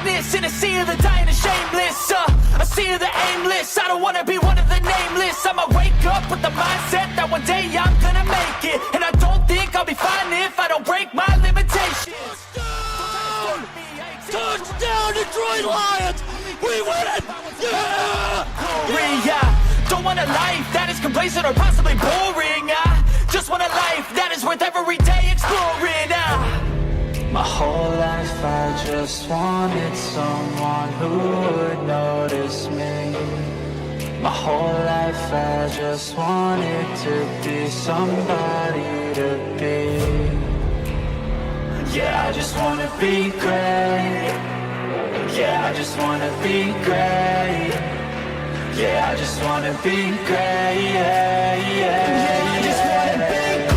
greatness in a sea of the dying and shameless. A sea of the aimless. I don't wanna be one of the nameless. I'ma wake up with the mindset that one day I'm gonna make it. And I don't think I'll be fine if I don't break my limitations. Touchdown! Touchdown, Detroit Lions! We win it! Yeah! Don't want a life that is complacent or possibly boring. I just want a life that is worth every day exploring. My whole life I just wanted someone who would notice me. My whole life I just wanted to be somebody to be. Yeah, I just wanna be great. Yeah, I just wanna be great. Yeah, I just wanna be great. Yeah, I just wanna be great.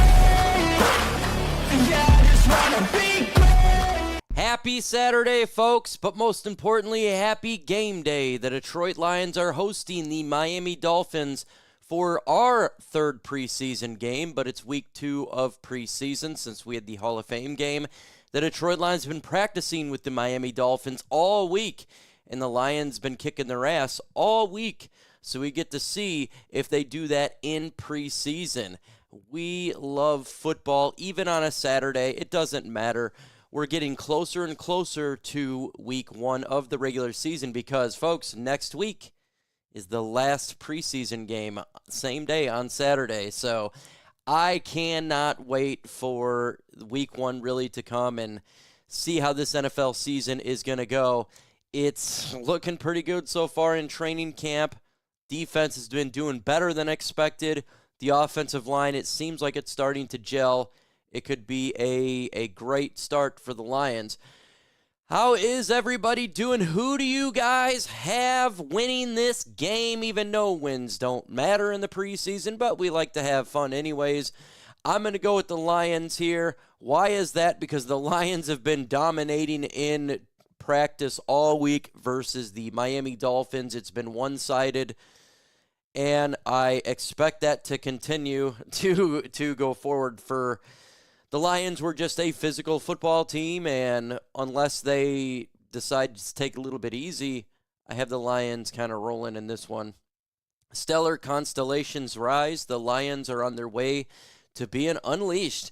Yeah, I just wanna be great. Happy Saturday, folks, but most importantly, a happy game day. The Detroit Lions are hosting the Miami Dolphins for our third preseason game, but it's week 2 of preseason since we had the Hall of Fame game. The Detroit Lions have been practicing with the Miami Dolphins all week, and the Lions been kicking their ass all week, so we get to see if they do that in preseason. We love football, even on a Saturday. It doesn't matter. We're getting closer and closer to week 1 of the regular season because, folks, next week is the last preseason game, same day on Saturday. So I cannot wait for week 1 really to come and see how this NFL season is going to go. It's looking pretty good so far in training camp. Defense has been doing better than expected. The offensive line, it seems like it's starting to gel. It could be a great start for the Lions. How is everybody doing? Who do you guys have winning this game? Even though wins don't matter in the preseason, but we like to have fun anyways. I'm going to go with the Lions here. Why is that? Because the Lions have been dominating in practice all week versus the Miami Dolphins. It's been one-sided, and I expect that to continue to go forward. For the Lions were just a physical football team, and unless they decide to take a little bit easy, I have the Lions kind of rolling in this one. Stellar constellations rise. The Lions are on their way to being unleashed.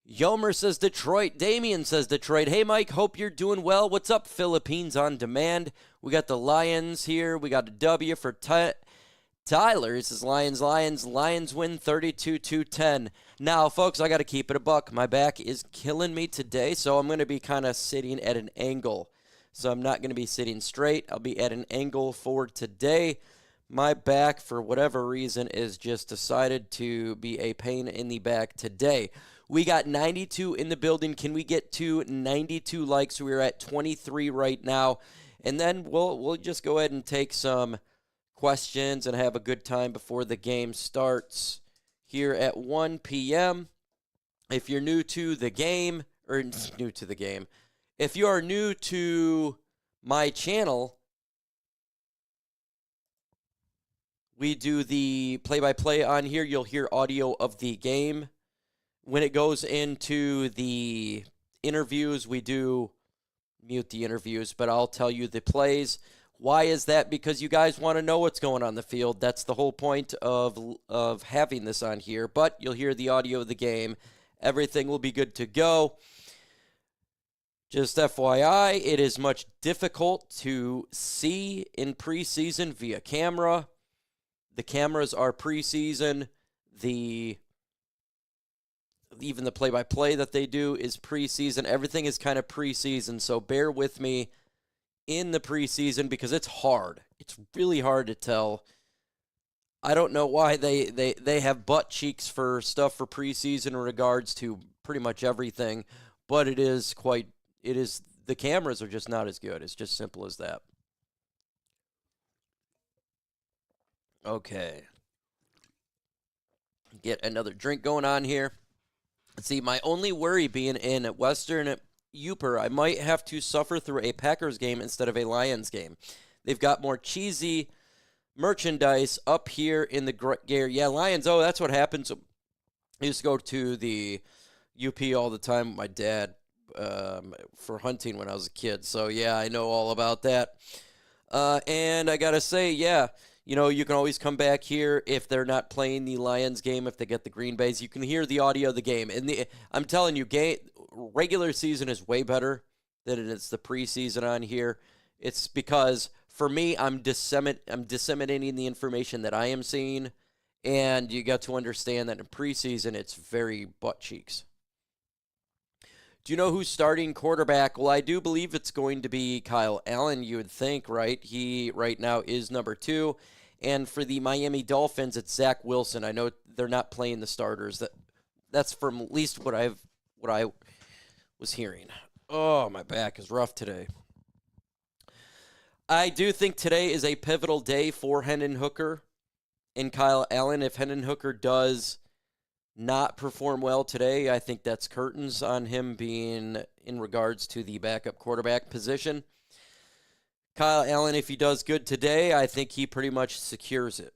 Yomer says Detroit. Damien says Detroit. Hey, Mike, hope you're doing well. What's up, Philippines on Demand? We got the Lions here. We got a W for Tyler. He says Lions win 32-10. Now, folks, I got to keep it a buck. My back is killing me today, so I'm going to be kind of sitting at an angle. So I'm not going to be sitting straight. I'll be at an angle for today. My back, for whatever reason, is just decided to be a pain in the back today. We got 92 in the building. Can we get to 92 likes? We're at 23 right now. And then we'll just go ahead and take some questions and have a good time before the game starts here at 1 p.m. If you're new to the game, if you are new to my channel, we do the play-by-play on here. You'll hear audio of the game. When it goes into the interviews, we do mute the interviews, but I'll tell you the plays. Why is that? Because you guys want to know what's going on the field. That's the whole point of having this on here. But you'll hear the audio of the game. Everything will be good to go. Just FYI, it is much difficult to see in preseason via camera. The cameras are preseason. Even the play-by-play that they do is preseason. Everything is kind of preseason, so bear with me in the preseason because it's hard. It's really hard to tell. I don't know why they have butt cheeks for stuff for preseason in regards to pretty much everything, but the cameras are just not as good. It's just simple as that. Okay. Get another drink going on here. Let's see, my only worry being in Western Uper, I might have to suffer through a Packers game instead of a Lions game. They've got more cheesy merchandise up here in the gear. Yeah, Lions, that's what happens. I used to go to the UP all the time with my dad for hunting when I was a kid. So, yeah, I know all about that. And I got to say, yeah, you can always come back here if they're not playing the Lions game, if they get the Green Bays. You can hear the audio of the game. And I'm telling you, regular season is way better than it is the preseason on here. It's because, for me, I'm disseminating the information that I am seeing. And you got to understand that in preseason, it's very butt cheeks. Do you know who's starting quarterback? Well, I do believe it's going to be Kyle Allen, you would think, right? He right now is number 2. And for the Miami Dolphins, it's Zach Wilson. I know they're not playing the starters. That's from at least what I was hearing. Oh, my back is rough today. I do think today is a pivotal day for Hendon Hooker and Kyle Allen. If Hendon Hooker does not perform well today, I think that's curtains on him being in regards to the backup quarterback position. Kyle Allen, if he does good today, I think he pretty much secures it.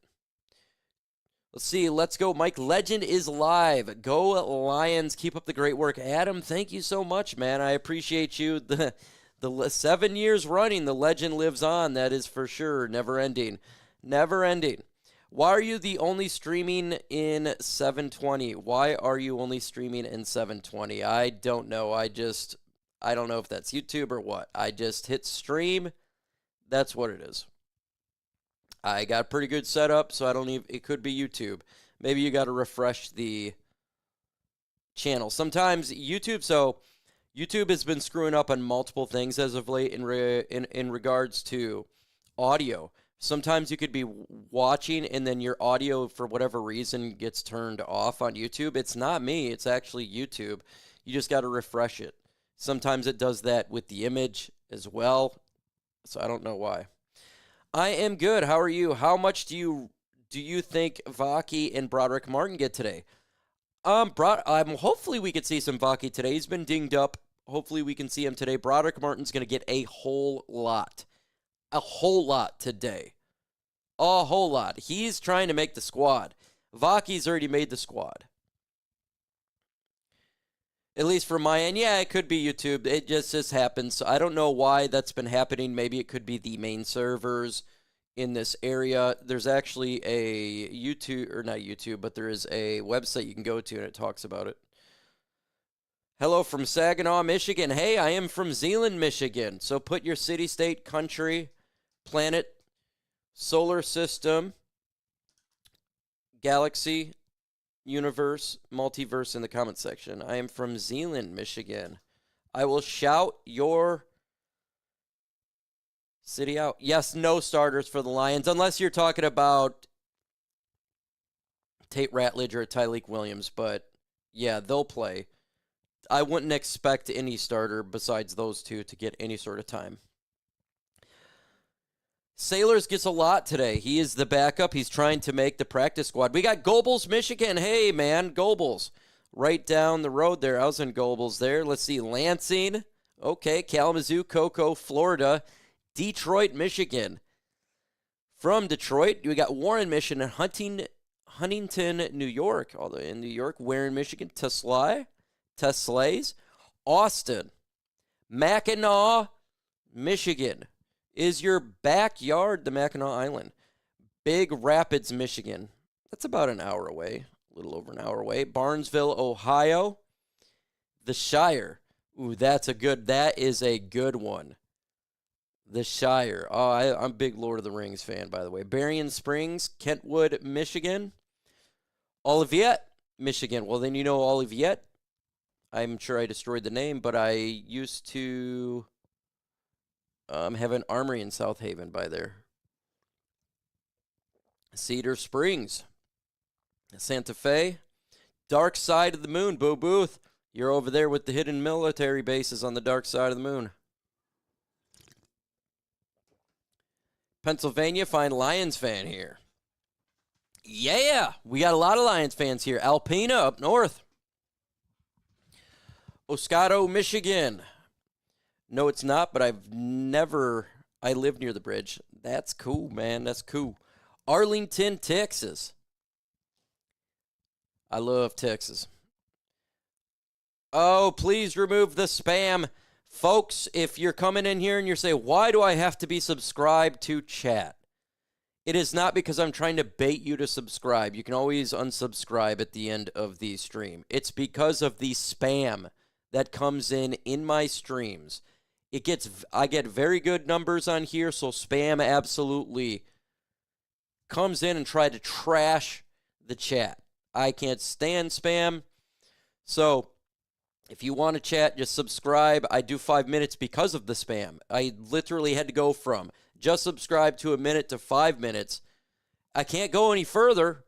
Let's see. Let's go. Mike Legend is live. Go Lions. Keep up the great work. Adam, thank you so much, man. I appreciate you. The 7 years running, the legend lives on. That is for sure. Never ending. Never ending. Why are you the only streaming in 720? Why are you only streaming in 720? I don't know. I don't know if that's YouTube or what. I just hit stream. That's what it is. I got a pretty good setup, so it could be YouTube. Maybe you got to refresh the channel. Sometimes YouTube has been screwing up on multiple things as of late in regards to audio. Sometimes you could be watching and then your audio, for whatever reason, gets turned off on YouTube. It's not me. It's actually YouTube. You just got to refresh it. Sometimes it does that with the image as well. So I don't know why. I am good. How are you? How much do you think Vaki and Broderick Martin get today? Hopefully we could see some Vaki today. He's been dinged up. Hopefully we can see him today. Broderick Martin's going to get a whole lot. A whole lot today. A whole lot. He's trying to make the squad. Vaki's already made the squad. At least for my end. Yeah, it could be YouTube. It just happens. So I don't know why that's been happening. Maybe it could be the main servers in this area. There's actually a YouTube, or not YouTube, but there is a website you can go to and it talks about it. Hello from Saginaw, Michigan. Hey, I am from Zeeland, Michigan. So put your city, state, country, planet, solar system, galaxy, universe, multiverse in the comment section. I am from Zeeland, Michigan. I will shout your city out. Yes, no starters for the Lions, unless you're talking about Tate Ratledge or Tyleek Williams. But, yeah, they'll play. I wouldn't expect any starter besides those two to get any sort of time. Sailors gets a lot today. He is the backup. He's trying to make the practice squad. We got Gobles, Michigan. Hey, man, Gobles. Right down the road there. I was in Gobles there. Let's see, Lansing. Okay, Kalamazoo, Cocoa, Florida. Detroit, Michigan. From Detroit, we got Warren, Michigan, and Huntington, New York. Although in New York, Warren, Michigan, Teslays. Austin. Mackinac, Michigan. Is your backyard the Mackinac Island? Big Rapids, Michigan. That's about an hour away, a little over an hour away. Barnesville, Ohio. The Shire. Ooh, that is a good one. The Shire. Oh, I'm a big Lord of the Rings fan, by the way. Berrien Springs, Kentwood, Michigan. Olivet, Michigan. Well, then you know Olivet. I'm sure I destroyed the name, but I used to have an armory in South Haven by there. Cedar Springs. Santa Fe. Dark Side of the Moon. Boo Booth. You're over there with the hidden military bases on the dark side of the moon. Pennsylvania, fine Lions fan here. Yeah, we got a lot of Lions fans here. Alpena up north. Oscoda, Michigan. No, it's not, but I live near the bridge. That's cool, man. That's cool. Arlington, Texas. I love Texas. Oh, please remove the spam. Folks, if you're coming in here and you're saying, why do I have to be subscribed to chat? It is not because I'm trying to bait you to subscribe. You can always unsubscribe at the end of the stream. It's because of the spam that comes in my streams. I get very good numbers on here, so spam absolutely comes in and try to trash the chat. I can't stand spam. So if you want to chat, just subscribe. I do 5 minutes because of the spam. I literally had to go from just subscribe to a minute to 5 minutes. I can't go any further.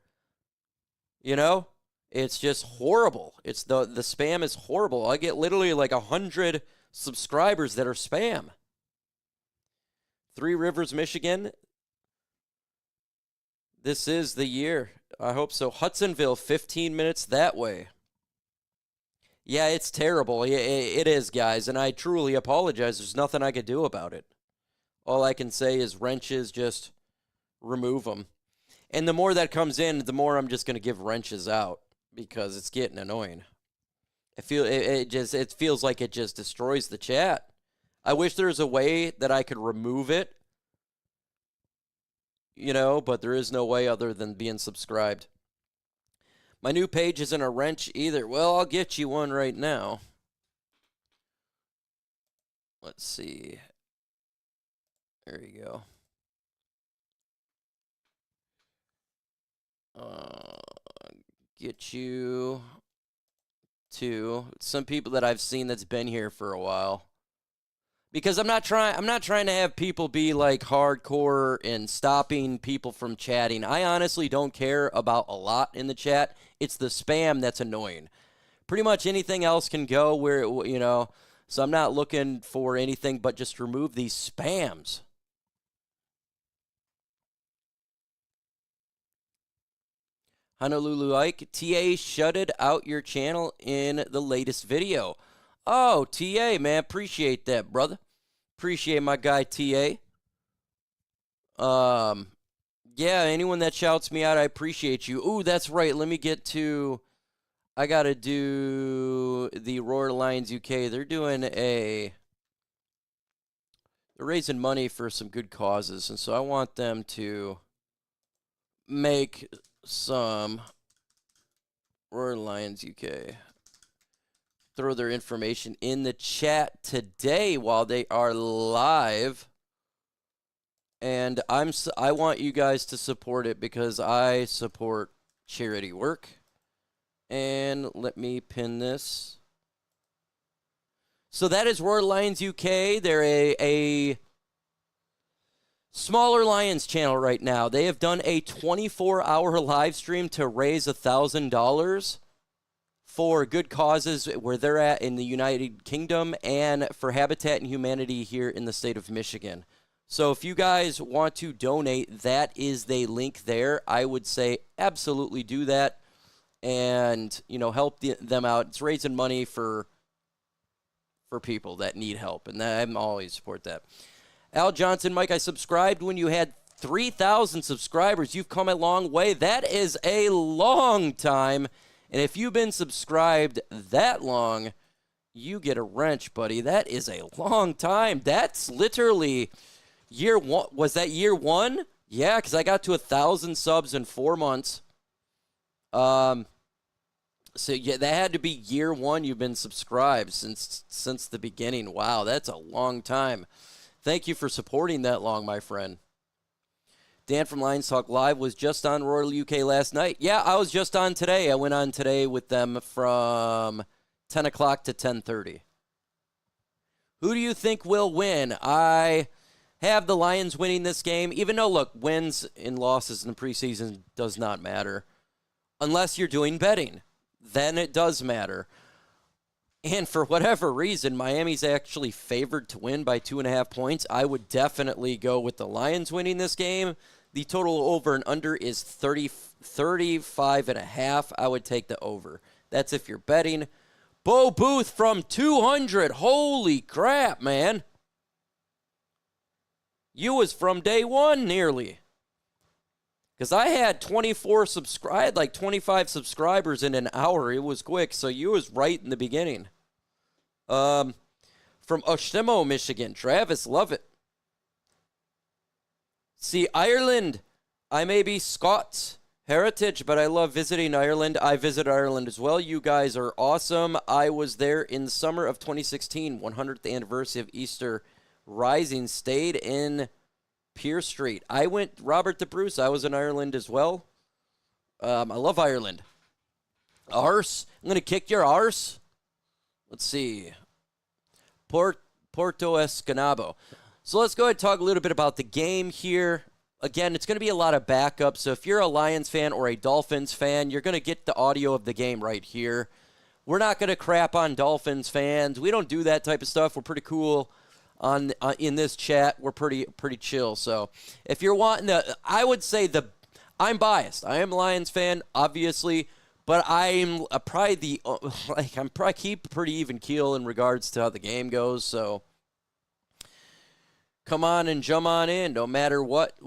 You know, it's just horrible. It's the spam is horrible. I get literally like 100 subscribers that are spam. Three Rivers, Michigan. This is the year. I hope so. Hudsonville, 15 minutes that way. Yeah, it's terrible. It is, guys, and I truly apologize. There's nothing I could do about it. All I can say is wrenches, just remove them. And the more that comes in, the more I'm just going to give wrenches out because it's getting annoying. It feels like it just destroys the chat. I wish there was a way that I could remove it, you know, but there is no way other than being subscribed. My new page isn't a wrench either. Well, I'll get you one right now. Let's see. There you go. Get you to some people that I've seen that's been here for a while. Because I'm not trying to have people be like hardcore and stopping people from chatting. I honestly don't care about a lot in the chat. It's the spam that's annoying. Pretty much anything else can go where, you know, so I'm not looking for anything but just remove these spams. Honolulu Ike, TA shutted out your channel in the latest video. Oh, TA, man, appreciate that, brother. Appreciate my guy, TA. Yeah, anyone that shouts me out, I appreciate you. Ooh, that's right. Let me get to, I got to do the Roar Lions UK. They're raising money for some good causes, and so I want them to make some Roar Lions UK. Throw their information in the chat today while they are live. And I want you guys to support it because I support charity work. And let me pin this. So that is Roar Lions UK. They're a smaller Lions channel right now. They have done a 24-hour live stream to raise $1,000 for good causes where they're at in the United Kingdom and for Habitat and Humanity here in the state of Michigan. So if you guys want to donate, that is the link there. I would say absolutely do that and, you know, help them out. It's raising money for people that need help, and I'm always support that. Al Johnson, Mike, I subscribed when you had 3,000 subscribers. You've come a long way. That is a long time. And if you've been subscribed that long, you get a wrench, buddy. That is a long time. That's literally year one. Was that year one? Yeah, because I got to 1,000 subs in 4 months. So yeah, that had to be year one. You've been subscribed since the beginning. Wow, that's a long time. Thank you for supporting that long, my friend. Dan from Lions Talk Live was just on Royal UK last night. Yeah, I was just on today. I went on today with them from 10 o'clock to 10:30. Who do you think will win? I have the Lions winning this game, even though, look, wins and losses in the preseason does not matter. Unless you're doing betting. Then it does matter. And for whatever reason, Miami's actually favored to win by 2.5 points. I would definitely go with the Lions winning this game. The total over and under is 35.5. I would take the over. That's if you're betting. Bo Booth from 200. Holy crap, man. You was from day one nearly. Because I had 25 subscribers in an hour. It was quick, so you was right in the beginning. From Oshtemo, Michigan. Travis, love it. See, Ireland. I may be Scots heritage, but I love visiting Ireland. I visit Ireland as well. You guys are awesome. I was there in the summer of 2016, 100th anniversary of Easter Rising. Stayed in Pier Street. I went, Robert the Bruce, I was in Ireland as well. I love Ireland. Arse. I'm going to kick your arse. Let's see. Porto Escanabo. So let's go ahead and talk a little bit about the game here. Again, it's going to be a lot of backup. So if you're a Lions fan or a Dolphins fan, you're going to get the audio of the game right here. We're not going to crap on Dolphins fans. We don't do that type of stuff. We're pretty cool in this chat. We're pretty chill. So if you're wanting I would say I'm biased. I am a Lions fan, obviously, but I'm probably keep pretty even keel in regards to how the game goes. So come on and jump on in, no matter what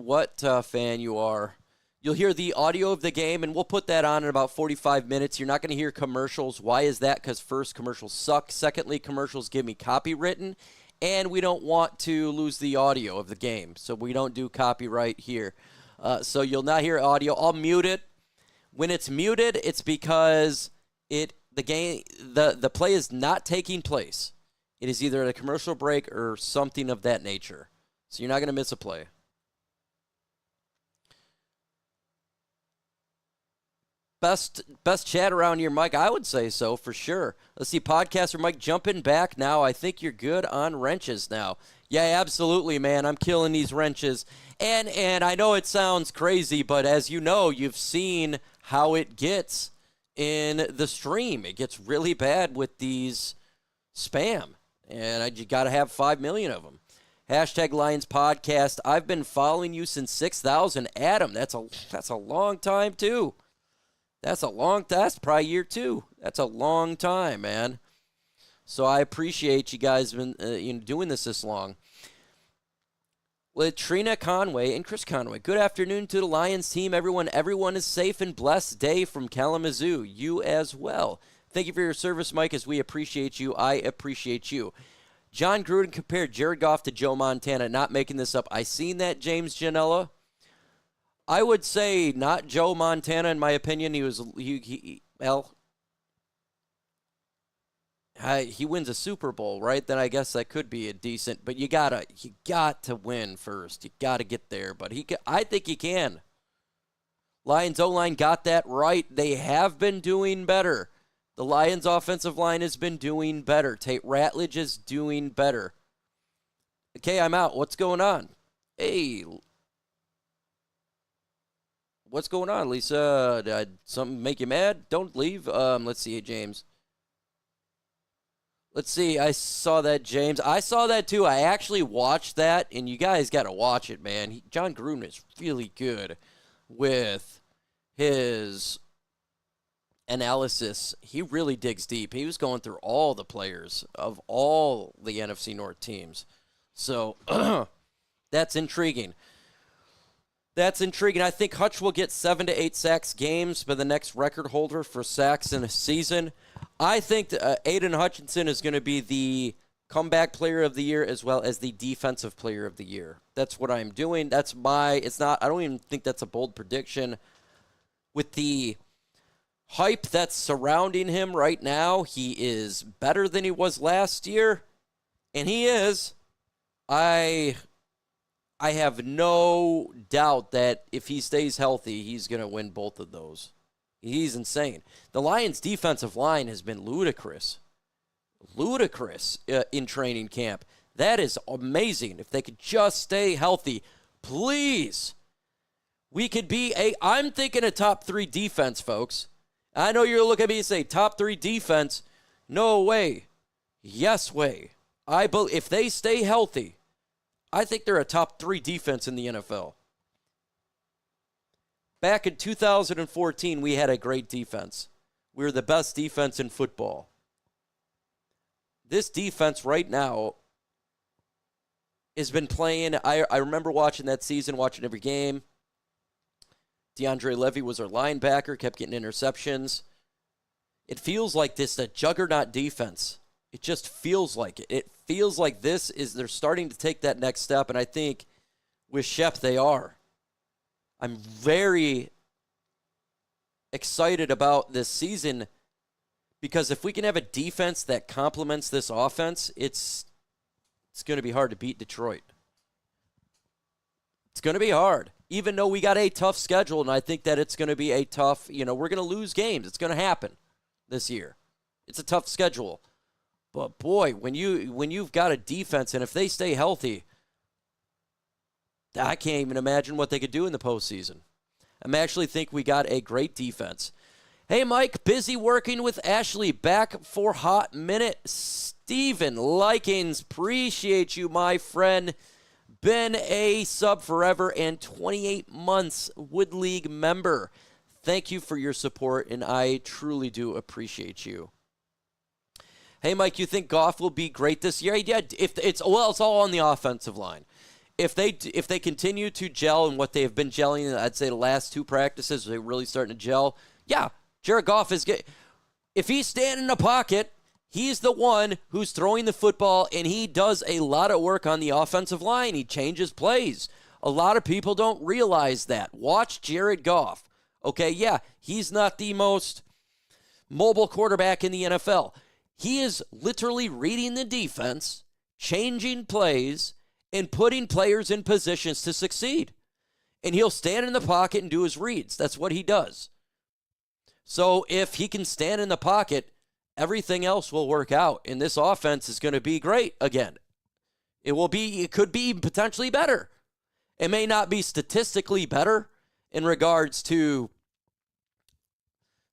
fan you are. You'll hear the audio of the game, and we'll put that on in about 45 minutes. You're not going to hear commercials. Why is that? Because first, commercials suck. Secondly, commercials give me copywritten, and we don't want to lose the audio of the game, so we don't do copyright here. So you'll not hear audio. I'll mute it. When it's muted, it's because the play is not taking place. It is either at a commercial break or something of that nature. So you're not going to miss a play. Best chat around here, Mike. I would say so, for sure. Let's see, podcaster Mike jumping back now. I think you're good on wrenches now. Yeah, absolutely, man. I'm killing these wrenches. And I know it sounds crazy, but as you know, you've seen how it gets in the stream. It gets really bad with these spam. And you got to have 5 million of them. Hashtag Lions Podcast. I've been following you since 6,000. Adam, that's a long time, too. That's probably year 2. That's a long time, man. So I appreciate you guys been doing this long. Latrina Conway and Chris Conway. Good afternoon to the Lions team. Everyone is safe and blessed day from Kalamazoo. You as well. Thank you for your service, Mike, as we appreciate you. I appreciate you. John Gruden compared Jared Goff to Joe Montana. Not making this up. I seen that, James Janella. I would say not Joe Montana, in my opinion. He wins a Super Bowl, right? Then I guess that could be a decent. But you got to win first. You got to get there. But I think he can. Lions O-line got that right. They have been doing better. The Lions' offensive line has been doing better. Tate Ratledge is doing better. Okay, I'm out. What's going on? Hey. What's going on, Lisa? Did something make you mad? Don't leave. Let's see, James. Let's see. I saw that, James. I saw that, too. I actually watched that, and you guys got to watch it, man. John Gruden is really good with his analysis. He really digs deep. He was going through all the players of all the NFC North teams. So that's intriguing. I think Hutch will get 7 to 8 sacks games, but the next record holder for sacks in a season. I think Aidan Hutchinson is going to be the comeback player of the year as well as the defensive player of the year. That's what I'm doing. I don't even think that's a bold prediction. With the hype that's surrounding him right now, he is better than he was last year, and he is. I have no doubt that if he stays healthy, he's going to win both of those. He's insane. The Lions' defensive line has been ludicrous in training camp. That is amazing. If they could just stay healthy, please. We could be I'm thinking a top 3 defense, folks. I know you're looking at me and say, top 3 defense. No way. Yes way. If they stay healthy, I think they're a top 3 defense in the NFL. Back in 2014, we had a great defense. We were the best defense in football. This defense right now has been playing. I remember watching that season, watching every game. DeAndre Levy was our linebacker, kept getting interceptions. It feels like this a juggernaut defense. It just feels like it. It feels like they're starting to take that next step, and I think with Shep they are. I'm very excited about this season because if we can have a defense that complements this offense, it's going to be hard to beat Detroit. It's going to be hard, even though we got a tough schedule, and I think that it's going to be a tough, we're going to lose games. It's going to happen this year. It's a tough schedule. But, boy, when you've got a defense, and if they stay healthy, I can't even imagine what they could do in the postseason. I actually think we got a great defense. Hey, Mike, busy working with Ashley. Back for Hot Minute. Steven Likens, appreciate you, my friend. Been a sub forever and 28 months Wood League member. Thank you for your support, and I truly do appreciate you. Hey, Mike, you think Goff will be great this year? Yeah, it's all on the offensive line. If they continue to gel in what they have been gelling, I'd say the last two practices, they're really starting to gel. Yeah, Jared Goff is good. If he's standing in the pocket, he's the one who's throwing the football, and he does a lot of work on the offensive line. He changes plays. A lot of people don't realize that. Watch Jared Goff. Okay, yeah, he's not the most mobile quarterback in the NFL. He is literally reading the defense, changing plays, and putting players in positions to succeed. And he'll stand in the pocket and do his reads. That's what he does. So if he can stand in the pocket, everything else will work out. And this offense is going to be great again. It could be potentially better. It may not be statistically better in regards to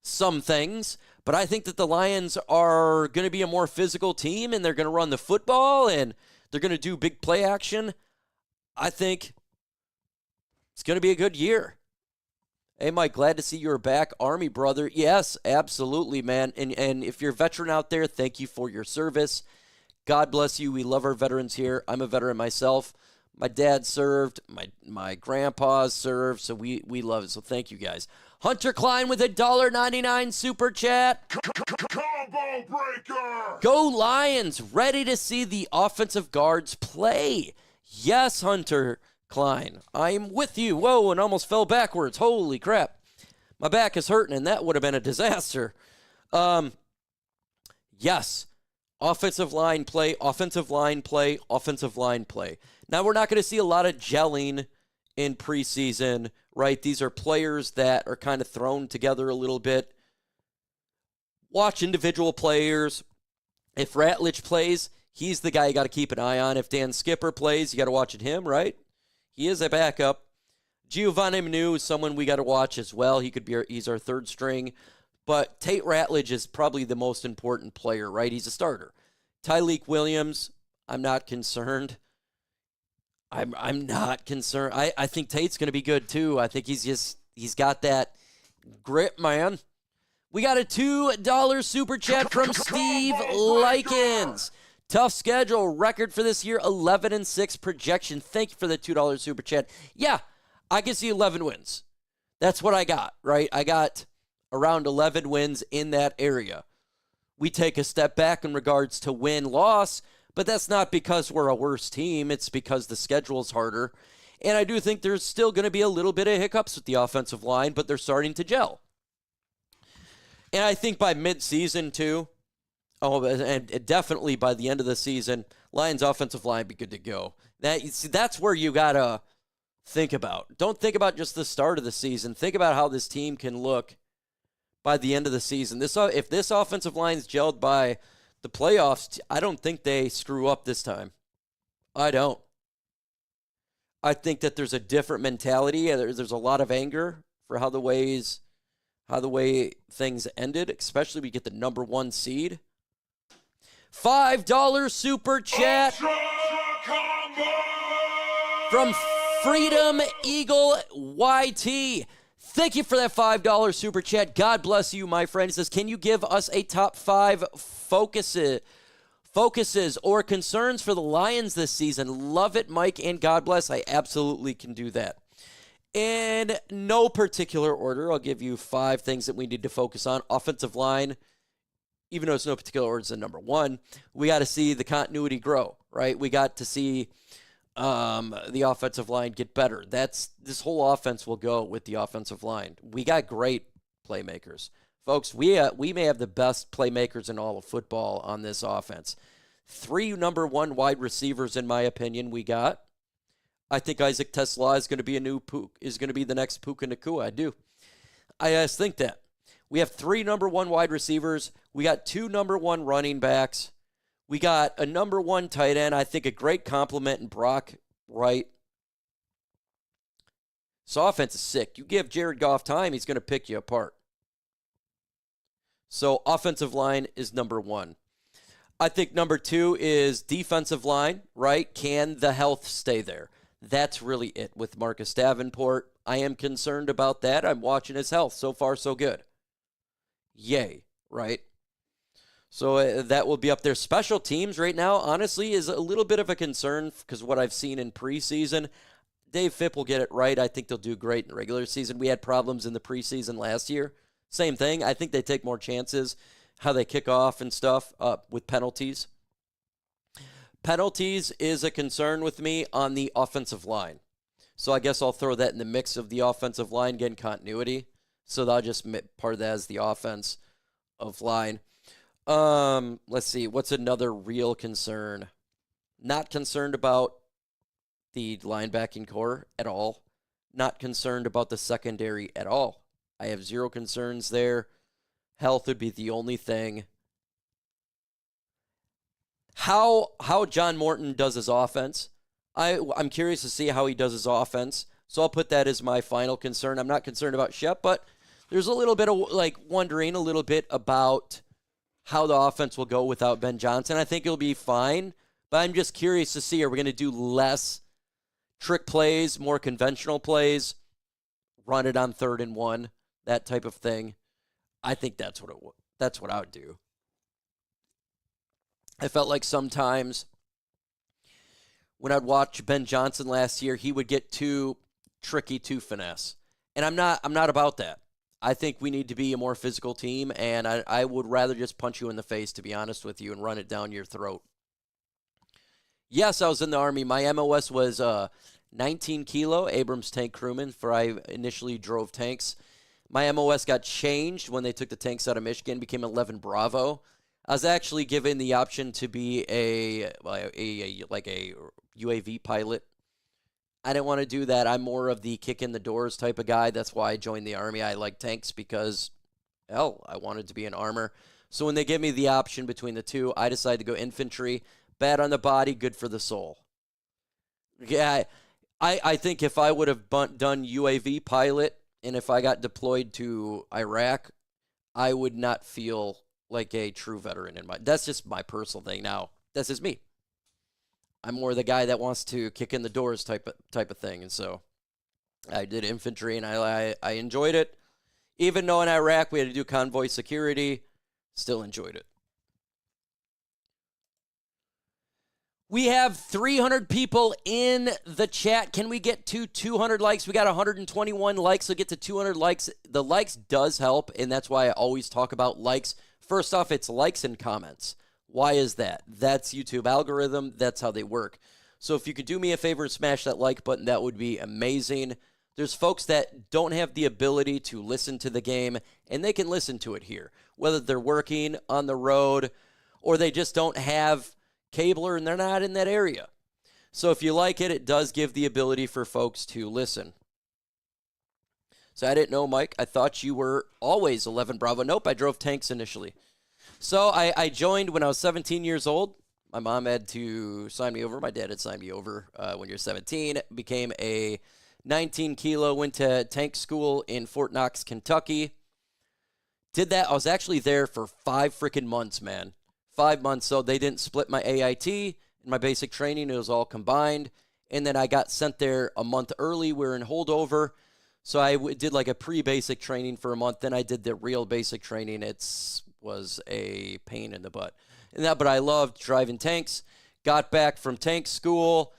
some things, but I think that the Lions are going to be a more physical team, and they're going to run the football, and they're going to do big play action. I think it's going to be a good year. Hey, Mike, glad to see you're back. Army brother. Yes, absolutely, man. And if you're a veteran out there, thank you for your service. God bless you. We love our veterans here. I'm a veteran myself. My dad served. My grandpa served. So we love it. So thank you, guys. Hunter Klein with a $1.99 super chat. Combo breaker! Go Lions. Ready to see the offensive guards play. Yes, Hunter Klein. I'm with you. Whoa, and almost fell backwards. Holy crap. My back is hurting, and that would have been a disaster. Yes. Offensive line play, offensive line play, offensive line play. Now, we're not going to see a lot of gelling in preseason, right? These are players that are kind of thrown together a little bit. Watch individual players. If Ratledge plays, he's the guy you got to keep an eye on. If Dan Skipper plays, you got to watch at him, right? He is a backup. Giovanni Manu is someone we got to watch as well. He's our third string. But Tate Ratledge is probably the most important player, right? He's a starter. Tyleik Williams, I'm not concerned. I'm not concerned. I think Tate's going to be good too. I think he's got that grit, man. We got a $2 super chat from Steve Likens. Tough schedule. Record for this year, 11-6 projection. Thank you for the $2 super chat. Yeah, I can see 11 wins. That's what I got, right? I got around 11 wins in that area. We take a step back in regards to win-loss, but that's not because we're a worse team. It's because the schedule's harder. And I do think there's still going to be a little bit of hiccups with the offensive line, but they're starting to gel. And I think by mid-season, too, and definitely by the end of the season, Lions' offensive line be good to go. That's where you got to think about. Don't think about just the start of the season. Think about how this team can look by the end of the season. If this offensive line's gelled by the playoffs, I don't think they screw up this time. I don't. I think that there's a different mentality. There's a lot of anger for how the way things ended, especially we get the number 1 seed. $5 super chat from Freedom Eagle YT. Thank you for that $5 super chat. God bless you, my friend. He says, can you give us a top 5 focuses or concerns for the Lions this season? Love it, Mike, and God bless. I absolutely can do that. In no particular order, I'll give you 5 things that we need to focus on. Offensive line, even though it's no particular order, it's the number 1. We got to see the continuity grow, right? We got to see the offensive line get better. This whole offense will go with the offensive line. We got great playmakers. Folks, we may have the best playmakers in all of football on this offense. 3 number 1 wide receivers, in my opinion, we got. I think Isaac Tesla is going to be the next Puka Nacua. I do. I just think that. We have 3 number 1 wide receivers. We got 2 number 1 running backs. We got a number 1 tight end. I think a great compliment in Brock Wright. This offense is sick. You give Jared Goff time, he's going to pick you apart. So offensive line is number 1. I think number 2 is defensive line, right? Can the health stay there? That's really it with Marcus Davenport. I am concerned about that. I'm watching his health. So far, so good. Yay, right? So that will be up there. Special teams right now, honestly, is a little bit of a concern because what I've seen in preseason. Dave Fipp will get it right. I think they'll do great in the regular season. We had problems in the preseason last year. Same thing. I think they take more chances, how they kick off and stuff with penalties. Penalties is a concern with me on the offensive line. So I guess I'll throw that in the mix of the offensive line, getting continuity. So I'll just part of that as the offense of line. Let's see. What's another real concern? Not concerned about the linebacking core at all. Not concerned about the secondary at all. I have 0 concerns there. Health would be the only thing. How John Morton does his offense. I'm curious to see how he does his offense. So I'll put that as my final concern. I'm not concerned about Shep, but there's a little bit of wondering a little bit about how the offense will go without Ben Johnson. I think it'll be fine, but I'm just curious to see, are we going to do less trick plays, more conventional plays, run it on 3rd and 1, that type of thing? I think that's what I would do. I felt like sometimes when I'd watch Ben Johnson last year, he would get too tricky, too finesse. And I'm not about that. I think we need to be a more physical team, and I would rather just punch you in the face, to be honest with you, and run it down your throat. Yes, I was in the Army. My MOS was 19 kilo, Abrams tank crewman, for I initially drove tanks. My MOS got changed when they took the tanks out of Michigan, became 11 Bravo. I was actually given the option to be a UAV pilot. I didn't want to do that. I'm more of the kick in the doors type of guy. That's why I joined the Army. I like tanks because, hell, I wanted to be an armor. So when they gave me the option between the two, I decided to go infantry. Bad on the body, good for the soul. Yeah, I think if I would have done UAV pilot and if I got deployed to Iraq, I would not feel like a true veteran in my. That's just my personal thing. Now, that's just me. I'm more the guy that wants to kick in the doors type of thing, and so I did infantry, and I enjoyed it. Even though in Iraq we had to do convoy security, still enjoyed it. We have 300 people in the chat. Can we get to 200 likes? We got 121 likes, so get to 200 likes. The likes does help, and that's why I always talk about likes. First off, it's likes and comments. Why is that? That's YouTube algorithm. That's how they work. So if you could do me a favor and smash that like button, that would be amazing. There's folks that don't have the ability to listen to the game, and they can listen to it here, whether they're working on the road or they just don't have cable and they're not in that area. So if you like it, it does give the ability for folks to listen. So I didn't know, Mike. I thought you were always 11 Bravo. Nope, I drove tanks initially. So I joined when I was 17 years old. My mom had to sign me over. My dad had signed me over when you're 17. Became a 19 kilo, went to tank school in Fort Knox, Kentucky. Did that. I was actually there for 5 freaking months, man. 5 months. So they didn't split my AIT and my basic training. It was all combined. And then I got sent there a month early. We were in holdover. So I did like a pre-basic training for a month. Then I did the real basic training. Was a pain in the butt. But I loved driving tanks. Got back from tank school.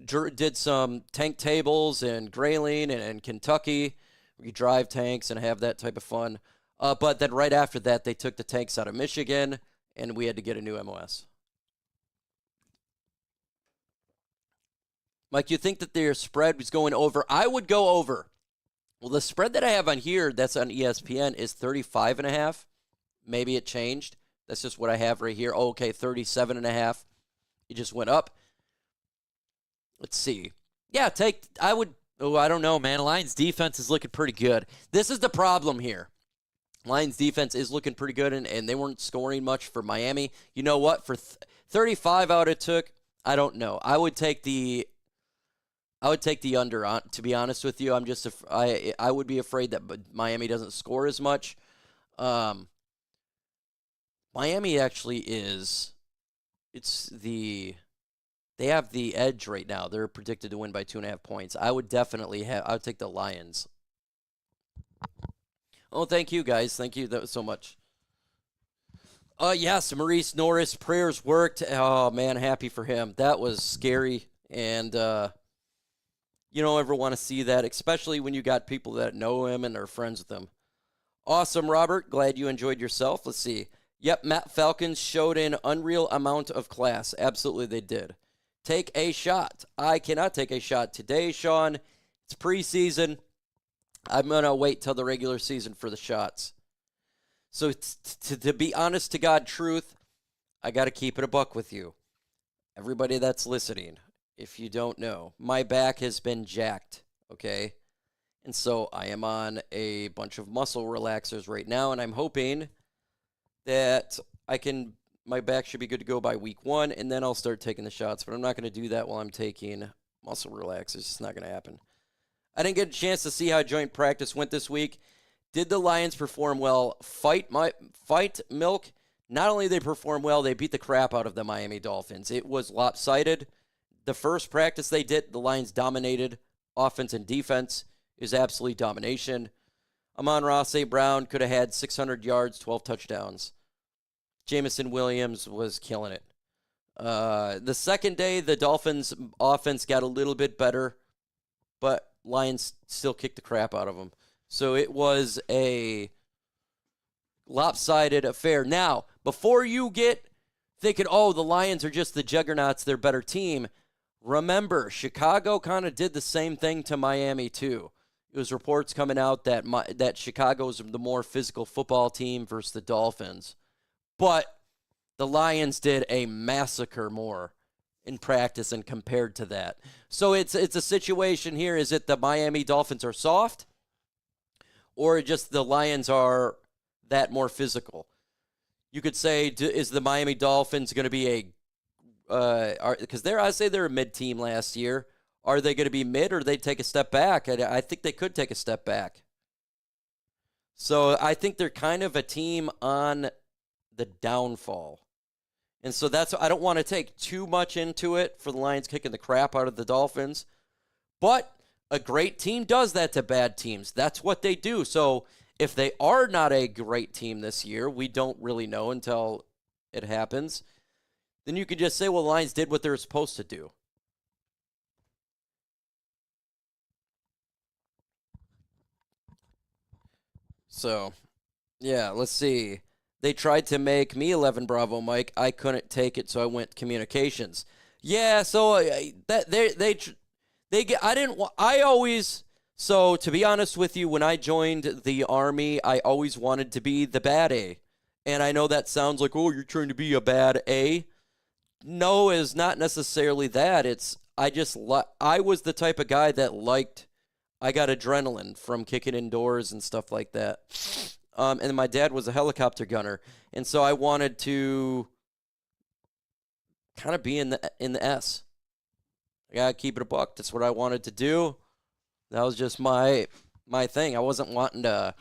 did some tank tables in Grayling and Kentucky. We drive tanks and have that type of fun. But then right after that, they took the tanks out of Michigan, and we had to get a new MOS. Mike, you think that their spread was going over? I would go over. Well, the spread that I have on here, that's on ESPN, is 35.5. Maybe it changed. That's just what I have right here. Oh, okay, 37.5. It just went up. Let's see. Yeah, I don't know, man. Lions defense is looking pretty good. This is the problem here. Lions defense is looking pretty good, and they weren't scoring much for Miami. You know what? For 35 out it took, I don't know. I would take the under on, to be honest with you. I would be afraid that Miami doesn't score as much. Miami actually they have the edge right now. They're predicted to win by 2.5 points. I would take the Lions. Oh, thank you guys. Thank you so much. Yes, Maurice Norris, prayers worked. Oh man, happy for him. That was scary, and you don't ever want to see that, especially when you got people that know him and are friends with him. Awesome, Robert. Glad you enjoyed yourself. Let's see. Yep, Matt Falcons showed an unreal amount of class. Absolutely, they did. Take a shot. I cannot take a shot today, Sean. It's preseason. I'm going to wait till the regular season for the shots. So to be honest to God truth, I got to keep it a buck with you. Everybody that's listening, if you don't know, my back has been jacked, okay? And so I am on a bunch of muscle relaxers right now, and I'm hoping that my back should be good to go by week 1, and then I'll start taking the shots. But I'm not going to do that while I'm taking muscle relaxers. It's not going to happen. I didn't get a chance to see how joint practice went this week. Did the Lions perform well? Fight Milk. Not only did they perform well, they beat the crap out of the Miami Dolphins. It was lopsided. The first practice they did, the Lions dominated offense and defense. It was absolute domination. Amon-Ra St. Brown could have had 600 yards, 12 touchdowns. Jameson Williams was killing it. The second day, the Dolphins' offense got a little bit better, but Lions still kicked the crap out of them. So it was a lopsided affair. Now, before you get thinking, oh, the Lions are just the juggernauts, they're a better team, remember, Chicago kind of did the same thing to Miami, too. It was reports coming out that Chicago's the more physical football team versus the Dolphins. But the Lions did a massacre more in practice and compared to that. So it's a situation here. Is it the Miami Dolphins are soft, or just the Lions are that more physical? You could say, is the Miami Dolphins going to be because I say they're a mid-team last year. Are they going to be mid, or they take a step back? I think they could take a step back. So I think they're kind of a team on the downfall. And so I don't want to take too much into it for the Lions kicking the crap out of the Dolphins. But a great team does that to bad teams. That's what they do. So if they are not a great team this year, we don't really know until it happens. Then you could just say, well, the Lions did what they were supposed to do. So, yeah, let's see. They tried to make me 11 Bravo, Mike. I couldn't take it, so I went communications. Yeah, so so to be honest with you, when I joined the Army, I always wanted to be the bad A. And I know that sounds like, oh, you're trying to be a bad A. No, it's not necessarily that. I was the type of guy that I got adrenaline from kicking indoors and stuff like that. And my dad was a helicopter gunner. And so I wanted to kind of be in the S. I got to keep it a buck. That's what I wanted to do. That was just my thing. I wasn't wanting to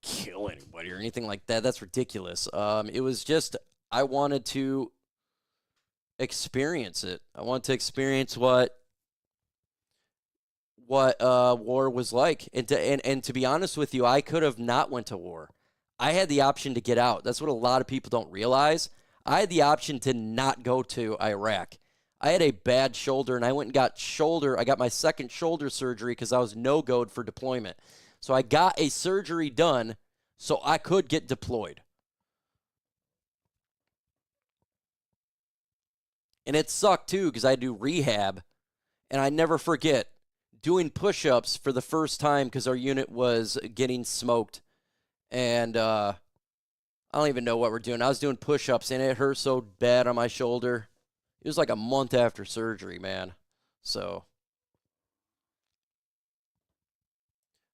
kill anybody or anything like that. That's ridiculous. It was just I wanted to experience it. I wanted to experience what war was like. And to be honest with you, I could have not went to war. I had the option to get out. That's what a lot of people don't realize. I had the option to not go to Iraq. I had a bad shoulder, and I went and I got my second shoulder surgery because I was no-goed for deployment. So I got a surgery done so I could get deployed. And it sucked, too, because I had to do rehab. And I never forget doing push-ups for the first time because our unit was getting smoked. And I don't even know what we're doing. I was doing push-ups, and it hurt so bad on my shoulder. It was like a month after surgery, man. So,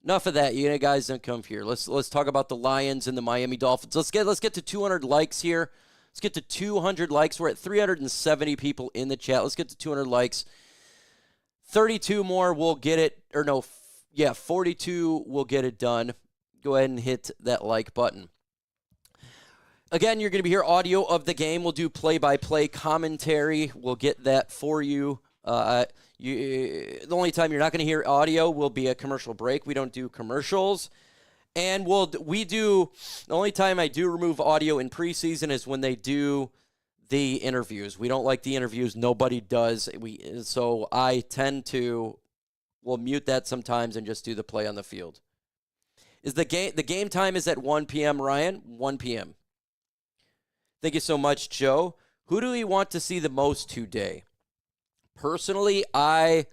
enough of that. You guys don't come here. Let's talk about the Lions and the Miami Dolphins. Let's get to 200 likes here. Let's get to 200 likes. We're at 370 people in the chat. Let's get to 200 likes. 32 more will get it. 42 will get it done. Go ahead and hit that like button. Again, you're going to be here audio of the game. We'll do play-by-play commentary. We'll get that for you. The only time you're not going to hear audio will be a commercial break. We don't do commercials. And the only time I do remove audio in preseason is when they do the interviews. We don't like the interviews. Nobody does. So I tend to, we'll mute that sometimes and just do the play on the field. The game time is at 1 p.m., Ryan? 1 p.m. Thank you so much, Joe. Who do we want to see the most today? Personally, I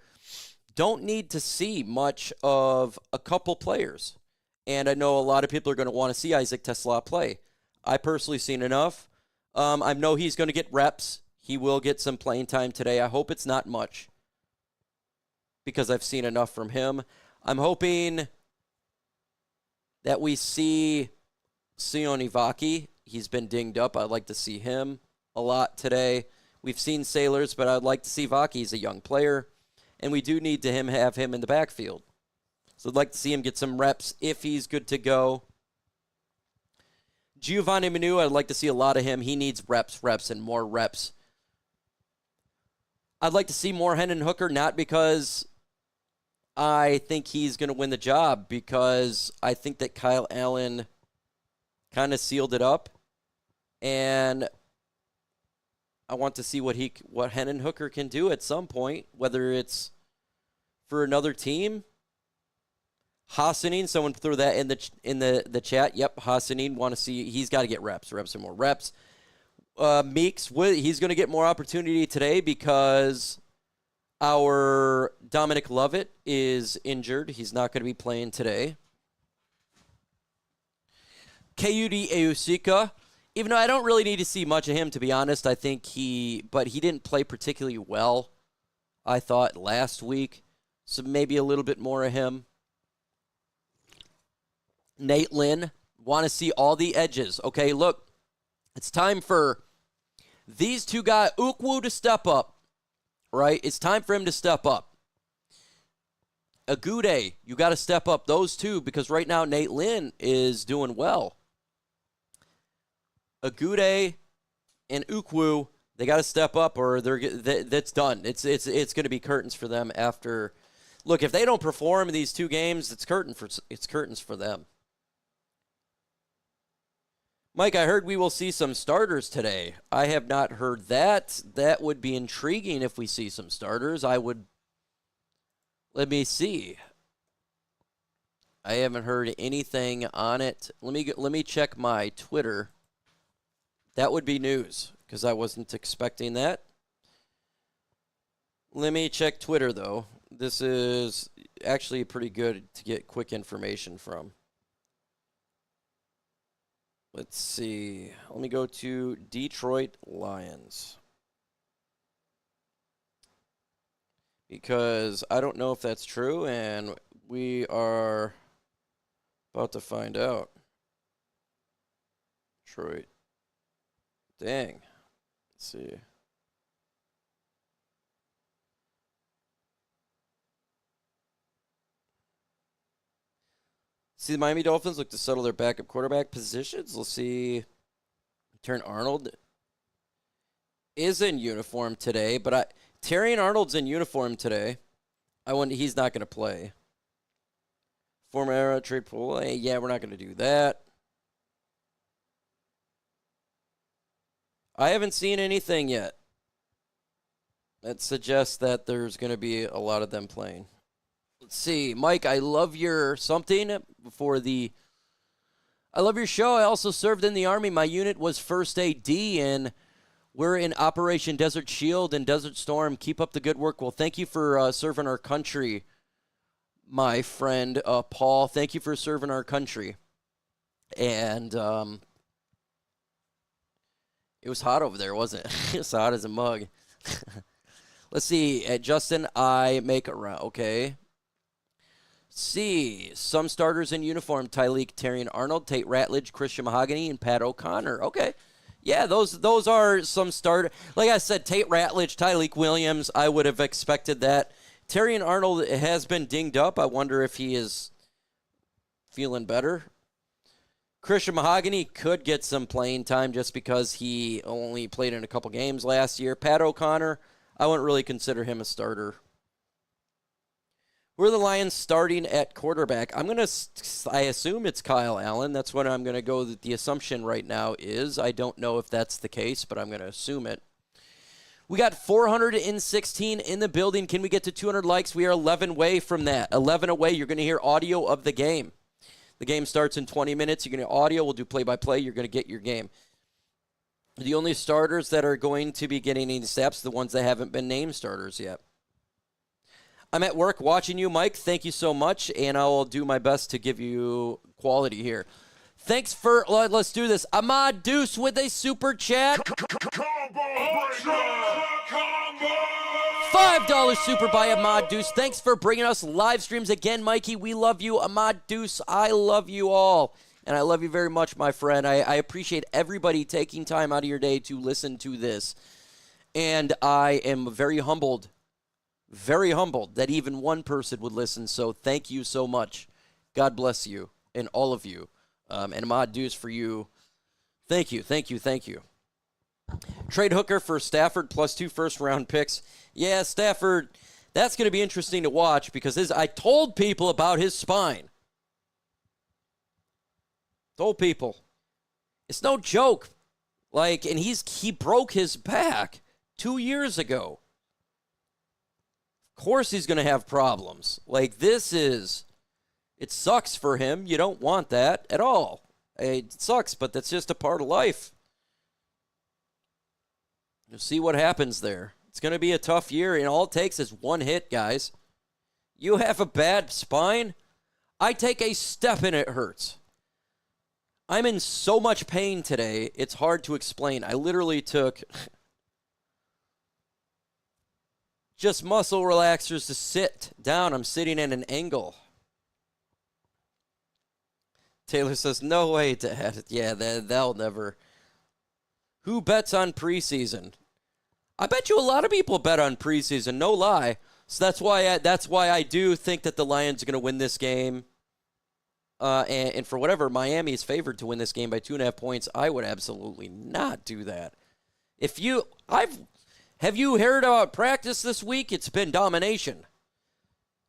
don't need to see much of a couple players. And I know a lot of people are going to want to see Isaac Tesla play. I personally seen enough. I know he's going to get reps. He will get some playing time today. I hope it's not much because I've seen enough from him. I'm hoping that we see Sione Vaki. He's been dinged up. I'd like to see him a lot today. We've seen Sailors, but I'd like to see Vaki. He's a young player, and we do need to have him in the backfield. So I'd like to see him get some reps if he's good to go. Giovanni Manu, I'd like to see a lot of him. He needs reps, and more reps. I'd like to see more Hendon Hooker, not because I think he's going to win the job, because I think that Kyle Allen kind of sealed it up, and I want to see what Hendon Hooker can do at some point, whether it's for another team. Hassanin, someone threw that in the chat. Yep, Hassanin, want to see, he's got to get reps and more reps. Meeks, he's going to get more opportunity today because our Dominic Lovett is injured. He's not going to be playing today. Kayudi Eusika, even though I don't really need to see much of him, to be honest, I think he didn't play particularly well, I thought, last week. So maybe a little bit more of him. Nate Lynn, want to see all the edges. Okay, look, it's time for these two guys, Ukwu, to step up, right? It's time for him to step up. Agude, you got to step up those two because right now Nate Lynn is doing well. Agude and Ukwu, they got to step up or that's done. It's going to be curtains for them after. Look, if they don't perform in these two games, it's curtains for them. Mike, I heard we will see some starters today. I have not heard that. That would be intriguing if we see some starters. Let me see. I haven't heard anything on it. Let me check my Twitter. That would be news because I wasn't expecting that. Let me check Twitter, though. This is actually pretty good to get quick information from. Let's see. Let me go to Detroit Lions. Because I don't know if that's true, and we are about to find out. Detroit. Dang. Let's see. See, the Miami Dolphins look to settle their backup quarterback positions. Let's see. Terran Arnold is in uniform today, but Terrian Arnold's in uniform today. He's not going to play. Former era trade pool. Yeah, we're not going to do that. I haven't seen anything yet. That suggests that there's going to be a lot of them playing. Let's see. Mike, I love your something for the... I love your show. I also served in the Army. My unit was First AD, and we're in Operation Desert Shield and Desert Storm. Keep up the good work. Well, thank you for serving our country, my friend Paul. Thank you for serving our country. And it was hot over there, wasn't it? It was hot as a mug. Let's see. Justin, I make a round. Okay. See, some starters in uniform: Tyreek, Terrion Arnold, Tate Ratledge, Christian Mahogany, and Pat O'Connor. Okay. Yeah, those are some start. Like I said, Tate Ratledge, Tyreek Williams, I would have expected that. Terrion Arnold has been dinged up. I wonder if he is feeling better. Christian Mahogany could get some playing time just because he only played in a couple games last year. Pat O'Connor, I wouldn't really consider him a starter. Who are the Lions starting at quarterback? I assume it's Kyle Allen. That's what I'm going to go. The assumption right now is. I don't know if that's the case, but I'm going to assume it. We got 416 in the building. Can we get to 200 likes? We are 11 away from that. 11 away. You're going to hear audio of the game. The game starts in 20 minutes. You're going to audio. We'll do play-by-play. You're going to get your game. The only starters that are going to be getting any snaps are the ones that haven't been named starters yet. I'm at work watching you, Mike. Thank you so much, and I will do my best to give you quality here. Thanks for, let's do this. Ahmad Deuce with a super chat. $5 super by Ahmad Deuce. Thanks for bringing us live streams again, Mikey. We love you. Ahmad Deuce, I love you all. And I love you very much, my friend. I appreciate everybody taking time out of your day to listen to this. And I am very humbled that even one person would listen. So thank you so much. God bless you and all of you. And Ahmad Deuce for you. Thank you. Trade Hooker for Stafford plus 2 first-round picks. Yeah, Stafford, that's going to be interesting to watch because I told people about his spine. Told people. It's no joke. And he broke his back 2 years ago. Of course he's going to have problems. It sucks for him. You don't want that at all. It sucks, but that's just a part of life. You'll see what happens there. It's going to be a tough year, and all it takes is one hit, guys. You have a bad spine, I take a step and it hurts. I'm in so much pain today, it's hard to explain. I literally took just muscle relaxers to sit down. I'm sitting at an angle. Taylor says, no way, Dad. Yeah, they'll never. Who bets on preseason? I bet you a lot of people bet on preseason, no lie. So that's why I do think that the Lions are going to win this game. And for whatever, Miami is favored to win this game by 2.5 points. I would absolutely not do that. Have you heard about practice this week? It's been domination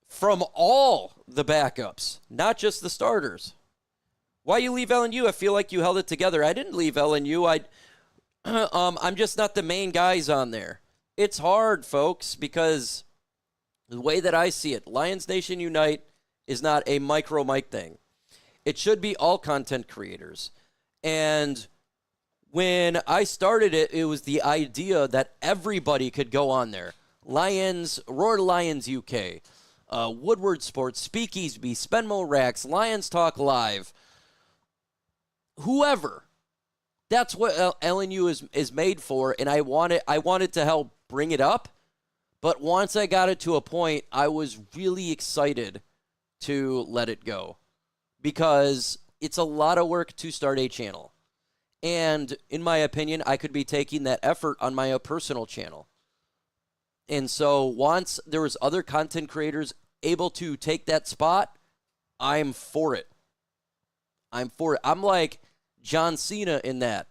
from all the backups, not just the starters. Why you leave LNU? I feel like you held it together. I didn't leave LNU. I'm just not the main guys on there. It's hard, folks, because the way that I see it, Lions Nation Unite is not a micro Mike thing. It should be all content creators. And when I started it, it was the idea that everybody could go on there. Lions, Roar Lions UK, Woodward Sports, Speakeasy, Spenmo Racks, Lions Talk Live, whoever. That's what LNU is made for, and I wanted to help bring it up. But once I got it to a point, I was really excited to let it go because it's a lot of work to start a channel. And in my opinion, I could be taking that effort on my personal channel. And so once there was other content creators able to take that spot, I'm for it. I'm like John Cena in that.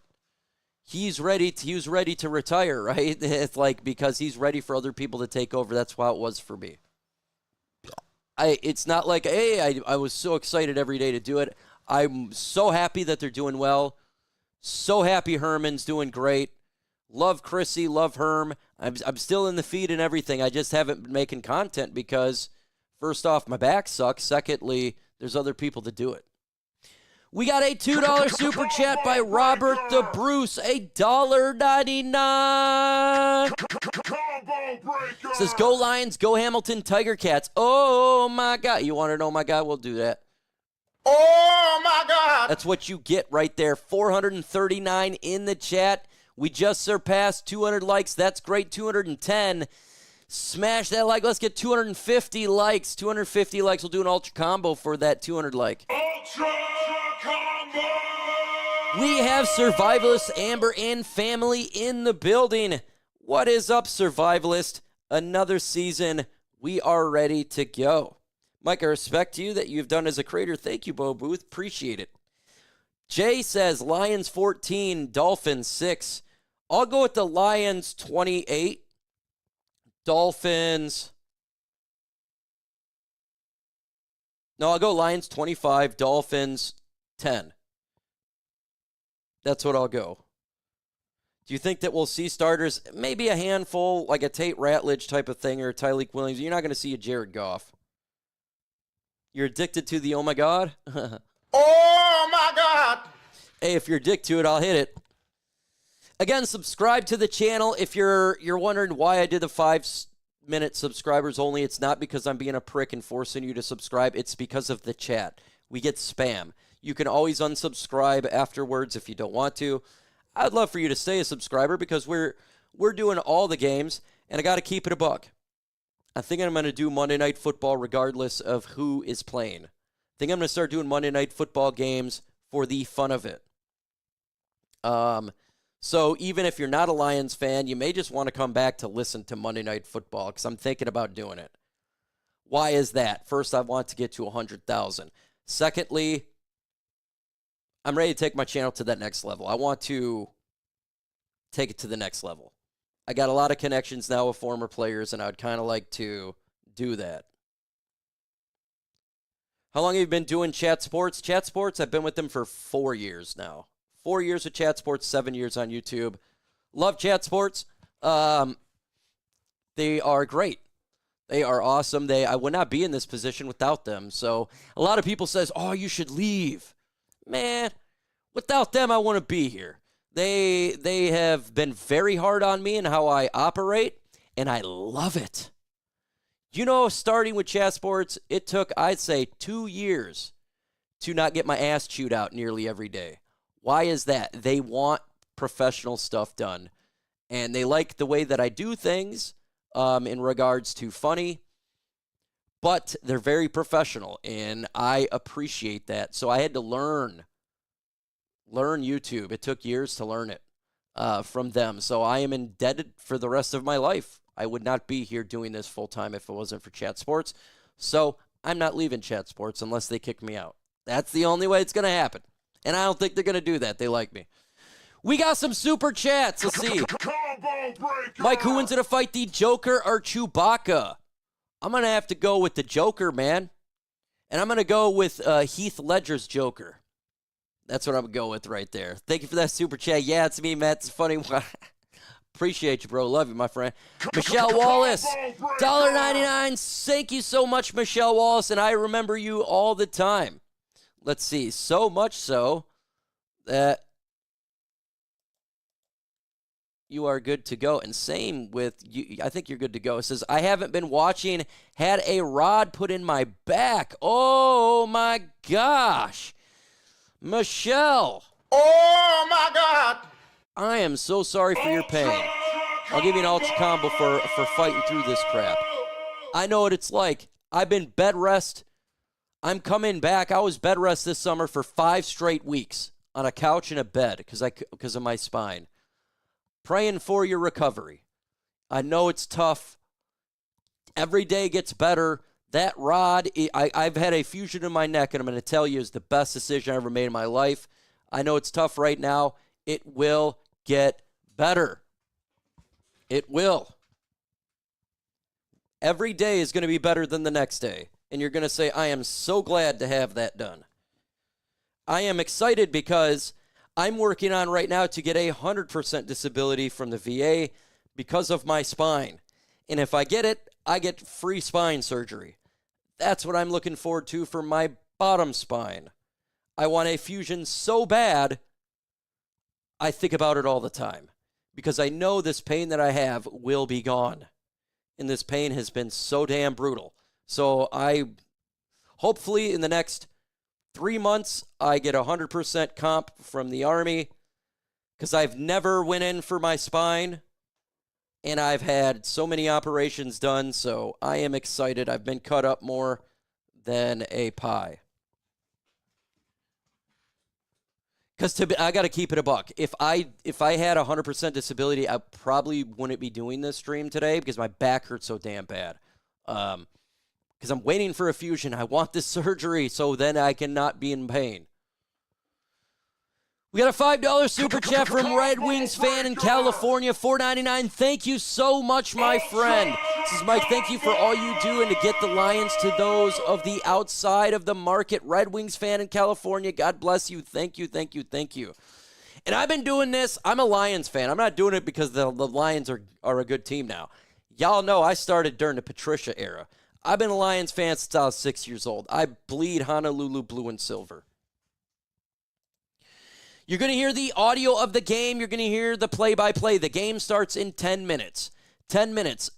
He was ready to retire, right? It's because he's ready for other people to take over. That's how it was for me. It's not like, hey, I was so excited every day to do it. I'm so happy that they're doing well. So happy Herman's doing great. Love Chrissy, love Herm. I'm still in the feed and everything. I just haven't been making content because, first off, my back sucks. Secondly, there's other people to do it. We got a $2 super chat by Robert the Bruce, $1.99. Says, go Lions, go Hamilton, Tiger Cats. Oh, my God. You want to know, my God? We'll do that. Oh my God! That's what you get right there. 439 in the chat. We just surpassed 200 likes. That's great. 210. Smash that like. Let's get 250 likes. 250 likes. We'll do an ultra combo for that 200 like. Ultra combo! We have Survivalist Amber and family in the building. What is up, Survivalist? Another season. We are ready to go. Mike, I respect you that you've done as a creator. Thank you, Bo Booth. Appreciate it. Jay says Lions 14, Dolphins 6. I'll go with the Lions 28. Dolphins. No, I'll go Lions 25, Dolphins 10. That's what I'll go. Do you think that we'll see starters? Maybe a handful, like a Tate Ratledge type of thing or a Tyreek Williams. You're not going to see a Jared Goff. You're addicted to the oh my God? Oh my God! Hey, if you're addicted to it, I'll hit it. Again, subscribe to the channel. If you're wondering why I did the 5-minute subscribers only, it's not because I'm being a prick and forcing you to subscribe. It's because of the chat. We get spam. You can always unsubscribe afterwards if you don't want to. I'd love for you to stay a subscriber because we're doing all the games, and I got to keep it a buck. I think I'm going to do Monday Night Football regardless of who is playing. I think I'm going to start doing Monday Night Football games for the fun of it. So even if you're not a Lions fan, you may just want to come back to listen to Monday Night Football because I'm thinking about doing it. Why is that? First, I want to get to 100,000. Secondly, I'm ready to take my channel to that next level. I want to take it to the next level. I got a lot of connections now with former players, and I'd kind of like to do that. How long have you been doing Chat Sports? Chat Sports, I've been with them for 4 years now. 4 years with Chat Sports, 7 years on YouTube. Love Chat Sports. They are great. They are awesome. I would not be in this position without them. So a lot of people says, oh, you should leave. Man, without them, I want to be here. They have been very hard on me and how I operate, and I love it. You know, starting with Chat Sports, it took, I'd say, 2 years to not get my ass chewed out nearly every day. Why is that? They want professional stuff done, and they like the way that I do things in regards to funny, but they're very professional, and I appreciate that. So I had to learn YouTube. It took years to learn it from them. So I am indebted for the rest of my life. I would not be here doing this full time if it wasn't for Chat Sports. So I'm not leaving Chat Sports unless they kick me out. That's the only way it's going to happen. And I don't think they're going to do that. They like me. We got some super chats. Let's see. Mike, who wins in a fight, the Joker or Chewbacca? I'm going to have to go with the Joker, man. And I'm going to go with Heath Ledger's Joker. That's what I'm going to go with right there. Thank you for that super chat. Yeah, it's me, Matt. It's funny. Appreciate you, bro. Love you, my friend. Michelle Wallace, $1.99. Thank you so much, Michelle Wallace. And I remember you all the time. Let's see. So much so that you are good to go. And same with you. I think you're good to go. It says, I haven't been watching. Had a rod put in my back. Oh, my gosh. Michelle. Oh my God. I am so sorry for your pain. I'll give you an ultra combo for fighting through this crap. I know what it's like. I've been bed rest. I'm coming back. I was bed rest this summer for 5 straight weeks on a couch and a bed because of my spine. Praying for your recovery. I know it's tough. Every day gets better. That rod, I've had a fusion in my neck, and I'm going to tell you, is the best decision I ever made in my life. I know it's tough right now. It will get better. It will. Every day is going to be better than the next day. And you're going to say, I am so glad to have that done. I am excited because I'm working on right now to get 100% disability from the VA because of my spine. And if I get it, I get free spine surgery. That's what I'm looking forward to for my bottom spine. I want a fusion so bad, I think about it all the time because I know this pain that I have will be gone. And this pain has been so damn brutal. So hopefully in the next 3 months, I get 100% comp from the Army because I've never went in for my spine. And I've had so many operations done, so I am excited. I've been cut up more than a pie. Because I got to keep it a buck. If I had 100% disability, I probably wouldn't be doing this stream today because my back hurts so damn bad. Because I'm waiting for a fusion. I want this surgery so then I cannot be in pain. We got a $5 super chat from Red Wings fan in California, $4.99. Thank you so much, my friend. This is Mike. Thank you for all you do and to get the Lions to those of the outside of the market. Red Wings fan in California, God bless you. Thank you, thank you, thank you. And I've been doing this. I'm a Lions fan. I'm not doing it because the Lions are a good team now. Y'all know I started during the Patricia era. I've been a Lions fan since I was 6 years old. I bleed Honolulu blue and silver. You're going to hear the audio of the game. You're going to hear the play-by-play. The game starts in 10 minutes. 10 minutes.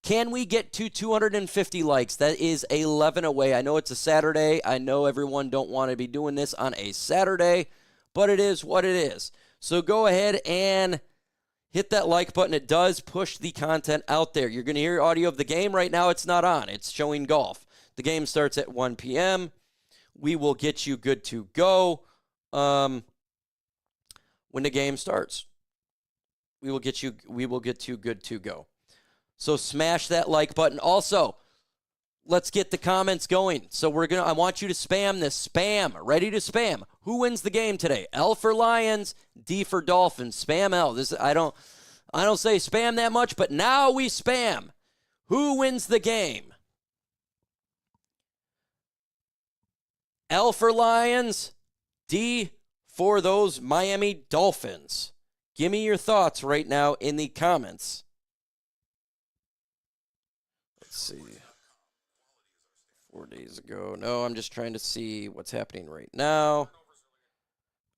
Can we get to 250 likes? That is 11 away. I know it's a Saturday. I know everyone don't want to be doing this on a Saturday, but it is what it is. So go ahead and hit that like button. It does push the content out there. You're going to hear audio of the game. Right now it's not on. It's showing golf. The game starts at 1 p.m. We will get you good to go. When the game starts, we will get you good to go. So smash that like button. Also, let's get the comments going. So I want you to spam this. Spam. Ready to spam. Who wins the game today? L for Lions, D for Dolphins. Spam L. I don't say spam that much, but now we spam. Who wins the game? L for Lions, D for those Miami Dolphins. Give me your thoughts right now in the comments. Let's see. 4 days ago. No, I'm just trying to see what's happening right now.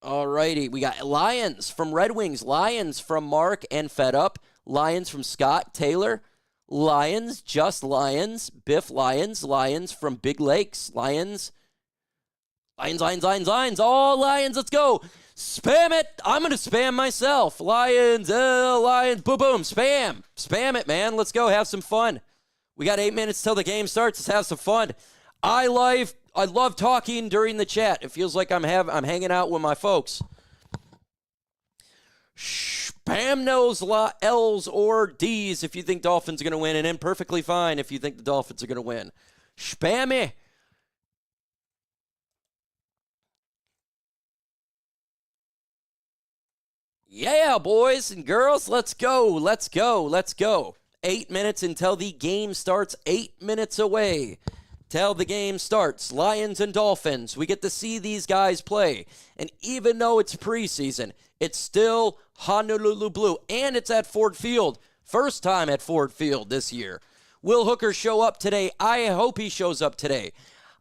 All righty. We got Lions from Red Wings. Lions from Mark and Fed Up. Lions from Scott Taylor. Lions, just Lions. Biff Lions. Lions from Big Lakes. Lions. Lions, all Lions, let's go. Spam it. I'm going to spam myself. Lions, Lions, boom, boom, spam. Spam it, man. Let's go, have some fun. We got 8 minutes till the game starts. Let's have some fun. I love talking during the chat. It feels like I'm hanging out with my folks. Spam those L's or D's if you think Dolphins are going to win, and then perfectly fine if you think the Dolphins are going to win. Spam me. Yeah, boys and girls, let's go, let's go, let's go. 8 minutes until the game starts, 8 minutes away till the game starts. Lions and Dolphins, we get to see these guys play. And even though it's preseason, it's still Honolulu Blue, and it's at Ford Field. First time at Ford Field this year. Will Hooker show up today? I hope he shows up today.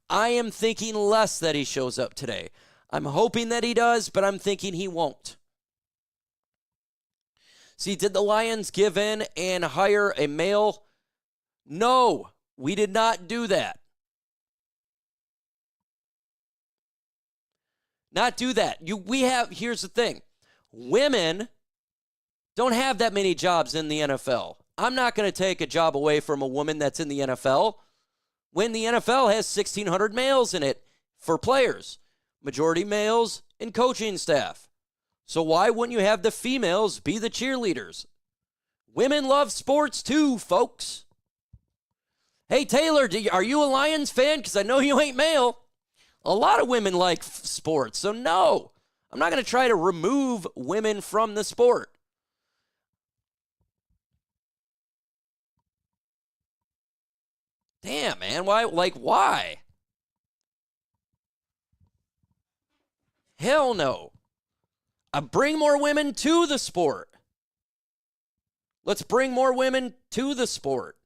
I am thinking less that he shows up today. I'm hoping that he does, but I'm thinking he won't. See, did the Lions give in and hire a male? No, we did not do that. Not do that. Here's the thing. Women don't have that many jobs in the NFL. I'm not going to take a job away from a woman that's in the NFL when the NFL has 1,600 males in it for players, majority males and coaching staff. So why wouldn't you have the females be the cheerleaders? Women love sports too, folks. Hey, Taylor, are you a Lions fan? Because I know you ain't male. A lot of women like sports, so no. I'm not going to try to remove women from the sport. Damn, man. Why? Hell no. Bring more women to the sport. Let's bring more women to the sport.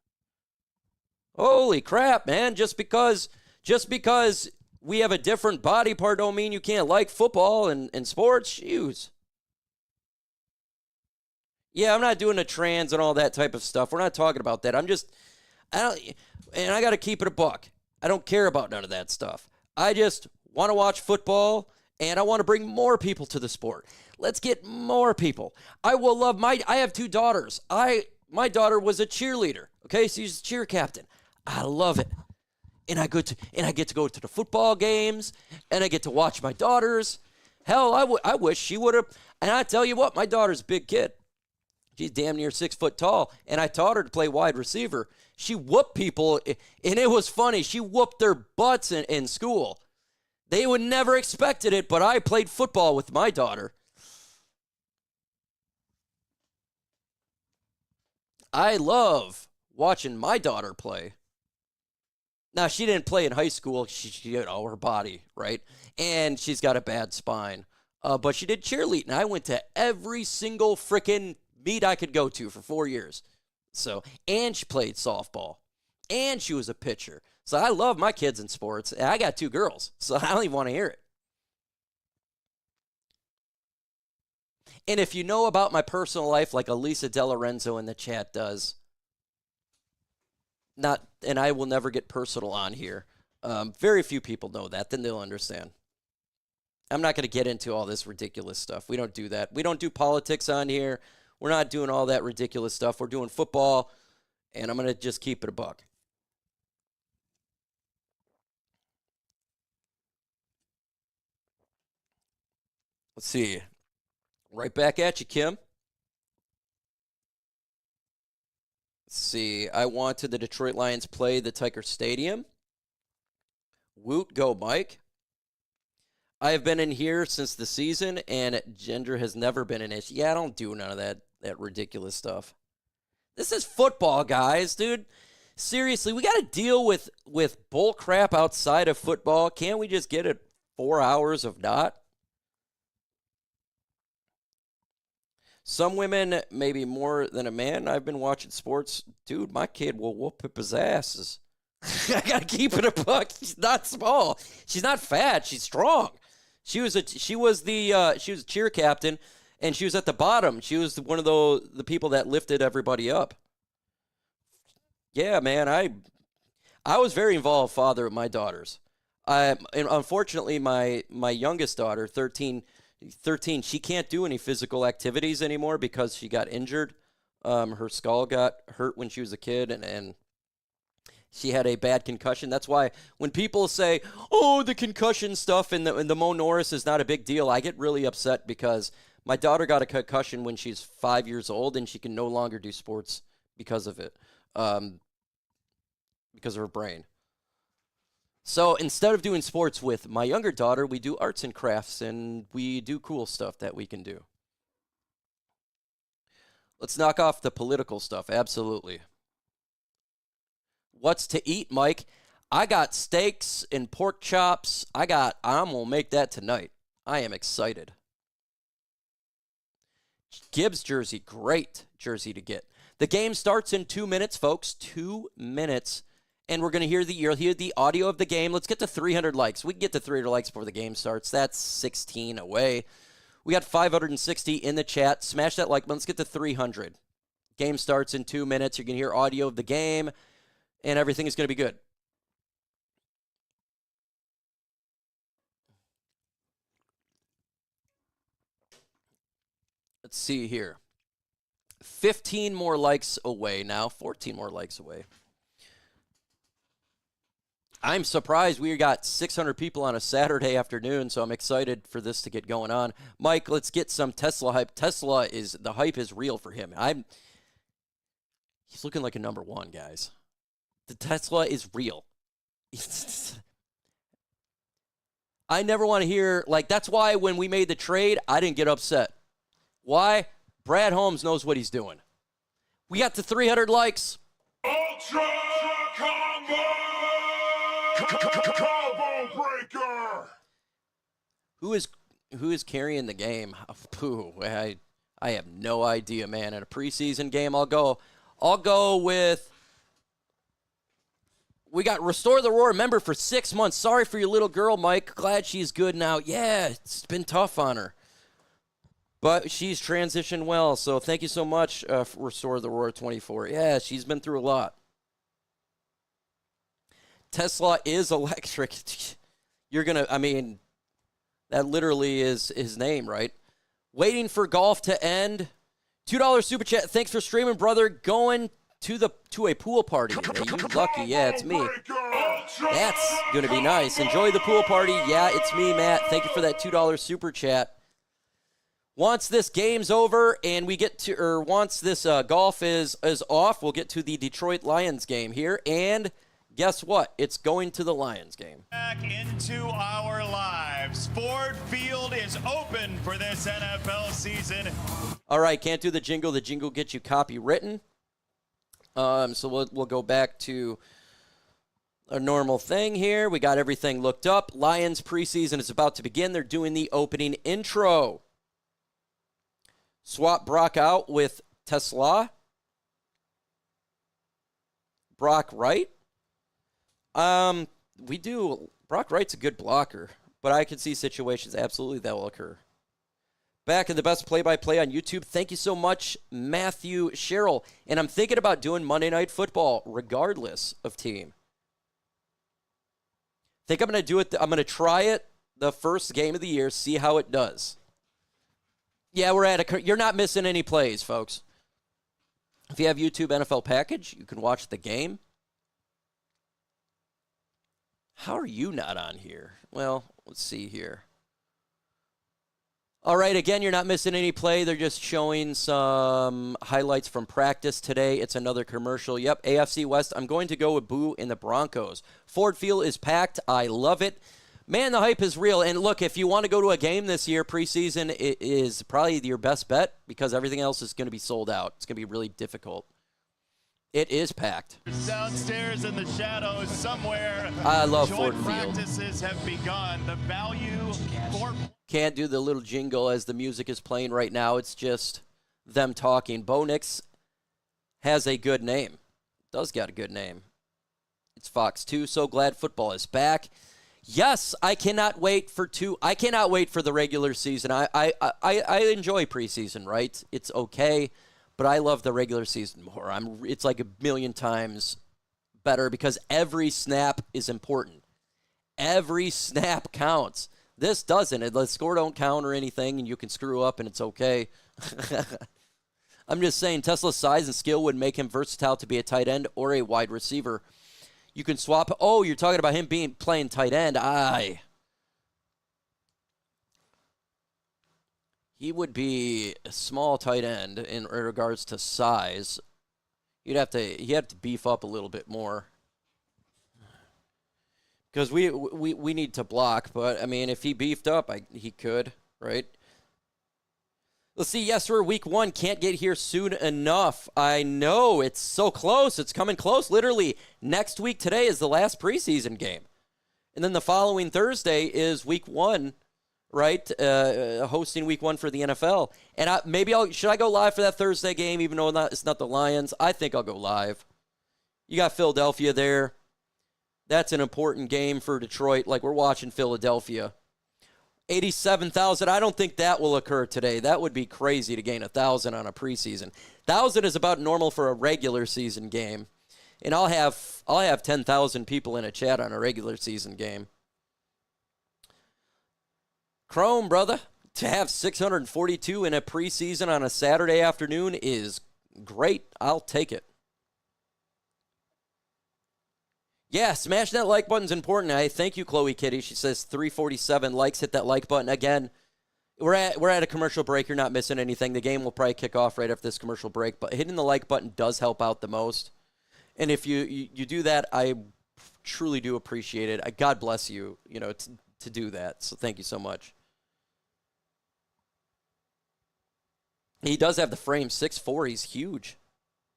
Holy crap, man. Just because we have a different body part don't mean you can't like football and sports. Shoes. Yeah, I'm not doing the trans and all that type of stuff. We're not talking about that. I got to keep it a buck. I don't care about none of that stuff. I just want to watch football, and I want to bring more people to the sport. Let's get more people. I have 2 daughters. My daughter was a cheerleader. Okay, so she's a cheer captain. I love it. And I get to go to the football games, and I get to watch my daughters. Hell, I wish she would have. And I tell you what, my daughter's a big kid. She's damn near 6 foot tall, and I taught her to play wide receiver. She whooped people, and it was funny. She whooped their butts in school. They would never expected it, but I played football with my daughter. I love watching my daughter play. Now, she didn't play in high school. She her body, right? And she's got a bad spine. But she did cheerleading. I went to every single freaking meet I could go to for 4 years. And she played softball. And she was a pitcher. So I love my kids in sports. I got 2 girls, so I don't even want to hear it. And if you know about my personal life, like Elisa De Lorenzo in the chat does, and I will never get personal on here. Very few people know that, then they'll understand. I'm not going to get into all this ridiculous stuff. We don't do that. We don't do politics on here. We're not doing all that ridiculous stuff. We're doing football, and I'm going to just keep it a buck. Let's see. Right back at you, Kim. Let's see. I wanted the Detroit Lions play the Tiger Stadium. Woot, go, Mike. I have been in here since the season, and gender has never been an issue. Yeah, I don't do none of that ridiculous stuff. This is football, guys, dude. Seriously, we got to deal with bull crap outside of football. Can't we just get it 4 hours of not? Some women, maybe more than a man. I've been watching sports. Dude, my kid will whoop up his asses. I got to keep it a buck. She's not small. She's not fat. She's strong. She was a cheer captain, and she was at the bottom. She was one of the people that lifted everybody up. Yeah, man, I was very involved father of my daughters. And unfortunately, my youngest daughter, 13, she can't do any physical activities anymore because she got injured. Her skull got hurt when she was a kid, and she had a bad concussion. That's why when people say, oh, the concussion stuff and the Mo Norris is not a big deal, I get really upset because my daughter got a concussion when she's 5 years old, and she can no longer do sports because of it, because of her brain. So instead of doing sports with my younger daughter, we do arts and crafts, and we do cool stuff that we can do. Let's knock off the political stuff. Absolutely. What's to eat, Mike? I got steaks and pork chops. I'm going to make that tonight. I am excited. Gibbs jersey, great jersey to get. The game starts in 2 minutes, folks. 2 minutes. And we're going to you'll hear the audio of the game. Let's get to 300 likes. We can get to 300 likes before the game starts. That's 16 away. We got 560 in the chat. Smash that like button. Let's get to 300. Game starts in 2 minutes. You're going to hear audio of the game, and everything is going to be good. Let's see here. 15 more likes away now. 14 more likes away. I'm surprised we got 600 people on a Saturday afternoon, so I'm excited for this to get going on. Mike, let's get some Tesla hype. The hype is real for him. He's looking like a number one, guys. The Tesla is real. I never want to hear, that's why when we made the trade, I didn't get upset. Why? Brad Holmes knows what he's doing. We got to 300 likes. Ultra Combo! Combo Breaker! Who who is carrying the game? Pooh, I have no idea, man. In a preseason game, I'll go with. We got Restore the Roar member for 6 months. Sorry for your little girl, Mike. Glad she's good now. Yeah, it's been tough on her. But she's transitioned well, so thank you so much, Restore the Roar 24. Yeah, she's been through a lot. Tesla is electric. You're going to, I mean, that literally is his name, right? Waiting for golf to end. $2 super chat. Thanks for streaming, brother. Going to a pool party. Are you lucky? Yeah, it's me. That's going to be nice. Enjoy the pool party. Yeah, it's me, Matt. Thank you for that $2 super chat. Once this game's over and we get to, or once this golf is off, we'll get to the Detroit Lions game here. And guess what? It's going to the Lions game. Back into our lives. Ford Field is open for this NFL season. All right, can't do the jingle. The jingle gets you copywritten. So we'll go back to a normal thing here. We got everything looked up. Lions preseason is about to begin. They're doing the opening intro. Swap Brock out with Tesla. Brock Wright. We do. Brock Wright's a good blocker, but I can see situations absolutely that will occur. Back in the best play-by-play on YouTube. Thank you so much, Matthew Sherrill. And I'm thinking about doing Monday Night Football regardless of team. Think I'm going to do it. I'm going to try it the first game of the year, see how it does. Yeah, you're not missing any plays, folks. If you have YouTube NFL package, you can watch the game. How are you not on here? Well, let's see here. All right, again, you're not missing any play. They're just showing some highlights from practice today. It's another commercial. Yep, AFC West. I'm going to go with Boo in the Broncos. Ford Field is packed. I love it. Man, the hype is real. And look, if you want to go to a game this year, preseason, it is probably your best bet because everything else is going to be sold out. It's going to be really difficult. It is packed. Downstairs in the shadows somewhere. I love Ford Joint Field. practices have begun. The value for... Can't do the little jingle as the music is playing right now. It's just them talking. Bo Nix has a good name. Does got a good name. It's Fox 2. So glad football is back. Yes, I cannot wait for the regular season. I enjoy preseason, right? It's okay, but I love the regular season more. It's like a million times better because every snap is important. Every snap counts. This doesn't. The score don't count or anything, and you can screw up, and it's okay. I'm just saying Tesla's size and skill would make him versatile to be a tight end or a wide receiver. You can swap. Oh, you're talking about him playing tight end. He would be a small tight end in regards to size. He'd have to beef up a little bit more. Because we need to block, but, I mean, if he beefed up, he could, right? Let's see. Yes, sir, week 1 can't get here soon enough. I know. It's so close. It's coming close. Literally, next week today is the last preseason game. And then the following Thursday is week 1, right? Hosting week 1 for the NFL. And should I go live for that Thursday game, even though it's not the Lions? I think I'll go live. You got Philadelphia there. That's an important game for Detroit. Like, we're watching Philadelphia. 87,000. I don't think that will occur today. That would be crazy to gain 1,000 on a preseason. 1,000 is about normal for a regular season game. And I'll have 10,000 people in a chat on a regular season game. Chrome, brother, to have 642 in a preseason on a Saturday afternoon is great. I'll take it. Yeah, smash that like button's important. I thank you, Chloe Kitty. She says 347 likes. Hit that like button. Again, we're at a commercial break. You're not missing anything. The game will probably kick off right after this commercial break, but hitting the like button does help out the most. And if you do that, I truly do appreciate it. God bless you, to do that. So thank you so much. He does have the frame. 6'4". He's huge.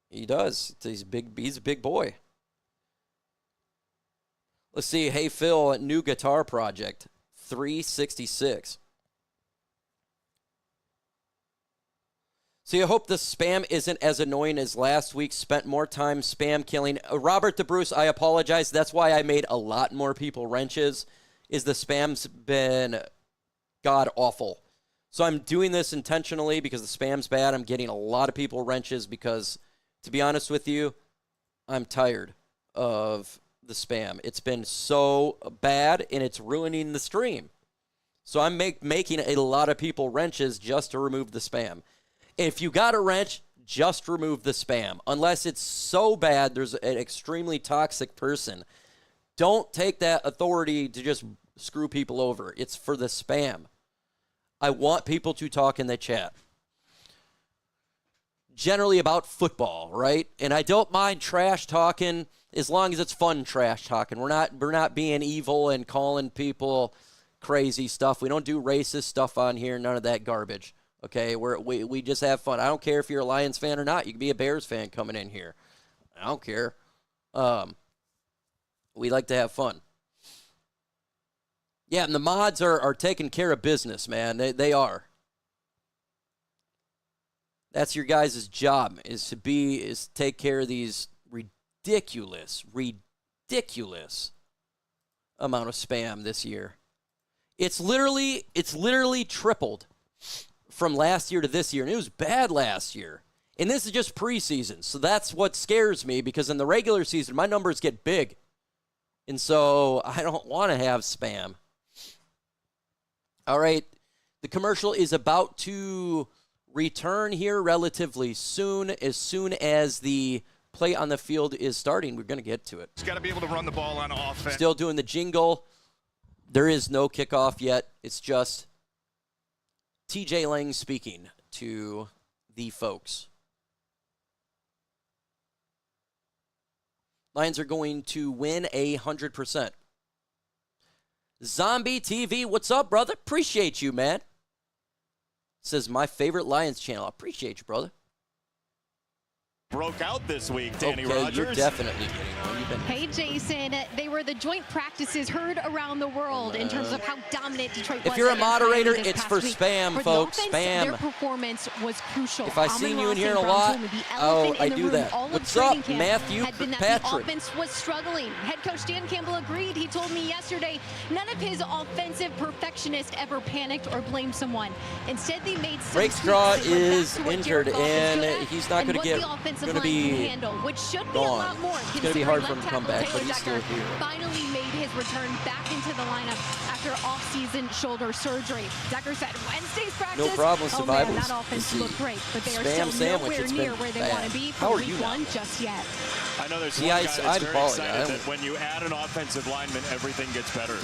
He does. He's big. He's a big boy. Let's see. Hey, Phil, new guitar project, 366. So I hope the spam isn't as annoying as last week. Spent more time spam killing. Robert DeBruce, I apologize. That's why I made a lot more people wrenches, is the spam's been god-awful. So I'm doing this intentionally because the spam's bad. I'm getting a lot of people wrenches because, to be honest with you, I'm tired of the spam. It's been so bad, and it's ruining the stream. So I'm making a lot of people wrenches just to remove the spam. If you got a wrench, just remove the spam. Unless it's so bad, there's an extremely toxic person. Don't take that authority to just screw people over. It's for the spam. I want people to talk in the chat. Generally about football, right? And I don't mind trash talking as long as it's fun trash talking. We're not being evil and calling people crazy stuff. We don't do racist stuff on here, none of that garbage. Okay, we just have fun. I don't care if you're a Lions fan or not. You can be a Bears fan coming in here. I don't care. We like to have fun. Yeah, and the mods are taking care of business, man. They are. That's your guys' job, is to take care of these ridiculous amount of spam this year. It's literally tripled from last year to this year, and it was bad last year. And this is just preseason, so that's what scares me, because in the regular season, my numbers get big. And so I don't want to have spam. All right, the commercial is about to return here relatively soon. As soon as the play on the field is starting, we're going to get to it. He's got to be able to run the ball on offense. Still doing the jingle. There is no kickoff yet. It's just TJ Lang speaking to the folks. Lions are going to win 100%. Zombie TV, what's up, brother? Appreciate you, man. Says my favorite Lions channel. Appreciate you, brother. Broke out this week, Danny okay, Rogers. You're definitely getting one. Hey, Jason. They were the joint practices heard around the world in terms of how dominant Detroit was. If you're a moderator, this it's for past week. spam, For folks. the offense, Spam. Their performance was crucial. If I seen you in here Amon-Ra a lot, St. Brown told me the I elephant in the do room that. all of What's training up, camp Matthew had been that Patrick? the offense was struggling. Head coach Dan Campbell agreed. He told me yesterday none of his offensive perfectionists ever panicked or blamed someone. Instead, they made some Rakestraw tweaks. They went back is to what injured, Jared Goff is and good at he's not and going to what get. the offensive Going to line can be handle, which should be a gone. lot more. It's going to be hard for him to Left come back, tackle but he's still Taylor here. Decker finally made his return back into the lineup after off-season shoulder surgery. Decker said Wednesday's practice. No problem, Oh survivors. man, that offense You looked see, great, but they are spam still sandwich, nowhere it's near been where they bad. want to be How for are you week now? one just yet. I know there's See, one I- guy that's I'm very balling. excited I that when you add an offensive lineman, everything gets better.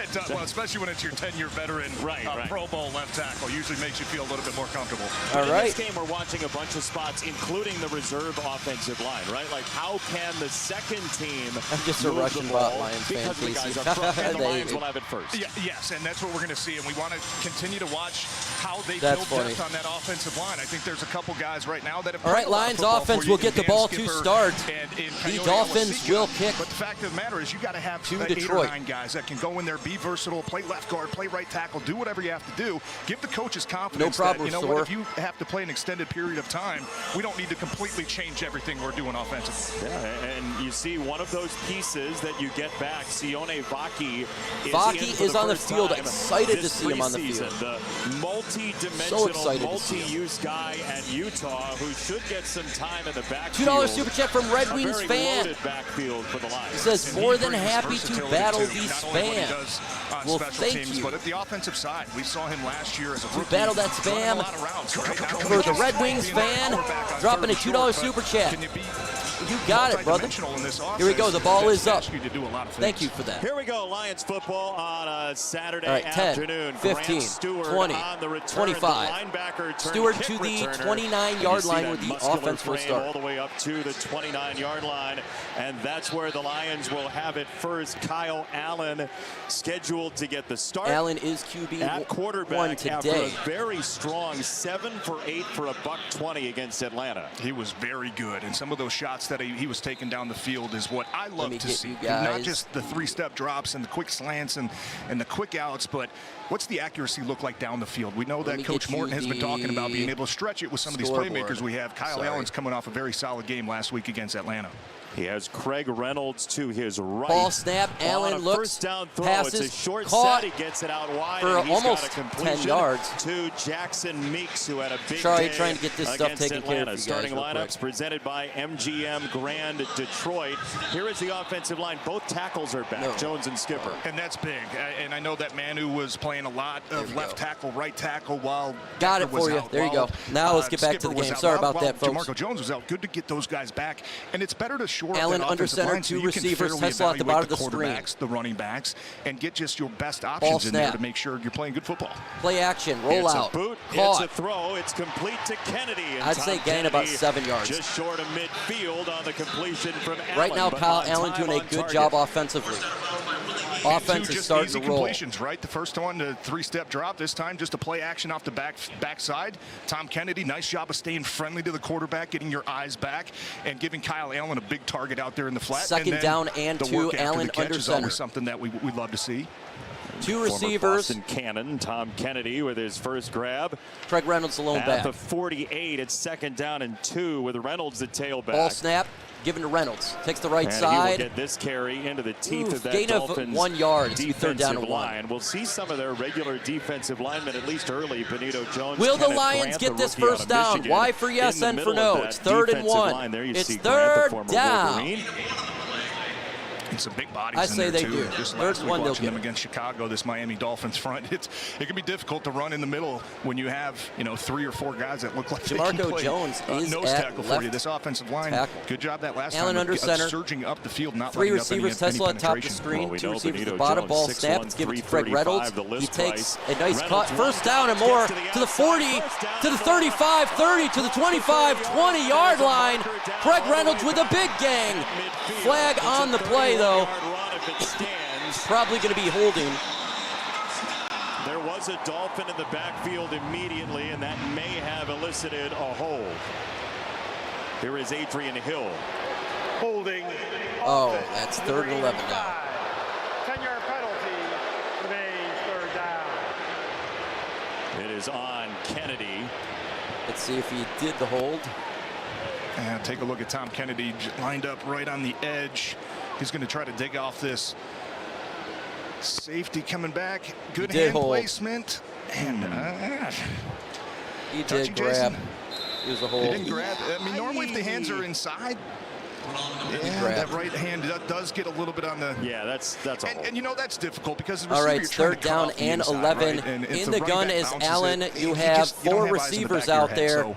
It does. Well, especially when it's your 10-year veteran, Right. Pro Bowl left tackle. Usually makes you feel a little bit more comfortable. All In right. this game, we're watching a bunch of spots, including the reserve offensive line, right? Like, how can the second team I'm just a move Russian the bot ball Lions fan, because the guys Casey. are front, and the They- Lions will have it first. Yeah, yes, and that's what we're going to see, and we want to continue to watch how they That's build funny. depth on that offensive line. I think there's a couple guys right now that have All right, played a lot of Lions football offense for you will in get the Dan ball to Skipper start. and in The Coyote Dolphins Awasika. will kick But the fact of the matter is you got to have to 8 Detroit. or 9 guys that can go in there, be versatile, play left guard, play right tackle, do whatever you have to do. Give the coaches confidence No problem, that, you know Sor. what, if you have to play an extended period of time, we don't need to completely change everything we're doing offensively. Yeah, and you see one of those pieces that you get back, Sione Vaki. Vaki is on the field. Excited to see him on the field. field. The multi-dimensional, So excited to see him. multi-use guy at Utah who should get some time in the backfield. $2 super check from Red Wings A very fan. loaded backfield for the Lions. He says And more he than brings happy to versatility, battle too. the Not only what he spam. does on Well, special thank teams, you. but at the offensive side. We saw him last year as a rookie. battle that running spam a lot of routes, right? Not for only the Red just Wings being that fan, quarterback on dropping a third and $2 short, super but chat. Can you be You got it, brother. multidimensional in this Here we go. offense? The ball That's is up. asked you to do a lot of Thank things. you for that. Here we go, Lions football on a Saturday All right, 10, afternoon. 15, Grant Stewart 20, on the return, 25. the linebacker turned Stewart kick to the returner. 29-yard And you see line that where the muscular offense will frame start. all the way up to the 29-yard line, and that's where the Lions will have it first. Kyle Allen scheduled to get the start. Allen is QB at one quarterback after today. a very strong 7 for 8 for $120 against Atlanta. He was very good, and some of those shots routes that he was taking down the field is what I love to see. Not just the three-step drops and the quick slants and the quick outs, but what's the accuracy look like down the field? We know that Coach Morton has been talking about being able to stretch it with some of these playmakers we have. Kyle Allen's coming off a very solid game last week against Atlanta. He has Craig Reynolds to his right. Ball snap. Allen looks. First down throw. Passes. It's a short Caught set. He gets it out wide. For and he's almost got a completion 10 yards. To Jackson Meeks, who had a big Sorry, day trying to get this stuff taken Atlanta. care of. Starting lineups presented by MGM Grand Detroit. Here is the offensive line. Both tackles are back. Jones and Skipper. And that's big. And I know that Manu was playing a lot of left tackle, right tackle while got it for you. There you go. Now let's get back to the game. Sorry about that, folks. Jahmyr Jones was out. Good to get those guys back. And it's better to shore up Allen that under offensive center, line two so you receivers, can Tesla at the bottom of the quarterbacks, screen. the running backs, and get just your best options in there to make sure you're playing good football. Play action, roll out. It's a boot, Caught. it's a throw, it's complete to Kennedy. And I'd say gain about 7 yards. Just short of midfield on the completion from Allen. Right now, Kyle Allen doing a good job offensively. Offense is starting to roll. Completions, right? The first one, the three-step drop. This time, just a play action off the backside. Tom Kennedy, nice job of staying friendly to the quarterback, getting your eyes back, and giving Kyle Allen a big target out there in the flat. Second down and 2. Allen under center. Always something that we love to see. Two receivers. Boston Cannon, Tom Kennedy with his first grab. Craig Reynolds alone back. At the 48, it's 2nd down and 2 with Reynolds the tailback. Ball snap, given to Reynolds. Takes the right side. He will get this carry into the teeth of that gain Dolphins of 1 yard. It's defensive 3rd down and 1. line. We'll see some of their regular defensive linemen, at least early. Benito Jones. Will the Kenneth Lions Grant, get the this rookie first out of down? Michigan, Y for yes, in the N for middle of no. that It's 3rd and 1. line. There you It's see Grant, the 3rd former down. Wolverine. And some big bodies I say in there, they too. do. Just Third last week one they'll watching them get. against Chicago, this Miami Dolphins front, it can be difficult to run in the middle when you have 3 or 4 guys that look like they can play Jones is nose at tackle left for you. This offensive line, tackle. good job that last Allen time. under center. Surging up the field, not 3 letting up receivers, any Tesla on top of the penetration. screen. Well, 2 receivers Benito at the bottom. Jones, Ball 6'1", snap. It's given to Craig 335, Reynolds. the He takes list a nice Reynolds cut. First down and more to the 40, to the 35, 30, to the 25, 20-yard line. Craig Reynolds with a big gang. Flag on the play, though. Probably going to be holding. There was a Dolphin in the backfield immediately, and that may have elicited a hold. Here is Adrian Hill. Holding. Oh, that's 3rd and 11 now. 10-yard penalty remains 3rd down. It is on Kennedy. Let's see if he did the hold. And take a look at Tom Kennedy lined up right on the edge. He's going to try to dig off this safety coming back. Good hand placement. And he did grab. It was a hold. He didn't grab. I mean, normally if the hands are inside, that right hand does get a little bit on the. Yeah, that's a hold. And that's difficult because the all receiver, right, you're 3rd down and 11. Right? And in the gun is Allen. You have you don't 4 have eyes in the receivers back of out your head, there. so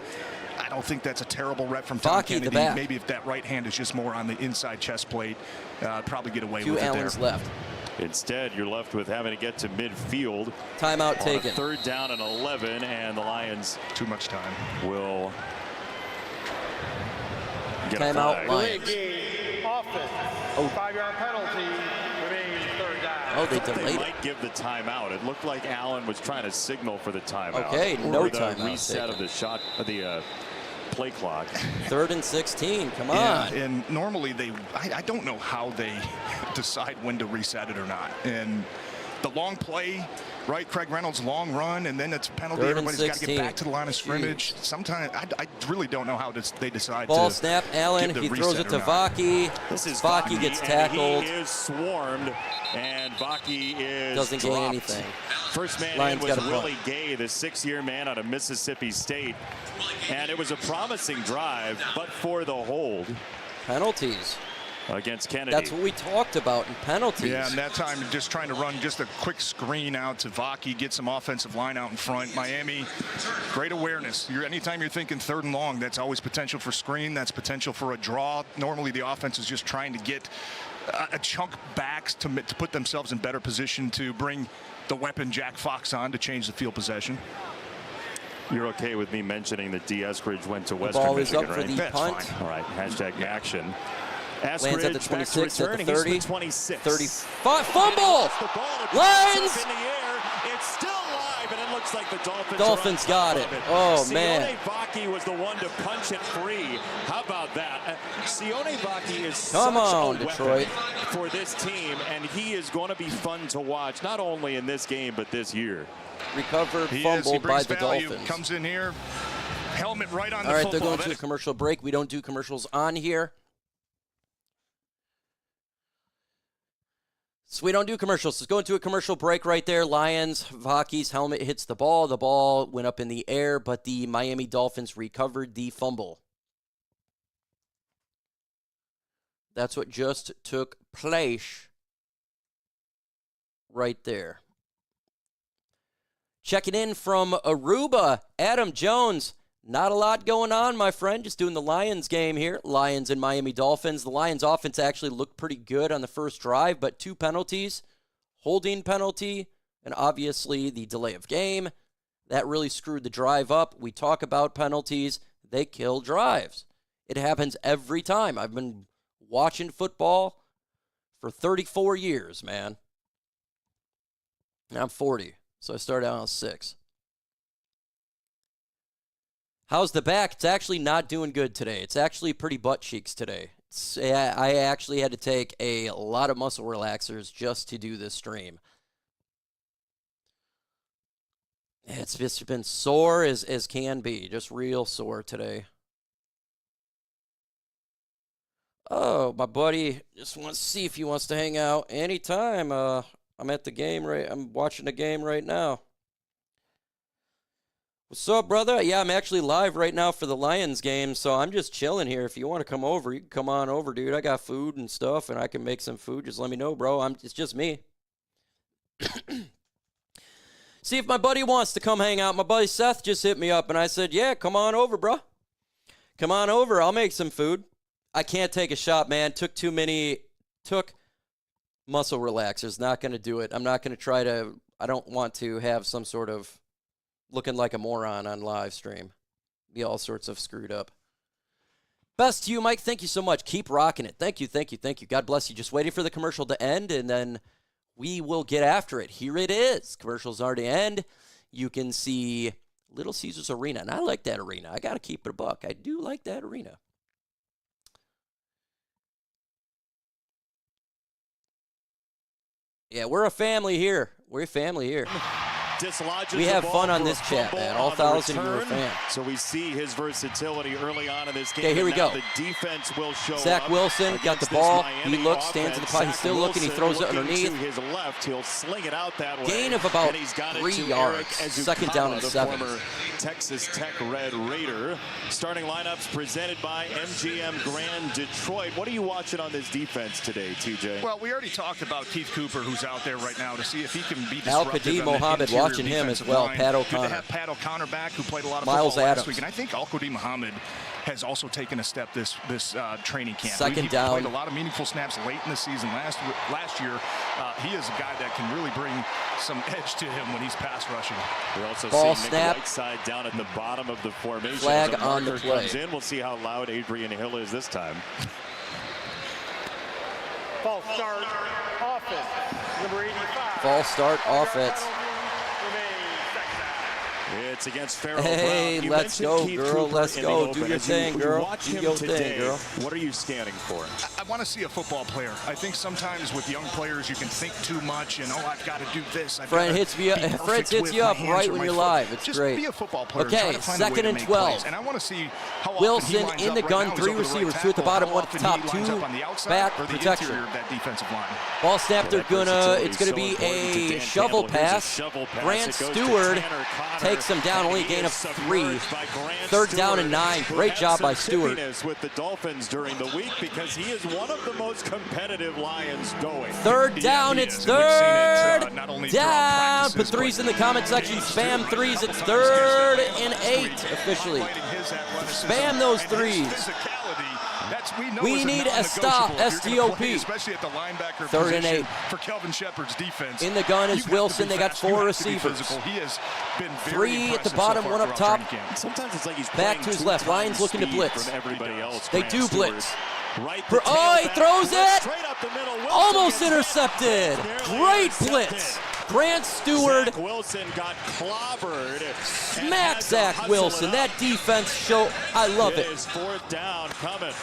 I don't think that's a terrible rep from Tom Vaki, the Kennedy. back. Maybe if that right hand is just more on the inside chest plate, probably get away 2 with Allens it there. left. Instead, you're left with having to get to midfield. Timeout taken. 3rd down and 11, and the Lions too much time will get timeout. Lions. Offense. 5-yard penalty remains 3rd down. Oh, they They delayed it. might give the timeout. It looked like Allen was trying to signal for the timeout. Okay, no or the timeout reset taken. of the shot of the play clock. 3rd and 16. Come on. Yeah, and normally I don't know how they decide when to reset it or not. And the long play, right? Craig Reynolds' long run, and then it's a penalty. 3rd and Everybody's got to 16. get back to the line of scrimmage. Sometimes I really don't know how they decide. Ball to snap. Allen. give the He throws reset it to or not. Vaki. This is Vaki gets tackled. And he is swarmed, and Vaki is Doesn't gain dropped. anything. First man Lions in was gotta run. Willie Gay, the 6-year man out of Mississippi State. And it was a promising drive, but for the hold Penalties. against Kennedy. That's what we talked about in penalties. Yeah, and that time just trying to run just a quick screen out to Vaki, get some offensive line out in front. Miami, great awareness. Anytime you're thinking 3rd and long, that's always potential for screen. That's potential for a draw. Normally the offense is just trying to get a chunk backs to put themselves in better position to bring the weapon Jack Fox on to change the field possession. You're okay with me mentioning that D. Eskridge went to The Western ball is Michigan, up for right? the That's punt. fine. All right, hashtag action. Eskridge Lands at the back to 26, at return. the 30, He's the 26. 35. Fumble! The ball Lions! up in the air. It's still alive, and it looks like the Dolphins got it. Oh, man. Vaki was the one to punch it free. How about that? Sione Vaki is Come such on, a Detroit. weapon for this team, and he is going to be fun to watch, not only in this game, but this year. Recovered, fumbled by the Dolphins. Comes in here, helmet right on the All right, football. they're going to a commercial break. We don't do commercials on here. So we don't do commercials. Let's go into a commercial break right there. Lions, Vaki's helmet hits the ball. The ball went up in the air, but the Miami Dolphins recovered the fumble. That's what just took place right there. Checking in from Aruba, Adam Jones. Not a lot going on, my friend. Just doing the Lions game here. Lions and Miami Dolphins. The Lions offense actually looked pretty good on the first drive, but 2 penalties, holding penalty, and obviously the delay of game. That really screwed the drive up. We talk about penalties. They kill drives. It happens every time. I've been watching football for 34 years, man. I'm 40, so I started out on 6. How's the back? It's actually not doing good today. It's actually pretty butt cheeks today. I actually had to take a lot of muscle relaxers just to do this stream. It's just been sore as can be. Just real sore today. Oh, my buddy just wants to see if he wants to hang out anytime. I'm at the game I'm watching the game right now. What's up, brother? Yeah, I'm actually live right now for the Lions game, so I'm just chilling here. If you want to come over, you can come on over, dude. I got food and stuff, and I can make some food. Just let me know, bro. It's just me. See if my buddy wants to come hang out. My buddy Seth just hit me up, and I said, yeah, come on over, bro. Come on over. I'll make some food. I can't take a shot, man. Took muscle relaxers. Not going to do it. I'm not going to try to. I don't want to have some sort of looking like a moron on live stream. Be all sorts of screwed up. Best to you, Mike. Thank you so much. Keep rocking it. Thank you, thank you, thank you. God bless you. Just waiting for the commercial to end, and then we will get after it. Here it is. Commercial's already end. You can see Little Caesars Arena, and I like that arena. I got to keep it a buck. I do like that arena. Yeah, we're a family here. We're a family here. We have fun on this chat, man. All 1,000 of you are fans. So we see his versatility early on in this game. Okay, here we go. The defense will show Zach Wilson got the ball. He looks, stands in the pocket. He's still looking. He throws it underneath. To his left, he'll sling it out that way. Gain of about 3 yards. Second down and 7. Former Texas Tech Red Raider. Starting lineups presented by MGM Grand Detroit. What are you watching on this defense today, TJ? Well, we already talked about Keith Cooper, who's out there right now, to see if he can be disruptive. Al-Qadim Mohammed, watching him as well. Pat O'Connor. They have Pat O'Connor back, who played a lot of Miles football Adams. last week, and I think Al-Qadim Mohammed has also taken a step this training camp. Second he down. Played a lot of meaningful snaps late in the season last year. He is a guy that can really bring some edge to him when he's pass rushing. We're also Ball seeing snap. Nick Whiteside down at the bottom of the formation. Flag As a on the marker play. comes in. We'll see how loud Adrian Hill is this time. False start, offense, number 85. False start, offense. It's against Farrell Hey, Brown. let's go, Keith girl. Cooper Let's in go. the Do open. your As you thing, girl. watch Do him your today, thing, girl. What are you scanning for? I want to see a football player. I think sometimes with young players you can think too much and, I've got to do this. Fred hits you up right when you're live. It's Just great. be a football player. Okay, Try to find a way second to and make 12. plays. And I want to see how often Wilson he lines in up the right gun, now. He's 3 over the right receivers, 2 at the tackle. bottom, How 1 at the often top, he 2 lines up on the outside back or the protection. interior of that defensive line. Ball snap, they're it's going to be a shovel pass. Grant Stewart takes him down, only a gain of 3. Third down and 9. Great job by Stewart. With the Dolphins during the week because he is one of the most competitive Lions going. Third down, he it's is. And we've seen it, third not only down. throughout Put 3s in the comment section. Spam 3s. It's 3rd and 8 officially. Spam those 3s. We need a stop, STOP. Especially at the linebacker 3rd and 8. for Kelvin Shepherd's defense. In the gun is Wilson. They got 4 receivers. He has been 3 at the bottom, 1 up top. Sometimes it's like he's Back to his left. Lions looking to blitz. From everybody else. They Grant do Stewart. blitz. Right Oh, he throws it. Straight up the middle. Wilson Almost gets intercepted. nearly Great intercepted. blitz. Grant Stewart. Zach Wilson got clobbered. Smack Zach Wilson. That defense show, I love it. It is 4th down coming.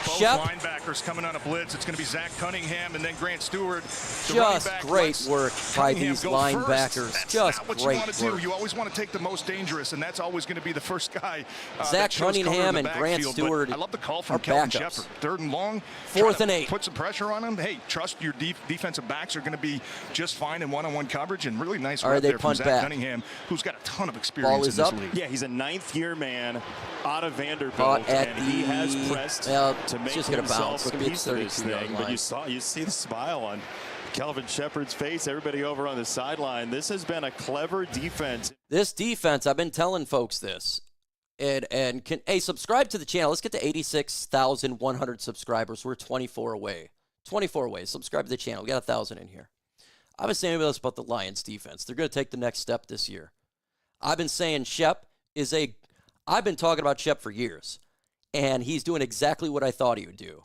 Both Shep. linebackers coming on a blitz. It's going to be Zach Cunningham and then Grant Stewart. The Just running back great lets work by Cunningham these go linebackers. first. That's Just not what great you want to do. work. You always want to take the most dangerous, and that's always going to be the first guy. Zach that shows cover Cunningham in the and Grant backfield. Stewart But I love the call from are Kelvin backups. Shepherd. 3rd and long. 4th Try and to 8. Put some pressure on him. Hey, trust your defensive backs are going to be just fine in one-on-one coverage, and really nice All right, work they there from punt Zach back. Cunningham, who's got a ton of Ball experience is in this up. league. Yeah, he's a 9th-year man out of Vanderbilt, Caught at and he has the- pressed well, to it's make just gonna himself bounce. It's a gonna be piece of this 32-yard thing. But line. you see the smile on Kelvin Shepherd's face. Everybody over on the sideline. This has been a clever defense. This defense, I've been telling folks this. Hey, subscribe to the channel. Let's get to 86,100 subscribers. We're 24 away. 24 away. Subscribe to the channel. We got 1,000 in here. I've been saying this about the Lions defense. They're going to take the next step this year. I've been saying I've been talking about Shep for years, and he's doing exactly what I thought he would do.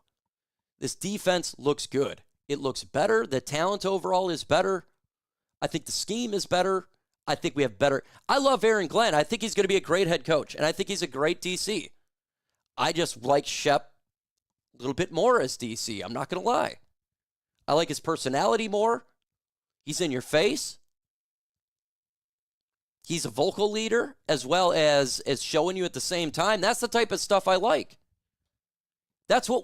This defense looks good. It looks better. The talent overall is better. I think the scheme is better. I think we have better. I love Aaron Glenn. I think he's going to be a great head coach, and I think he's a great DC. I just like Shep a little bit more as DC. I'm not going to lie. I like his personality more. He's in your face. He's a vocal leader as well as showing you at the same time. That's the type of stuff I like. That's what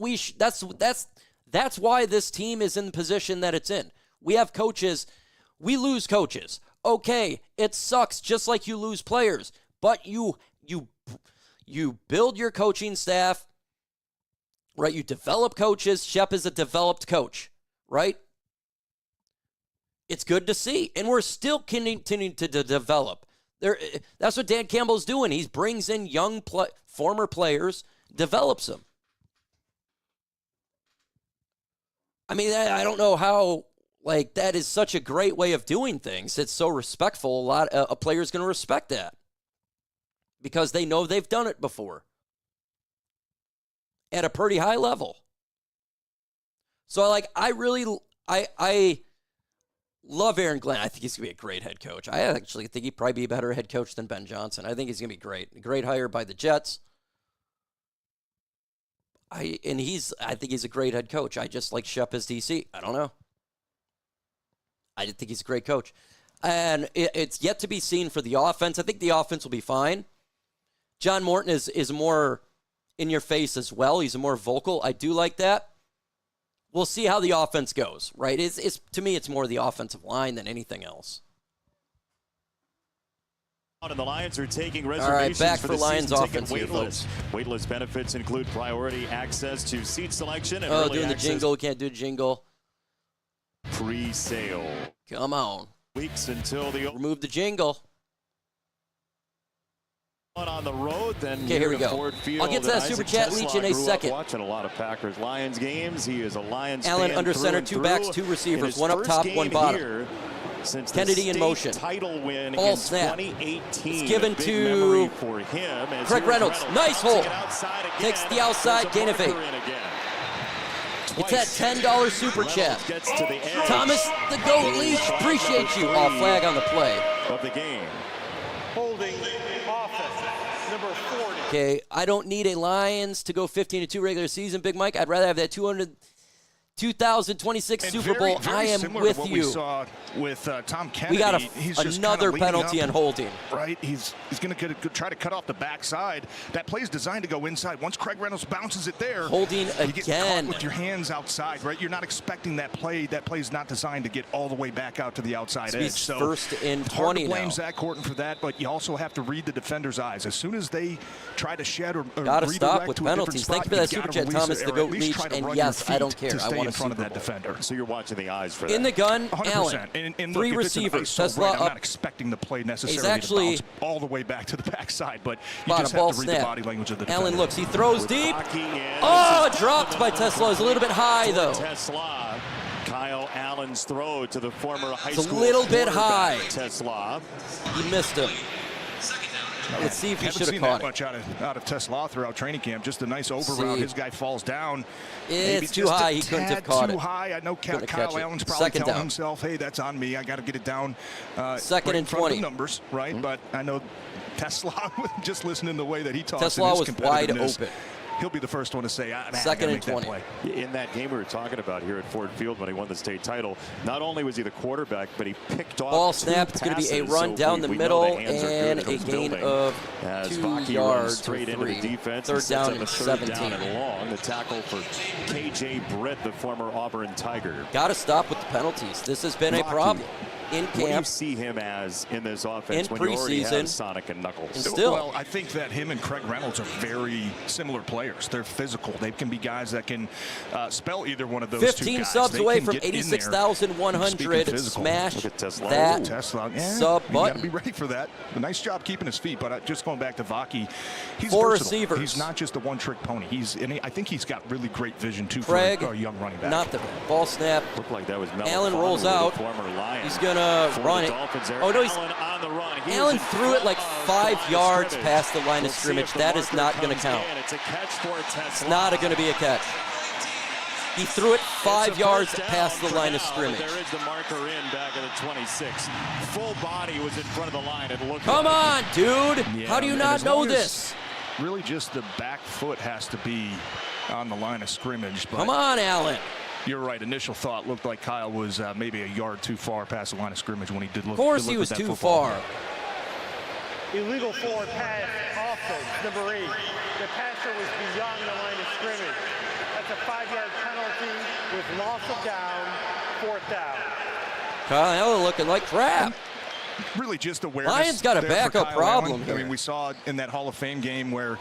that's why this team is in the position that it's in. We have coaches. We lose coaches. Okay, it sucks just like you lose players, but you build your coaching staff, right? You develop coaches. Shep is a developed coach, right? It's good to see, and we're still continuing to develop. That's what Dan Campbell's doing. He brings in young former players, develops them. I mean, I don't know how, that is such a great way of doing things. It's so respectful. A player's going to respect that because they know they've done it before at a pretty high level. So, I love Aaron Glenn. I think he's going to be a great head coach. I actually think he'd probably be a better head coach than Ben Johnson. I think he's going to be great. Great hire by the Jets. I think he's a great head coach. I just like Shep as DC. I don't know. I just think he's a great coach. And it's yet to be seen for the offense. I think the offense will be fine. John Morton is more in your face as well. He's more vocal. I do like that. We'll see how the offense goes, right? To me, it's more the offensive line than anything else. And the Lions are taking All reservations right, back for for the Lions season offense ticket here, folks. Waitlist benefits include priority access to seat selection and Oh, early doing the access jingle. Can't do jingle. pre-sale. Come on. Weeks until the Remove the jingle. on the road, then Okay, here we go. Ford Field. I'll get to that And super Isaac chat Tesla leech in a grew up second. Watching a lot of Packers Lions games. He is a Lions Allen fan under through center, and 2 through. backs, 2 In receivers, his 1 up first top, 1 game bottom. here since Kennedy the in state motion. title win Ball in snap. 2018. It's given A big to memory for him as Craig here's Reynolds. Nice bouncing hole. it outside again. Takes the outside, There's a gain of 8. marker in again. It's that $10 super Reynolds chat. gets to the edge Thomas, the GOAT Leach, appreciate you. Oh, flag on the play. of the game. Holding offense, number 40. Okay, I don't need a Lions to go 15-2 regular season, Big Mike. I'd rather have that 2026 And Super very, Bowl. very I am similar with to what you. We saw with Tom Kennedy. We got He's just another kinda leading penalty up, on holding. Right, he's going to try to cut off the backside. That play is designed to go inside. Once Craig Reynolds bounces it there, Holding you get again. caught with your hands outside. Right, you're not expecting that play. That play is not designed to get all the way back out to the outside edge. He's So first and it's hard 20 to blame now. Zach Corton for that, but you also have to read the defender's eyes. As soon as they try to shed or Gotta redirect stop with to a different penalties. spot, Thank you for that you've super gotta chat, release Thomas, it, the or GOAT at least Leach. try to And run yes, your I don't feet care. to I stay want in a front Super of that Bowl. defender. So you're watching the eyes for that. In the gun, 100%. Allen. And 3 look, if it's an receivers. ISO Tesla break, I'm up. not expecting the play necessarily actually- to bounce all the way back to the backside, but you Bottom just ball have to read snap. the body language of the defender. Allen looks. He throws deep. Hockey in. Oh, dropped by Tesla. It's a little bit high, though. Tesla. Kyle Allen's throw to the former high It's a school little bit quarterback, high. Tesla. He missed him. Let's see if he Haven't should have seen caught that much out of Tesla throughout training camp. Just a nice over See. route. His guy falls down. It's too just high. a He couldn't have tad caught too it. high. I know Couldn't have Kyle catch it. Allen's probably Second telling down. himself, hey, that's on me. I got to get it down. Second right and in front of 20. the numbers, right? Mm-hmm. But I know Tesla, just listening to the way that he talks. Tesla and his was wide competitiveness, open. He'll be the first one to say, man, Second I and gotta make 20. that play. In that game we were talking about here at Ford Field when he won the state title, not only was he the quarterback, but he picked off Ball 2 snap. It's going to be a passes. run So down the we know middle the hands are and good a at those gain building. of As 2 Vaki runs yards straight or into 3. the defense. Third He sets down up and a third 17. down and long. The tackle for KJ Britt, the former Auburn Tiger. Got to stop with the penalties. This has been a Vaki, problem in What do you camp. see him as in this offense In when you already preseason. have Sonic and Knuckles? And still. Well, I think that him and Craig Reynolds are very similar players. They're physical. They can be guys that can spell either one of those 15 two guys. subs They away can from get in there. 86,100. Speaking physical. Smash Look at Tesla. that Tesla, yeah, sub you got to button. be ready for that. A nice job keeping his feet, but just going back to Vaki, he's 4 versatile. receivers. He's not just a one-trick pony. I think he's got really great vision too Craig, for a young running back. not the ball snap. Looked like that was Mel Allen Farmer, rolls the out. former Lion. He's going to For run the it. Dolphins there. Oh, no, he's Allen on the run. He Allen was in threw it like front of 5 the yards scrimmage. past the line We'll of see scrimmage. if the That is marker not going to comes count. in. It's a catch for Tesla. It's not going to be a catch. He threw it 5 yards past the line of scrimmage. There is the marker in back at the 26. Full body was in front of the line. It looked Come on, dude. Yeah, How do you and not as know long as this? Really, just the back foot has to be on the line of scrimmage. But Come on, Allen. you're right. Initial thought looked like Kyle was maybe a yard too far past the line of scrimmage when he did look. Of course did he look was at that too football. far. Illegal forward pass offense, number 8. The passer was beyond the line of scrimmage. That's a 5-yard penalty with loss of down, 4th down. Kyle Allen looking like crap. Really just awareness. Lions got a there for backup Kyle problem Allen. here. I mean, we saw in that Hall of Fame game where,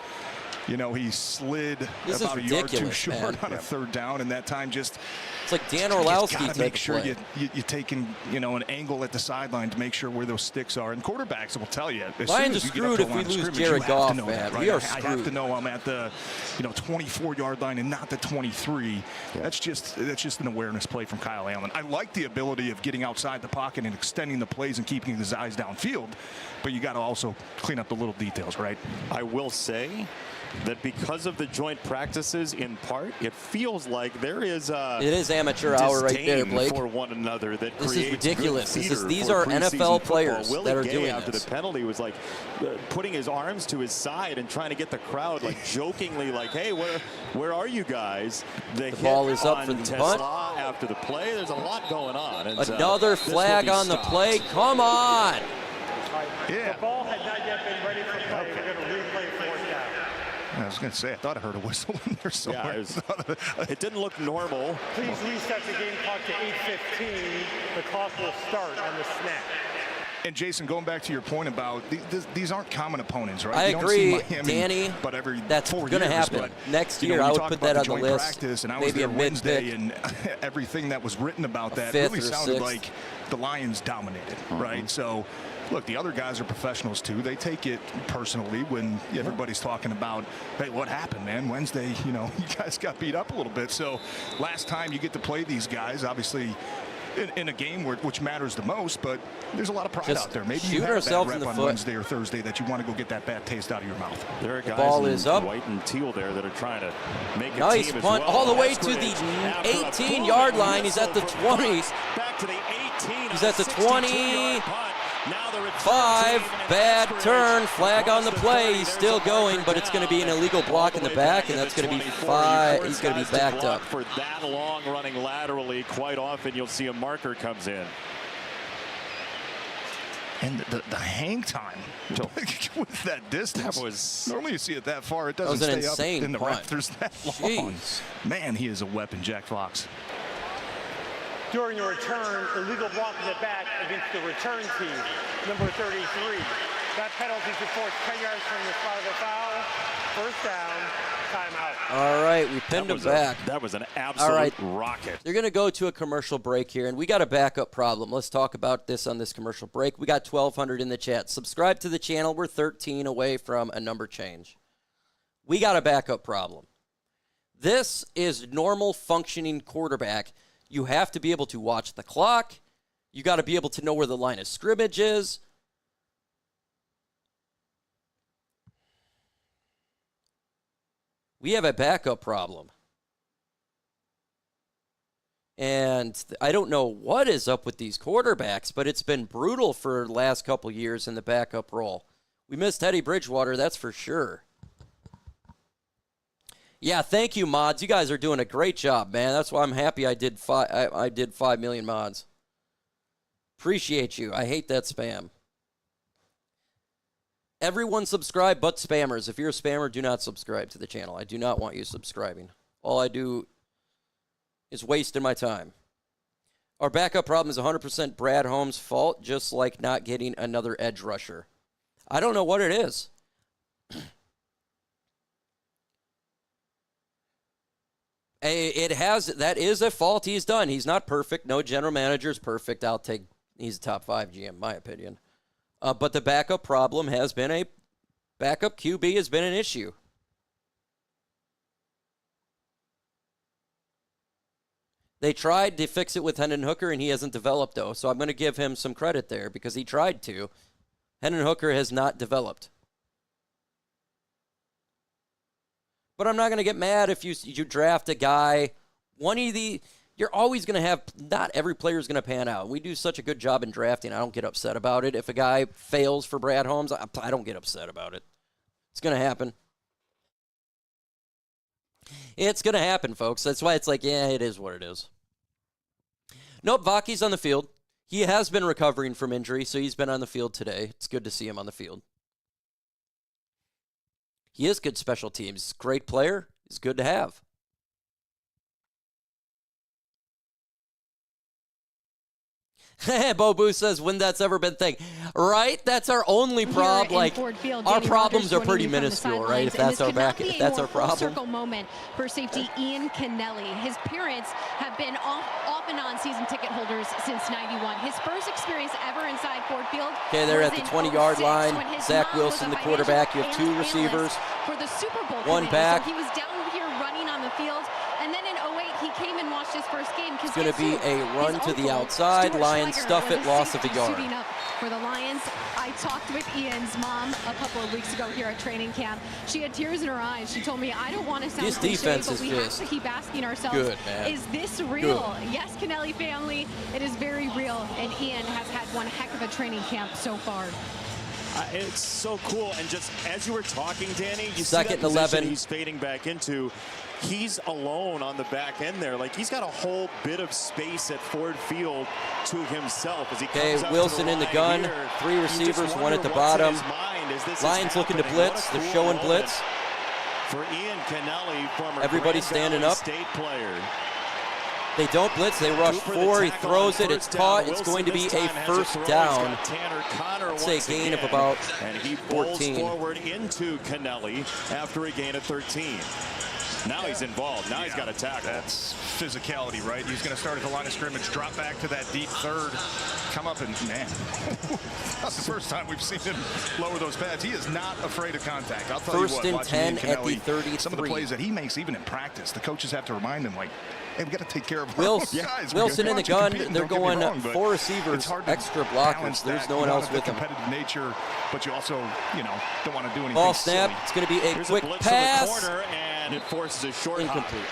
he slid This is about a yard too ridiculous, short man. on a third down, and that time just It's like Dan you Orlowski gotta type make of sure play. you're taking an angle at the sideline to make sure where those sticks are. And quarterbacks will tell you. As Lions soon as are you get up screwed to if the we line of lose scrimmage, Jared you have to Goff, know man. that, right? We are I have screwed. to know I'm at the 24-yard line and not the 23. That's just an awareness play from Kyle Allen. I like the ability of getting outside the pocket and extending the plays and keeping his eyes downfield, but you got to also clean up the little details, right? I will say that because of the joint practices, in part, it feels like there is a It is amateur hour right there, disdain Blake. for one another that This is creates ridiculous. good These theater are for NFL preseason football. players Willie that are Gay, doing after this. the penalty, was like putting his arms to his side and trying to get the crowd like jokingly like, hey, where are you guys? The ball is up on for the Tesla punt. after the play. There's a lot going on. And, Another this will flag be on the stopped. play. Come on. Yeah. The ball had not yet been ready for play. We're going to replay 4th down. I was going to say, I thought I heard a whistle in there somewhere. Yeah, it didn't look normal. Please reset the game clock to 8:15. The clock will start on the snap. And Jason, going back to your point about these aren't common opponents, right? I You don't agree, see Miami, Danny. but every That's 4 gonna years, happen. but, Next you know, year, when I you would talk put about that on the joint list. Practice, and I Maybe was there a mid-pick. Wednesday, and everything that was written about that fifth really or sounded sixth. like the Lions dominated, right? So, look, the other guys are professionals too. They take it personally when everybody's talking about, hey, what happened, man? Wednesday, you guys got beat up a little bit. So, last time you get to play these guys, obviously, in a game which matters the most, but there's a lot of pride Just out there. Maybe you shoot have ourselves that in rep the on foot. Wednesday or Thursday that you want to go get that bad taste out of your mouth. There are guys ball in is up. white and teal there that are trying to make a Nice team as punt well. all the way to Eskridge, the after a 18-yard booming line. He's at the whistle from 20. Fox, back to the 18. He's on at the a 62-yard 20. punt. Now the return 5, team, and bad Eskridge turn, flag on the across play. 30. He's There's still a going, marker but it's going to be an down. illegal block All in the way back, and to that's going to be 24. 5. You He's going to be force guys backed block up. for that long running laterally. Quite often you'll see a marker comes in. And the hang time with that distance. That was- Normally you see it that far. It That doesn't was an stay insane up in the punt. rafters that long. Jeez. Man, he is a weapon, Jack Fox. During the return, illegal block in the back against the return team, number 33. That penalty should force 10 yards from the spot of the foul. First down, timeout. All right, we pinned him back. That was an absolute right. rocket. They're going to go to a commercial break here, and we got a backup problem. Let's talk about this on this commercial break. We got 1,200 in the chat. Subscribe to the channel. We're 13 away from a number change. We got a backup problem. This is normal functioning quarterback. You have to be able to watch the clock. You got to be able to know where the line of scrimmage is. We have a backup problem. And I don't know what is up with these quarterbacks, but it's been brutal for the last couple years in the backup role. We missed Teddy Bridgewater, that's for sure. Yeah, thank you, mods. You guys are doing a great job, man. That's why I'm happy I did 5 million mods. Appreciate you. I hate that spam. Everyone subscribe but spammers. If you're a spammer, do not subscribe to the channel. I do not want you subscribing. All I do is wasting my time. Our backup problem is 100% Brad Holmes' fault, just like not getting another edge rusher. I don't know what it is. That is a fault he's done. He's not perfect. No general manager is perfect. He's a top 5 GM, in my opinion. But the backup problem has been backup QB has been an issue. They tried to fix it with Hendon Hooker, and he hasn't developed, though. So I'm going to give him some credit there because he tried to. Hendon Hooker has not developed. But I'm not going to get mad if you draft a guy. You're always going to have, not every player is going to pan out. We do such a good job in drafting. I don't get upset about it. If a guy fails for Brad Holmes, I don't get upset about it. It's going to happen. It's going to happen, folks. That's why it's like, yeah, it is what it is. Nope, Vaki's on the field. He has been recovering from injury, so he's been on the field today. It's good to see him on the field. He is good special teams. Great player. He's good to have. Bobu says, when that's ever been thing. Right? That's our only problem. Like, our problems are pretty minuscule, right? If that's our problem. Circle moment for safety Ian Kennelly. His parents have been off and on season ticket holders since '91. His first experience ever inside Ford Field. Okay, they're at the 20-yard line. Zach Wilson, the quarterback. You have 2 receivers. For the Super Bowl 1 back. So he was down here running on the field. And then in 08, he came and watched his first game. It's going to be a run to the outside. Lions stuff it, loss of a yard. Suiting up for the Lions. I talked with Ian's mom a couple of weeks ago here at training camp. She had tears in her eyes. She told me, I don't want to sound this cliche, defense but is we have to keep asking ourselves, good, man. Is this real? Good. Yes, Kennelly family, it is very real. And Ian has had one heck of a training camp so far. It's so cool. And just as you were talking, Danny, you second see that 11. He's fading back into. He's alone on the back end there. Like, he's got a whole bit of space at Ford Field to himself as he comes out Wilson to the in the line gun. here. 3 receivers, 1 at the bottom. Lions looking to blitz. They're showing blitz. For Ian Kennelly, former everybody standing up. State player. They don't blitz. They rush 4. He throws it. It's caught. It's going to be a first down. I'd say a gain of about 14. And he bowls forward into Kennelly after a gain of 13. Now he's involved. Now he's got a tackle. That's physicality, right? He's going to start at the line of scrimmage, drop back to that deep third, come up and, man, that's the first time we've seen him lower those pads. He is not afraid of contact. I'll tell first you what, and 10 Kennelly, at the 33. some of the plays that he makes even in practice, the coaches have to remind him, like, hey, we got to take care of guys. Wilson in the gun. They're going 4 receivers, extra blockers. There's no one else with him. Competitive nature, but you also, don't want to do anything. Ball snap. Silly. It's going to be a Here's quick a pass. corner, and it forces a short incomplete.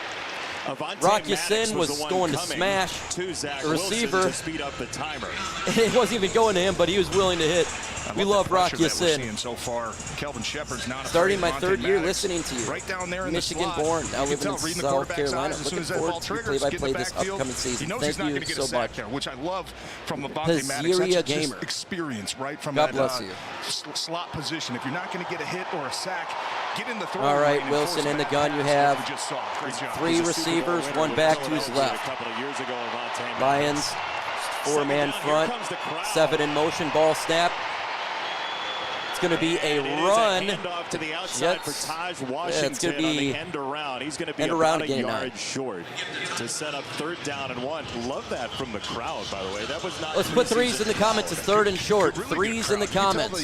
Rocky Sin was going to smash to the receiver. To speed up the timer. It wasn't even going to him, but he was willing to hit. We love Rocky Sin. So far, Kelvin Shepard's not starting my 3rd year listening to you. Right down there in Michigan born, now living in South Carolina. Looking forward to play-by-play this upcoming season. Thank you so much. Which I love from Levante Maddox. That's just experience, right? From God bless you. Slot position. If you're not going to get a hit or a sack, get in the throw. All right, Wilson in the gun. You have 3 receivers, 1 back to his left. Lions, 4-man front, 7 in motion, ball snap. It's going to be a run. To the outside for Taj Washington it's going to be end around. He's going to be about a yard short to set up 3rd down and 1. Love that from the crowd, by the way. That was not. Let's put 3s in the comments. It's 3rd and short. 3s in the comments.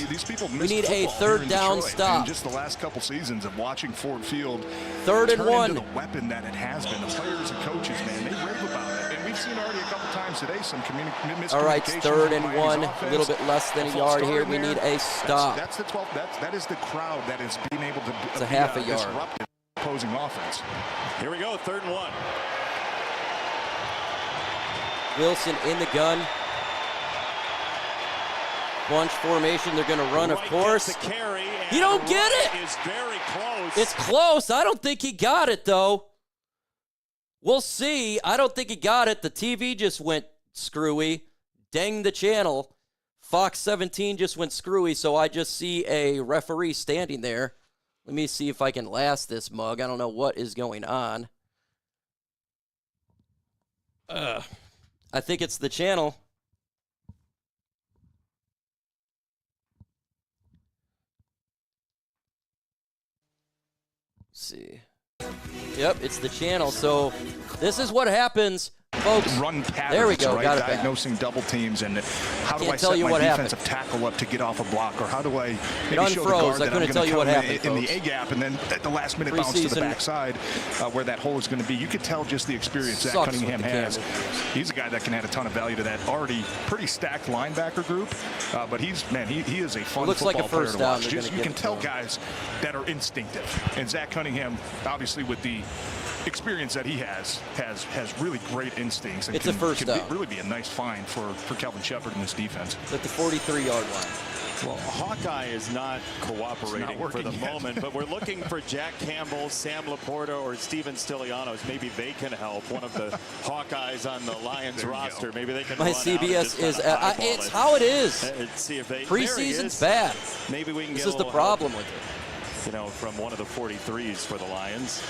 We need a 3rd down stop. Just the last couple seasons of watching Ford Field. 3rd and 1. The weapon that it has been. The players and coaches, man, they rave about it. And we've seen already a couple times today some miscommunication. All right, 3rd and 1. A little bit less than a yard here. We need a stop. That's the 12th. That is the crowd that is being able to. It's a half a yard. opposing offense. Here we go, 3rd and 1. Wilson in the gun. Bunch formation. They're going to run, of course. You don't get it. Is very close. It's close. I don't think he got it, though. We'll see. I don't think he got it. The TV just went screwy. Dang the channel. Fox 17 just went screwy, so I just see a referee standing there. Let me see if I can last this mug. I don't know what is going on. I think it's the channel. Let's see. Yep, it's the channel. So this is what happens, folks. Run patterns, there we go. Right? Got it back. Diagnosing double teams and how do I tell set you my what defensive happened. tackle up to get off a block, or how do I maybe It show the unfroze. guard I that I'm couldn't tell going you to what come happened, in the folks. A gap, and then at the last minute bounce to the Preseason. backside where that hole is going to be. You could tell just the experience Zach Sucks Cunningham with the has. camera. He's a guy that can add a ton of value to that already pretty stacked linebacker group, but he is a fun looks like a football player first to down. watch. They're Just, gonna you give can it tell to him. guys that are instinctive, and Zach Cunningham, obviously with the experience that he has really great instincts. And It's a first down. Really be a nice find for Kelvin Shepard in this defense. At the 43-yard line. Well, Hawkeye is not cooperating for the moment, but we're looking for Jack Campbell, Sam Laporta, or Steven Stilianos. Maybe they can help. One of the Hawkeyes on the Lions roster. Maybe they can My run out and CBS just is, kinda eyeball it's it. how it is. See if they, Preseason's bad. Maybe we can This get is a the little problem help, with it. you know, from one of the 43s for the Lions.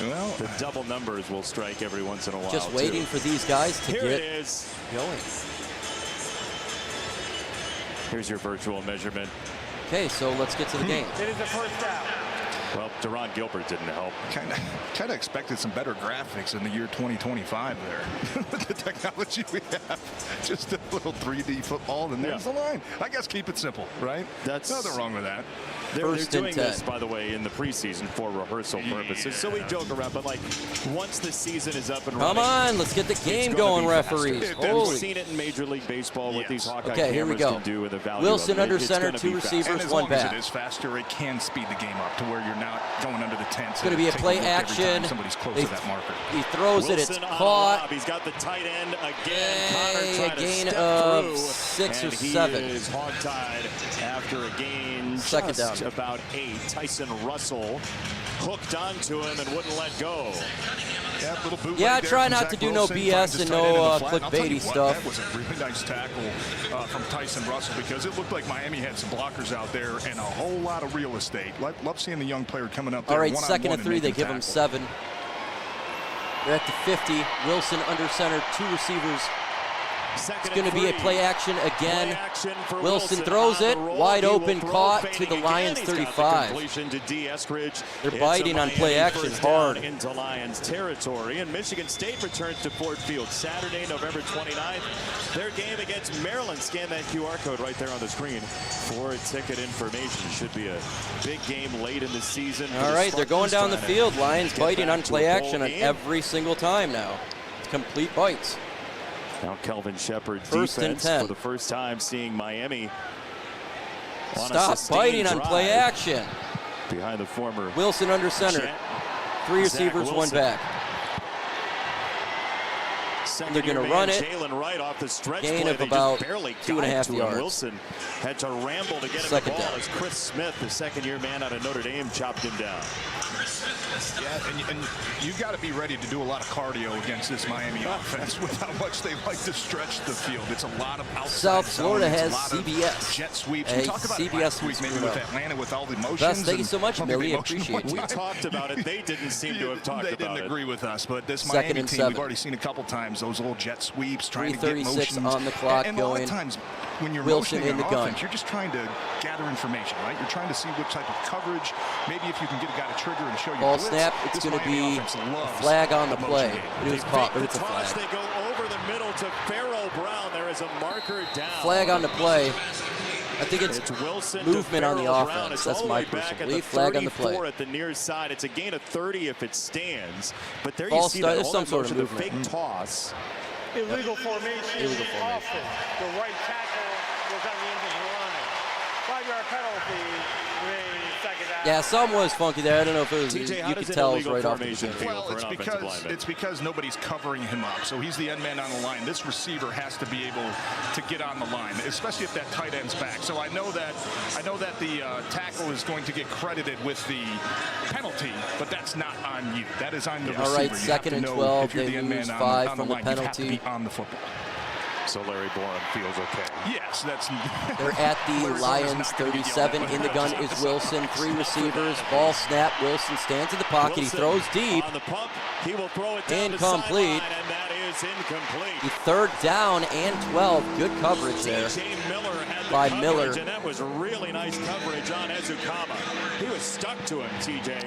Well, The double numbers will strike every once in a while. Just waiting for these guys to Here get it is. going. Here's your virtual measurement. Okay, so let's get to the game. It is a 1st down. Well, Deron Gilbert didn't help. kind of expected some better graphics in the year 2025 there. With the technology we have, just a little 3D football, and there's the line. I guess keep it simple, right? That's nothing wrong with that. They're First and doing 10. this, by the way, in the preseason for rehearsal purposes. So we joke around, but like once the season is up and Come running, on, let's get the game gonna going, be faster. referees. We've Holy. seen it in Major League Baseball what these Hawkeye Okay, here we cameras go. can do with the value Wilson of it. under It's center, gonna 2 be faster. receivers, And as 1 long as back. it is faster, it can speed the game up to where you're not going under the tent. It's gonna be a play action. Somebody's close They- to that marker. He throws it, it's Wilson on a caught. lob. He's got the tight end again. Yay, Connor a trying to gain step of through, 6 or and 7. He is hogtied after a gain Second just down. about 8. Tyson Russell hooked onto him and wouldn't let go. Yeah, little bootleg Yeah, there try from not Zach to do no Wilson, BS finds his and tight end in no the flat. I'll tell you clickbaity what, stuff. That was a really nice tackle from Tyson Russell, because it looked like Miami had some blockers out there and a whole lot of real estate. Love seeing the young player coming up there. All right, one-on-one 2nd and 3, they making give him tackles. 7. They're at the 50. Wilson under center, 2 receivers. Second It's going to be a and play action Play again. action for Wilson throws on it, the roll. wide He will open, throw, caught to fading the again. Lions He's got the 35. completion to D. Eskridge. They're It's biting a on play Miami action first down hard. into Lions territory. And Michigan State returns to Ford Field Saturday, November 29th. Their game against Maryland. Scan that QR code right there on the screen for ticket information. Should be a big game late in the season. All right, they're going down the Spartans trying to field. Lions get biting back on to play a bowl action on game. every single time now. It's complete bites. Now Kelvin Shepard First and defense 10. for the first time seeing Miami on a Stop sustained biting on play drive action. behind the former Wilson under center. Jet. 3 Zach receivers, 1 Wilson. back. They're going to run it. Jalen Wright off the stretch Gain play. of They about just barely 2.5 got to him. yards. Wilson had to ramble to get him Second the ball down. as Chris Smith, the second-year man out of Notre Dame, chopped him down. Yeah, and you've got to be ready to do a lot of cardio against this Miami offense with how much they like to stretch the field. It's a lot of outside South Florida zones, has a lot of CBS. jet sweeps. Hey, We talked about it CBS last week, maybe screwed with up. Atlanta with all the emotions. Best, thank you and so much, I don't think Millie. the emotion Appreciate went it. We time. talked about it. They didn't seem to have talked They about didn't it. agree with us, but this Second Miami and team, 7. we've already seen a couple times those little jet sweeps, trying to get 3:36 motions on the clock and a lot going. of times when you're Wilson motioning in the on gun. offense, you're just trying to gather information, right? You're trying to see what type of coverage. Maybe if you can get a guy to trigger and show you Ball blitz. snap. It's This going to Miami be offense a loves flag on the motion play. game. It was They caught, fake but the it's a toss. flag. They go over the middle to Pharaoh Brown. There is a marker down. Flag on the play. I think it's Wilson movement on the Pharaoh Brown. offense. It's That's all the my way back personal at belief. the Flag on the play. 34 at the near side. It's a gain of 30 if it stands. But there you False see start. that There's all some that sort of motion, the movement. fake toss. Illegal formation. Illegal formation. Offense. The right tackle was on the end of the line. 5-yard penalty. Remaining 2nd down. Yeah, some was funky there. I don't know if it was. TJ, how you does could an tell it was illegal right off the formation beginning. feel Well, for an offensive lineman? it's because nobody's covering him up. So he's the end man on the line. This receiver has to be able to get on the line, especially if that tight end's back. So I know that the tackle is going to get credited with the penalty, but that's not on you. That is on the receiver. All right, You second have and to know 12. if you're They the end lose man 5 on from the the line, you have to penalty. be on the football. So Larry Borum feels okay. Yes, that's. They're at the Lions 37. In the gun is Wilson. 3 receivers. Ball snap. Wilson stands in the pocket. He throws deep. On the pump, he will throw it down Incomplete. the sideline, and that is incomplete. The 3rd down and 12. Good coverage there. TJ Miller had the By coverage, Miller. and that was really nice coverage on Ezukama. He was stuck to him, TJ.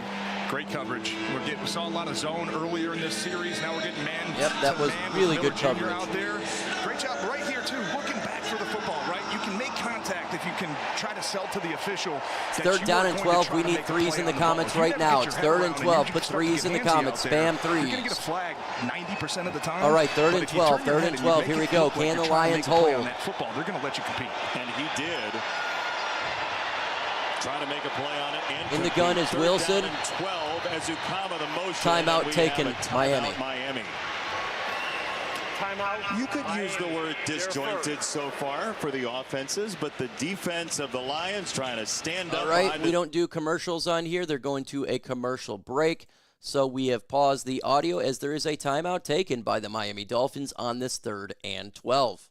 Great coverage. We saw a lot of zone earlier in this series. Now we're getting man. Yep, that to was man really with good Miller Jr. coverage. out there. Great job right here too, looking back for the football. Right, you can make contact if you can try to sell to the official. that 3rd you down are and going to 12. try We to need make a 3s play in the on ball. comments If you right gotta now. get It's your head 3rd and around 12. you Put start to 3s in the get handsy comments. out there, Spam you're going to get a 3s. flag 90% of the time. All right, 3rd But and if you 12. turn your 3rd head and and you 12. make Here we it go. look like Can the you're trying to Lions make a play on hold? that football, they're going to let you compete. And he did. Trying to make a play on it. In the gun is 3rd Wilson. down and 12. Ezukama, the motion. Timeout and we taken, have a timeout, Miami. Miami. Timeout. You could use the word They're disjointed first. so far for the offenses, but the defense of the Lions trying to stand up. All right, behind we it. don't do commercials on here. They're going to a commercial break. So we have paused the audio as there is a timeout taken by the Miami Dolphins on this 3rd and 12.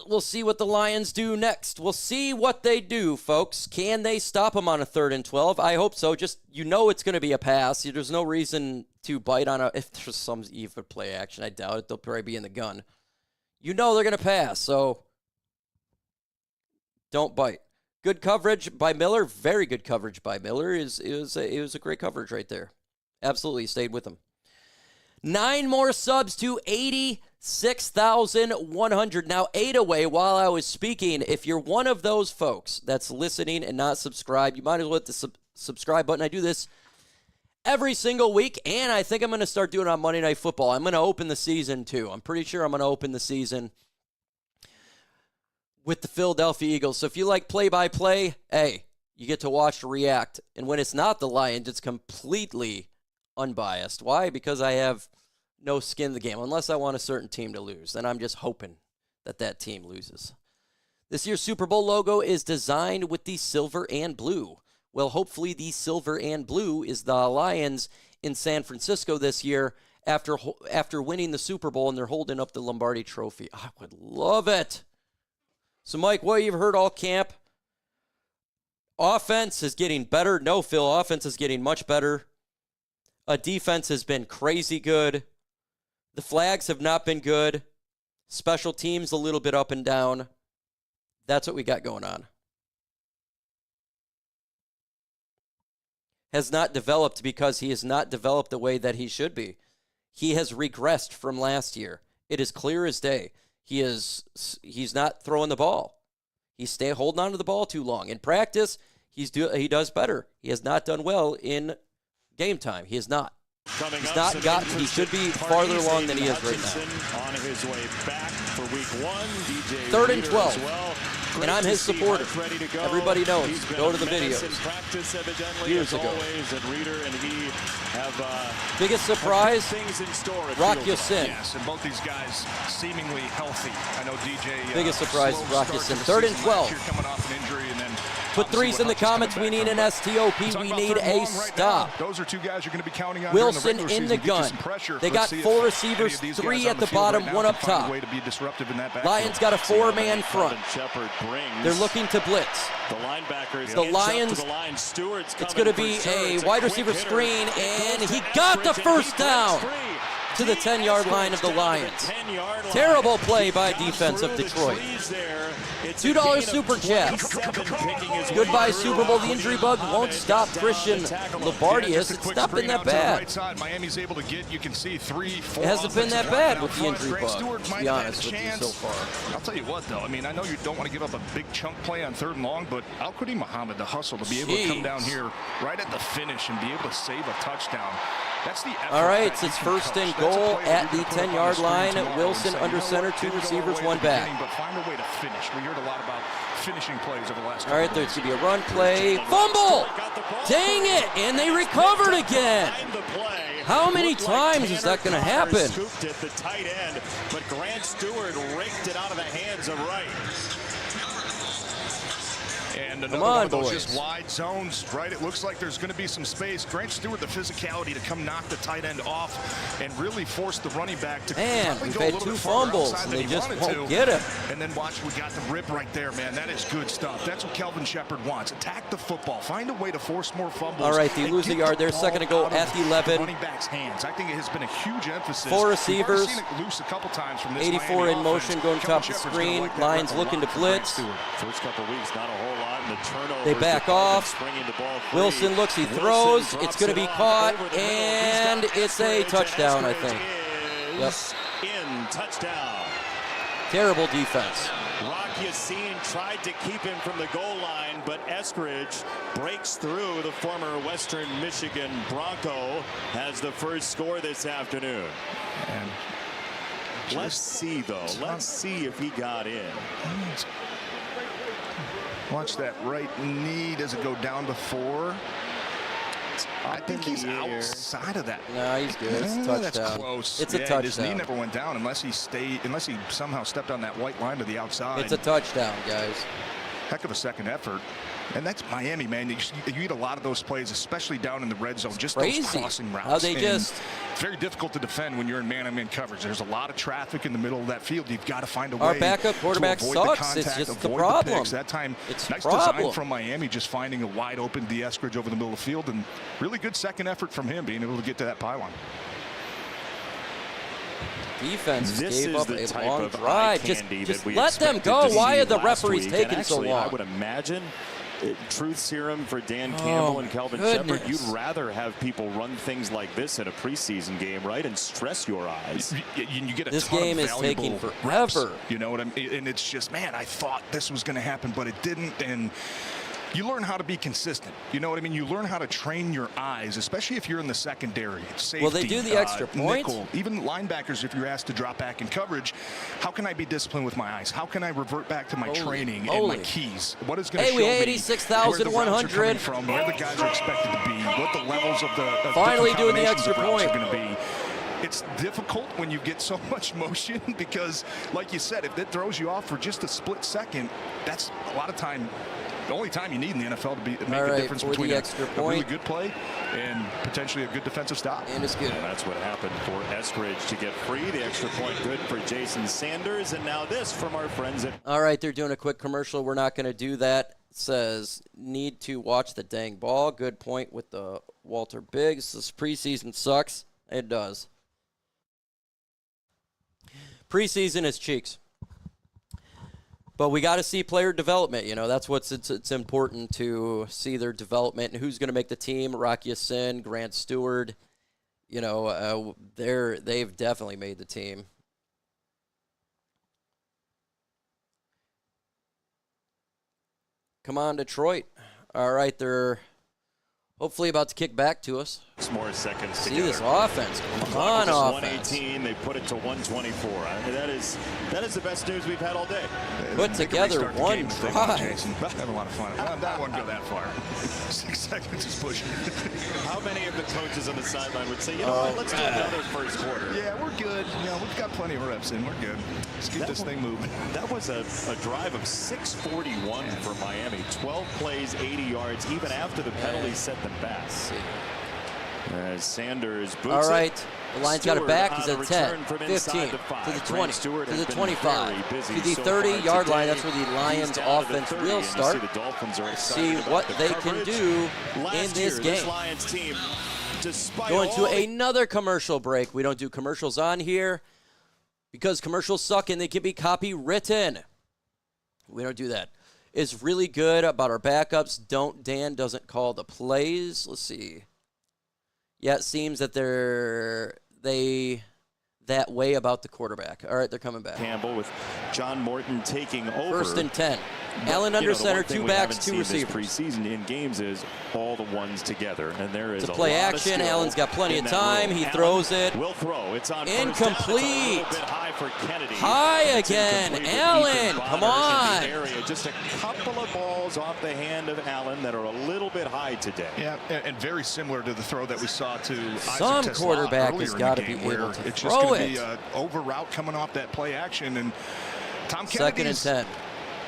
We'll see what the Lions do next. We'll see what they do, folks. Can they stop them on a 3rd and 12? I hope so. Just, it's going to be a pass. There's no reason to bite on if there's some even play action. I doubt it. They'll probably be in the gun. They're going to pass, so don't bite. Good coverage by Miller. Very good coverage by Miller. It was a great coverage right there. Absolutely stayed with him. 9 more subs to 86,100. Now, 8 away while I was speaking. If you're one of those folks that's listening and not subscribed, you might as well hit the subscribe button. I do this every single week, and I think I'm going to start doing it on Monday Night Football. I'm going to open the season, too. I'm pretty sure I'm going to open the season with the Philadelphia Eagles. So if you like play-by-play, hey, you get to watch react. And when it's not the Lions, it's completely unbiased. Why? Because I have no skin in the game, unless I want a certain team to lose. Then I'm just hoping that team loses. This year's Super Bowl logo is designed with the silver and blue. Well, hopefully the silver and blue is the Lions in San Francisco this year after winning the Super Bowl, and they're holding up the Lombardi Trophy. I would love it. So, Mike, what you've heard all camp, offense is getting better. No, Phil, offense is getting much better. Defense has been crazy good. The flags have not been good. Special teams a little bit up and down. That's what we got going on. Has not developed because he has not developed the way that he should be. He has regressed from last year. It is clear as day. He's not throwing the ball. He's holding on to the ball too long. In practice, he does better. He has not done well in game time. He has not. He should be farther along than he is right now. On his way back for week 1, DJ 3rd and Reader 12. as well. And I'm his supporter. Everybody knows. Go to the videos. In practice, evidently, Years as ago. Always, and Reader and he have biggest surprise, things in store. Rock Sin. Yes, and both these guys seemingly healthy. I know DJ. Biggest surprise, slow Rock start Sin. to the 3rd and season 12. last year, coming off an injury, and then Put 3s in the comments. We need an STOP. We need a stop. Those are 2 guys you're going to be counting on. Wilson during the in the regular gun. season. Get you some pressure. They Let's got see 4 if receivers, any of these 3 guys at on the field bottom, right now 1 can up find a top. way to be disruptive in that backfield. Lions got a 4-man front. Shepard brings They're looking to blitz. the linebackers. The inch up Lions, to the line. Stewart's it's coming going to be for sure. a It's wide quick receiver hitter. screen, It and goes he to got the Eskridge, and first he down breaks free. to the 10-yard line of the Lions. Terrible play by defense of Detroit. $2 super chat. Goodbye Super Bowl. The injury bug won't stop Christian Labardius. It's not been that bad. Miami's able to get, you can see 3-4. It hasn't been that bad with the injury bug, to be honest with you so far. I'll tell you what, though. I mean, I know you don't want to give up a big chunk play on 3rd and long, but Al-Quadin Muhammad, the hustle to be able to come down here right at the finish and be able to save a touchdown. That's the effort. All right, that it's he can first coach. and That's a goal play that at you the can put up on 10-yard screen line. tomorrow Wilson and say, under you know center, what, two didn't go receivers, our way one at the back. beginning, But find a way to finish. We heard a lot about finishing plays over the last All right, couple there's going to be a run play. Fumble! Dang it, and they recovered again. How many times is that going to happen? Scooped it, the tight end, but Grant Stewart raked it out of the hands of Wright. And Come another on, one of those boys. just wide zones, right? It looks like there's going to be some space. Grant Stewart, the physicality to come knock the tight end off and really force the running back to Man, probably we've go a had little 2 bit farther fumbles, outside and than they he just wanted won't to. get him. And then watch, we got the rip right there, man. That is good stuff. That's what Kelvin Shepard wants. Attack the football. Find a way to force more fumbles. All right, they lose a yard there. Second to go at the 11. Running back's hands. I think it has been a huge emphasis. 4 We've already receivers. seen it loose a couple times from this 84 Miami in motion, offense. going Kelvin top of the Shepard's screen. gonna like that Lions rep a looking lot to for Grant blitz. Stewart. First couple weeks, not a whole lot, and the turnover. They back off. Wilson looks, he throws. It's going to be caught, and it's a touchdown, I think. Yep. In touchdown. Terrible defense. St tried to keep him from the goal line, but Eskridge breaks through. The former Western Michigan Bronco has the first score this afternoon. And let's see, though. Let's see if he got in. Watch that right knee. Does it go down to 4? I think he's outside of that. No, he's good. It's a touchdown. That's close. It's a His knee touchdown. never went down unless he somehow stepped on that white line to the outside. It's a touchdown, guys. Heck of a second effort. And that's Miami, man. You eat a lot of those plays, especially down in the red zone. Just Crazy. those crossing routes. How they And just... It's very difficult to defend when you're in man-on-man coverage. There's a lot of traffic in the middle of that field. You've got to find a way. Our backup quarterback to avoid sucks. the contact, It's just the avoid problem. The picks. That time, it's nice problem. design from Miami, just finding a wide open Eskridge over the middle of the field, and really good second effort from him, being able to get to that pylon. Defense This gave is up the a type long of drive. eye Just candy that we let them expected go. to Why see are the last referees week. taking And actually, so long? I would imagine truth serum for Dan Oh, Campbell and Kelvin Shepard. goodness. You'd rather have people run things like this in a preseason game, right, and stress your eyes. You get a This ton game of is taking valuable forever. reps, you know what I mean? And it's just, man, I thought this was going to happen, but it didn't. And you learn how to be consistent. You know what I mean? You learn how to train your eyes, especially if you're in the secondary. Safety, Will they do the extra points? Nickel, even linebackers, if you're asked to drop back in coverage, how can I be disciplined with my eyes? How can I revert back to my training and my keys? What is going to show we me 86,100. where the from, where the guys are expected to be, what the levels of the Finally different doing the combinations extra of routes point. are going to be. It's difficult when you get so much motion because, like you said, if it throws you off for just a split second, that's a lot of time. The only time you need in the NFL to make the difference between a really good play and potentially a good defensive stop. And it's good. And that's what happened for Eskridge to get free. The extra point good for Jason Sanders. And now this from our friends at... All right, they're doing a quick commercial. We're not going to do that. It says, need to watch the dang ball. Good point with the Walter Biggs. This preseason sucks. It does. Preseason is cheeks. But we got to see player development. You know, that's what's it's important to see their development and who's going to make the team. Marcus Davenport, Grant Stewart, you know, they've definitely made the team. Come on, Detroit. All right, they're hopefully about to kick back to us. 6 more seconds See together. this offense. Come on, offense. 118. They put it to 124. I mean, that is the best news we've had all day. Put together one drive. Jason. Have a lot of fun. That wouldn't go that far. 6 seconds is pushing. How many of the coaches on the sideline would say, you know what, let's do another first quarter? Yeah, we're good. Yeah, we've got plenty of reps in. We're good. Let's keep this thing moving. That was a drive of 6:41 for Miami. 12 plays, 80 yards, even after the penalties set them back. As Sanders boots all right, it. the Lions got it back. He's at 10, 15, to the 20, to the 25, to the 30-yard line. That's where the Lions offense will start. See what they can do in this game. Going to another commercial break. We don't do commercials on here because commercials suck and they can be copywritten. We don't do that. It's really good about our backups. Dan doesn't call the plays. Let's see. Yeah, it seems that they that way about the quarterback. All right, they're coming back. Campbell with John Morton taking over. 1st and 10. Allen under center, two backs, two receivers. receivers. Preseason in games is all the ones together, and there is to a play lot action. of skill Allen's got plenty in of that time. room. He Allen throws it. will throw. It's on Incomplete. First down. It's a little bit high for Kennedy. High It's again. incomplete with Allen, Ethan come Bonner on. in the area. Just a couple of balls off the hand of Allen that are a little bit high today. Yeah, and very similar to the throw that we saw to Some Isaac quarterback Tesla has earlier got to in the be game, where able to it's just throw going to it. be an over route coming off that play action, and Tom Second and Kennedy's 10.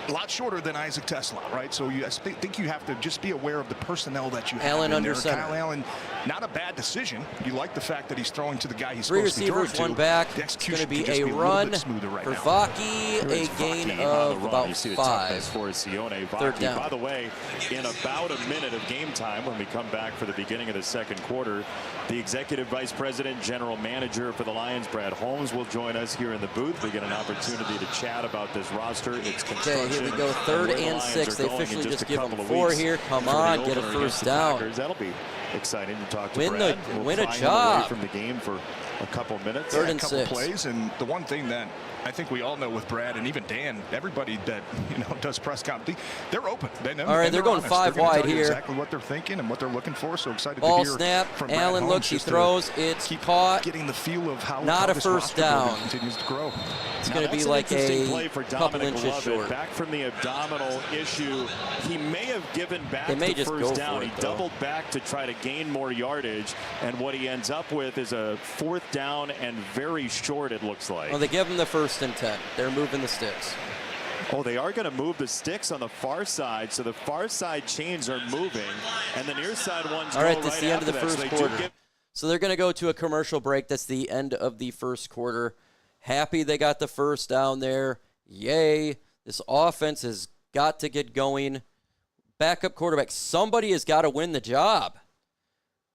a lot shorter than Isaac Tesla, right? So I think you have to just be aware of the personnel that you have Allen in under there. center. Kyle Allen, not a bad decision. You like the fact that he's throwing to the guy he's Three supposed to be throwing receivers, one to. back. The It's going to execution be could just a be little run bit smoother right for now. Vaki, Here's a gain Vaki on the of run. about You see the 5. toughness for Sione. Third Vaki, down. by the way, in about a minute of game time, when we come back for the beginning of the second quarter, the executive vice president, general manager for the Lions, Brad Holmes, will join us here in the booth. We get an opportunity to chat about this roster, its construction. Okay, here we go. Third and 6. They officially just give them 4 here. Come on, get a first down. That'll be exciting to talk to Win Brad. the- We'll win a pry him job. away from the game for a couple minutes. Third Yeah, and a couple 6. plays, and the one thing that I think we all know with Brad and even Dan, everybody that does press conference, they're open. They know. All right, and they're going honest. 5 They're gonna wide tell you here. Exactly what they're thinking and what they're looking for. So excited Ball to hear snap. from Brad Allen Holmes looks, he just to throws. It's keep caught. getting the feel of how Not a this first roster building down. continues to grow. It's Now, going to be that's an like interesting play a for couple Dominic inches Lovett. short. Back from the abdominal issue, he may have given back They may the just go first for down. it, He though. doubled back to try to gain more yardage, and what he ends up with is a 4th down and very short, it looks like. Well, they give them the 1st and 10. They're moving the sticks. Oh, they are going to move the sticks on the far side, so the far side chains are moving, and the near side ones All go right, that's the end of the after that. first So they do quarter. give- So they're going to go to a commercial break. That's the end of the first quarter. Happy they got the first down there. Yay. This offense has got to get going. Backup quarterback. Somebody has got to win the job.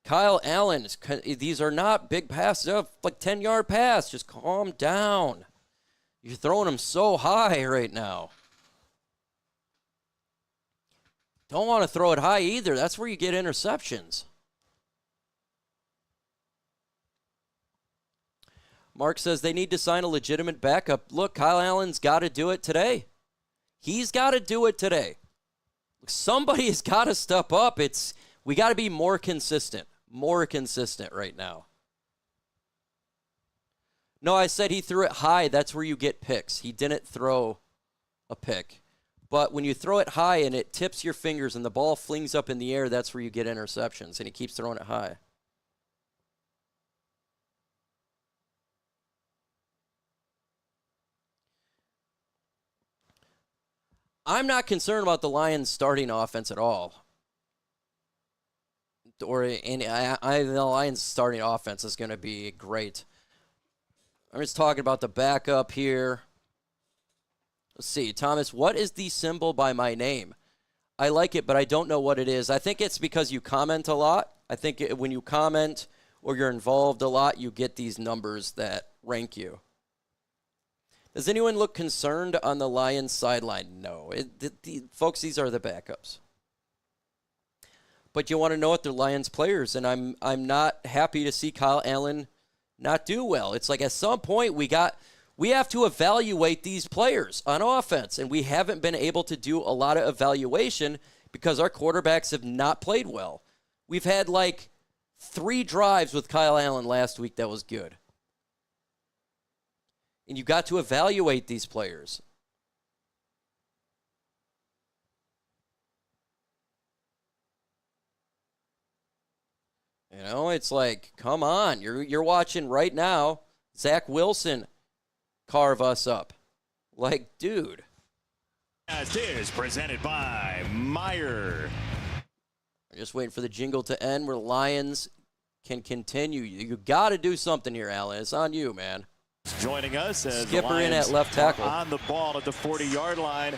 Kyle Allen, these are not big passes. They're like 10-yard pass. Just calm down. You're throwing them so high right now. Don't want to throw it high either. That's where you get interceptions. Mark says they need to sign a legitimate backup. Look, Kyle Allen's got to do it today. He's got to do it today. Somebody has got to step up. We got to be more consistent right now. No, I said he threw it high. That's where you get picks. He didn't throw a pick. But when you throw it high and it tips your fingers and the ball flings up in the air, that's where you get interceptions, and he keeps throwing it high. I'm not concerned about the Lions' starting offense at all. The Lions' starting offense is going to be great. I'm just talking about the backup here. Let's see. Thomas, what is the symbol by my name? I like it, but I don't know what it is. I think it's because you comment a lot. I think when you comment or you're involved a lot, you get these numbers that rank you. Does anyone look concerned on the Lions sideline? No. Folks, these are the backups. But you want to know what they're Lions players, and I'm not happy to see Kyle Allen not do well. It's like at some point we have to evaluate these players on offense, and we haven't been able to do a lot of evaluation because our quarterbacks have not played well. We've had like 3 drives with Kyle Allen last week that was good. And you got to evaluate these players. You know, it's like, come on. You're watching right now Zach Wilson carve us up. Like, dude. As is presented by Meyer. I'm just waiting for the jingle to end where the Lions can continue. You got to do something here, Allen. It's on you, man. Joining us as Skipper the Lions in at left tackle. on the ball at the 40-yard line.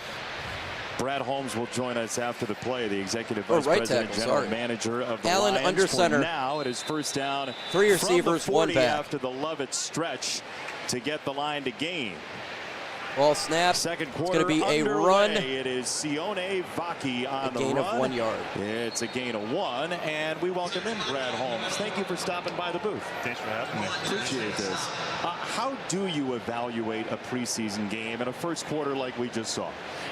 Brad Holmes will join us after the play, the executive vice right president, tackle, general sorry. manager of the Allen Lions. under center. Now it is first down. 3 receivers, from the 40 1 back. after the Lovett stretch to get the line to gain. Ball snap. Second It's quarter going to be a underway. run. It is Sione Vaki on the gain run. of 1 yard. It's a gain of 1, and we welcome in Brad Holmes. Thank you for stopping by the booth. Thanks for having me. Appreciate this. How do you evaluate a preseason game in a first quarter like we just saw?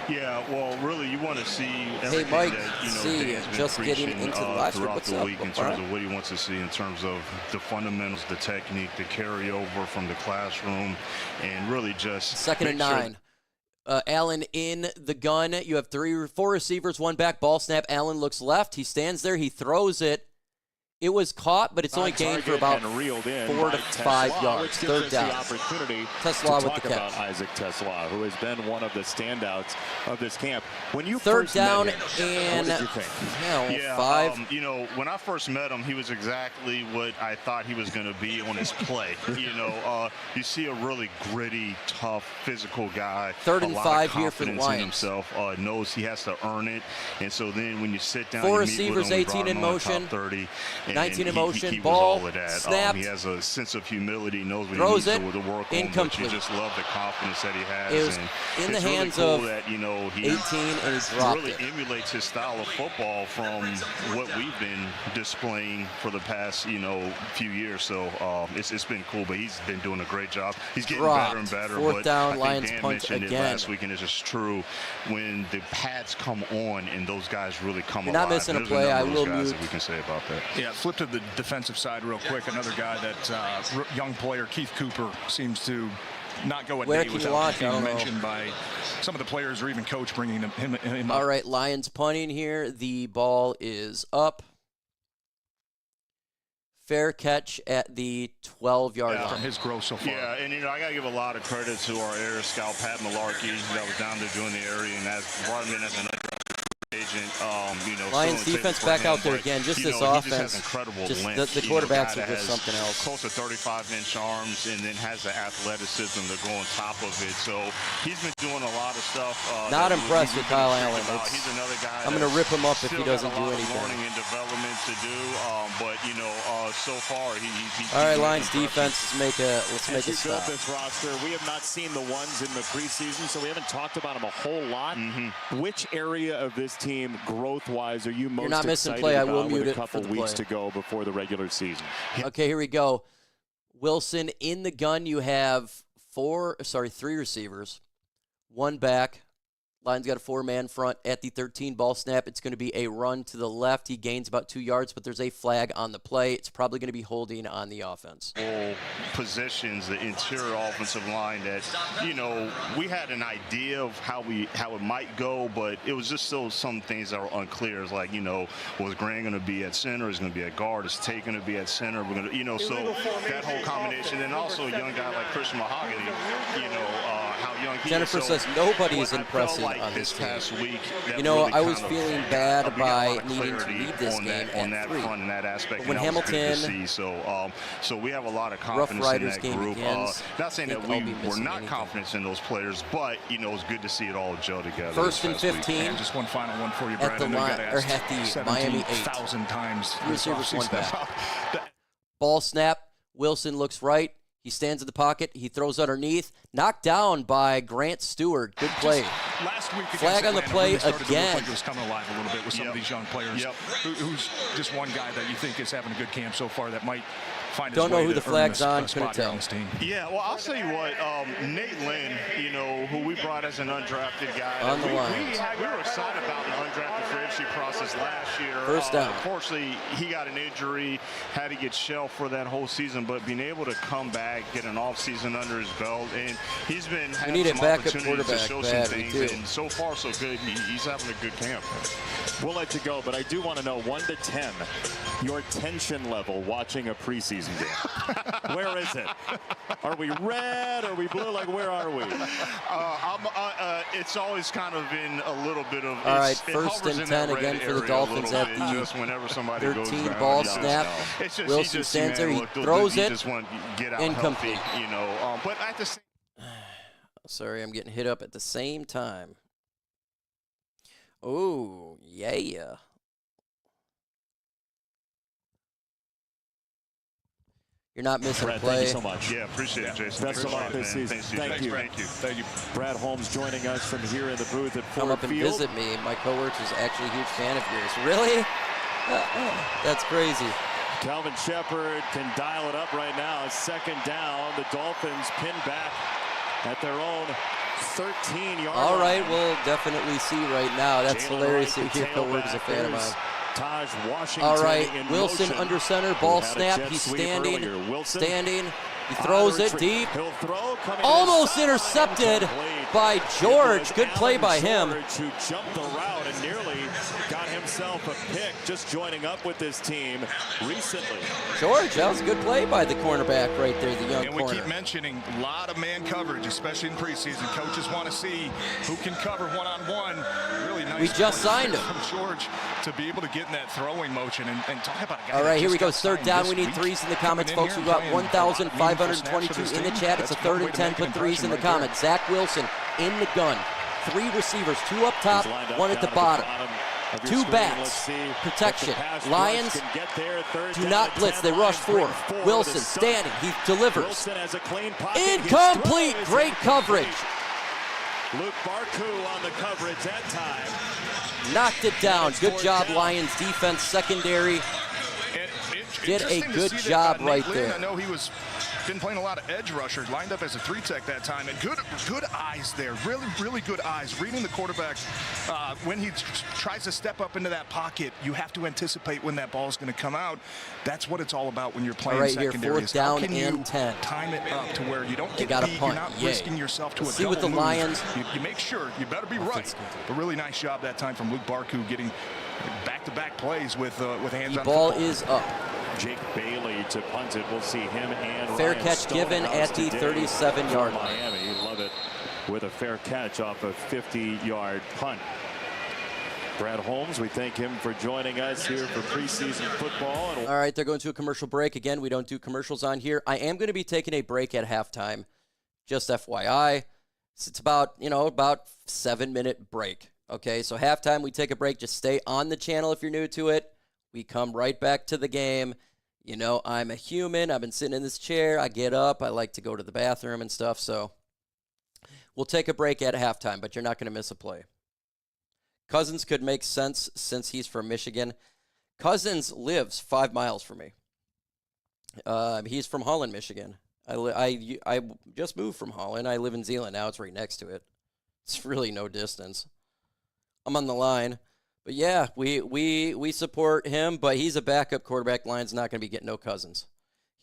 Yeah, well, really, you want to see everything Mike, that see, Dan's been just getting preaching, into the last week. throughout What's the up? week in terms of what he wants to see in terms of the fundamentals, the technique, the carryover from the classroom, and really just Second and 9. Allen in the gun. You have 4 receivers, 1 back. Ball snap. Allen looks left. He stands there. He throws it. It was caught, but it's only gained for about 4 to 5 yards. Third down. The opportunity Tesla to with the talk about catch. Isaac Tesla, who has been one of the standouts of this camp. When you Third first down met him, and what did you think? Yeah, 5. When I first met him, he was exactly what I thought he was going to be on his play. You see a really gritty, tough, physical guy. Third a and lot 5 of here for the confidence in Lions. himself. Knows he has to earn it, and so then when you sit down, 4 you receivers, meet with him, 18 in motion, 30, 19 in he motion. was Ball all of that. snapped. He has a sense of humility, knows what Throws he it. needs to work on, but Incomplete. you just love the confidence that he has. It was and in the it's really hands cool of that, he 18, and he dropped really it. emulates his style of football from what we've been displaying for the past, few years. So it's been cool, but he's been doing a great job. He's getting better and better. Fourth but down, I think Lions Dan punt mentioned again. it last week, and it's just true. When the pads come on and those guys really come You're not alive, missing a there's play. number I of will those guys mute. that we can say about that. Yeah, flip to the defensive side real quick. Another guy that young player Keith Cooper seems to not go a Where day can you without watch? I being don't know. mentioned by some of the players or even coach bringing him up. All right, Lions punting here. The ball is up. Fair catch at the 12-yard From line. his growth so far. Yeah, and I got to give a lot of credit to our air scout, Pat Malarkey, that was down there doing the area, and that's brought him in as an agent. Lions still defense for back him, out there but, again. Just this he offense. just has incredible Just length. the quarterbacks guy are that just has something else. Close to 35-inch arms, and then has the athleticism to go on top of it. So he's been doing a lot of stuff. Not that impressed with Kyle Allen. He's another guy. I'm going to rip him up if he still doesn't got a do lot of anything. learning and development to do, but so far he's All right, been Lions impressive. defense, let's make As a you build stop. this roster, we have not seen the ones in the preseason, so we haven't talked about them a whole lot. Which area of this team, growth-wise, are you most not missing excited play. I about will with mute a it for couple the weeks play. to go before the regular season? Okay, here we go. Wilson in the gun. You have 3 receivers, 1 back. Lions got a 4-man front at the 13 ball snap. It's going to be a run to the left. He gains about 2 yards, but there's a flag on the play. It's probably going to be holding on the offense. Positions, the interior offensive line that, we had an idea of how it might go, but it was just still some things that were unclear. It's like, was Grant going to be at center? Is going to be at guard? Is Tate going to be at center? We're going to, so that whole combination. And also a young guy like Christian Mahogany, how young he Jennifer is. So says nobody is what I impressing felt like on this this team. past week. That I was kind of feeling got- bad we got a by lot of needing to clarity lead this on game that, on at that 3. front and that aspect. But when and that was good Hamilton, to see. So we have a lot of Rough confidence in Riders that game group. begins. Not saying I that think I'll be we were missing not anything. confident in those players, but it's good to see it all gel together. First and this past week. 15. And just one final one for you, At Brad. the I know you line- got or asked at the Miami 8. 17,000 times. Three this receivers, one offseason back. about- Ball snap. Wilson looks right. He stands in the pocket. He throws underneath. Knocked down by Grant Stewart. Good play. Last week against Flag on the Atlanta play really started to look again. like it was coming alive a little bit with some of these young players. Who's just one guy that you think is having a good camp so far that might find his Don't know way who to the flag's earn on, a couldn't spot here tell. on this team. Yeah, well, I'll tell you what, Nate Lynn, who we brought as an undrafted guy. On the we Lions. were excited about the undrafted free agency process last year. First down. Unfortunately, he got an injury, had to get shelved for that whole season, but being able to come back, get an offseason under his belt, and he's been having need a some backup opportunities to quarterback show badly, some things, too. and so far so good. He's having a good camp. We'll let you go, but I do want to know 1 to 10, your tension level watching a preseason game. Where is it? Are we red? Are we blue? Like, where are we? It's always kind of in a little bit of. All right, it first hovers and in that 10 red again for the area a Dolphins little at bit, the just whenever somebody goes 13 down, ball you just snap. know. It's just, Wilson just, stands there, he look, throws you it. just want to get out Incomplete. healthy, but at the same. Sorry, I'm getting hit up at the same time. Oh, yeah. You're not missing Brad, a play. thank you so much. Yeah, appreciate it, Jason. Best of luck Appreciate it, this man. season. Thanks, Thank you. Thank you. Brad Holmes joining us from here in the booth at Come Ford up and Field. visit me. My coworker is actually a huge fan of yours. Really? That's crazy. Calvin Shepard can dial it up right now. Second down. The Dolphins pin back at their own 13-yard All right, line. we'll definitely see right now. That's Jalen hilarious Wright, that your the coworker's a tailback. fan of There's mine. Taj Washington. All right, in Wilson motion, under center, who ball had a snap. jet He's sweep standing, earlier. Wilson standing. He throws it deep. He'll throw, coming Almost to the sideline, intercepted incomplete. by It George. was Good play Alan by him. George, who jumped the route and nearly got himself a pick, just joining up with this team recently. George, that was a good play by the cornerback right there, the young And we corner. keep mentioning a lot of man coverage, especially in preseason. Coaches want to see who can cover one-on-one. Really nice. We just play signed him. from George to be able to get in that throwing motion and talk about a guy. All that right, here just we go. got Third signed down. this We need week. threes in the comments, Coming in folks. here We've got and playing a lot of meaningful snaps 1,522 for this in the team. chat. It's a That's third one way and to 10. make an Put threes in the impression right comments. Zach Wilson in the gun. 3 receivers, 2 up top, He's lined up 1 at down the bottom. of your 2 screen. backs. Let's see if the Protection. pass rush Lions can get there. Third do down not at blitz. 10. They rush Lions bring 4. with Wilson a stop. standing. He delivers. Wilson has a clean pocket. His Incomplete. throw is Great incomplete. coverage. Luke Barku on the coverage that time. Knocked it down. It's Good fourth job, down. Lions defense, secondary. Did a Interesting to good see that, job Nate right Lynn, there. I know he was been playing a lot of edge rushers, lined up as a 3-tech that time, and good eyes there. Really good eyes. Reading the quarterback when he tries to step up into that pocket, you have to anticipate when that ball is going to come out. That's what it's all about when you're playing All right, here, secondary. fourth is how down can you and 10. time it up to where you don't They get got a beat, punt. you're not Yay. risking yourself to Let's a see double what the move. Lions- You make sure you better be right. A really nice job that time from Luke Barku getting back-to-back plays with hands The on ball football. is up. Jake Bailey to punt it. We'll see him and Fair Ryan catch given Stonehouse at the today 37-yard for line. Miami. Love it with a fair catch off a 50-yard punt. Brad Holmes, we thank him for joining us here for preseason football. And All right, they're going to a commercial break. Again, we don't do commercials on here. I am going to be taking a break at halftime, just FYI. It's about 7-minute break. Okay, so halftime, we take a break. Just stay on the channel if you're new to it. We come right back to the game. You know, I'm a human. I've been sitting in this chair. I get up. I like to go to the bathroom and stuff. So we'll take a break at halftime, but you're not going to miss a play. Cousins could make sense since he's from Michigan. Cousins lives 5 miles from me. He's from Holland, Michigan. I just moved from Holland. I live in Zeeland now. It's right next to it. It's really no distance. I'm on the line. But yeah, we support him, but he's a backup quarterback. Lions not going to be getting no Cousins.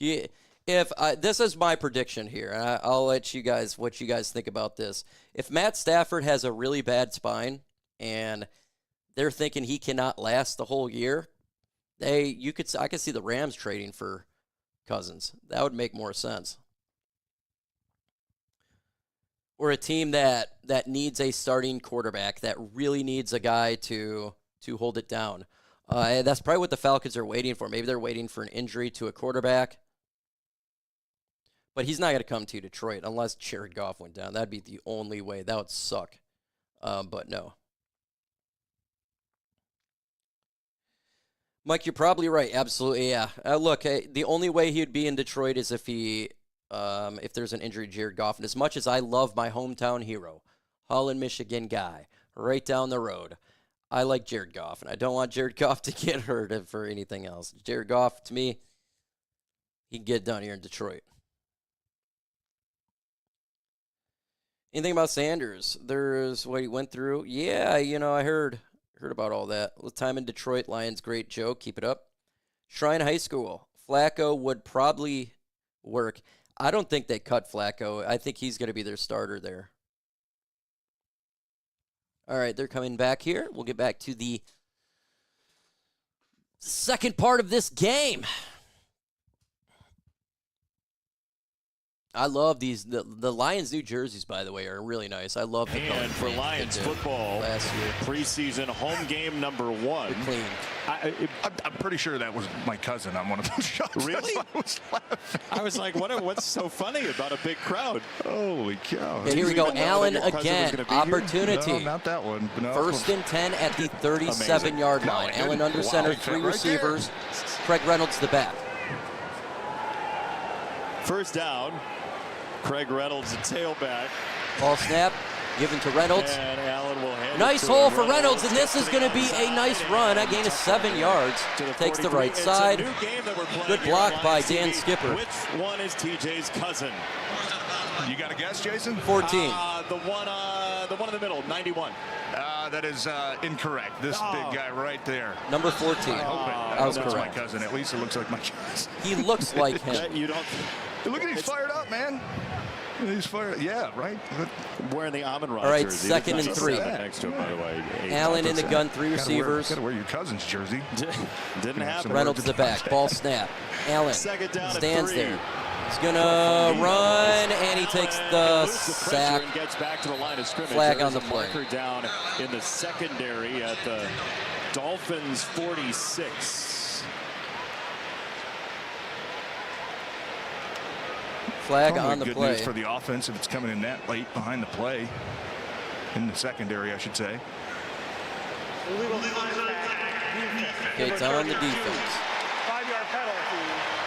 This is my prediction here, and I'll let you guys what you guys think about this. If Matt Stafford has a really bad spine and they're thinking he cannot last the whole year, I could see the Rams trading for Cousins. That would make more sense. Or a team that needs a starting quarterback, that really needs a guy to hold it down. That's probably what the Falcons are waiting for. Maybe they're waiting for an injury to a quarterback. But he's not going to come to Detroit unless Jared Goff went down. That'd be the only way. That would suck. But no. Mike, you're probably right. Absolutely, yeah. Look, the only way he'd be in Detroit is if there's an injury to Jared Goff. And as much as I love my hometown hero, Holland, Michigan guy, right down the road, I like Jared Goff. And I don't want Jared Goff to get hurt for anything else. Jared Goff, to me, he'd get done here in Detroit. Anything about Sanders? There's what he went through. Yeah, I heard about all that. Time in Detroit, Lions, great joke. Keep it up. Shrine High School. Flacco would probably work. I don't think they cut Flacco. I think he's going to be their starter there. All right, they're coming back here. We'll get back to the second part of this game. I love these. The Lions' new jerseys, by the way, are really nice. I love the color. And for Lions football, last year, preseason home game number 1. they're clean. I'm pretty sure that was my cousin on one of those shows. Really? That's why I was laughing. I was like, what's so funny about a big crowd? Holy cow. Okay, here we go. even know Allen that your cousin was again. gonna be here? Opportunity. No, not that one. No. First and 10 at the 37-yard line. Golly, Allen under wow, center, he fit 3 right receivers. Craig Reynolds the back. First down. Craig Reynolds, the tailback. Ball snap, given to Reynolds. And Allen will hand Nice it to hole him. for Reynolds, and this is going to be a nice run. A gain of 7 yards. Takes the right side. Good block by Dan Skipper. Which one is TJ's cousin? You got a guess, Jason? 14. The one in the middle, 91. That is incorrect. This big guy right there. Number 14. I was hope it's my correct. cousin. At least it looks like my cousin. He looks like him. You don't. Look at he's fired up, man. He's fired. Yeah, right. Wearing the Amon-Ra All right, jersey. second There's and not 3. Next to him, by the way. Allen in the gun, 3 receivers. Got to wear your cousin's jersey. Didn't happen. Reynolds the back. Ball snap. Allen Second down stands at 3. there. He's going to run, and he takes the sack. And gets back to the line of scrimmage. Flag on There's the a play. marker down in the secondary at the Dolphins 46. Flag Probably on the good play. news for the offense if it's coming in that late behind the play. In the secondary, I should say. Okay, it's on the defense. 5-yard penalty,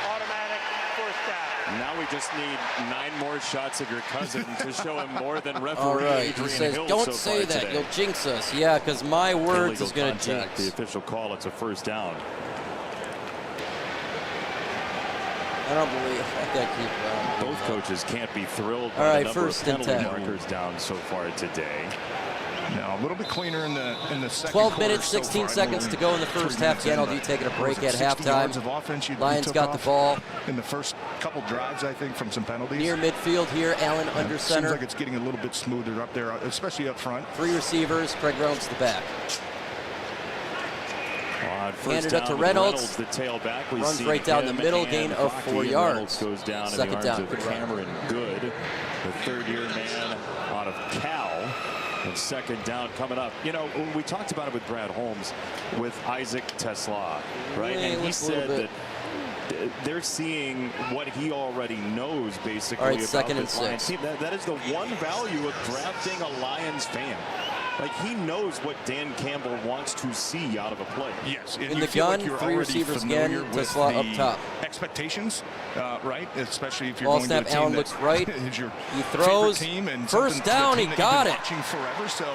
automatic first down. Now we just need 9 more shots of your cousin to show him more than referee All right, he Adrian says, Hill don't so say far that. today. You'll jinx us. Yeah, because my words Illegal is going to contact, jinx. The official call, it's a first down. I don't believe I got to keep Both coaches can't be thrilled All by right, the number first of and penalty 10. markers down so far today. Now a little bit cleaner in the second 12 quarter minutes, so 16 far. seconds to go in the first 3 half. minutes in, Ganaldi but taking a what break was at it, 60 yards of halftime. offense you Lions took got the off ball in the first couple drives, I think, from some penalties. near midfield here. Allen under Seems center. like it's getting a little bit smoother up there, especially up front. 3 receivers. Craig Reynolds the back. Handed up to Reynolds. The tailback. We Runs see right down the him middle, and gain of Rocky, 4 and yards. Reynolds goes down Second in the down, arms good of run. Cameron Good, the third-year man out of Cal. And second down coming up. You know, we talked about it with Brad Holmes, with Isaac Tesla, right? Yeah, And he looks a little said bit. that they're seeing what he already knows, basically, All right, about second this and Lions 6. team. That is the one value of drafting a Lions fan. Like, he knows what Dan Campbell wants to see out of a play. Yes, and In you the feel gun, like you're 3 already receivers familiar again, with Tesla up the top. expectations, right? Especially if you're Ball going snap, to a team Allen that looks right. is your He throws. favorite team and First something- down, the he team that got you've it. been watching forever, so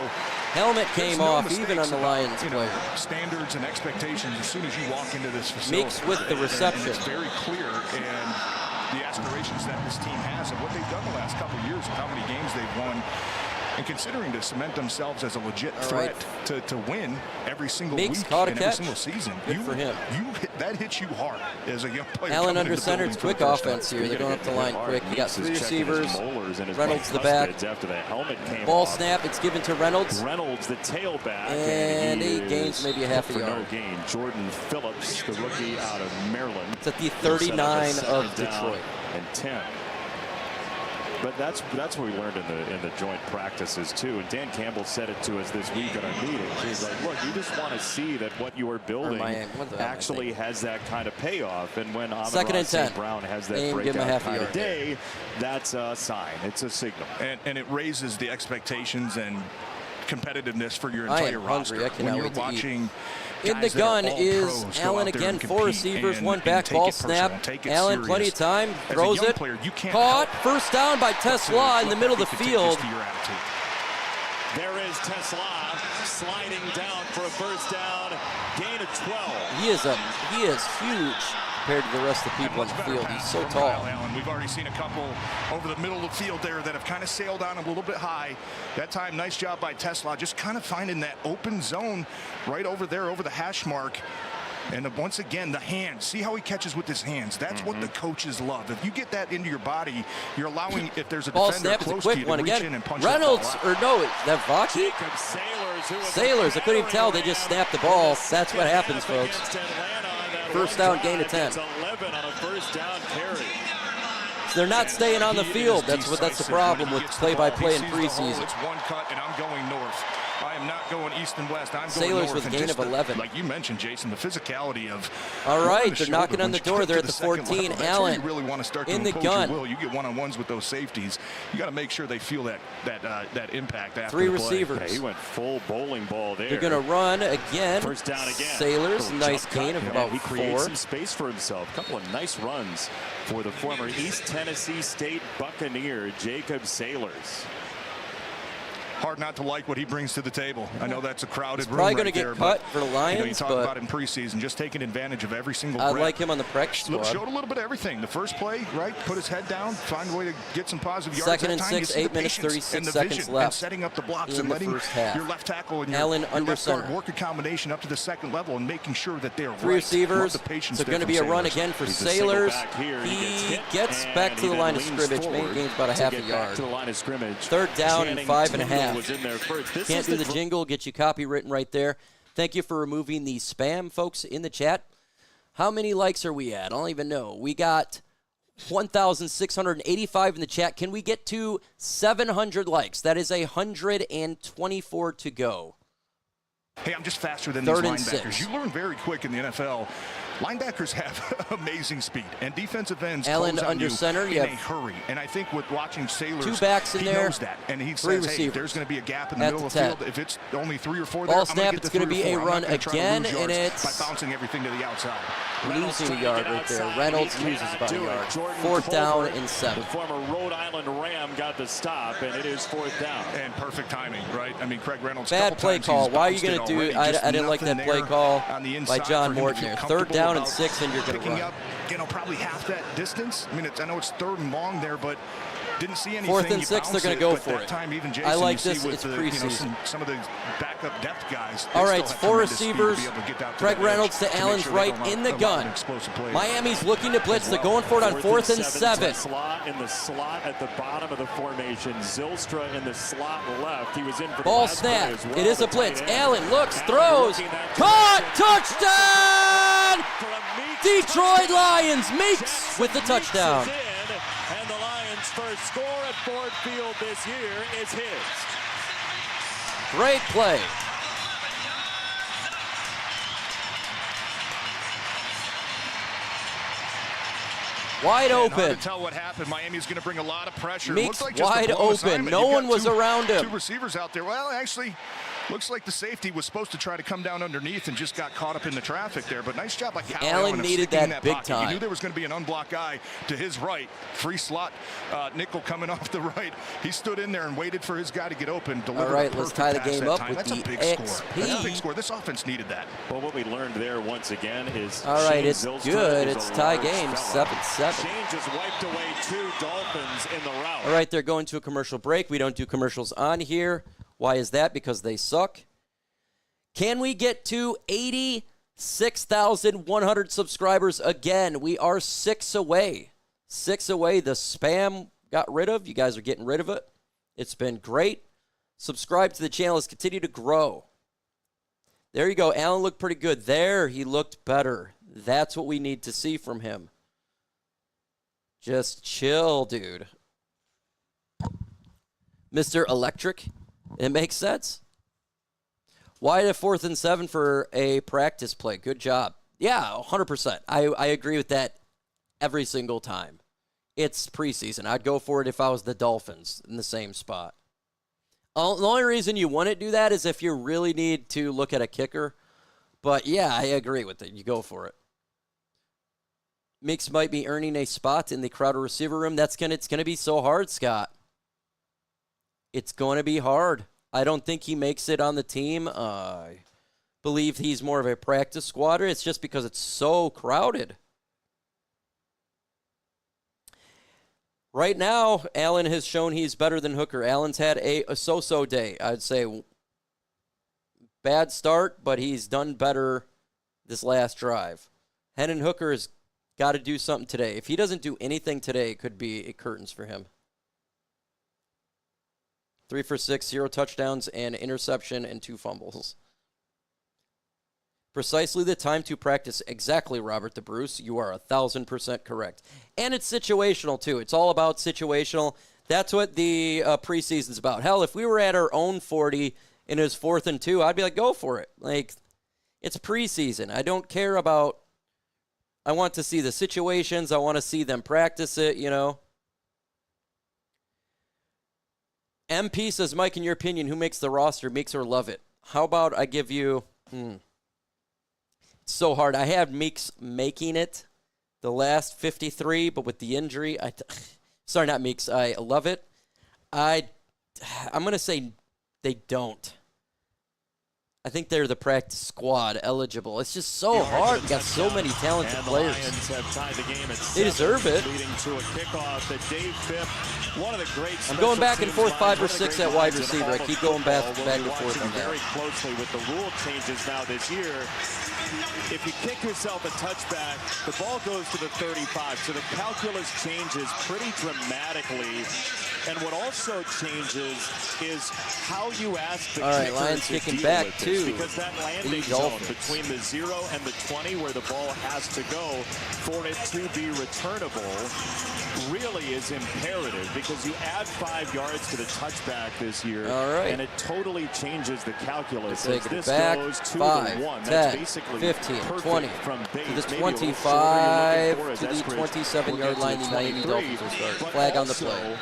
Helmet there's came no off, mistakes even on the about, Lions you know, play. standards and expectations as soon as you walk into this facility. Meeks with the And reception. it's very clear, and the aspirations that this team has and what they've done the last couple of years and how many games they've won. And considering to cement themselves as a legit threat to win every single Meeks week caught a and catch. every single season, Good for him. That hits you hard as a young player. Allen coming under into the center. It's building quick for the first time. offense here. They're going up the line quick. You got Meeks 3 is checking his receivers. molars and his Reynolds the back. bicuspids after the helmet came Ball off. snap. It's given to Reynolds. Reynolds, the tailback, And he is gains maybe a half a for no yard. gain. Jordan Phillips, the rookie out of Maryland. It's at the will set up a 39 of second down Detroit. and 10. But that's what we learned in the joint practices too. And Dan Campbell said it to us this week at our meeting. He's like, look, you just want to see that what you are building Miami, what the hell am I actually thinking? has that kind of payoff. And when Second Amon-Ra and St. 10. Brown has that Aim, give him a breakout half a kind yard. of day, that's a sign. It's a signal. And it raises the expectations and competitiveness for your I am entire roster. hungry. I cannot when you're wait to eat. watching In the guys that are gun all is pros go Allen out there again. and 4 compete receivers, and- 1 and back. take Ball it personal, snap. take it Allen, plenty serious. of time. As a Throws young it. player, you can't Caught. help First down by but to Tesla in the look middle of like the you could take this field. to your attitude. There is Tesla sliding down for a first down, gain of 12. He is huge compared to the rest of the people on Much the better field. pass He's so from tall. Kyle Allen. We've already seen a couple over the middle of the field there that have kind of sailed on a little bit high. That time, nice job by Tesla, just kind of finding that open zone right over there, over the hash mark. And once again, the hands. See how he catches with his hands. That's what the coaches love. If you get that into your body, you're allowing, if there's a Ball defender snap is a close to quick you, to one reach again. in and punch Reynolds, that ball out. or no, is that Vaki? Jacob Sailors, who was Sailors, I couldn't even tell. They just snapped the ball. That's what happens, folks. against Atlanta on that First one down, gain of 10. It's 11 on a first down carry. So they're not staying on the He field. is That's the decisive problem when with he gets the ball. play-by-play He in sees the hole, preseason. It's one cut, and I'm going north. I am not going east and west. I'm Sailors going north. with a gain of 11. Like you mentioned, Jason, the physicality of. All right, they're knocking on the door. They're at the 14. Allen you really want to start to in the impose gun. your will. You get one-on-ones with those safeties. You got to make sure they feel that impact after 3 the play. receivers. Yeah, he went full bowling ball there. They're going to run again. First down again. Sailors, Little nice jump gain cut, of and about he creates 4. some space for himself. A couple of nice runs for the former East Tennessee State Buccaneer, Jacob Sailors. Hard not to like what he brings to the table. I know that's a crowded room Probably going right to there, get cut but, for the Lions, you talk but about in preseason, just taking advantage of every single I rep. like him on the practice squad. Showed a little bit of everything. The first play, right? Put his head down, find a way to get some positive yards. Second and That time, 6, you see 8 the minutes, patience 36 and the seconds vision left and setting up the blocks in and the letting first half. your left tackle and Allen your under left guard center. work a combination up to the second level and making sure that they're 3 receivers. The patience So going to be a run again for Sailors. He gets back to the line of scrimmage. Main gain's about a half a yard. To the line of scrimmage. Third down and 5.5. Was in there first. This Can't is do the jingle. Get you copywritten right there. Thank you for removing the spam, folks, in the chat. How many likes are we at? I don't even know. We got 1,685 in the chat. Can we get to 700 likes? That is 124 to go. Hey, I'm just faster than Third these and linebackers. 6. You learn very quick in the NFL. Linebackers have amazing speed, and defensive ends Allen close on under you center. in You a have hurry. And I think with watching Sailors, 2 backs in he there, knows that, and he 3 says, hey, receivers. there's going to be a gap in the At middle of the the 10. field. If it's only 3 or 4 Ball there, snap, I'm going to it's get gonna the 3 be or a 4. run I'm not gonna try to again, lose and yards it's by bouncing everything to the outside. losing a yard right there. Reynolds loses about a yard. 4th down and 7. The former Rhode Island Ram got the stop, and it is 4th down. And perfect timing, right? I mean, Craig Reynolds. Bad play call. Why are you going to do? I didn't like that play call by John Morton there. 3rd down and 6, and you're going to run. Up, probably half that distance. I mean, I know it's 3rd and long there, but didn't see anything. 4th and 6, they're going to go for it. Time, even Jason, I like you this. see with It's the, preseason. some of the backup depth guys. All right, it's 4 receivers. Craig Reynolds to Allen's right in the gun. Miami's looking to blitz. They're going for it on 4th and 7. Slot in the slot at the bottom of the formation. Zylstra in the slot left. He was in for Ball the snap. last play as well. It is a The blitz. tight end. Allen looks, Allen throws, working that caught, touchdown. touchdown! For a Meeks Detroit Lions, Meeks Jackson with the Meeks touchdown. is in, and the Lions' first score at Ford Field this year is his. Great play. Wide Hard open. to tell what happened. Miami's going to bring a lot of pressure. Meeks Looks like just a wide blown open. assignment. No You've got one was around him. 2 receivers out there. Well, actually, looks like the safety was supposed to try to come down underneath and just got caught up in the traffic there. But nice job by Cal Allen of needed sticking in that big pocket. time. He knew there was going to be an unblocked guy to his right. Free slot nickel coming off the right. He stood in there and waited for his guy to get open. All right, let's tie the game up with That's the a big score. XP. That's a big score. This offense needed that. Well, what we learned there once again is All right, Shane it's Zylstra good. is It's a tie large game, fella. 7-7. Shane just wiped away 2 Dolphins in the rout. All right, they're going to a commercial break. We don't do commercials on here. Why is that? Because they suck. Can we get to 86,100 subscribers again? We are 6 away. 6 away. The spam got rid of. You guys are getting rid of it. It's been great. Subscribe to the channel. Let's continue to grow. There you go. Allen looked pretty good. There, he looked better. That's what we need to see from him. Just chill, dude. Mr. Electric. It makes sense. Wide at 4th and 7 for a practice play. Good job. Yeah, 100%. I agree with that every single time. It's preseason. I'd go for it if I was the Dolphins in the same spot. The only reason you wouldn't do that is if you really need to look at a kicker. But, yeah, I agree with it. You go for it. Meeks might be earning a spot in the Crowder receiver room. It's going to be so hard, Scott. It's going to be hard. I don't think he makes it on the team. I believe he's more of a practice squatter. It's just because it's so crowded. Right now, Allen has shown he's better than Hooker. Allen's had a so-so day. I'd say bad start, but he's done better this last drive. Hendon Hooker has got to do something today. If he doesn't do anything today, it could be curtains for him. 3 for 6, 0 touchdowns, and interception, and 2 fumbles. Precisely the time to practice. Exactly, Robert the Bruce. You are 1,000% correct. And it's situational, too. It's all about situational. That's what the preseason's about. Hell, if we were at our own 40 and it was 4th and 2, I'd be like, go for it. Like, it's preseason. I don't care about – I want to see the situations. I want to see them practice it, you know. MP says, Mike, in your opinion, who makes the roster, Meeks or Lovett? How about I give you it's so hard. I had Meeks making it the last 53, but with the injury, sorry, not Meeks. I love it. I'm going to say they don't. I think they're the practice squad eligible. It's just so hard. You got so many talented players. Lions have tied the game at 7, they deserve it. Leading to a kickoff that Dave Phipp, one of the great. I'm going back and forth 5 or 6 at wide receiver. I keep going back and forth on that. Very closely with the rule changes now this year. If you kick yourself a touchback, the ball goes to the 35. So the calculus changes pretty dramatically. And what also changes is how you ask the kicker Lions to kicking deal back with too. this, because that landing zone between the 0 and the 20 where the ball has to go for it to be returnable really is imperative, because you add 5 yards to the touchback this year, and it totally changes the calculus. As this goes 2 to 1, that's basically 15, 20, from base, to the 25, to the 27-yard line. The Miami Dolphins will start. Flag on the play.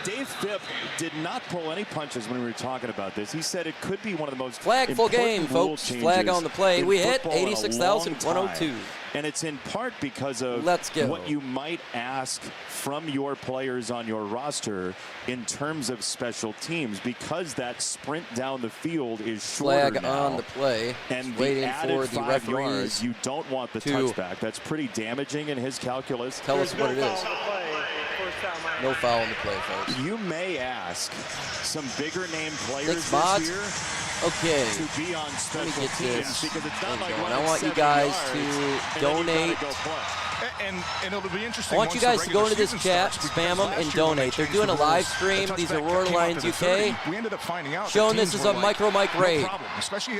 Dave Phipp did not pull any punches when we were talking about this. He said it could be one of the most flag full game, folks. Flag on the play. We hit 86,102. And it's in part because of what you might ask from your players on your roster in terms of special teams, because that sprint down the field is shorter Flag now. On the play. And waiting for the referees. You don't want the touchback. That's pretty damaging in his calculus. Tell us what it is. No foul on the play, folks. You may ask some bigger name players this year to be on special teams, because it's not like I want you guys to donate. And it'll be interesting. I want you guys to go into this chat, spam them, and donate. They're doing a live stream. These are Roar Lions UK. We ended up finding out showing this is a Micro Mike raid.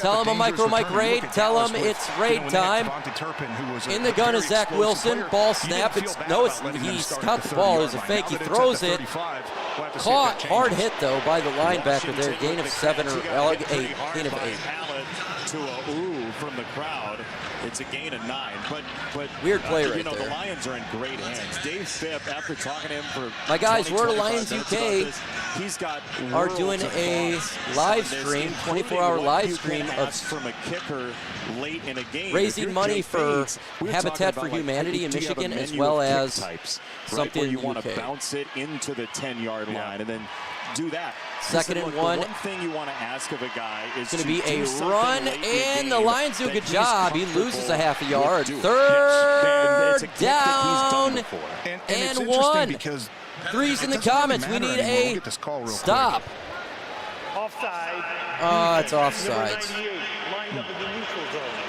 Tell them a Micro Mike raid. Tell them it's raid time. In the gun is Zach Wilson. Ball snap. He's caught the ball. It was a fake. He throws it. Caught. Hard hit, though, by the linebacker there. Gain of 7 or 8. Gain of 8. To a ooh from the crowd. It's a gain of 9, but weird play right there. The Lions are in great hands. Dave Phipp, after talking to him for my guys, Roar Lions UK are doing a live stream, 24-hour live stream of from a kicker late in a game, raising money for Habitat for Humanity in Michigan, as well as something you in want UK. to bounce it into the 10-yard line and then do that. 2nd and 1. The one thing you want to ask of a guy is going to be a run, and the Lions do a good job. He loses a half a yard. 3rd down and 1. 3's in the comments. We need a stop. Offside. Oh, it's offside.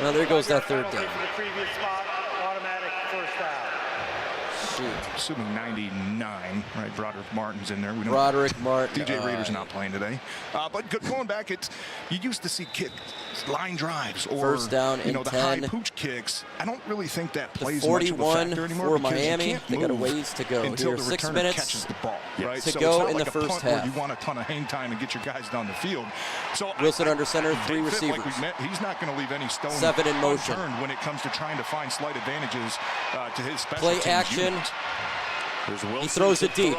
Well, there goes that 3rd down. Assuming 99, right? Broderick Martin's in there. Broderick Martin. DJ Reader's not playing today. But going back, you used to see line drives or 1st down and the 10. high pooch kicks. I don't really think that plays the 41 much of a factor anymore for Miami. They got a ways to go. Until Here, the 6 returner minutes catches the ball, right? to so go it's not in like the a first punt half. Where you want a ton of hang time and get your guys down the field. So Wilson under center, 3 Dave receivers. Phipp, like we met, he's not going to leave any stone 7 in motion unturned when it comes to trying to find slight advantages to his special play teams action. unit. He throws it deep.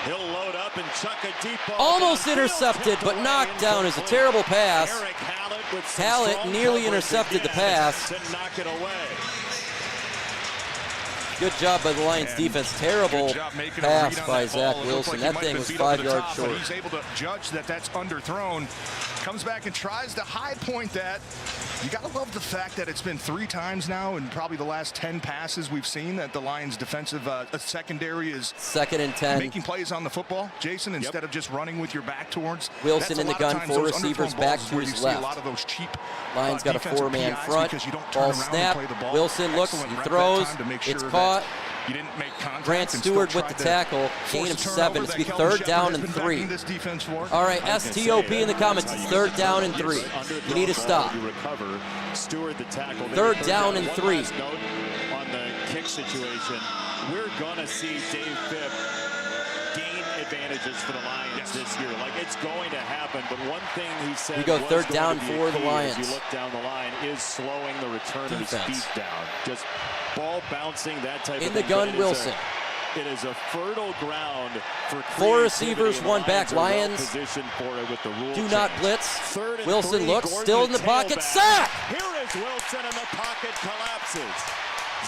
He'll load up and chuck a deep ball. Almost intercepted, but knocked down is a terrible pass. Hallett nearly intercepted the pass. To knock it away. Good job by the Lions defense. Terrible pass by Zach Wilson. That thing was 5 yards short. He's able to judge that that's underthrown. Comes back and tries to high point that. You got to love the fact that it's been 3 times now in probably the last 10 passes we've seen that the Lions defensive secondary is 2nd and 10. making plays on the football, Jason, instead of just running with your back towards. Wilson in the gun, 4 receivers back to his left. A lot of those cheap Lions got a 4-man front. Ball snap. Wilson looks, he throws. It's caught. You didn't make contact. Grant Stewart with the tackle. Gain of 7. It's going to be 3rd down and 3. All right, STOP in the comments. It's 3rd down and 3. You need to stop. 3rd down and 3. On the kick situation, we're going to see Dave Phipp gain advantages for the Lions this year. Like, it's going to happen, but one thing he said We go was third going down to be for a the key Lions. as you look down the line is slowing the returners' Defense. feet down. Just ball bouncing, that type In of the thing. gun, But Wilson. It is a fertile ground for Four creativity, receivers, and the one back. are well Lions positioned for it with the rule do not change. blitz. Third and Wilson 3, looks, Gordon still in the pocket. tailback. Sack! Here is Wilson, and the pocket collapses.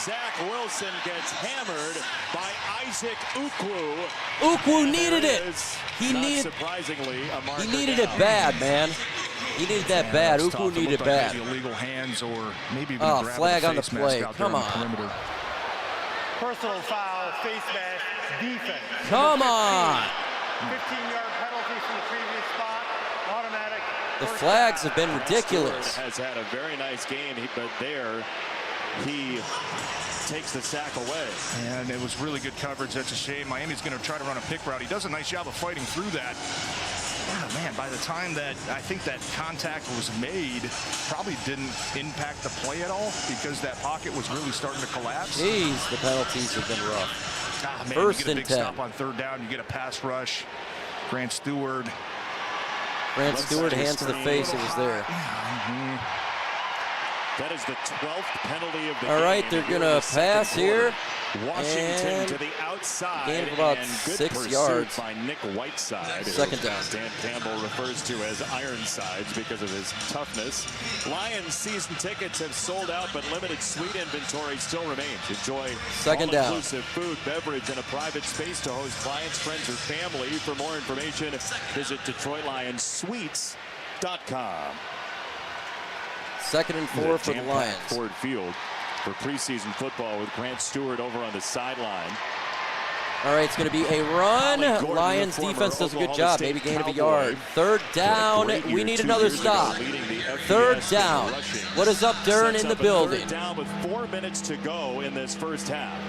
Zach Wilson gets hammered by Isaac Ukwu. Ukwu needed There it. is, He not needed surprisingly, a marker He needed it down. bad, man. He needed that bad. That's Ukwu tough. needed it looked like bad. maybe illegal hands or maybe even Oh, a grab flag of on the face mask play. out there Come the on. perimeter. Personal foul, face mask, defense. Come on. 15-yard penalty from the previous spot, automatic. The first flags down. have been ridiculous. Stewart has had a very nice game, but there he takes the sack away. And it was really good coverage. That's a shame. Miami's going to try to run a pick route. He does a nice job of fighting through that. Oh, man, by the time that I think that contact was made, probably didn't impact the play at all because that pocket was really starting to collapse. Jeez, the penalties have been rough. Ah, man, First you get a and big 10. stop on third down. You get a pass rush. Grant Stewart. Grant Stewart, hands to the face. It was there. That is the 12th penalty of the game. All right, they're going to pass here. Washington And to the outside. gain of about and good 6 pursuit yards. by Nick Whiteside. Second down. Dan Campbell refers to as Ironsides because of his toughness. Lions season tickets have sold out, but limited suite inventory still remains. Enjoy Second down. all-inclusive food, beverage, and a private space to host clients, friends, or family. For more information, visit DetroitLionsSuites.com. Second and 4 for the Jam-packed Lions. Ford Field for preseason football with Grant Stewart over on the sideline. All right, it's going to be a run. Ollie Gordon, Lions the former defense does a good Oklahoma job. State Maybe gain of a Cowboy. yard. Third down. Great year We need 2 another years ago, stop. leading the FBS Third in down. rushing. What is up, Darren, Sets in the up a building? Third down with 4 minutes to go in this first half.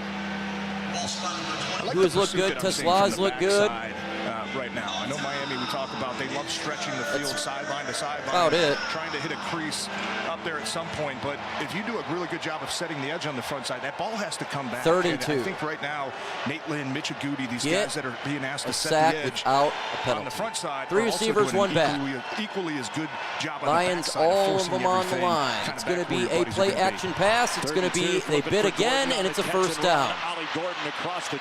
I like Who has the looked pursuit good? that I'm seeing from Tesla's the looked good. backside, right now. I know Miami, we talk about, they love stretching the field sideline to sideline. about it. Trying to hit a crease up there at some point. But if you do a really good job of setting the edge on the front side, that ball has to come back. Third and 2. I think right now, Nate Lynn, Mitch Agudi, these Get guys that are being asked a to set sack the edge without a on penalty. the front side. 3 are also receivers, doing 1 back. Equally as good job on Lions, the backside of all of forcing them on the everything line. kind It's of going to back where be your a buddies are gonna play-action pass. It's going to be, they bid again, and it's a first down.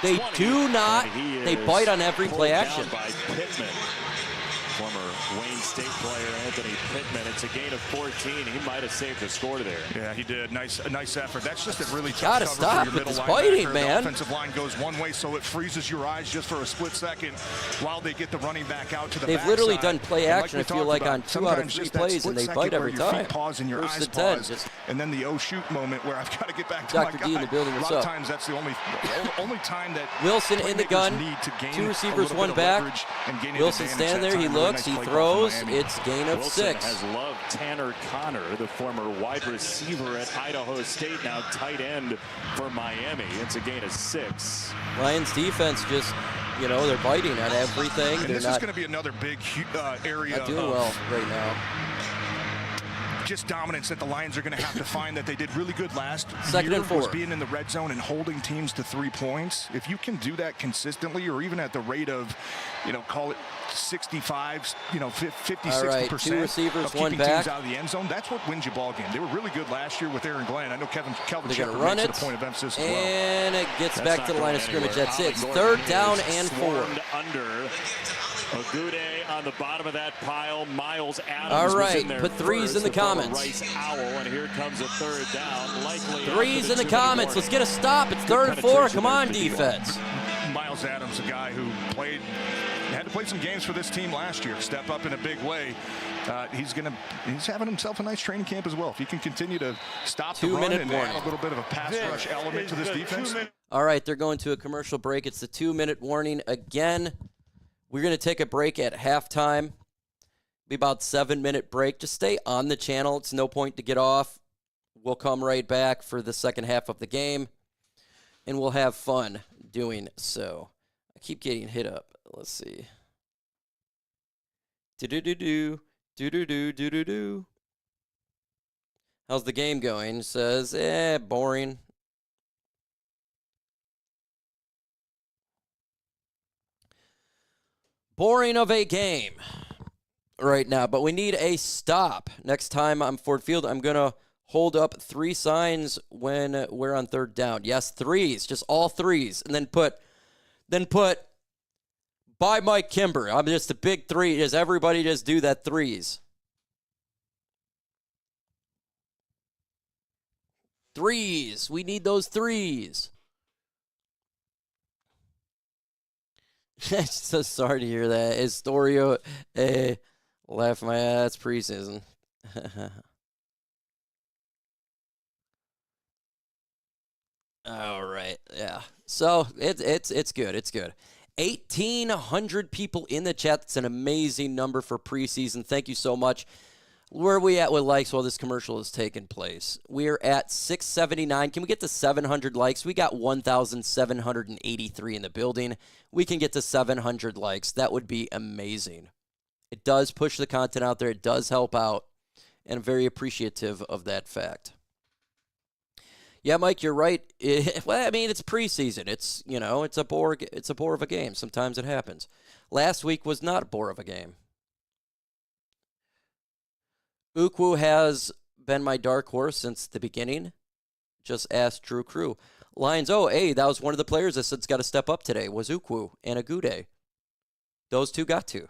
They do not, they bite on every play action. By Pittman. Former Wayne State player Anthony Pittman. It's a gain of 14. He might have saved the score there. Yeah, he did. Nice effort. That's just a really tough Gotta cover stop for your with middle this linebacker. biting, The man. offensive line goes one way, so it freezes your eyes just for a split second while they get the running back out to the They've backside. literally done play And action, we I feel talked like, about, on 2 out of sometimes 3 just that plays, split and they second bite where every your feet time. pause and your First eyes and 10, pause, just- and then the oh shoot moment where I've got to get back to Dr. my D guy. in the building, A what's lot up? of times that's the only time that Wilson in the playmakers gun. need to gain 2 a receivers, little 1 bit of back. leverage and gain an Wilson advantage standing that there. He time. Really looks. nice He play call throws. from Miami. It's gain of Wilson 6. has loved Tanner Connor, the former wide receiver at Idaho State, now tight end for Miami. It's a gain of 6. Lions defense just, they're biting on everything. And They're this is not, going to be another big area not doing of well right now. just dominance that the Lions are going to have to find that they did really good last Second year and 4. was being in the red zone and holding teams to 3 points. If you can do that consistently, or even at the rate of, call it 65, 50, All right, 60% 2 receivers, of 1 keeping back. teams out of the end zone, that's what wins you ball game. They were really good last year with Aaron Glenn. I know Calvin They're Shepard going to run makes it, it a point of emphasis as well. and it gets That's back not to the line of going scrimmage. anywhere. That's it. It's Ollie third Gordon down is and 4. swarmed under. Agude on the bottom of that pile. Miles Adams All was right, in there put threes first, in the former comments. Rice Owl, and here comes a third down. Likely Threes after in the 2-minute comments. Let's warning. get a stop. It's third and 4. penetration Come there on, for the defense. Miles Adams, a guy who had to play some games for this team last year, step up in a big way. He's having himself a nice training camp as well. If he can continue to stop the run 2-minute and warning. add a little bit of a pass rush element to this defense. All right, they're going to a commercial break. It's the 2-minute warning again. We're going to take a break at halftime. Be about 7-minute break. Just stay on the channel. It's no point to get off. We'll come right back for the second half of the game, and we'll have fun doing so. I keep getting hit up. Let's see. Do-do-do-do. Do-do-do-do-do-do. How's the game going? It says, boring. boring of a game right now, but we need a stop. Next time on Ford Field, I'm going to hold up 3 signs when we're on third down. Yes, 3s, just all 3s. And then put by Mike Kimber. I'm just a big 3. Just everybody just do that 3s. 3s. We need those 3s. So sorry to hear that. Astorio, laugh my ass preseason. All right, yeah. So it's good. It's good. 1,800 people in the chat. That's an amazing number for preseason. Thank you so much. Where are we at with likes while this commercial is taking place? We're at 679. Can we get to 700 likes? We got 1,783 in the building. We can get to 700 likes. That would be amazing. It does push the content out there. It does help out. And I'm very appreciative of that fact. Yeah, Mike, you're right. Well, I mean, it's preseason. It's, you know, it's a bore of a game. Sometimes it happens. Last week was not a bore of a game. Ukwu has been my dark horse since the beginning. Just ask Drew Crew. Lions, that was one of the players that said's got to step up today, was Ukwu and Agude. Those two got to.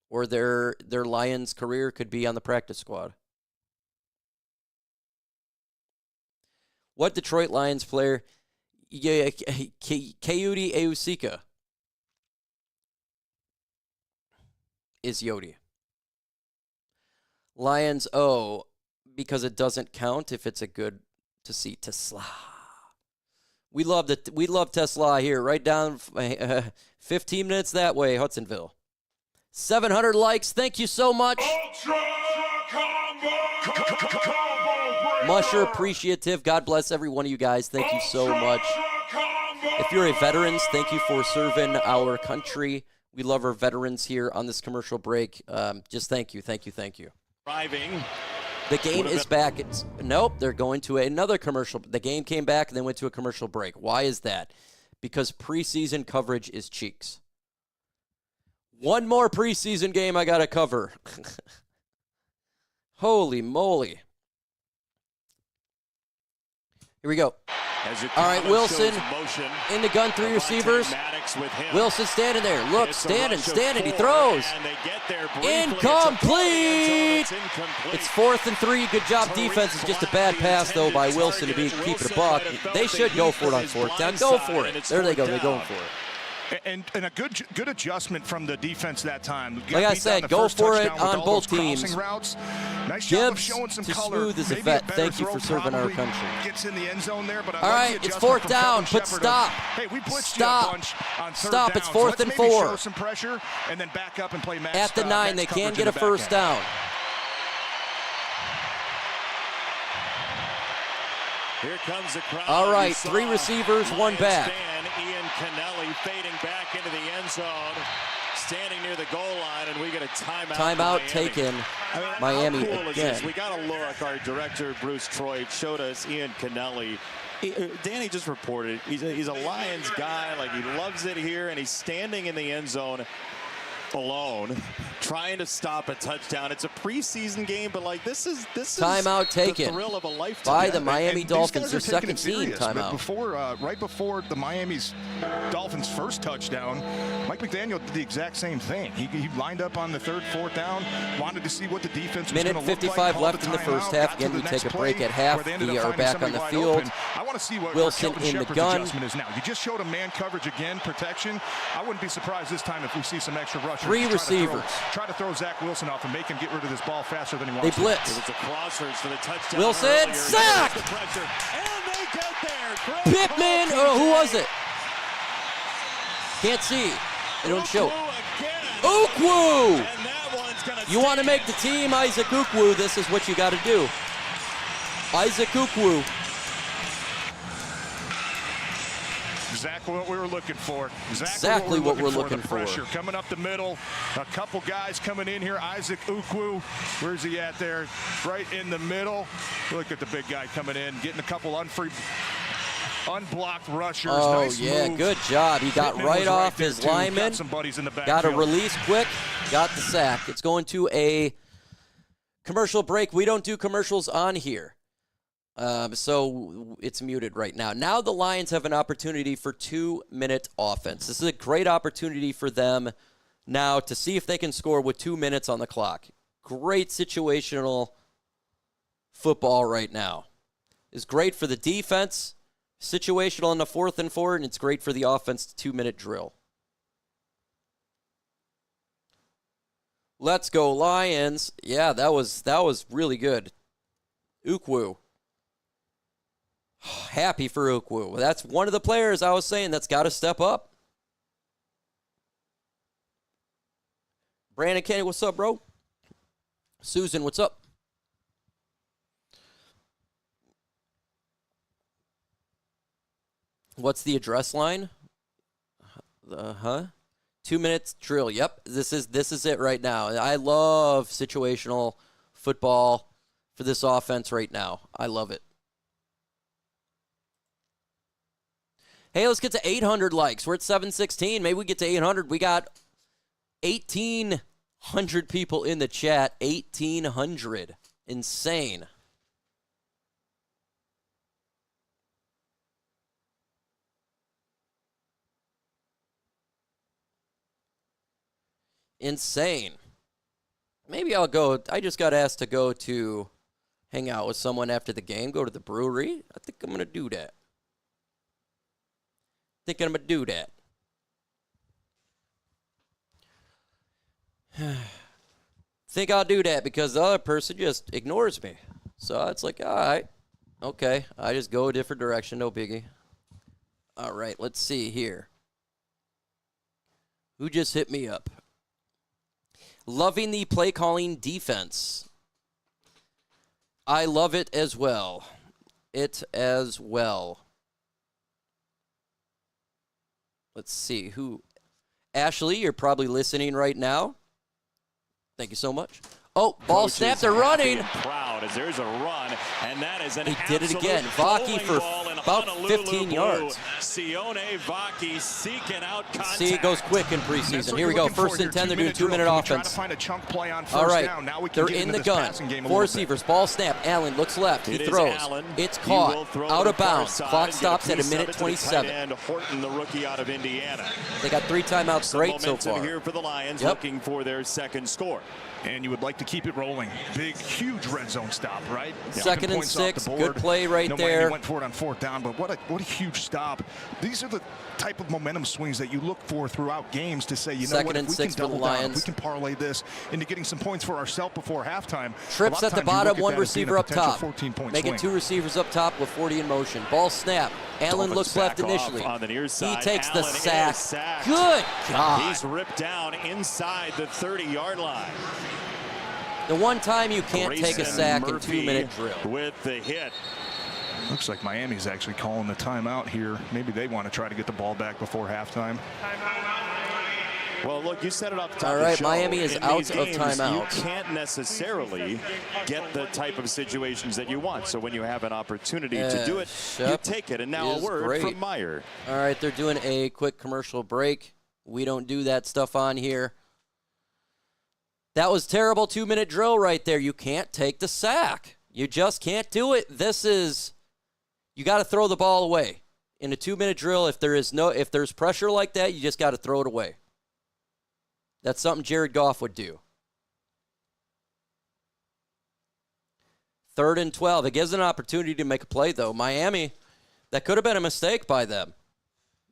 Or their Lions career could be on the practice squad. What Detroit Lions player? Kayudi Eusika is Yodi. Lions, because it doesn't count if it's a good to see Tesla. We love Tesla here, right down 15 minutes that way, Hudsonville. 700 likes, thank you so much. Much appreciative. God bless every one of you guys. Thank you so much. If you're a veterans, thank you for serving our country. We love our veterans here on this commercial break. Just thank you. Driving. The game is back. Nope, they're going to another commercial. The game came back and then went to a commercial break. Why is that? Because preseason coverage is cheeks. One more preseason game I got to cover. Holy moly. Here we go. All right, Wilson in the gun, 3 receivers. Wilson standing there. Look, standing. He throws. Incomplete. It's 4th and 3. Good job, defense. It's just a bad pass, though, by Wilson to be keeping the buck. They should go for it on 4th down. Go for it. There they go. They're going for it. And a good adjustment from the defense that time. Like I said, go for it on both teams. Nice Gibbs showing some to color. Smooth as a vet. Thank you for serving our country. Gets in the end zone there, but all right, it's 4th down. Put stop. Hey, we blitzed stop. You a bunch on 3rd stop. Down. It's 4th and 4. Show some pressure and then back up and play match. At the 9, they can get a 1st down. Here comes the crowd. All right, 3 receivers, 1 back. Ian Kennelly fading back into the end zone, standing near the goal line, and we get a timeout. Timeout taken. Miami how cool again. Is this? We got to look. Our director Bruce Troy showed us Ian Kennelly. Danny just reported he's a Lions guy. Like, he loves it here, and he's standing in the end zone alone, trying to stop a touchdown. It's a preseason game, but like this is timeout taken the thrill of a lifetime. By the Miami Dolphins, their second team timeout. Right before the Miami's Dolphins' first touchdown, Mike McDaniel did the exact same thing. He lined up on the 3rd, 4th down, wanted to see what the defense was going to look like. Minute 55 left in the first half. Again, we take a break at half. We are back on the field. I want to see what Wilson in the gun. Adjustment is now. You just showed a man coverage again, protection. I wouldn't be surprised this time if we see some extra rush. 3 receivers. Try to throw Zach Wilson off and make him get rid of this ball faster than he wants. They blitz. It's a crossers for the touchdown. Wilson, sack! And they get there. Pittman, who was it? Can't see. They don't show. Ukwu! You want to make the team, Isaac Ukwu, this is what you got to do. Isaac Ukwu. Exactly what we were looking for. Exactly what we're looking for. Pressure coming up the middle. A couple guys coming in here. Isaac Ukwu. Where's he at there? Right in the middle. Look at the big guy coming in, getting a couple unfree. Unblocked rushers. Oh, nice yeah, move. good job. He got Pittman right was off there, his too. lineman. Got some buddies in the Got a backfield. release quick. Got the sack. It's going to a commercial break. We don't do commercials on here. So it's muted right now. Now the Lions have an opportunity for 2-minute offense. This is a great opportunity for them now to see if they can score with 2 minutes on the clock. Great situational football right now. It's great for the defense, situational in the 4th and 4, and it's great for the offense, 2-minute drill. Let's go Lions. Yeah, that was really good. Ukwu. Happy for Ukwu. That's one of the players I was saying that's got to step up. Brandon Kenny, what's up, bro? Susan, what's up? What's the address line? 2 minutes drill. Yep, this is it right now. I love situational football for this offense right now. I love it. Hey, let's get to 800 likes. We're at 716. Maybe we get to 800. We got 1,800 people in the chat. 1,800. Insane. Insane. Maybe I'll go. I just got asked to go to hang out with someone after the game, go to the brewery. I think I'm going to do that. Think I'm going to do that. Think I'll do that because the other person just ignores me. So it's like, all right, okay. I just go a different direction, no biggie. All right, let's see here. Who just hit me up? Loving the play calling defense. I love it as well. Let's see who. Ashley, you're probably listening right now. Thank you so much. Oh, ball snap, they're running. Proud as there's a run, and that is an he did it again. Vaki for about 15 yards. Sione Vaki seeking out contact. See, it goes quick in preseason. Here we go. 1st and 10. They're doing 2-minute offense. All right, they're in the gun. 4 receivers. Ball snap. Allen looks left. He throws. It's caught. Out of bounds. Clock stops at 1:27. Horton, the rookie out of Indiana. They got 3 timeouts. Great so far. Here for the Lions, looking for their second score. And you would like to keep it rolling. Big, huge red zone stop, right? 2nd and 6. Good play right there. Miami went for it on 4th down, but what a huge stop. These are the type of momentum swings that you look for throughout games to say, you know what, if we can double down, if we can parlay this into getting some points for ourselves before halftime. Trips at the bottom, 1 receiver up top. Make it 2 swing. receivers up top with 40 in motion. Ball snap. Allen looks left initially. On the near side. He takes Allen the sack. Sacked. Good God. He's ripped down inside the 30-yard line. The one time you can't take a sack in Murphy 2-minute drill. With the hit. Looks like Miami's actually calling the timeout here. Maybe they want to try to get the ball back before halftime. Well, look, you set it up top. All right, of the show. Miami is In out these of games, timeouts. You can't necessarily get the type of situations that you want. So when you have an opportunity to do it, you take it. And now a word from Meyer. All right, they're doing a quick commercial break. We don't do that stuff on here. That was terrible 2-minute drill right there. You can't take the sack. You just can't do it. You got to throw the ball away. In a 2-minute drill, if there's pressure like that, you just got to throw it away. That's something Jared Goff would do. 3rd and 12. It gives an opportunity to make a play, though. Miami, that could have been a mistake by them.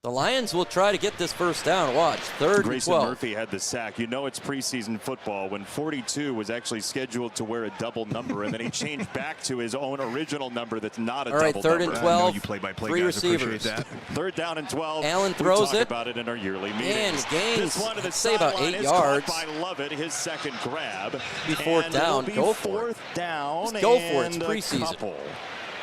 The Lions will try to get this first down. Watch. 3rd and 12. Grayson Murphy had the sack. You know it's preseason football when 42 was actually scheduled to wear a double number, and then he changed back to his own original number that's not a double number. All right, 3rd and 12. You play-by-play 3 guys receivers. appreciate that. 3rd down and 12. Allen throws we talk it. about it in our yearly meetings. And gains, this one to the say about 8 is yards. Caught by Lovett, his second grab. Be 4th down. Go for it. 4th down. Just go for it. It's and a preseason. couple.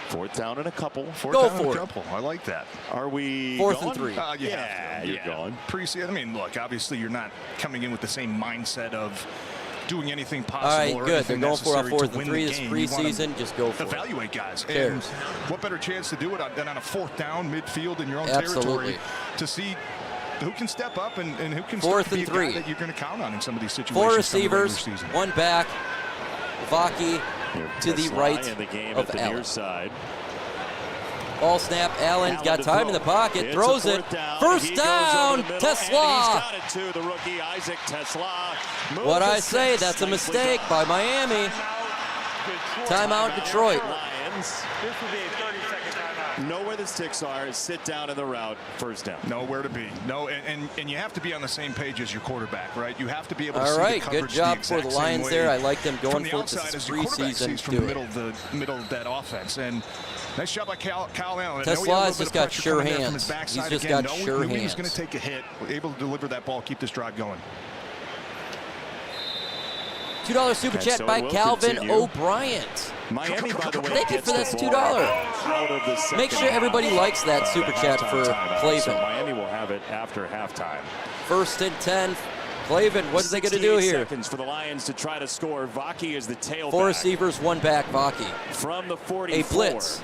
4th down and a couple. Go for it. I like that. Are we 4th going? and 3. Yeah, you're going. Preseason. I mean, look, obviously you're not coming in with the same mindset of doing anything possible. All right, or good. They're anything going for a necessary to 4th and win 3 the this game. You wanna preseason. Just go for it. Evaluate guys. Who cares? And what better chance to do it than on a 4th down, midfield in your own Absolutely. territory to see who can step up and who can 4th be and a 3 guy that you're going to count on in some of these situations. 4 come the receivers, regular season. 1 back. Vaki to the right in the game of at the Allen. near side. Ball snap. Allen's got to time throw. in the pocket. It's throws a it. 4th down. First He goes down. over the middle, and he's Tesla. got it too. The rookie Isaac Tesla. What I say, that's a mistake by Miami. Timeout Detroit. Lions. This will be a 30-second timeout. Know where the sticks are. Sit down in the route. First down. Nowhere to be. No, and you have to be on the same page as your quarterback, right? You have to be able to All see right, the good coverage job the for the exact same Lions way there. I like them from going the for it. outside This as is your quarterback preseason. sees from Do the it. middle of that offense. And nice job by Kyle Allen. Tesla has just got sure hands. He's just got sure He was hands. going to take a hit, able to deliver that ball, keep this drive going. $2 super And chat so by it will Calvin continue. O'Brien. Miami, by the way, Thank you gets for the that ball $2. out of the second Make sure everybody half. likes that super chat for Halftime timeout. Clavin. So Miami will have it after halftime. 1st and 10. Clavin, what are they going to do 68 here? seconds for the Lions to try to score. Vaki is the tailback. 4 receivers, 1 back. Vaki. From the 44. A blitz.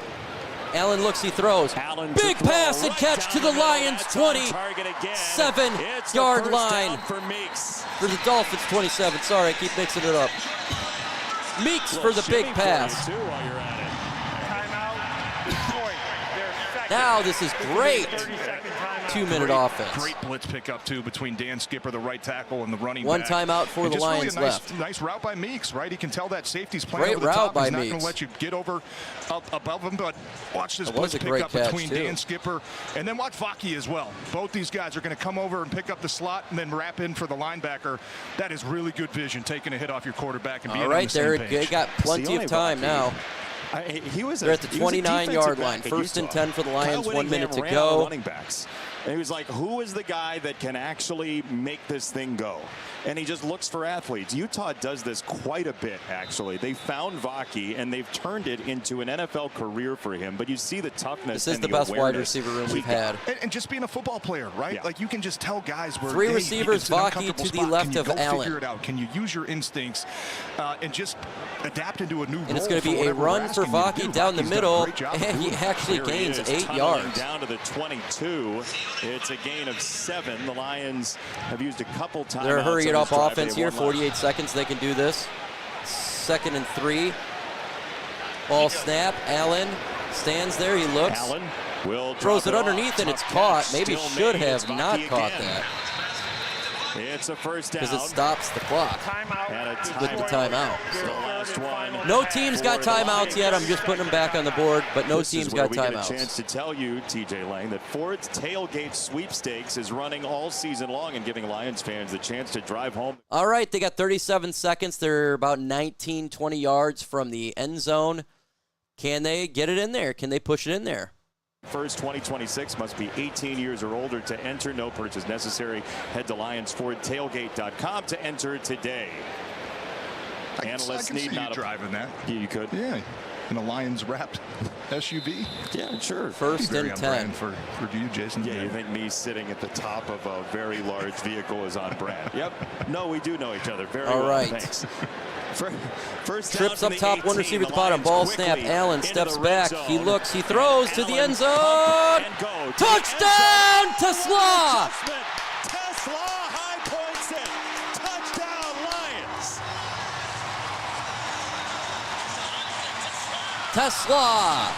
Allen looks, he throws. Allen Big to throw pass and right catch down to the middle. Lions, That's on 20. target again. 7 It's the yard first line. down for Meeks. For the Dolphins, 27. Sorry, I keep mixing it up. Meeks for the big pass. While you're at it. Timeout. Detroit. Their second. Now this is great. 30-second timeout. 2-minute offense. Great blitz pickup, too, between Dan Skipper, the right tackle, and the running One back. timeout for And the just really Lions a nice, left. Nice route by Meeks, right? He can tell that safety's playing Great over the route top. by He's not going Meeks. to let you get over above him, but watch this That was blitz a great pickup catch, between too. Dan Skipper and then watch Vaki as well. Both these guys are going to come over and pick up the slot and then wrap in for the linebacker. That is really good vision, taking a hit off your quarterback and being All on right, the same they page. got plenty of time now. He was They're at the he was a 29-yard defensive line. back at 1st and Utah. 10 for the Lions, Kyle 1 minute to Whittingham ran go. Running backs. And he was like, who is the guy that can actually make this thing go? And he just looks for athletes. Utah does this quite a bit, actually. They found Vaki, and they've turned it into an NFL career for him. But you see the toughness. This is and the best wide awareness. receiver room we've had. And just being a football player, right? Yeah. Like you can just tell guys where 3 hey, receivers, it's an Vaki uncomfortable to the spot. left Can you of go Allen. Figure it out. Can you use your instincts and just adapt into a new role? And it's going to be a for whatever we're run for asking you to Vaki do. down the Vaki's done a middle, great job of and he doing it. actually Here he gains is, 8 tunneling yards. down to the 22. It's a gain of 7. The Lions have used a couple times. They're hurrying up offense here. 48 seconds. They can do this. 2nd and 3. Ball snap. Allen stands there. He looks. Allen will Throws drop it off. underneath, and it's Tough caught. catch, Maybe still should made. It's have not Vaki caught again. that It's a first down. because it stops the clock Timeout. And a with the timeout. The last one. No team's got For the timeouts yet. I'm just putting them back on the board, but no This is team's where got we get a timeouts. chance to tell you, TJ Lang, that Ford's tailgate sweepstakes is running all season long and giving Lions fans the chance to drive home. All right, they got 37 seconds. They're about 19, 20 yards from the end zone. Can they get it in there? Can they push it in there? First 2026 must be 18 years or older to enter. No purchase necessary. Head to LionsFordTailgate.com to enter today. Analysts I can need see not you driving that. You could. Yeah, in a Lions wrapped SUV. Yeah, sure. 1st Very and on 10. brand for you, Jason. Yeah, you think me sitting at the top of a very large vehicle is on brand? Yep. No, we do know each other very All well. right. Thanks. First Trips down up from top, the one 18. receiver at the The bottom. Lions Ball snap. quickly Allen into steps the red back. zone. He looks. He throws to the Allen end zone. pump and go to the Touchdown, end zone. Tesla! Adjustment. Tesla high points it. Touchdown Lions. Tesla.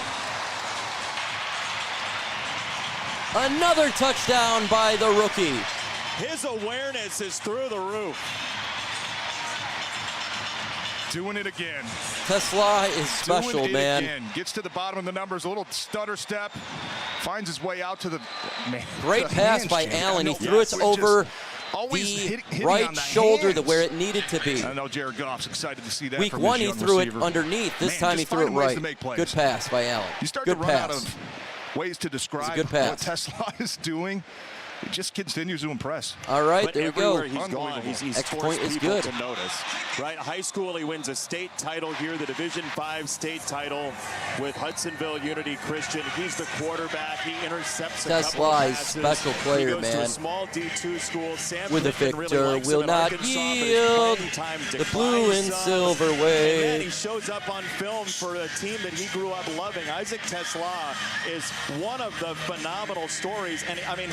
Another touchdown by the rookie. His awareness is through the roof. Doing it again. Tesla is special, Doing it man. again. Gets to the bottom of the numbers, a little stutter step, finds his way out to the man. Great the pass hands, by Jimmy. Allen. He I know, threw it we're over just always the hitting right on the shoulder hands. where it needed to be. I know Jared Goff's excited to see that. Week from 1, his he young threw receiver. it underneath. This Man, time he just threw it finding ways right. to make plays. Good pass by Allen. You start Good to run pass. out of ways to describe good pass. what Tesla is doing. He just continues to impress. All right, But there we go. everywhere he's gone, he's Extra forced point is people good. to notice. Right, high school, he wins a state title here, the Division V state title with Hudsonville Unity Christian. He's the quarterback. He intercepts a couple of Tesla is passes. special player, he goes to man. a small D2 school. Sam With a Pittman victor really likes will him in not Arkansas, but his yield. playing time The blue declines and some. silver And then wave. he shows up on film for a team that he grew up loving. Isaac Tesla is one of the phenomenal stories. And, I mean,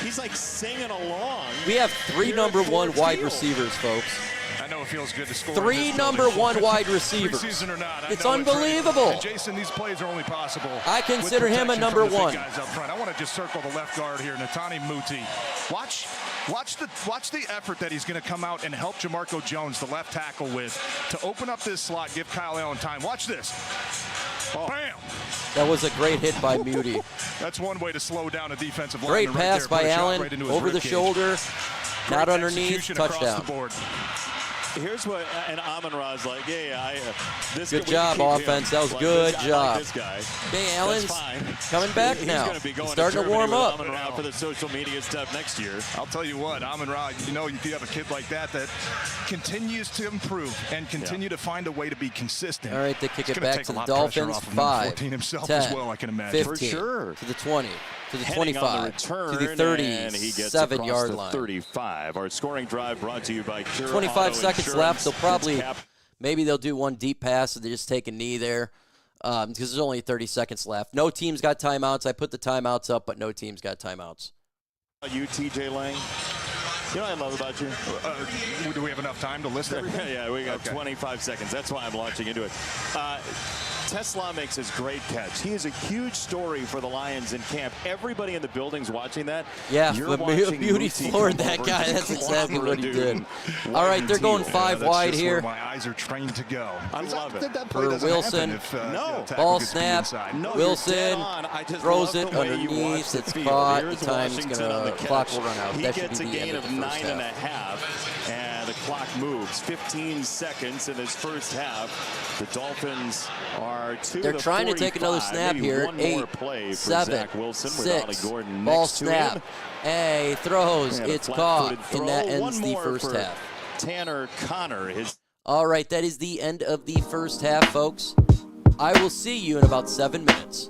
he's like singing along. We have 3 Here number at 1 Ford wide Field. receivers, folks. I know it feels good to score. 3 number 1 wide receivers. Preseason or not, I It's know unbelievable. And Jason, these plays are only possible. I consider with him a protection number from the big 1. Guys up front. I want to just circle the left guard here, Natani Muti. Watch the effort that he's going to come out and help Jamarco Jones, the left tackle, with to open up this slot, give Kyle Allen time. Watch this. Oh. Bam! That was a great hit by Muti. That's one way to slow down a defensive line. Great right pass there. by Put a shot Allen, right into his over the rib cage. shoulder, not Great underneath, execution across touchdown. the board. Here's what, and Amon-Ra's like, this Good we job, keep him. offense. That was Like good this, I job. like this guy. Okay, Allen's That's fine. coming back He's now. going to be going Starting to Germany warm with up. Amon-Ra for the social media stuff next year. I'll tell you what, Amon-Ra, you know, if you have a kid like that continues to improve and continue to find a way to be consistent. All right, they kick it's it gonna back take to a the lot of pressure Dolphins. off of 5, number 14 himself 10, as well, I can imagine. 15, For sure. to the 20, to the Heading on 25, the return, to the and he gets across 37-yard the line. 35. Our scoring drive brought to you by Cure 25 Auto seconds Insurance. left. They'll probably, It's cap- maybe they'll do one deep pass, so they just take a knee there because there's only 30 seconds left. No team's got timeouts. I put the timeouts up, but no team's got timeouts. You, TJ Lang. You know what I love about you? Do we have enough time to list everything? Yeah, we got Okay. 25 seconds. That's why I'm launching into it. Tesla makes his great catch. He is a huge story for the Lions in camp. Everybody in the building's watching that. Yeah, You're the watching Beauty Muti floored come that over guy. and That's just exactly clobber what a he dude. did. All right, they're going Yeah, 5 That's wide just here. where my eyes are trained to go. I love it. That play For doesn't Wilson. happen if, No. tackle Ball gets beat snap. inside. No, Wilson you're dead on. I just throws love it the way you underneath. watch the It's field. caught. Here's The time's Washington on the gonna clock will catch. run out. He That should gets be a the gain end of of the first 9.5, half. and the clock moves. 15 seconds in this first half. The Dolphins are to They're the trying to take another 45. snap Maybe here. one 8, more play for 7, Zach Wilson with Ollie 6. Gordon Ball next to snap. him. Hey, throws. And a It's flat-footed caught. throw. And that ends One the more first for half. Tanner Connor. All right, that is the end of the first half, folks. I will see you in about 7 minutes.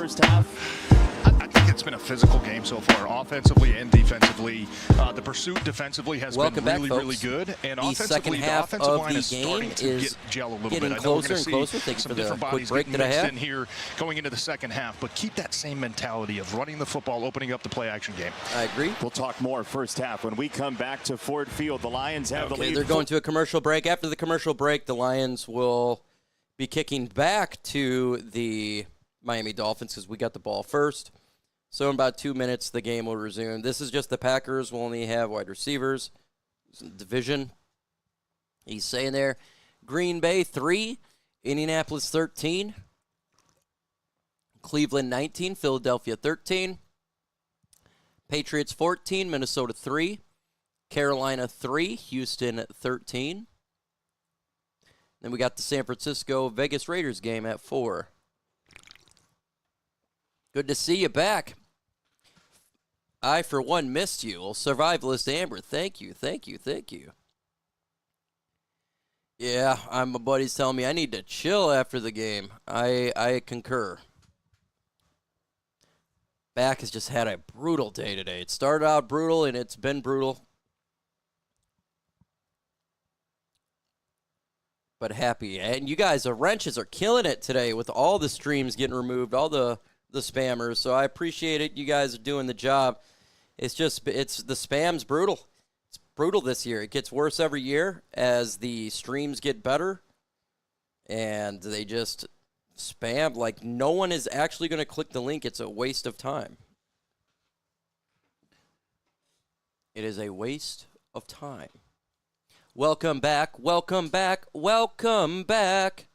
first half? I think it's been a physical game so far, offensively and defensively. The pursuit defensively has been really good. And the second offensively, half the offensive of line the is game starting to is gel a little getting bit. closer and closer. Thank Thanks you for the different quick bodies break getting that I mixed had. in here going into the second half. But keep that same mentality of running the football, opening up the play-action game. I agree. We'll talk more first half. When we come back to Ford Field, the Lions have the lead. They're going to a commercial break. After the commercial break, the Lions will be kicking back to the Miami Dolphins because we got the ball first. So in about 2 minutes, the game will resume. This is just the Packers. We'll only have wide receivers. Division. He's saying there, Green Bay 3, Indianapolis 13, Cleveland 19, Philadelphia 13, Patriots 14, Minnesota 3, Carolina 3, Houston 13. Then we got the San Francisco-Vegas Raiders game at 4. Good to see you back. I, for one, missed you. Well, Survivalist Amber, thank you. Yeah, my buddy's telling me I need to chill after the game. I concur. Back has just had a brutal day today. It started out brutal, and it's been brutal. But happy. And you guys, the wrenches are killing it today with all the streams getting removed, all the spammers. So I appreciate it. You guys are doing the job. It's the spam's brutal. It's brutal this year. It gets worse every year as the streams get better. And they just spam. Like, no one is actually going to click the link. It's a waste of time. It is a waste of time. Welcome back. Welcome back. Welcome back.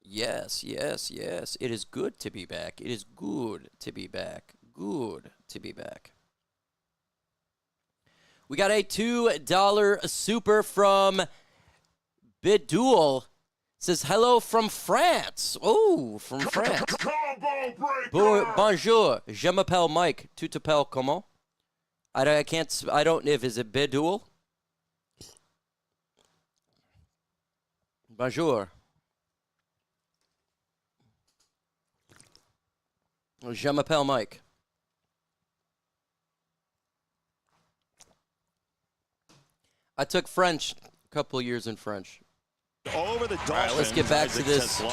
Yes. It is good to be back. It is good to be back. Good to be back. We got a $2 super from Bidul. Says hello from France. Oh, from France. Bonjour. Je m'appelle Mike. Tu t'appelles comment? I don't, is it Bidul? Bonjour. Je m'appelle Mike. I took French, a couple of years in French. Over the Dolphins. All right, let's get back to this a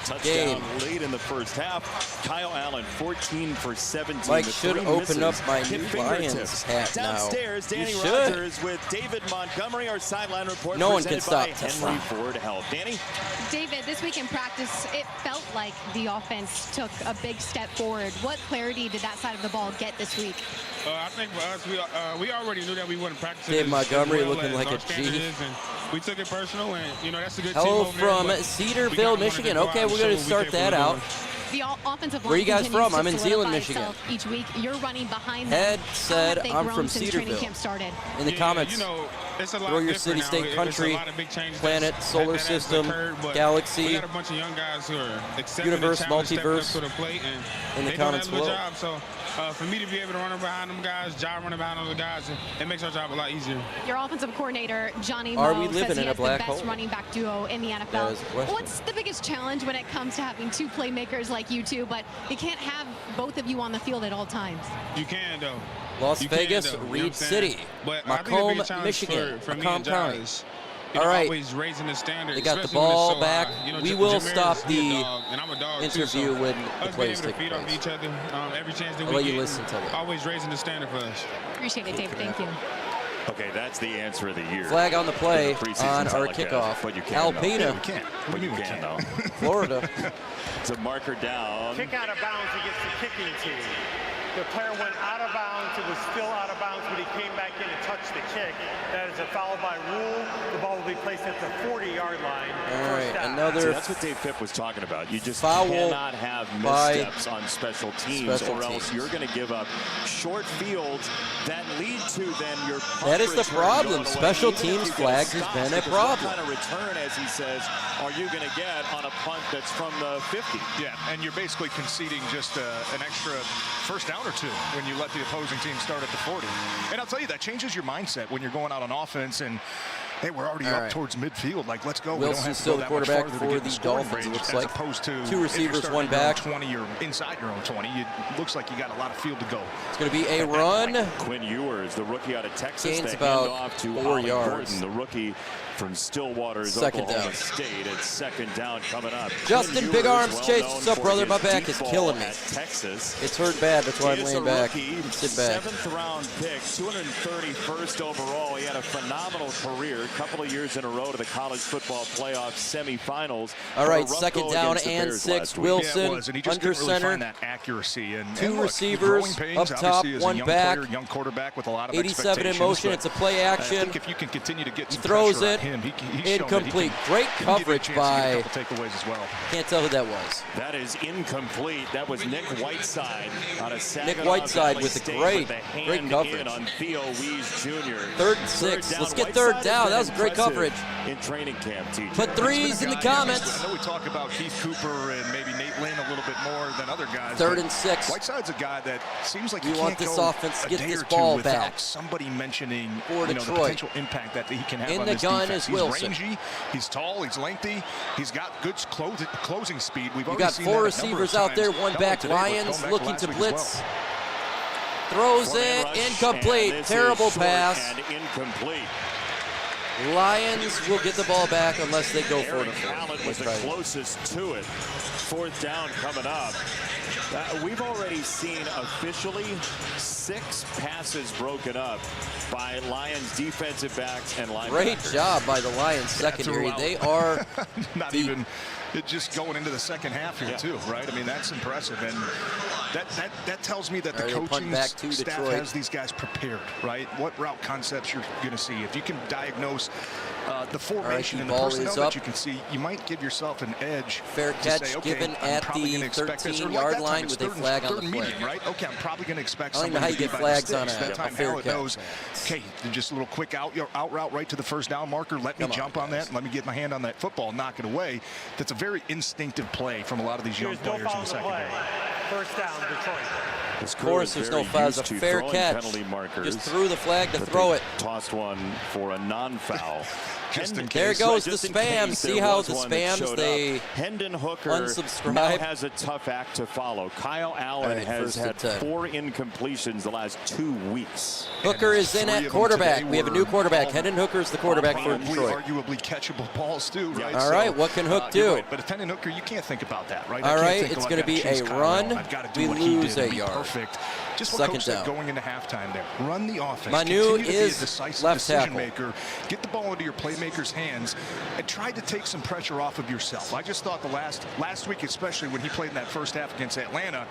touchdown game. Late in the first half. Kyle Allen, 14 for 17. Mike should open up my new Lions hat now. Downstairs, Danny should. Rogers with David Montgomery, our sideline report. No one can stop Henry Ford Health. Danny? David, this week in practice, it felt like the offense took a big step forward. What clarity did that side of the ball get this week? I think for us, we already knew that we wouldn't practice. Dave Montgomery looking like a G. We took it personal, and that's a good Hello team from Cedarville, Michigan. Okay, we're going to start that out. The offensive line. Where are you guys from? I'm in Zeeland, Michigan. Each week, you're running behind Ed them. said I'm from Cedarville. In the comments, it's a lot throw your city, state, country, planet, solar system, galaxy, we got a bunch of young guys who are accepting universe, the challenge, multiverse, to the plate, and in the comments below. job. So for me to be able to run behind them guys, John running behind those guys, it makes our job a lot easier. Your offensive coordinator, Johnny Are Moe, we living says he in a has black the best hole? running back duo in the That NFL. is a question. What's the biggest challenge when it comes to having two playmakers like you two, but you can't have both of you on the field at all times? You can, though. Las You Vegas, can, though, Reed City, But I think the biggest Macomb, challenge Michigan, for me Macomb and County. Josh, All right, always raising the standard. they got the especially when it's ball so back. high. We will Jahmyr stop is a the dog, and I'm a dog interview too, so when the us plays being take able to feed off place. each other every chance that I'll we let you get, listen to it. always raising the standard for us. Appreciate it, David. Thank you. Okay, that's the answer of the year. Flag on the play In the preseason on our telecast, kickoff. But you can, Alpena, Yeah, we can't. But you can, though. Florida. It's a marker down. Kick out of bounds against the kicking team. The player went out of bounds. It was still out of bounds, but he came back in and touched the kick. That is a foul by rule. The ball will be placed at the 40-yard line. All right, See, another that's what Dave Phipp was talking about. You just foul cannot have by missteps on special teams, or else you're going to give up short fields that lead to then your punt That is the return problem. going away. Special Even if teams you get flags a has stop, been a because problem. What kind of return, as he says, are you going to get on a punt that's from the 50? Yeah, and you're basically conceding just an extra first down or two when you let the opposing team start at the 40. And I'll tell you, that changes your mindset when you're going out on offense. And hey, we're already up towards midfield. Like, let's go. Wilson's still the quarterback for the Dolphins, it looks like. As opposed to 2 receivers, 1 back. 20 or inside your own 20. It looks like you got a lot of field to go. It's going to be a run. Quinn Ewers, the rookie out of Texas. Gains they about hand off to 4 yards. Gordon, the rookie from Stillwater's Second Oklahoma down. State. It's second down coming up. Justin Big Arms Chase, what's up, brother? My back is killing me. Texas. It's hurt bad, that's why I'm He is laying a back. rookie, Sit back. 7th round pick, 231st overall. He had a phenomenal career, a couple of years in a row to the college football playoff semifinals. All right, A rough second go down against the and Bears 6. last week. Wilson Yeah, it was, and he just under couldn't really center. find that accuracy. And 2 look, receivers growing pains, up top, obviously, as a 1 young back. player, young quarterback with a lot of 87 in expectations, motion. but It's a play I action. think if you can continue to get He some throws pressure it. on him, he's shown that he Incomplete. can Great give you a coverage chance to by. get a couple takeaways as well. Can't tell who that was. That is incomplete. That was Nick Whiteside out of Saginaw Nick Whiteside Valley with a State great hand coverage. in on Theo Wees Jr. 3rd and 6. down. Let's get Whiteside 3rd has down. been That was great impressive coverage. in training camp, TJ. Put 3s in the comments. I know we talk about Keith Cooper and maybe Nate Lynn a little bit more than other guys. 3rd but and 6. Whiteside's a guy that seems like We you want can't this go offense to a get day this or two ball without back. somebody mentioning For the Detroit. potential impact that he can have In on the this gun defense. is He's Wilson. rangy, he's tall, he's lengthy, he's got good closing speed. We've You already got seen 4 that a number of receivers out there, times. 1 Not back. only today, but Lions coming back looking last to week as blitz. well. Throws Four-man it. rush, and Incomplete. this is Terrible short pass. and incomplete. Lions will get the ball back unless they go for it. Eric Allen was the closest to it. 4th down coming up. We've already seen officially 6 passes broken up by Lions defensive backs and linebackers. Great job by the Lions secondary. throughout. They are Not deep. even just going into the second half here too, right? I mean, that's impressive, and that tells me that the All right, they punt coaching back to staff Detroit. has these guys prepared, right? What route concepts you're going to see. If you can diagnose the formation the and the ball personnel is that up. you can see, you might give yourself an edge. Fair to catch say, okay, given I'm at probably the gonna expect this. Or 13-yard like that time, line it's with a third flag on third the and medium, play. right? Okay, I'm probably going to expect I don't even know somebody how you to be get by flags on mistakes. a That time fair Howard catch, knows, man. okay, just a little quick out route right to the first down marker. Let me Come on, jump on that and let me get my hand on that football and knock it away. That's a very instinctive play from a lot of these young There's no players in the foul on the play. secondary. First down, Detroit. This Of course, there's no foul. It's a fair catch. Penalty markers, Just threw the flag to but throw they it. Tossed one for a non-foul. Just in There case. goes the Just in spam. case See there how was the one that spams, showed they up. Hendon Hooker unsubscribe. now has a tough act to follow. Kyle Allen All right, has first and had 10. 4 incompletions the last 2 weeks. Hooker is in 3 at of them quarterback. today We have a were new quarterback. all- Hendon Hooker is the quarterback for Probably Detroit. arguably catchable balls too, right? All right, what can Hook do? you're right. But if Hendon Hooker, you can't think about that, right? All I can't right, think, it's oh, I've gonna gotta be chase a Kyle run. Allen. I've got to We do what he lose did a and be yard. perfect. Just what Second Coach said down. going into halftime there. Run the offense. Manu Continue to be is a decisive left decision tackle. maker. Get the ball into your playmakers' hands and try to take some pressure off of yourself. I just thought the last week, especially when he played in that first half against Atlanta,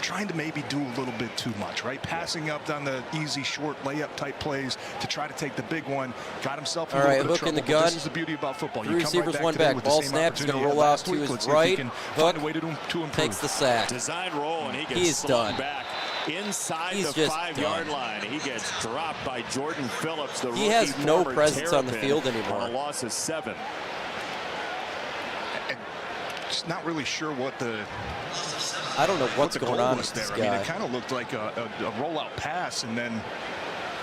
trying to maybe do a little bit too much, right? Passing up on the easy, short layup type plays to try to take the big one. Got himself in a All little right, bit of Hook in trouble. the But gun. this is the beauty about football. 3 You come receivers, right 1 back today back. with Ball the same snap. He's going to opportunity roll out last to week. his Let's see if right. we can Hook find a way to improve. takes the sack. Design roll, and he gets He's slung done. back inside He's the just 5-yard done. line. He gets dropped by Jordan Phillips, the He rookie has no former presence on the Terrapin, field anymore. on a loss of 7. Just not really sure what the I don't know what what's the going goal on was with this there. I mean, guy. it kind of looked like a rollout pass, and then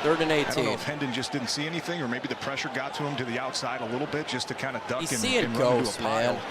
3rd and I don't know 18. if Hendon just didn't see anything, or maybe the pressure got to him to the outside a little bit just to kind of duck He's and, seeing and run into ghosts, a pile. man.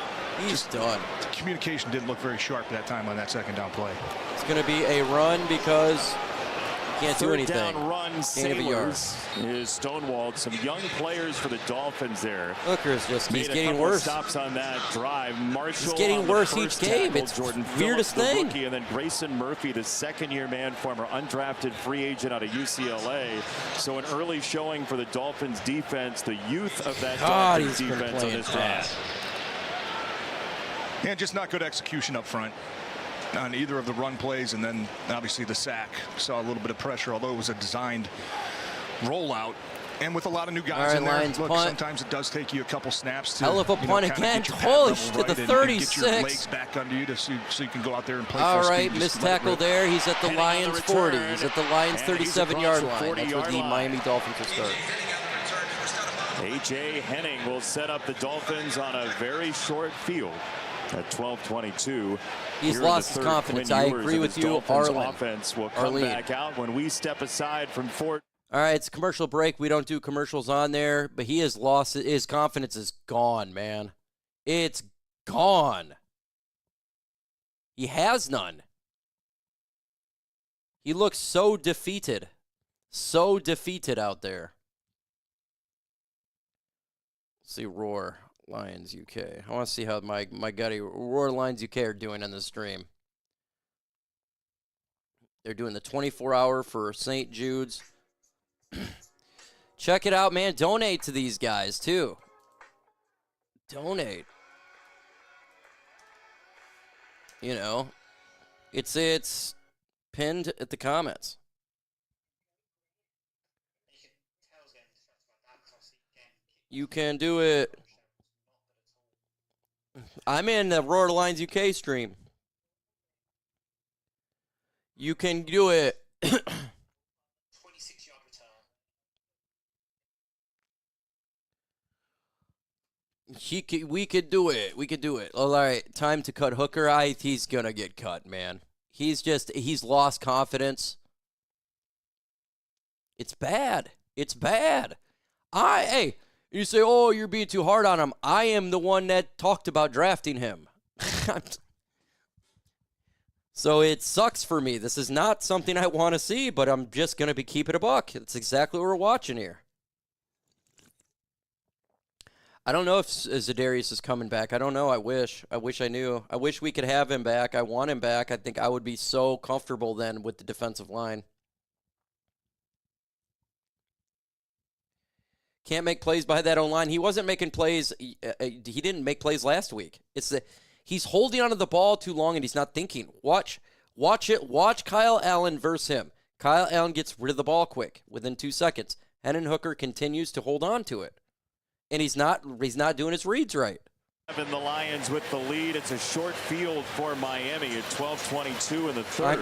He's done. The communication didn't look very sharp that time on that second down play. It's going to be a run because you can't do Third anything. down run, Gain of a yard. Sailors is stonewalled. Some young players for the Dolphins there. Hooker's just Made he's a getting couple of worse. stops on that drive. Marshall He's getting on the worse each first game. tackle. It's Jordan weirdest Phillips, the thing. rookie, and then Grayson Murphy, the second-year man, former undrafted free agent out of UCLA. So an early showing for the Dolphins defense, the youth of that God, Dolphins he's been defense on playing this bad. drive. And just not good execution up front on either of the run plays, and then obviously the sack. Saw a little bit of pressure, although it was a designed rollout. And with a lot of new guys All right, in there, Lions look, punt. sometimes it does take you a couple snaps to Hell of a punt kinda again. get your pad Holy level shit, right the and get your 36. legs back under you so you can go out there and play All full right, speed. missed Just let it tackle rip. there. He's at the Heading on the Lions 40. return. He's at the Lions And he's 37-yard across the line. That's where 40-yard the line. Miami Dolphins will start. A.J. Henning will set up the Dolphins on a very short field at 12:22. He's Here in lost the his third, confidence. Quinn I Ewers agree and with his you, Dolphins Arlen. offense will come Arlene. back out when we step aside from Fort. All right, it's a commercial break. We don't do commercials on there, but he has lost. His confidence is gone, man. It's gone. He has none. He looks so defeated. So defeated out there. Let's see, Roar Lions UK. I want to see how my gutty Roar Lions UK are doing on the stream. They're doing the 24-hour for St. Jude's. Check it out, man. Donate to these guys, too. Donate. You know, it's pinned at the comments. You can do it. I'm in the Roar Lions UK stream. You can do it. 26-yard return. We could do it. We could do it. All right, time to cut Hooker. He's going to get cut, man. He's lost confidence. It's bad. It's bad. Hey, you say, oh, you're being too hard on him. I am the one that talked about drafting him. So it sucks for me. This is not something I want to see, but I'm just going to be keeping a buck. That's exactly what we're watching here. I don't know if Za'Darius is coming back. I don't know. I wish I knew. I wish we could have him back. I want him back. I think I would be so comfortable then with the defensive line. Can't make plays by that O-line. He wasn't making plays. He didn't make plays last week. He's holding onto the ball too long and he's not thinking. Watch it. Watch Kyle Allen versus him. Kyle Allen gets rid of the ball quick within 2 seconds. Hendon Hooker continues to hold on to it. And he's not doing his reads right. And the Lions with the lead. It's a short field for Miami at 12:22 in the third.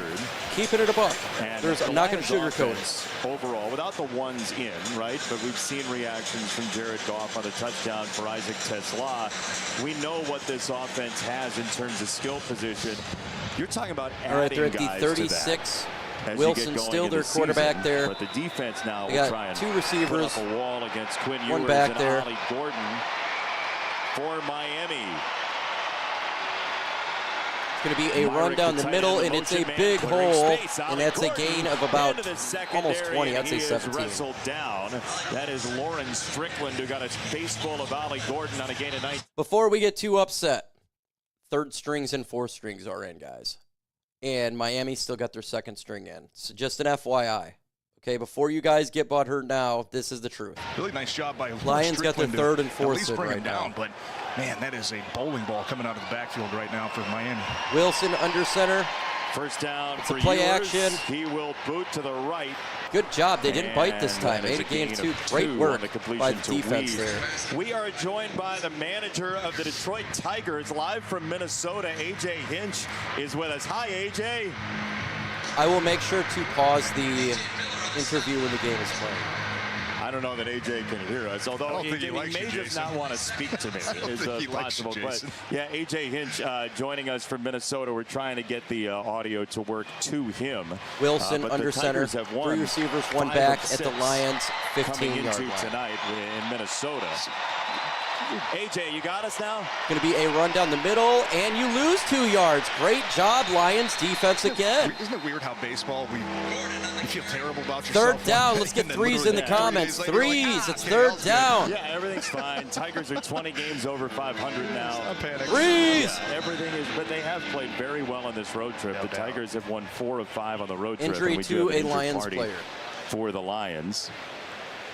Keeping it a buck. I'm not going to sugarcoat it. Overall, without the ones in, right? But we've seen reactions from Jared Goff on the touchdown for Isaac Tesla. We know what this offense has in terms of skill position. You're talking about adding all right, they're at the guys 36. To that. Wilson still their quarterback season, there. But the defense now they will got try and two receivers, put up a wall against Quinn one Ewers back and there. Ollie Gordon for Miami. It's going to be a run down the middle, and it's a big hole, and that's a gain of about almost 20. I'd say 17. Wrestled down. That is Lauren Strickland, who got a face full of Ollie Gordon on a gain of 9. Before we get too upset, third strings and fourth strings are in, guys. And Miami still got their second string in. So just an FYI. Okay, before you guys get butthurt now, this is the truth. Really nice job by Lions got their third and fourth sit right down. But, man, that is a bowling ball coming out of the backfield right now for Miami. Wilson under center. First down it's for a play Ewers. action. He will boot to the right. Good job. They didn't bite this time. 8 gains 2. Great work by the defense there. We are joined by the manager of the Detroit Tigers, live from Minnesota. A.J. Hinch is with us. Hi, A.J. I will make sure to pause the interview when the game is playing. I don't know that AJ can hear us, although he may just not want to speak to me. Is possible, but yeah, AJ Hinch joining us from Minnesota. We're trying to get the audio to work to him. Wilson under center, 3 receivers, 1 back at the Lions 15-yard line tonight in Minnesota. AJ, you got us now? Going to be a run down the middle, and you lose 2 yards. Great job, Lions defense again. Isn't it weird how baseball, you feel terrible about yourself? Third down. Let's get threes in the comments. Threes. It's third down. Yeah, everything's fine. Tigers are 20 games over 500 now. Threes. Yeah, everything is, but they have played very well on this road trip. The Tigers have won 4 of 5 on the road trip. Injury to a Lions player. For the Lions.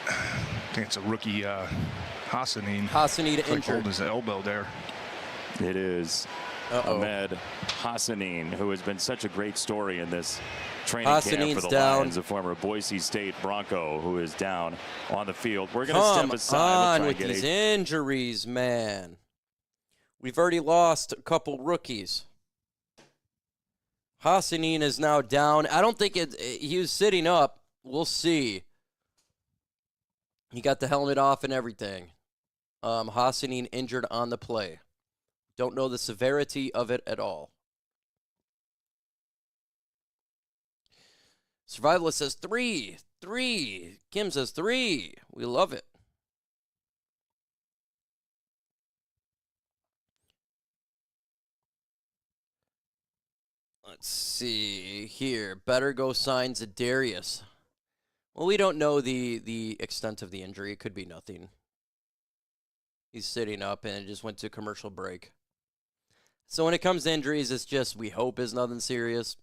I think it's a rookie. Hassanin injured. Holding his elbow there. It is Ahmed Hassanin, who has been such a great story in this training camp for the Lions, a former Boise State Bronco who is down on the field. We're going to step aside. We'll with these injuries, man. We've already lost a couple rookies. Hassanin is now down. I don't think he was sitting up. We'll see. He got the helmet off and everything. Hassanin injured on the play. Don't know the severity of it at all. Survivalist says 3 3. Kim says 3. We love it. Let's see here. Better go sign Zadarius. Well, we don't know the extent of the injury. It could be nothing. He's sitting up and it just went to commercial break. So when it comes to injuries, it's just we hope is nothing serious.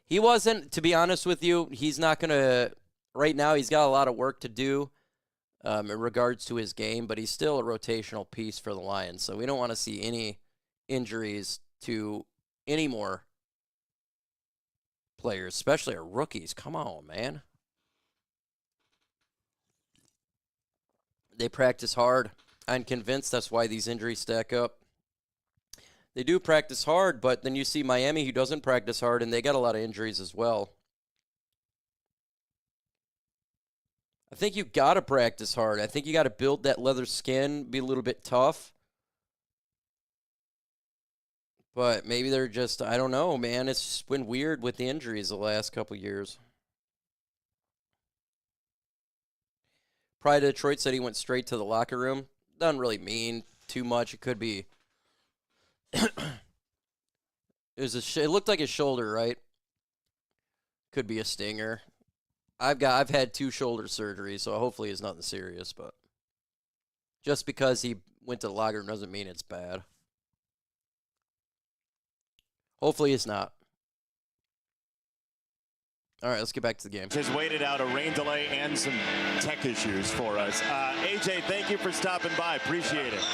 He wasn't, to be honest with you, he's not going to, right now he's got a lot of work to do in regards to his game, but he's still a rotational piece for the Lions. So we don't want to see any injuries to any more players, especially our rookies. Come on, man. They practice hard. I'm convinced that's why these injuries stack up. They do practice hard, but then you see Miami who doesn't practice hard, and they got a lot of injuries as well. I think you got to practice hard. I think you got to build that leather skin, be a little bit tough. But maybe they're just, I don't know, man. It's just been weird with the injuries the last couple years. Pride of Detroit said he went straight to the locker room. Doesn't really mean too much. It could be. It looked like his shoulder, right? Could be a stinger. I've had 2 shoulder surgeries, so hopefully it's nothing serious. But just because he went to the locker room doesn't mean it's bad. Hopefully it's not. All right, let's get back to the game. Just waited out a rain delay and some tech issues for us. AJ, thank you for stopping by. Appreciate it.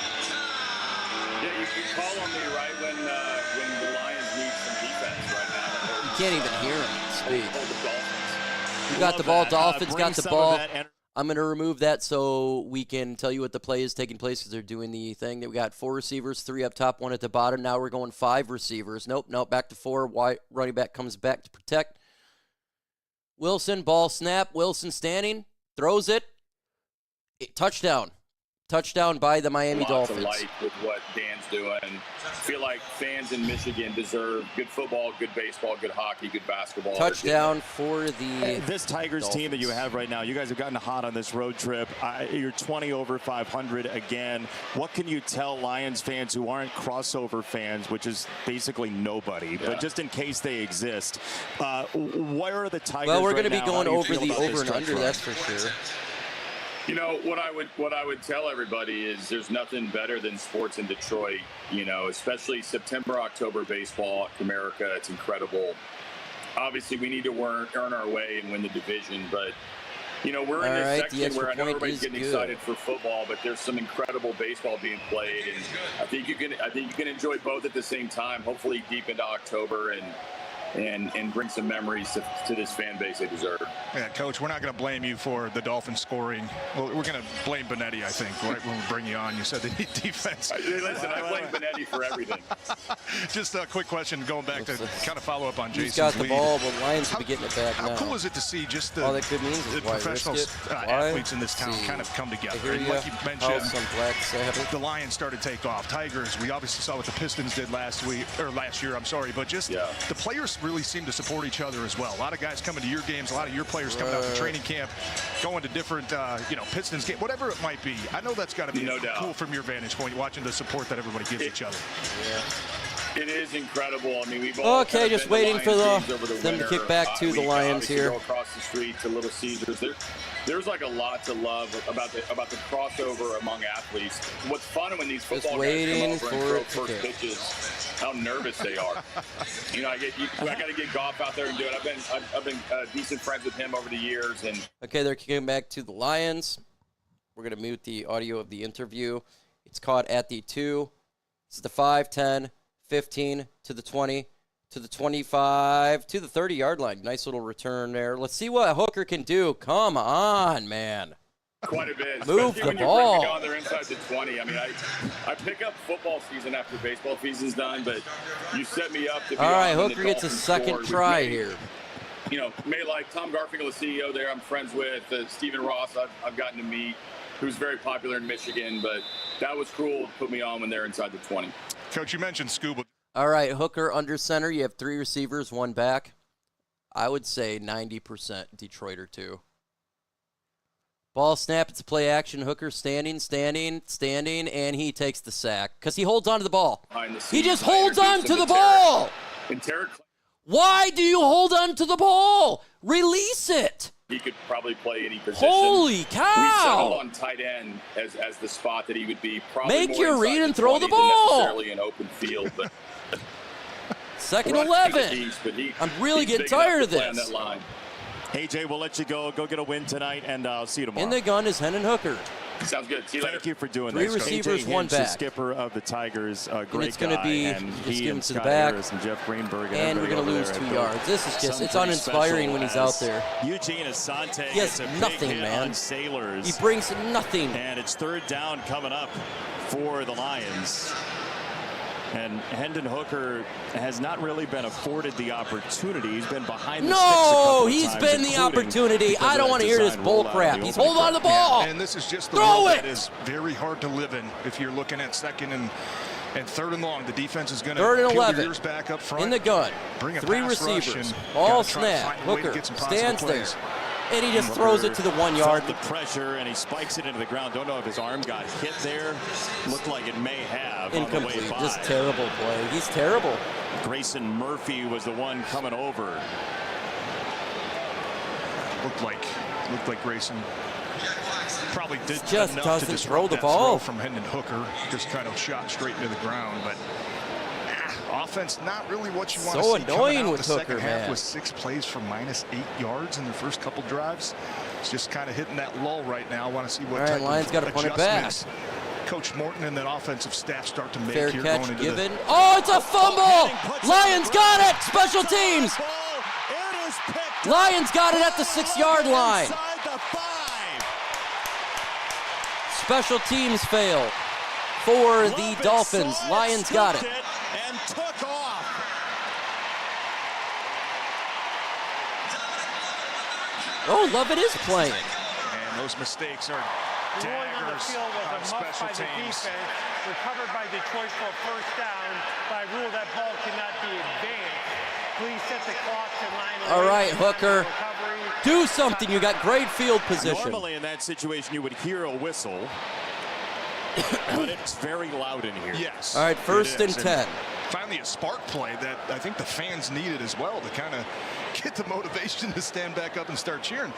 Yeah, you call on me right when the Lions need some defense right now. You can't even hear him speak. Hold the Dolphins. You got the ball. Dolphins got the ball. That I'm going to remove that so we can tell you what the play is taking place because they're doing the thing. We got 4 receivers, 3 up top, 1 at the bottom. Now we're going 5 receivers. Nope, back to 4. Running back comes back to protect. Wilson, ball snap. Wilson standing, throws it. Touchdown. Touchdown by the Miami Dolphins. Lots of light with what Dan's doing. I feel like fans in Michigan deserve good football, good baseball, good hockey, good basketball. Touchdown for this Tigers team that you have right now. You guys have gotten hot on this road trip. You're 20 over 500 again. What can you tell Lions fans who aren't crossover fans, which is basically nobody, but just in case they exist, where are the Tigers? Well, we're going to be now? going over the over and stretch under, run? that's for sure. You know, what I would tell everybody is there's nothing better than sports in Detroit, you know, especially September, October baseball at Comerica. It's incredible. Obviously, we need to earn our way and win the division, but, you know, we're in this section where I know everybody's getting excited for football, but there's some incredible baseball being played, and I think you can enjoy both at the same time, hopefully deep into October and bring some memories to this fan base they deserve. Yeah, Coach, we're not going to blame you for the Dolphins scoring. Well, we're going to blame Benetti, I think, right when we bring you on. You said they need defense. Listen, I blame Benetti for everything. Just a quick question going back to kind of follow up on Jason's He's got the lead. ball, but Lions will be getting it back now. How cool is it to see just the professional athletes in this town kind of come together? And like you mentioned, the Lions started to take off. Tigers, we obviously saw what the Pistons did last year, but just the players really seem to support each other as well. A lot of guys coming to your games, a lot of your players coming out to training camp, going to different, Pistons games, whatever it might be. I know that's got to be cool from your vantage point, watching the support that everybody gives each other. It is incredible. I mean, we've all just waiting for them to kick back to the Lions here. Go across the street to Little Caesars. There's like a lot to love about the crossover among athletes. What's fun when these football guys come over and throw first pitches, how nervous they are. You know, I got to get Goff out there and do it. I've been decent friends with him over the years. And okay, they're kicking back to the Lions. We're gonna mute the audio of the interview. It's caught at the 2. This is the 5, 10, 15 to the 20 to the 25 to the 30-yard line. Nice little return there. Let's see what Hooker can do. Come on, man. Quite a bit. Move the ball. When they're inside the 20. I mean, I pick up football season after baseball season's done, but you set me up to be all right, on Hooker gets a second try here. You know, like Tom Garfinkel, the CEO there, I'm friends with. Stephen Ross, I've gotten to meet, who's very popular in Michigan, but that was cool to put me on when they're inside the 20. Coach, you mentioned Scuba. All right, Hooker under center. You have 3 receivers, 1 back. I would say 90% Detroit or 2. Ball snap, it's a play action. Hooker standing, and he takes the sack because he holds on to the ball. He just holds on to the ball. Why do you hold on to the ball? Release it. He could probably play any position. Holy We cow. settled on tight end as the spot that he would be. Probably Make more your inside read and the throw 20 the than ball. necessarily an open field, but Second Right, 11. I'm really he's getting big enough tired to of play on this. that line. AJ, we'll let you go. Go get a win tonight, and I'll see you tomorrow. In the gun is Hendon Hooker. Sounds good. See you later. Thank you for doing 3 this. receivers, AJ 1 Hinch, the back. skipper of the Tigers, a great it's gonna guy, be and just he give him and to the Scott back. Harris and Jeff Greenberg And we're going to lose 2 yards. This is just, it's uninspiring when he's out there. Eugene Asante He has gets a nothing, big hit man. on Sailors. He brings nothing. And it's 3rd down coming up for the Lions. And Hendon Hooker has not really been afforded the opportunity. He's been behind the sticks a couple No, of he's times, been the including opportunity. because I of don't that want to hear this design bull rollout crap. in the He's opening holding on to the quarter. ball. And this is just the Throw world it. that is very hard to live in. If you're looking at 2nd and 3rd and long, the defense is going to 3rd and peel 11. their ears back up front. In the gun. Bring a 3 pass rush receivers. and All gotta try to snap. find a way to Hooker get some positive stands there. plays. And he just throws it to the 1 yard. Felt the pressure, and he spikes it into the ground. Don't know if his arm got hit there. Looked like it may have on the way Incomplete. by. Just terrible play. He's terrible. Grayson Murphy was the one coming over. Looked like Grayson probably did Just enough doesn't to disrupt throw the that ball. throw from Hendon Hooker. Just kind of shot straight into the ground, but offense not really what you want to So see. annoying Coming out with the second Hooker, half man. with 6 plays for -8 yards in the first couple drives. It's just kind of hitting that lull right now. I want to see what All right, type Lions of gotta punt it back. adjustments Coach Morton and that offensive staff start to make Fair here catch going into given. Oh, it's a fumble. Lions got it. Special teams. Lions got it at the 6-yard line. Special teams fail for the Dolphins. Lions got it. And took off. Oh, Lovett is playing. And those mistakes are Rolling on the daggers field was on a muff special by the teams. defense, recovered by Detroit for a first down. By rule, that ball cannot be advanced. Please set the clock to 9:08. All right, Hooker. Recovery. Do something. You got great field position. Normally in that situation you would hear a whistle, but it's very loud in here. Yes. All right, 1st it and is. 10. Finally a spark play that I think the fans needed as well to kind of get the motivation to stand back up and start cheering.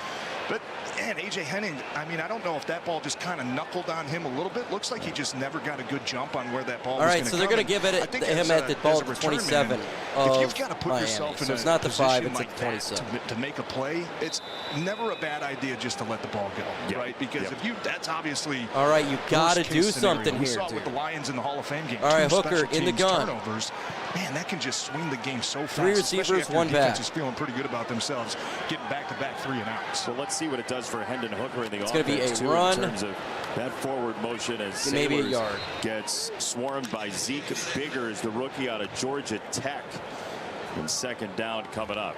But, man, A.J. Henning, I mean, I don't know if that ball just kind of knuckled on him a little bit. Looks like he just never got a good jump on where that ball All was right, going to so they're going to give it I think him as at the ball as at the return 27 man, of if you've got to put Miami. yourself in So a it's not the 5, position it's like at the 27. that to make a play, it's never a bad idea just to let the ball go, right? Because if you, that's obviously All right, you got to worst do case scenario. something We here, saw it with dude. the Lions in the Hall of Fame game. All right, 2 Hooker special in the teams gun. turnovers. Man, that can just swing the game so fast. 3 especially receivers, after 1 the defense back. is feeling pretty good about themselves, getting back-to-back 3 and outs. So let's see what it does for Hendon Hooker in the offense. gonna be a too, run. in terms of that forward motion as Maybe a Sailors yard. gets swarmed by Zeke Biggers, the rookie out of Georgia Tech. And 2nd down coming up.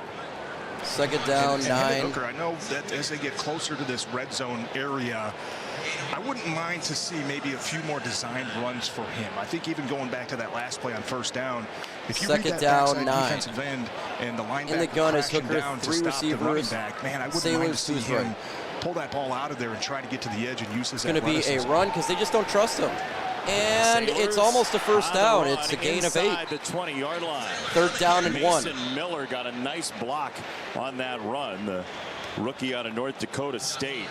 2nd down, And 9. Hooker, I know that as they get closer to this red zone area, I wouldn't mind to see maybe a few more designed runs for him. I think even going back to that last play on 1st down, if you read 2nd that down, backside 9. defensive end and the linebacker In the gun is crashing Hooker, down to 3 stop the running receivers. back, man, I wouldn't Sailors, mind to see 2's him right. pull that ball out of there and try to get to the edge and use his It's going to be a athleticism. run because they just don't trust him. And it's almost a first down. It's a gain of 8. Inside the 20-yard line. 3rd down and 1. Mason Miller got a nice block on that run. The rookie out of North Dakota State.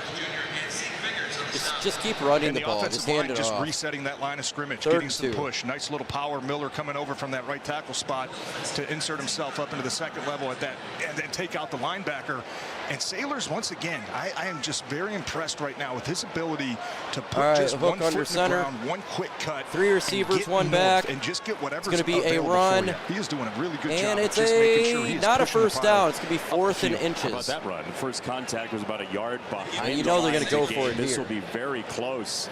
Just keep running And the the ball. offensive Just hand line it just off. resetting that line of scrimmage, 3rd getting and some 2. push. Nice little power. Miller coming over from that right tackle spot to insert himself up into the 2nd level at that, and then take out the linebacker. And Sailors, once again, I am just very impressed right now with his ability to put All right, just Hook one under foot center. in the ground, one quick cut. 3 and receivers, get 1 north back. and just get whatever's It's gonna be a available run. for you. He is doing a really good job. And of it's just making sure he is not a pushing the first pile down. It's going to be 4th and How about inches. that run? The first contact was about a yard behind. You know the they're line gonna of go the for game. it This here. will be very close.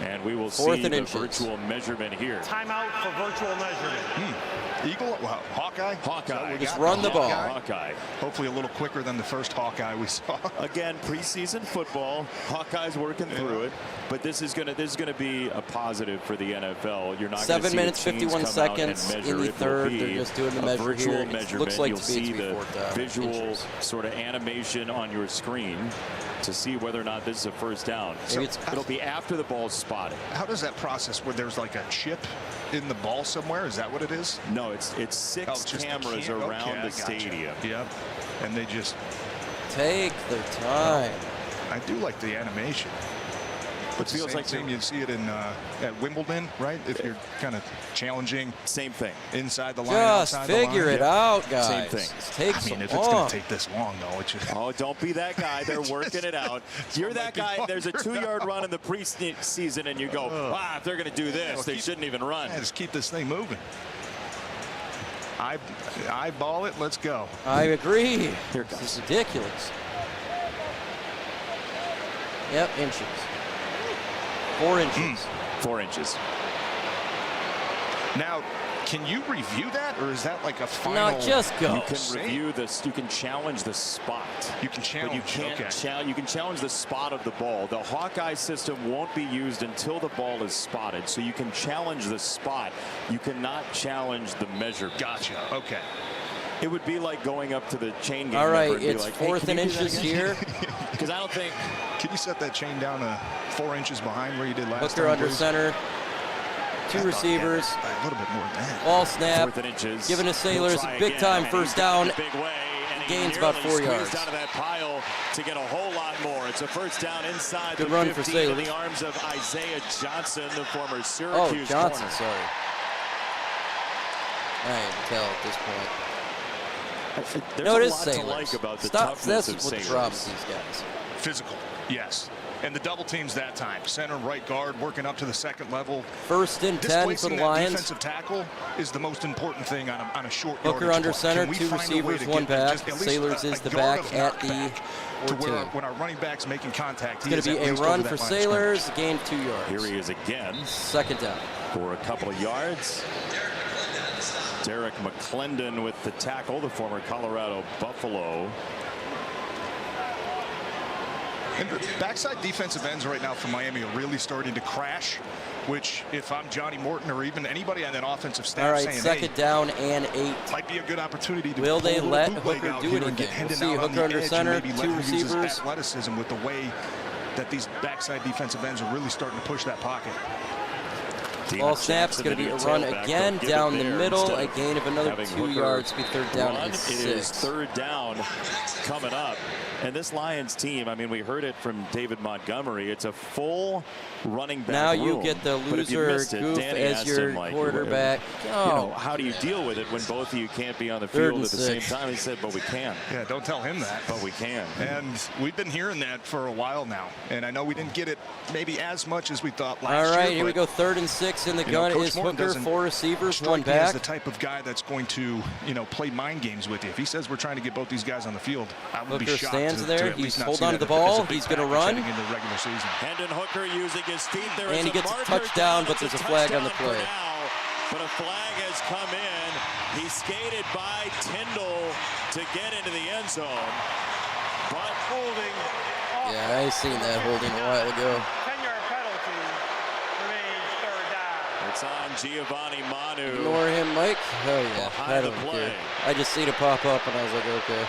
And we will 4th see and the inches. virtual measurement here. Timeout for virtual measurement. Eagle? Wow. Hawkeye? Hawkeye. Just run the ball. Hawkeye. Hopefully a little quicker than the first Hawkeye we saw. Again, preseason football. Hawkeye's working through it, but this is gonna be a positive for the NFL. You're not 7 minutes 51 seconds in the third. They're just doing the measure here. It looks like You'll to be see the visual inches. sort of animation on your screen to see whether or not this is a first down. Maybe It'll be after the ball's spotted. How does that process where there's like a chip in the ball somewhere? Is that what it is? No, it's six just cameras around the stadium. Yep. And they just take their time. I do like the animation. It feels like same you see it in at Wimbledon, right? If you're kind of challenging, same thing. Inside the line, Just outside figure the line. it out, guys. Same thing. It takes I mean, if long. it's going to take this long, though, it's just... Oh, don't be that guy. They're working it out. You're that guy. There's a 2-yard run in the preseason, and you go, if they're going to do this, they shouldn't even run. Yeah, just keep this thing moving. Eyeball it. Let's go. I agree. Here it This goes. is ridiculous. Yep, inches. 4 inches. 4 inches. Now, can you review that, or is that like a final? No, just go. You can review this. You can challenge the spot. You can challenge. But you can't. You can challenge the spot of the ball. The Hawkeye system won't be used until the ball is spotted. So you can challenge the spot. You cannot challenge the measurement. Gotcha. Okay. It would be like going up to the chain game. All right, number and it's be like, 4th hey, and can you do that inches again? here. Because I don't think. Can you set that chain down 4 inches behind where you did last Hooker time? under please? center. Two receivers. A little bit more than that. Ball snap. 4th and inches. Giving the Sailors He'll a try big again, time and first he's got down. it a big way, and he Gains about 4 nearly yards. squeezed out of that pile to get a whole lot more. It's a first down inside Good the run for 15 in Sailors. the arms of Isaiah Johnson, the former Oh, Syracuse Johnson, corner. sorry. I can't tell at this point. There's No, it a is lot Sailors. to like about the Stop. toughness That's of what Sailors. drops these guys. Physical, yes. And the double teams that time. Center, right guard, working up to the second level. 1st and 10 for Displacing the that Lions. defensive tackle is the most important thing on a short Hooker yardage under play. center, Can we 2 find a way receivers, to 1 get back. just at least Sailors a is the yard back of at the knockback to 14. when our running back's making contact. It's going to be a run for Sailors, gain 2 yards. Here he is again 2nd down. for a couple of yards. Derek McClendon with the tackle, the former Colorado Buffalo. And the backside defensive ends right now for Miami are really starting to crash, which if I'm Johnny Morton or even anybody on that offensive staff All right, saying, 2nd down and 8. might be a good opportunity to Will pull they a little let bootleg Hooker out do here it and get again? Hendon We'll see. out on Hooker the under edge and center, maybe let 2 him use his receivers. athleticism with the way that these backside defensive ends are really starting to push that pocket. Ball snap's going to be a run again down the middle. A gain of another 2 yards. Be 3rd down and 6. It is 3rd down coming up. And this Lions team, I mean, we heard it from David Montgomery. It's a full running back Now you room. get the But if you loser missed it, Goof Danny as asked your him, like, quarterback. You know, how do you deal with it when both of you can't be on the 3rd field and at the same 6. time? He said, but we can. Yeah, don't tell him that. But we can. And we've been hearing that for a while now. And I know we didn't get it maybe as much as we thought last year. All right, here we go. 3rd and 6 in the gun. Coach Is Morton Hooker, doesn't 4 receivers, strike 1 me as back. the type of guy that's going to, play mind games with you. If he says we're trying to get both these guys on the field, I would be Hooker shocked stands to there. at least He's not hold see on to that the as a ball. big He's going to package run. heading into the regular season. Hendon Hooker using his feet. There And is he a gets a marker touchdown, but It's there's a flag on the touchdown for play. now, but a flag has come in. He skated by Tyndall to get into the end zone. But holding. Yeah, I seen that holding a while ago. 10-yard penalty remains 3rd down. It's on Giovanni Manu. Ignore him, Mike. Oh, yeah. Behind I the don't play. care. I just seen it pop up, and I was like, okay.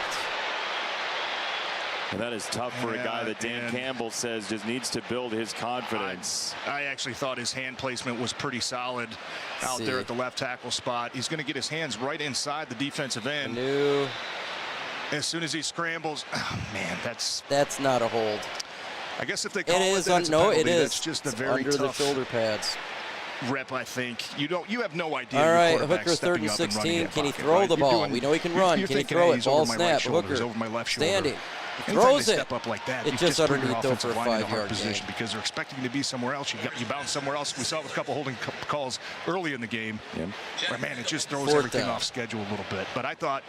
And that is tough for a guy that Dan Campbell says just needs to build his confidence. I actually thought his hand placement was pretty solid out there at the left tackle spot. He's going to get his hands right inside the defensive end. As soon as he scrambles, oh, man, that's not a hold. I guess if they call it it, is then it's a no, penalty. it is. That's just a very under tough the shoulder pads. rep, I think. You have no idea. All your right, quarterback's Hooker 3rd stepping and up and running 16. that Can he pocket, throw right? the You're ball? doing- We know he can run. you're Can he thinking, throw hey, it? he's Ball over my snap. right shoulder, he's Hooker over my left shoulder. standing. He Anytime throws they it. step up like that, It you just put your underneath though for offensive a line in a hard 5-yard position gain. because they're expecting you to be somewhere else. You bounce somewhere else. We saw it with a couple holding calls early in the game. Where, man, it just throws 4th everything down. off schedule a little bit. But I thought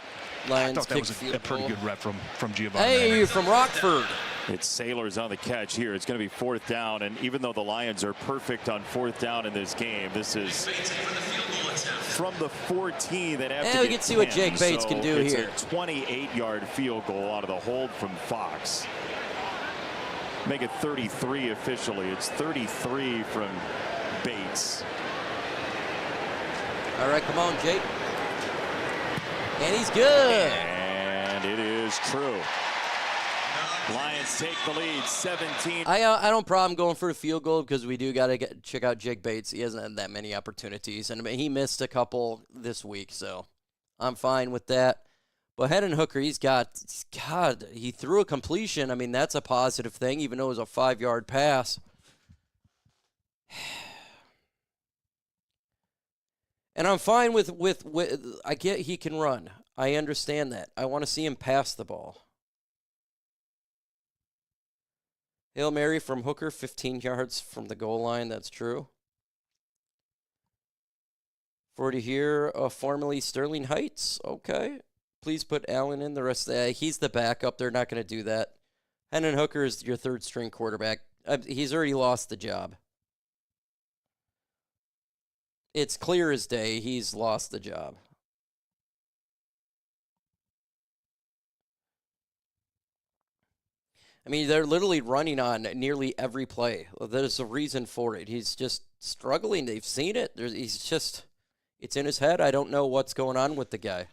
Lions that was kick a field pretty goal. good rep from Giovanni. Hey, from Rockford. It's Sailors on the catch here. It's going to be 4th down, and even though the Lions are perfect on 4th down in this game, this is from the 14. They'd have to we get can see what 10, Jake Bates can do it's here. A 28-yard field goal out of the hold from Fox. Make it 33 officially. It's 33 from Bates. All right, come on, Jake. And he's good. And it is true. Lions take the lead, 17. I don't problem going for a field goal because we do got to check out Jake Bates. He hasn't had that many opportunities, and I mean, he missed a couple this week, so I'm fine with that. But Hendon Hooker, he threw a completion. I mean, that's a positive thing, even though it was a 5-yard pass. And I'm fine with I get he can run. I understand that. I want to see him pass the ball. Hail Mary from Hooker, 15 yards from the goal line. That's true. 40 here, formerly Sterling Heights. Okay. Please put Allen in the rest of that. He's the backup. They're not going to do that. Hendon Hooker is your third-string quarterback. He's already lost the job. It's clear as day he's lost the job. I mean, they're literally running on nearly every play. There's a reason for it. He's just struggling. They've seen it. It's in his head. I don't know what's going on with the guy.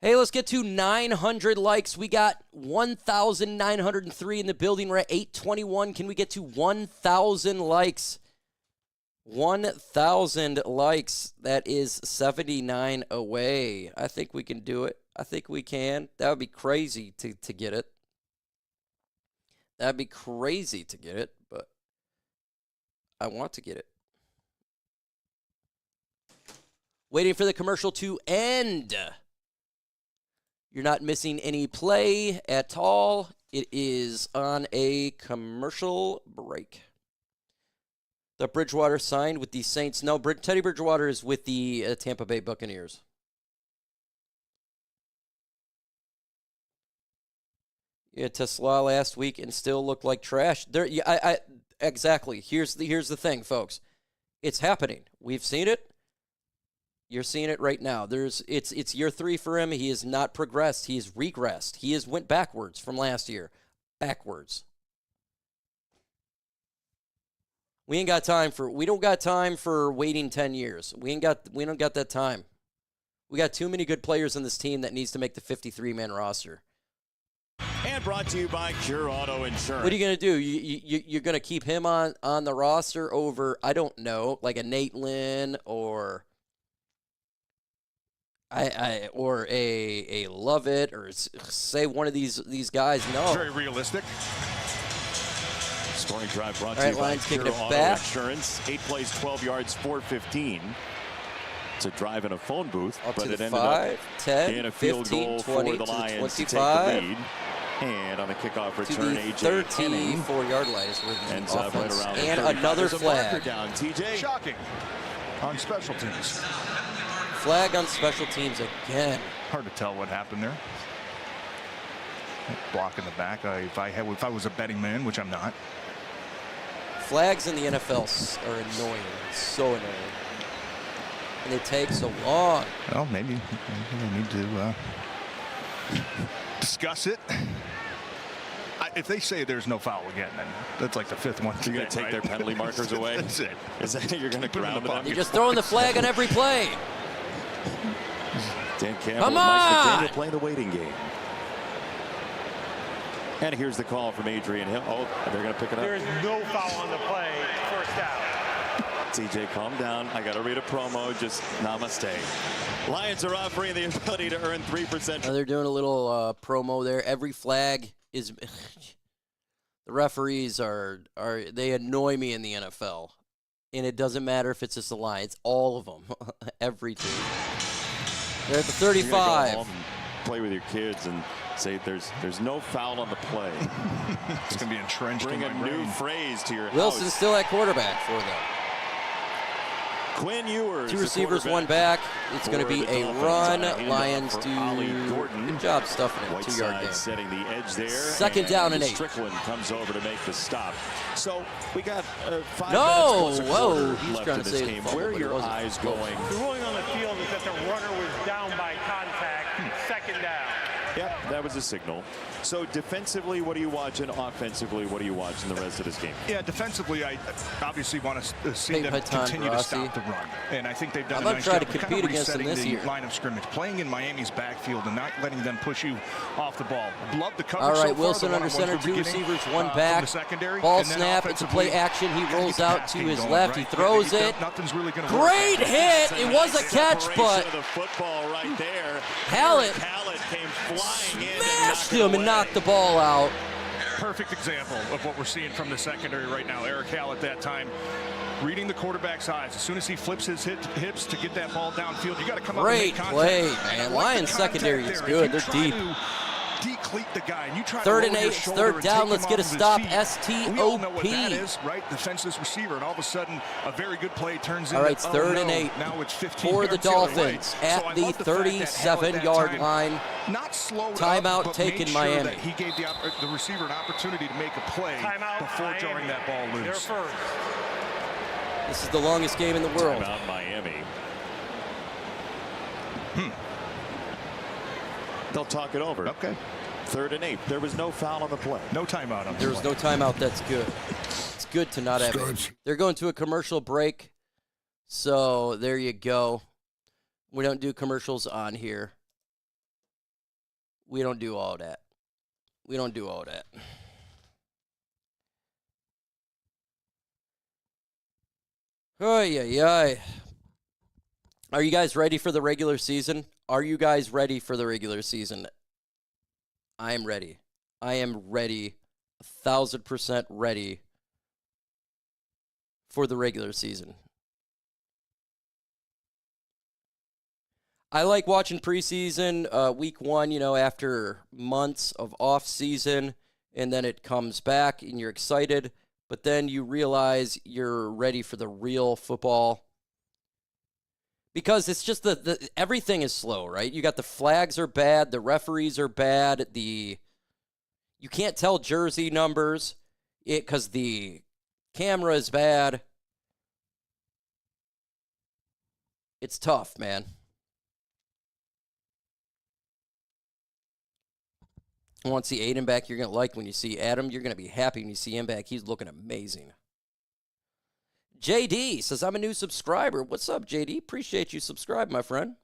Hey, let's get to 900 likes. We got 1,903 in the building. We're at 821. Can we get to 1,000 likes? 1,000 likes. That is 79 away. I think we can do it. I think we can. That would be crazy to get it. That would be crazy to get it, but I want to get it. Waiting for the commercial to end. You're not missing any play at all. It is on a commercial break. The Bridgewater signed with the Saints. No, Teddy Bridgewater is with the Tampa Bay Buccaneers. Yeah, Tesla last week and still looked like trash. Exactly. Here's the thing, folks. It's happening. We've seen it. You're seeing it right now. It's year 3 for him. He has not progressed. He has regressed. He has went backwards from last year. Backwards. We don't got time for waiting 10 years. We don't got that time. We got too many good players on this team that needs to make the 53-man roster. And brought to you by Cure Auto Insurance. What are you going to do? You're going to keep him on the roster over, I don't know, like a Nate Lynn or or a Lovett, or say one of these guys. No. Very realistic. Scoring drive brought to you by Cure Auto Insurance. 8 plays, 12 yards, 4:15. It's a drive in a phone booth, but it ended 5, up 10, in a field 15, goal 20, for the Lions to take the 25. lead. And on the kickoff return, to the AJ 34-yard line is where the ends up right offense. around And 35. another There's a flag. marker down, TJ. Shocking. On special teams. Flag on special teams again. Hard to tell what happened there. Block in the back. If I was a betting man, which I'm not. Flags in the NFL are annoying. So annoying. And they take so long. Well, maybe we need to discuss it. If they say there's no foul again, then that's like the 5th one. You're going to take their penalty markers away? That's it. Is that you're going to ground them? You're just throwing the flag on every play. Dan Campbell Come and Mike on! McDaniel playing the waiting game. And here's the call from Adrian Hill. Oh, they're going to pick it up. There is no foul on the play. First down. TJ, calm down. I got to read a promo. Just namaste. Lions are offering the ability to earn 3%. They're doing a little promo there. Every flag is. The referees they annoy me in the NFL, and it doesn't matter if it's just the Lions. All of them, every team. They're at the 35. Go home and play with your kids and say there's no foul on the play. It's going to be entrenched Bring in a my new brain. phrase to your Wilson's house. still at quarterback for them. Quinn Ewers, Two receivers, one back. It's going to be a run. Lions do good job stuffing it. 2-yard gain. Setting the edge there. Second down and 8. Strickland comes over to make the stop. So we got 5 minutes. plus Whoa, he's left trying in to this save game. the fumble, Where are your wasn't. eyes going? The ruling on the field is that the runner was down by contact. Second down. Yep, that was a signal. So defensively, what are you watching? Offensively, what are you watching the rest of this game? Yeah, defensively, I obviously want to see them continue to stop the run. And I think they've done a nice job of kind of resetting the line of scrimmage, playing in Miami's backfield and not letting them push you off the ball. Love the coverage. All right, so Wilson far, under center, 2 receivers, 1 back. Secondary, ball snap, it's a play action. He rolls out to his left. He throws it. Nothing's really going to Great hit. It was a catch, but the football right there. Hallett came flying in. Smashed him and knocked the ball out. Perfect example of what we're seeing from the secondary right now. Eric Hallett that time reading the quarterback's eyes. As soon as he flips his hips to get that ball downfield, you got to come up and make contact. Great play, man. Lions secondary is good. They're deep. Decleat the guy, and you try 3rd to and 8, 3rd and down. Let's get a stop. We all know what that STOP. is, right? Defenseless receiver, and all of a sudden, a very good play turns into. All right, it's 3rd and 8 now it's 15 for the yards other way. Dolphins So at I the love fact that Hallett 37-yard that line. Not slowed Timeout up, but taken made sure Miami. that he gave the receiver an opportunity to make a play before jarring that ball loose. They're first. This is the longest game in the world. Timeout Miami. They'll talk it over. Okay. 3rd and 8. There was no foul on the play. No timeout on the There was play. no timeout. That's good. It's good to not have it. They're going to a commercial break. So there you go. We don't do commercials on here. We don't do all that. We don't do all that. Ay, ay, ay. Are you guys ready for the regular season? Are you guys ready for the regular season? I am ready. I am ready, 1,000% ready for the regular season. I like watching preseason, week 1, after months of off season, and then it comes back and you're excited, but then you realize you're ready for the real football. Because it's just everything is slow, right? You got the flags are bad, the referees are bad, you can't tell jersey numbers because the camera is bad. It's tough, man. I want to see Aidan back. You're going to like when you see Adam. You're going to be happy when you see him back. He's looking amazing. JD says, I'm a new subscriber. What's up, JD? Appreciate you subscribe, my friend.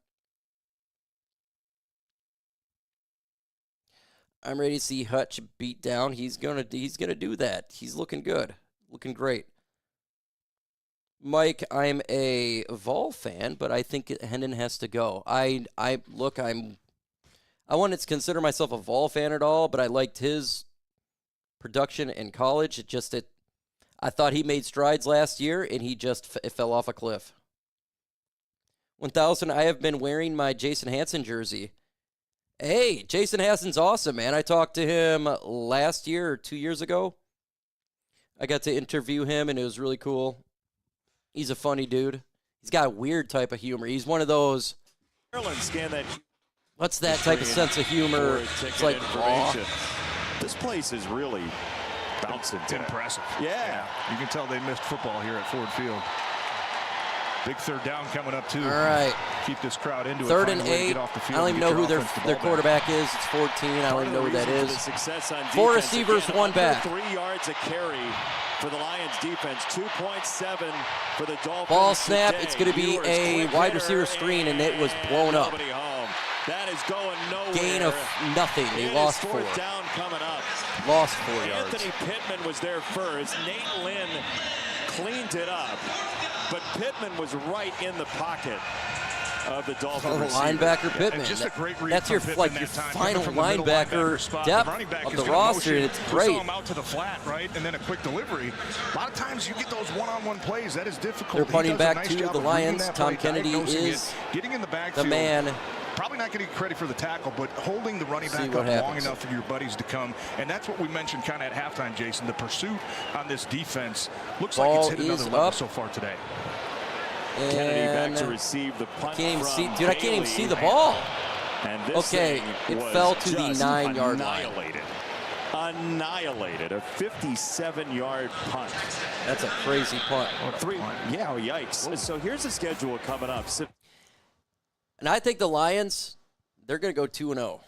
I'm ready to see Hutch beat down. He's gonna do that. He's looking good. Looking great. Mike, I'm a Vol fan, but I think Hendon has to go. I wouldn't consider myself a Vol fan at all, but I liked his production in college. I thought he made strides last year, and he just fell off a cliff. 1,000, I have been wearing my Jason Hansen jersey. Hey, Jason Hansen's awesome, man. I talked to him last year or 2 years ago. I got to interview him, and it was really cool. He's a funny dude. He's got a weird type of humor. He's one of those. What's that type of sense of humor? It's like, this place is really bouncing. It's impressive. Yeah. You can tell they missed football here at Ford Field. Big 3rd down coming up, too. All right. Keep this crowd into it. 3rd and 8. I don't even know who their quarterback is. It's 14. I don't even know who that is. 4 receivers, 1 back. 3 yards a carry for the Lions defense. 2.7 for the Dolphins. Ball snap. Today. It's going to be a wide receiver screen, and it was blown up. That is going nowhere. Gain of nothing. They lost 4. 4th down coming up. Lost 4 yards. Anthony Pittman was there first. Nate Lynn cleaned it up, but Pittman was right in the pocket of the Dolphins. Linebacker Pittman. Just a great read That's your from like Pittman your that time, final coming from the middle linebacker depth running back of is the gonna roster, and motion. it's We great. saw him out to the flat, right, and then a quick delivery. A lot of times you get those one-on-one plays. That is difficult. They're punting He does a back nice to job the of reading Lions. that Tom play, Kennedy diagnosing is it, getting in the backfield. the man. Probably not getting credit for the tackle, but holding the running back up long enough for your buddies to come. And that's what we mentioned kind of at halftime, Jason. The pursuit on this defense looks like it's hit another level so far today. Kennedy back to receive the punt. Can't even from see, dude. I can't even see the Bailey. ball. And this Okay, thing it was fell to the just 9-yard line. Annihilated. A 57-yard punt. That's a crazy punt. Yeah, yikes. So here's the schedule coming up. And I think the Lions, they're going to go 2-0.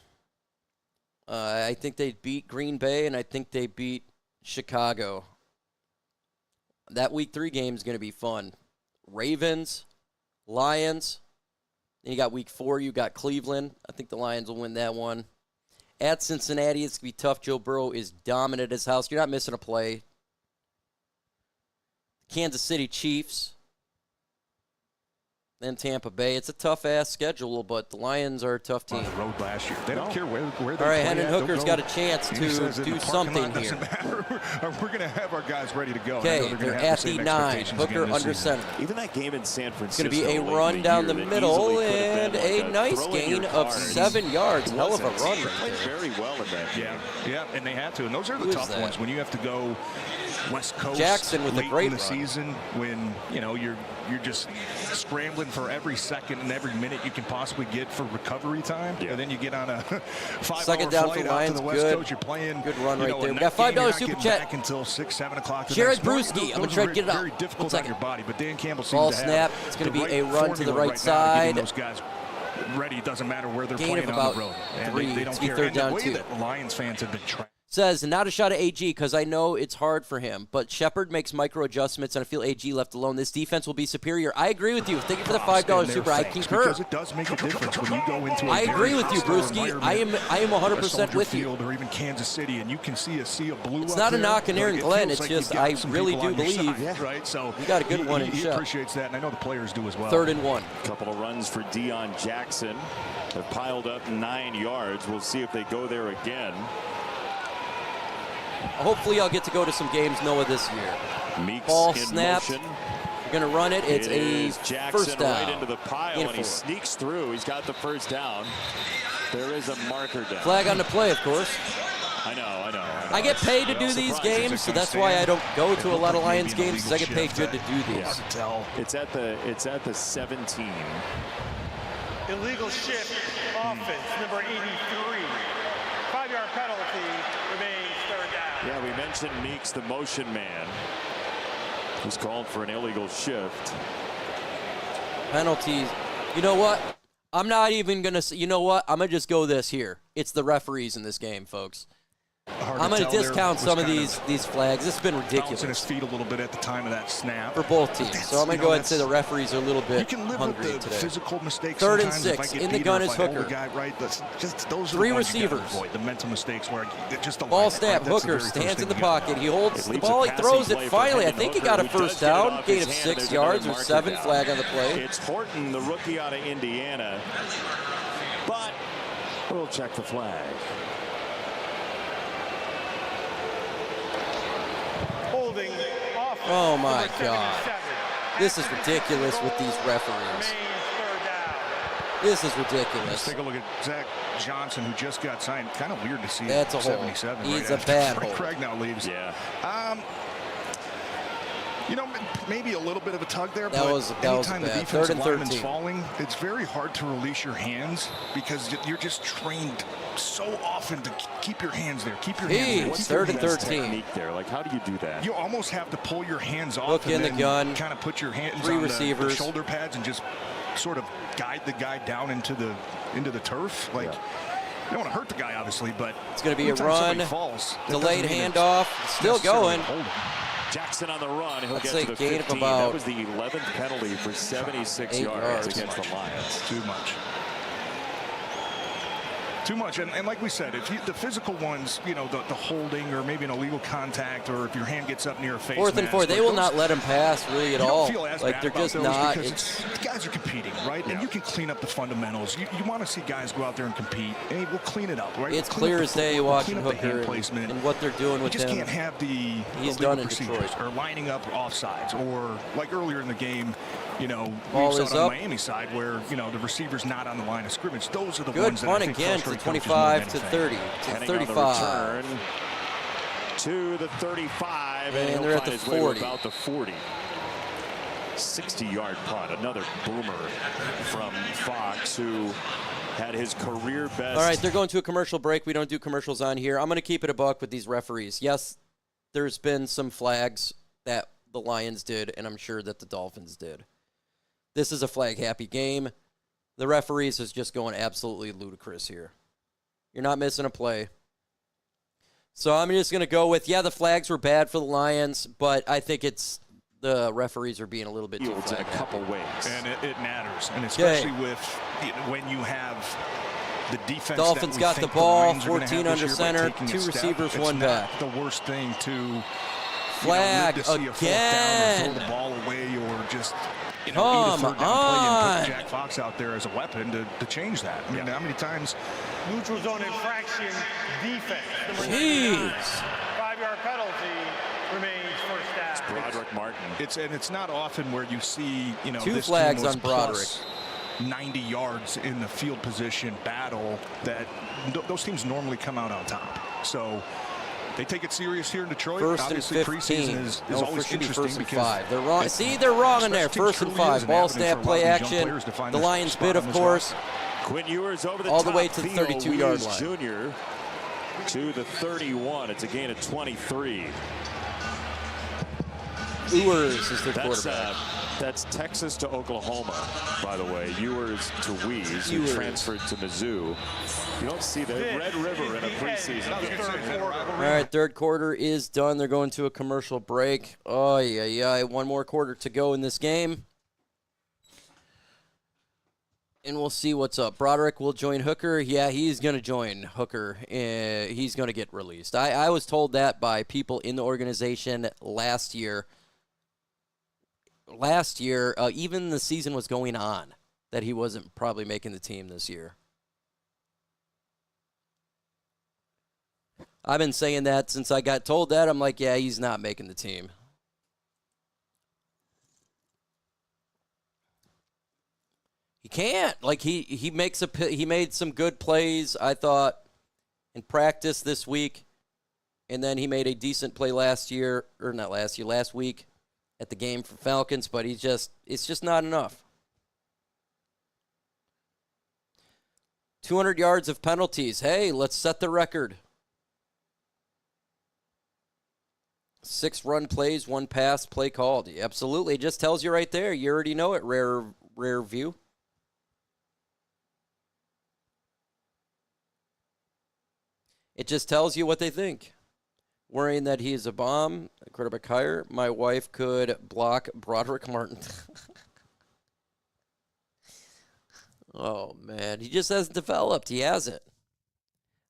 I think they beat Green Bay, and I think they beat Chicago. That Week 3 game is going to be fun. Ravens, Lions. Then you got Week 4, you got Cleveland. I think the Lions will win that one. At Cincinnati, it's going to be tough. Joe Burrow is dominant at his house. You're not missing a play. Kansas City Chiefs. Then Tampa Bay. It's a tough-ass schedule, but the Lions are a tough team. On the road last year. They don't care where they All right, play Hendon at. Hooker's got a chance to do something here. We're going to have our guys ready to go. Okay, they're at the 9. Hooker under center. Even that game in San Francisco. It's going to be a run down the middle and a nice gain of 7 yards. Hell of a run right there. Very well in that game. Yeah, and they had to. And those are the tough ones when you have to go West Coast Jackson with late a great in the run. season when, you're just scrambling for every second and every minute you can possibly get for recovery time. Yeah. And then you get on a 5-hour Second down flight for out Lions, to the West good. Coast. You're playing Good run you right know, there. a We got night game, $5 you're not super getting chat. back until 6, 7 o'clock. the Jared next morning. Brewski. I'm Those gonna try are to get it out. very 1 difficult on second. your body, but Dan Campbell seems Ball to have snap. It's going to be the a right run to the formula right now to getting side. those guys ready. It doesn't matter where they're Gain playing of on the about road. And 3. they don't It's be care. third And the down way 2. that Lions fans have been trained. Says, not a shot at AG because I know it's hard for him, but Shepard makes micro adjustments and I feel AG left alone. This defense will be superior. I agree with you. Thank you for the $5 super. I concur. Because it does make a difference when you go into a I agree with you, hostile Brewski. I am environment, 100% with you. Field or even Kansas City, and you can see a sea of blue. It's up not a there. knock on Aaron It Glenn. feels It's like just you've got I some really people do on your believe. side, right? So You got a good one in he Shep. appreciates that, and I know the players do as well. 3rd and 1. A couple of runs for Deion Jackson. They've piled up 9 yards. We'll see if they go there again. Hopefully I'll get to go to some games, Noah, this year. Meeks Ball in snapped. motion. You're going to run it. It's a Jackson first down. right into the pile, and he sneaks through. He's got the first down. There is a marker down. Flag on the play, of course. I know. I get paid to do these games, so that's why I don't go to a lot of Lions games, because I get paid good to do these. It's at the 17. Illegal shift offense, number 83. 5-yard penalty remains third down. Yeah, we mentioned Meeks, the motion man. He's called for an illegal shift. Penalties. You know what? I'm not even going to say, you know what? I'm going to just go this here. It's the referees in this game, folks. I'm going to discount some of these flags. This has been ridiculous. Bouncing his feet a little bit at the time of that snap. For both teams. So I'm going to go ahead and say the referees are a little bit you can live hungry with the today. physical mistakes 3rd and sometimes. 6. If I get In the beat gun or is if I hold Hooker. the guy right, those are 3 the ones you gotta receivers. avoid, the mental mistakes where just the Ball line, snap. right? That's the Hooker very first stands thing in the you gotta pocket. do. He holds the ball. He throws it finally. I think he got a first down. Gain of 6 yards or 7. Flag on the play. It's Horton, the rookie out of Indiana. But we'll check the flag. Holding off. Oh, my number God. 77. This is ridiculous with these referees. Remains third down. This is Let's ridiculous. take a look at Zach Johnson, who just got signed. Kind of weird to see That's a hole. 77. He's right a after bad Frank hole. Craig now leaves. Yeah. Maybe a little bit of a tug there, That but was anytime the bad. defensive 3rd and lineman's 13. falling, it's very hard to release your hands because you're just trained so often to keep your hands there. Keep your hands there. What's Keep your 3rd and hands 13? Technique there. Like, how do you do that? You almost have to pull your hands off Hook and in the then gun. kind of put your hands 3 on the receivers. shoulder pads and just sort of guide the guy down into the turf. Like, you don't want to hurt the guy, obviously, but It's going to be a anytime run. somebody falls, that Delayed doesn't mean it's handoff. Still necessarily going. holding. Jackson on the run. He'll I'd get say to the gain of 15. about That was the 11th penalty for 76 8 yards yards. against the Lions. Too much. Too much, and like we said, if the physical ones, the holding or maybe an illegal contact, or if your hand gets up near a face 4th and 4. They will not let him pass really at you all. don't feel as Like bad they're about just those not. because the guys are competing, right? And you can clean up the fundamentals. You want to see guys go out there and compete, and we'll clean it up, right? It's We'll clean clear up as the day footwork, watching we'll clean up the Hooker hand placement. and what they're doing You with just him. can't have the He's illegal done in procedures Detroit. or lining up offsides, or like earlier in the game, Ball we saw is it on up. the Miami side where the receiver's not on the line of scrimmage. Those are the Good ones that I punt think again to frustrate coaches more than 25 to anything. 30 to Heading on the 35. return to the 35, and And he'll they're at find the his way to 40. about the 40. 60-yard punt. Another boomer from Fox, who had his career best. All right, they're going to a commercial break. We don't do commercials on here. I'm going to keep it a buck with these referees. Yes, there's been some flags that the Lions did, and I'm sure that the Dolphins did. This is a flag-happy game. The referees is just going absolutely ludicrous here. You're not missing a play. So I'm just going to go with, the flags were bad for the Lions, but I think it's the referees are being a little bit too flag in a couple ways. And it matters, and especially with when you have the defense. Dolphins got the ball, 14 under center, 2 receivers, 1 back. The worst thing to flag live to see a fourth down or throw the ball away or just eat a third down play and put Jack Fox out there as a weapon to change that. I mean, how many times? Neutral zone infraction defense. Jeez. 5-yard penalty remains first down. Broderick Martin. It's not often where you see 2 this flags team was on Broderick. plus 90 yards in the field position battle that those teams normally come out on top. So they take it serious here in Detroit. First Obviously, and 15. preseason is always should be interesting first and because 5. They're wrong. See, they're wrong in there. First and 5. Ball snap, play action. The Lions bid, of course. Quinn Ewers over the all top. the way to the 32-yard line. Junior to the 31. It's a gain of 23. Ewers is their quarterback. That's Texas to Oklahoma, by the way. Ewers to Weeze, who transferred to Mizzou. You don't see the Red River in a preseason. All right, third quarter is done. They're going to a commercial break. Oh, yeah. 1 more quarter to go in this game. And we'll see what's up. Broderick will join Hooker. Yeah, he's going to join Hooker. He's going to get released. I was told that by people in the organization last year. Even the season was going on, that he wasn't probably making the team this year. I've been saying that since I got told that. I'm like, yeah, he's not making the team. He can't. Like he made some good plays, I thought, in practice this week, and then he made a decent play last week at the game for Falcons, but it's just not enough. 200 yards of penalties. Hey, let's set the record. 6 run plays, 1 pass play called. Absolutely. It just tells you right there. You already know it, rare view. It just tells you what they think. Worrying that he is a bomb, a quarterback hire. My wife could block Broderick Martin. Oh, man. He just hasn't developed. He hasn't.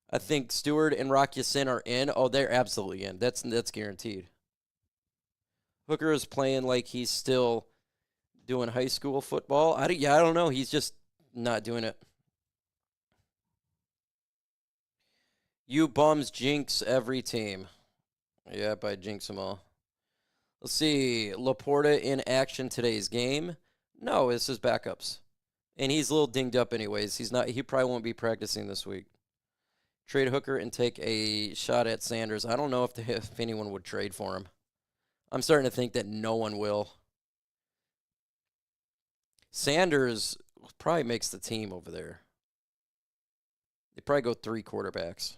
I think Stewart and Rock Ya-Sin are in. Oh, they're absolutely in. That's guaranteed. Hooker is playing like he's still doing high school football. I don't know. He's just not doing it. You bums jinx every team. Yep, I jinx them all. Let's see. Laporta in action today's game. No, it's his backups. And he's a little dinged up anyways. He probably won't be practicing this week. Trade Hooker and take a shot at Sanders. I don't know if anyone would trade for him. I'm starting to think that no one will. Sanders probably makes the team over there. They probably go 3 quarterbacks.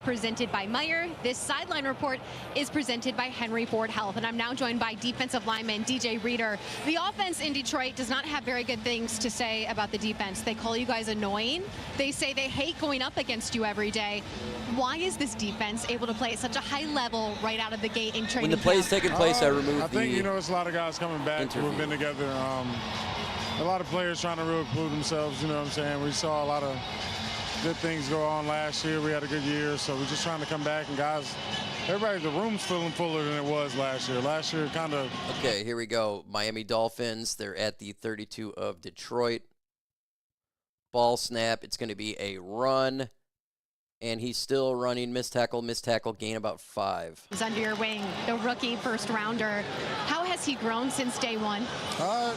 Presented by Meyer. This sideline report is presented by Henry Ford Health. And I'm now joined by defensive lineman DJ Reader. The offense in Detroit does not have very good things to say about the defense. They call you guys annoying. They say they hate going up against you every day. Why is this defense able to play at such a high level right out of the gate in training When the play's taking place, I remove I think, it's a lot of guys coming back who have been together. A lot of players trying to really prove themselves, you know what I'm saying? We saw a lot of good things go on last year. We had a good year, so we're just trying to come back. And guys, the room's feeling fuller than it was last year. Last year kind of... Okay, here we go. Miami Dolphins, they're at the 32 of Detroit. Ball snap, it's going to be a run. And he's still running, missed tackle, gain about 5. He's under your wing, the rookie first rounder. How has has he grown since day one?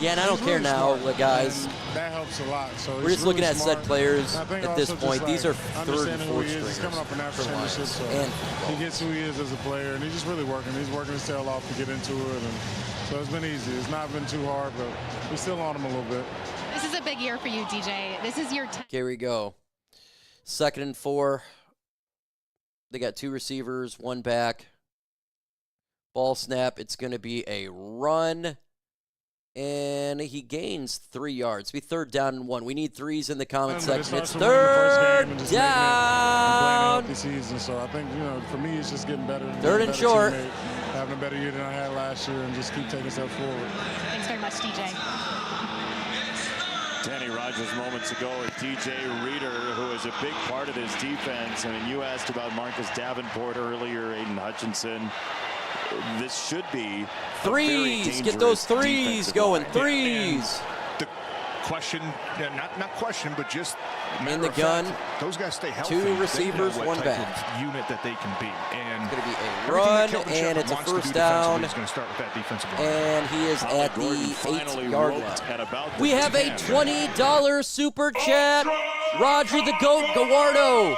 Yeah, and I don't care now, guys. And that helps a lot. So We're just looking at smart. said players I think at this also point. just, These are like, third and understanding fourth who he is. He's stringers coming off a national for Lions championship, so and he gets who he is as a player, and he's just really working. He's working his tail off to get into it, and so it's been easy. It's not been too hard, but we're still on him a little bit. This is a big year for you, DJ. This is your time. Here we go. 2nd and 4. They got 2 receivers, 1 back. Ball snap. It's going to be a run. And he gains 3 yards. Be 3rd down and 1. We need 3s in the comment section. It's 3rd down. Season, so I think, for me, it's just getting better. 3rd and short. Teammate, having a better year than I had last year, and just keep taking steps forward. Thanks very much, DJ. Danny Rogers moments ago with DJ Reader, who is a big part of this defense. I mean, you asked about Marcus Davenport earlier, Aidan Hutchinson. This should be threes. Get those threes going. Threes. The question, not question, but just in the gun. Those guys stay healthy. 2 receivers, 1 back. Unit that they can be. And it's going to be a run, and it's a 1st down. He's going to start with that defensive line. And he is at the 8-yard line. We have a $20 super chat. Roger the Goat Gawardo.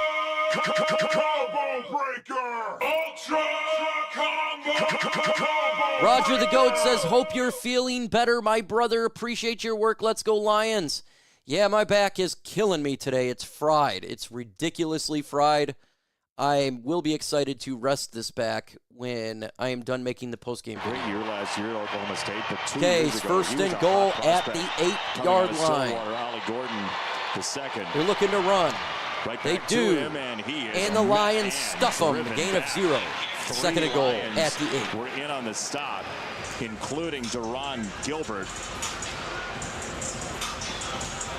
Roger the Goat says, hope you're feeling better, my brother. Appreciate your work. Let's go Lions. Yeah, my back is killing me today. It's fried. It's ridiculously fried. I will be excited to rest this back when I am done making the postgame video. Great year last year at Oklahoma State, but 2 Okay, years ago, 1st and goal at the 8-yard line. Ollie Gordon, the second. They're looking to run. Right they back do. To him, and the Lions stuff them. Gain of 0. 2nd and goal at the 8. We're in on the stop, including Deron Gilbert.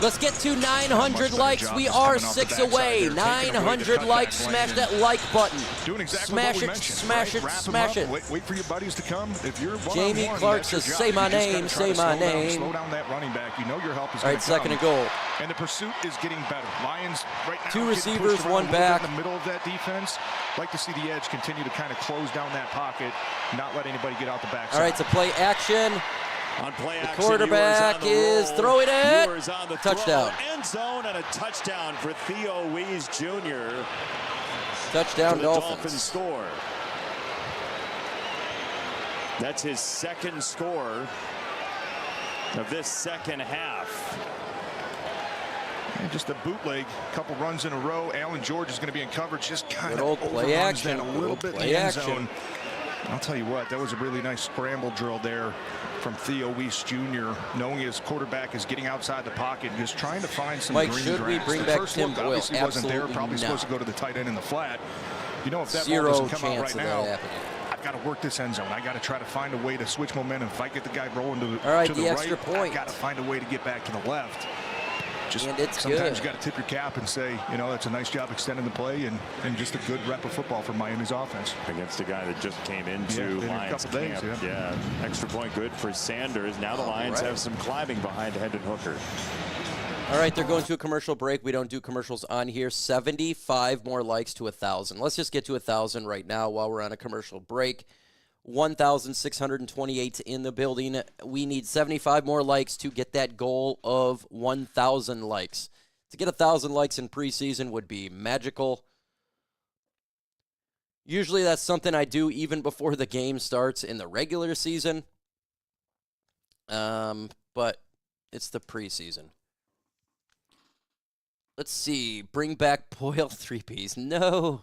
Let's get to 900 likes. We are 6 away. 900 likes. Smash that like button. Doing exactly smash what we it, mentioned, smash right? it, smash it. Wait for your buddies to come. If you're Jamie Clark says, say my name, say my name. Slow down that running back. You know your help is all right, 2nd and goal. And the pursuit is getting better. Lions right now 2 receivers, 1 back. In the middle of that defense. Like to see the edge continue to kind of close down that pocket, not let anybody get out the backside. All right, so play action. On play the action, quarterback is throwing it. Touchdown. End zone and a touchdown for Theo Wees Jr. Touchdown Dolphins score. That's his 2nd score of this 2nd half. And just a bootleg, couple runs in a row. Alan George is going to be in coverage, just kind of play action. A little bit in the end zone. I'll tell you what, that was a really nice scramble drill there from Theo Wees Jr., knowing his quarterback is getting outside the pocket, just trying to find some Mike, green should grass. we bring the back first Tim look Boyle? obviously wasn't there. Probably Absolutely supposed to go to the tight end in the flat. You know, if that ball Zero doesn't come out chance right of now, that happening. I've got to work this end zone. I got to try to find a way to switch momentum. If I get the guy rolling to the, all right, to the extra right, point. I've got to find a way to get back to the left. Just and it's sometimes good. you got to tip your cap and say, that's a nice job extending the play and just a good rep of football for Miami's offense. Against a guy that just came into Lions camp. Yeah, extra point good for Sanders. Now the Lions have some climbing behind Hendon Hooker. All right, they're going to a commercial break. We don't do commercials on here. 75 more likes to 1,000. Let's just get to 1,000 right now while we're on a commercial break. 1,628 in the building. We need 75 more likes to get that goal of 1,000 likes. To get 1,000 likes in preseason would be magical. Usually that's something I do even before the game starts in the regular season. But it's the preseason. Let's see. Bring back Boyle 3Ps. No.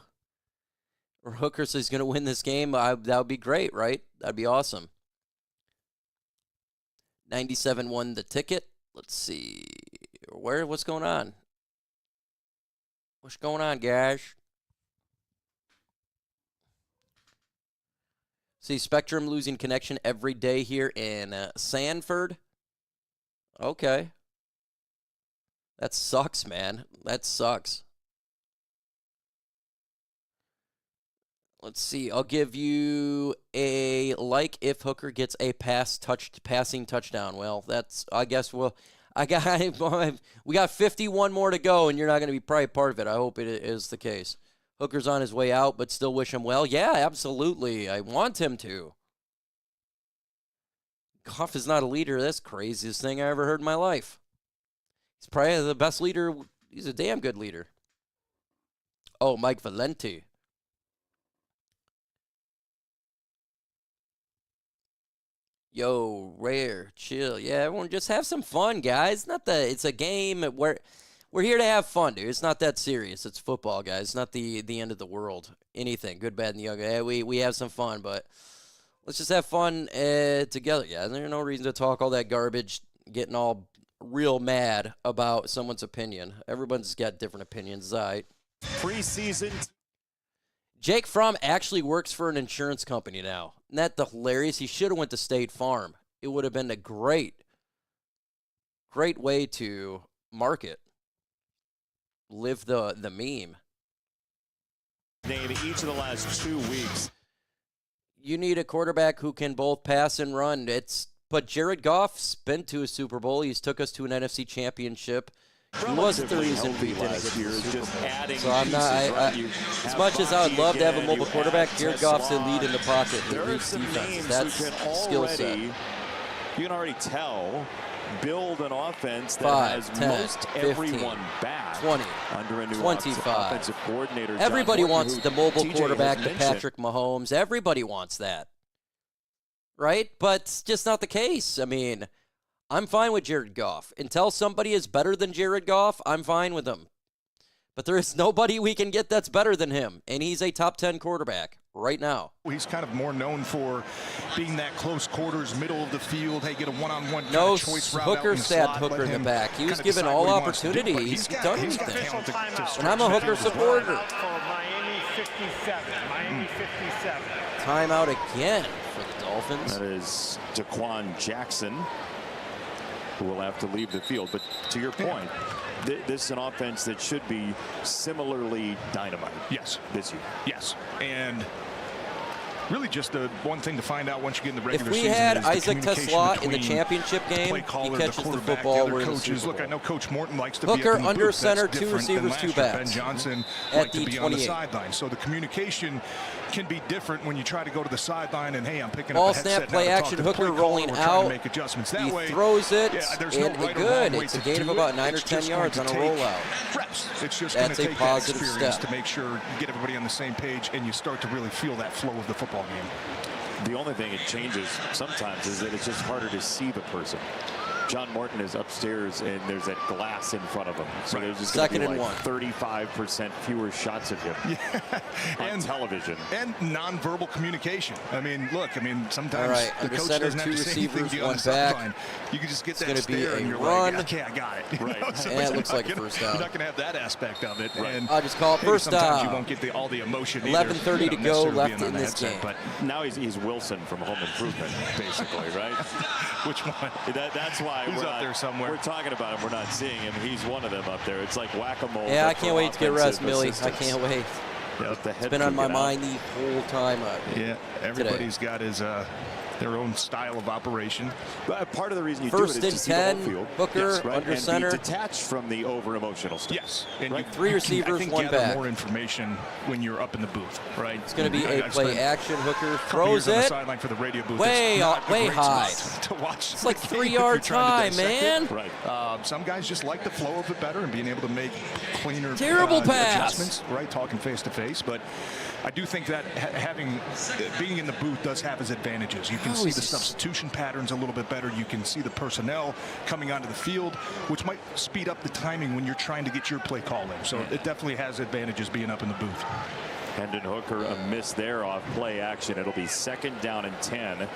Or Hooker says he's going to win this game. That would be great, right? That'd be awesome. 97 won the ticket. Let's see. What's going on? What's going on, guys? See, Spectrum losing connection every day here in Sanford. Okay. That sucks, man. That sucks. Let's see. I'll give you a like if Hooker gets a passing touchdown. Well, I guess we got 51 more to go, and you're not going to be probably part of it. I hope it is the case. Hooker's on his way out, but still wish him well. Yeah, absolutely. I want him to. Goff is not a leader. That's the craziest thing I ever heard in my life. He's probably the best leader. He's a damn good leader. Oh, Mike Valenti. Yo, rare, chill. Yeah, everyone just have some fun, guys. It's a game where we're here to have fun, dude. It's not that serious. It's football, guys. It's not the end of the world. Anything, good, bad, and the ugly. Yeah, we have some fun, but let's just have fun together, guys. There's no reason to talk all that garbage, getting all real mad about someone's opinion. Everyone's got different opinions. All right. Preseason. Jake Fromm actually works for an insurance company now. Isn't that the hilarious? He should have went to State Farm. It would have been a great way to market. Live the meme. Name each of the last 2 weeks. You need a quarterback who can both pass and run. But Jared Goff's been to a Super Bowl. He's took us to an NFC championship. He wasn't the reason we didn't get to the Super Bowl. So I'm not. As much as I would love to have a mobile quarterback, Jared Goff's elite in the pocket. He reads defenses. That's skill set. You can already tell. Build an offense that 5, has 10, most 15, everyone back 20, under a new 25. offensive coordinator. Everybody John Morton, wants the mobile TJ quarterback, has the mentioned. Patrick Mahomes. Everybody wants that. Right? But it's just not the case. I mean, I'm fine with Jared Goff. Until somebody is better than Jared Goff, I'm fine with him. But there is nobody we can get that's better than him. And he's a top 10 quarterback right now. He's kind of more known for being that close quarters, middle of the field. Hey, get a one-on-one No, choice route Hooker out in the stabbed slot. Hooker Let in the him back. He was kinda given decide all what he wants to do, opportunity. but He's got done the anything. talent to And stretch I'm a the Hooker field as well. supporter. For Miami 57. Miami 57. Timeout again for the Dolphins. That is Daquan Jackson, who will have to leave the field. But to your point, this is an offense that should be similarly dynamite. Yes. This year. Yes. And really just the one thing to find out once you get in the regular If we season had is the Isaac communication Tesla in the between championship the game, play he caller, catches the quarterback, football, the other we're in the coaches. Super Look, I Bowl. know Coach Morton likes to Hooker be up in the under booth. center, That's 2 different than receivers, last 2 year. backs. Ben Johnson At liked the to be on the 28. sideline. So the communication can be different when you try to go to the sideline and, hey, I'm picking Ball up a headset snap, now play to talk action, to the Hooker play caller. rolling We're trying to out. make adjustments. That He way, throws it, yeah, there's no and right or good. wrong way It's a to gain do of it. about 9 or It's 10 just yards on going a to take rollout. reps. It's just going to That's a take that positive experience step. to make sure you get everybody on the same page and you start to really feel that flow of the football game. The only thing it changes sometimes is that it's just harder to see the person. John Morton is upstairs and there's that glass in front of him. So there's just Second gonna be and like 35% fewer shots of him on television. And nonverbal communication. I mean, look, sometimes All right, the under coach center, doesn't have 2 to say anything receivers, to you on 1 the back. sideline. You can just get It's that gonna be stare a and you're run. like, okay, I got it. Right. So And it you're looks not like a gonna- first down. You're not going to have that aspect of it. Right. And I'll just call it maybe first sometimes down. you won't get all the emotion 11:30 either, to go necessarily left being on in the this headset, game. But Now he's Wilson from Home Improvement, basically, right? which one? That's why He's we're up not, there somewhere. We're talking about him. We're not seeing him. He's one of them up there. It's like whack-a-mole. Yeah, I but can't for wait to get rest, offensive Millie. I assistants. can't wait. Let the head It's been on crew my get out. mind the whole time. Yeah, everybody's got his their own style of operation. But part of the reason you First do it is to see the and whole 10, field. Hooker, Yes, right? under and center. be detached from the over-emotional stuff. Yes, and Right. you, 3 you receivers, can, I think, 1 gather back. more information when you're up in the booth, right? It's going to be a I've play spent action. Hooker a couple throws years on the it. sideline for the radio booth. Way It's not up- a way great high. spot to watch. It's like the game 3 if you're yards trying to high, dissect it. man. Right. Some guys just like the flow of it better and being able to make cleaner Terrible pass. adjustments, right? Talking face to face, but I do think that being in the booth does have its advantages. You can see the substitution patterns a little bit better. You can see the personnel coming onto the field, which might speed up the timing when you're trying to get your play call in. So it definitely has advantages being up in the booth. Hendon Hooker, a miss there off play action. It'll be 2nd down and 10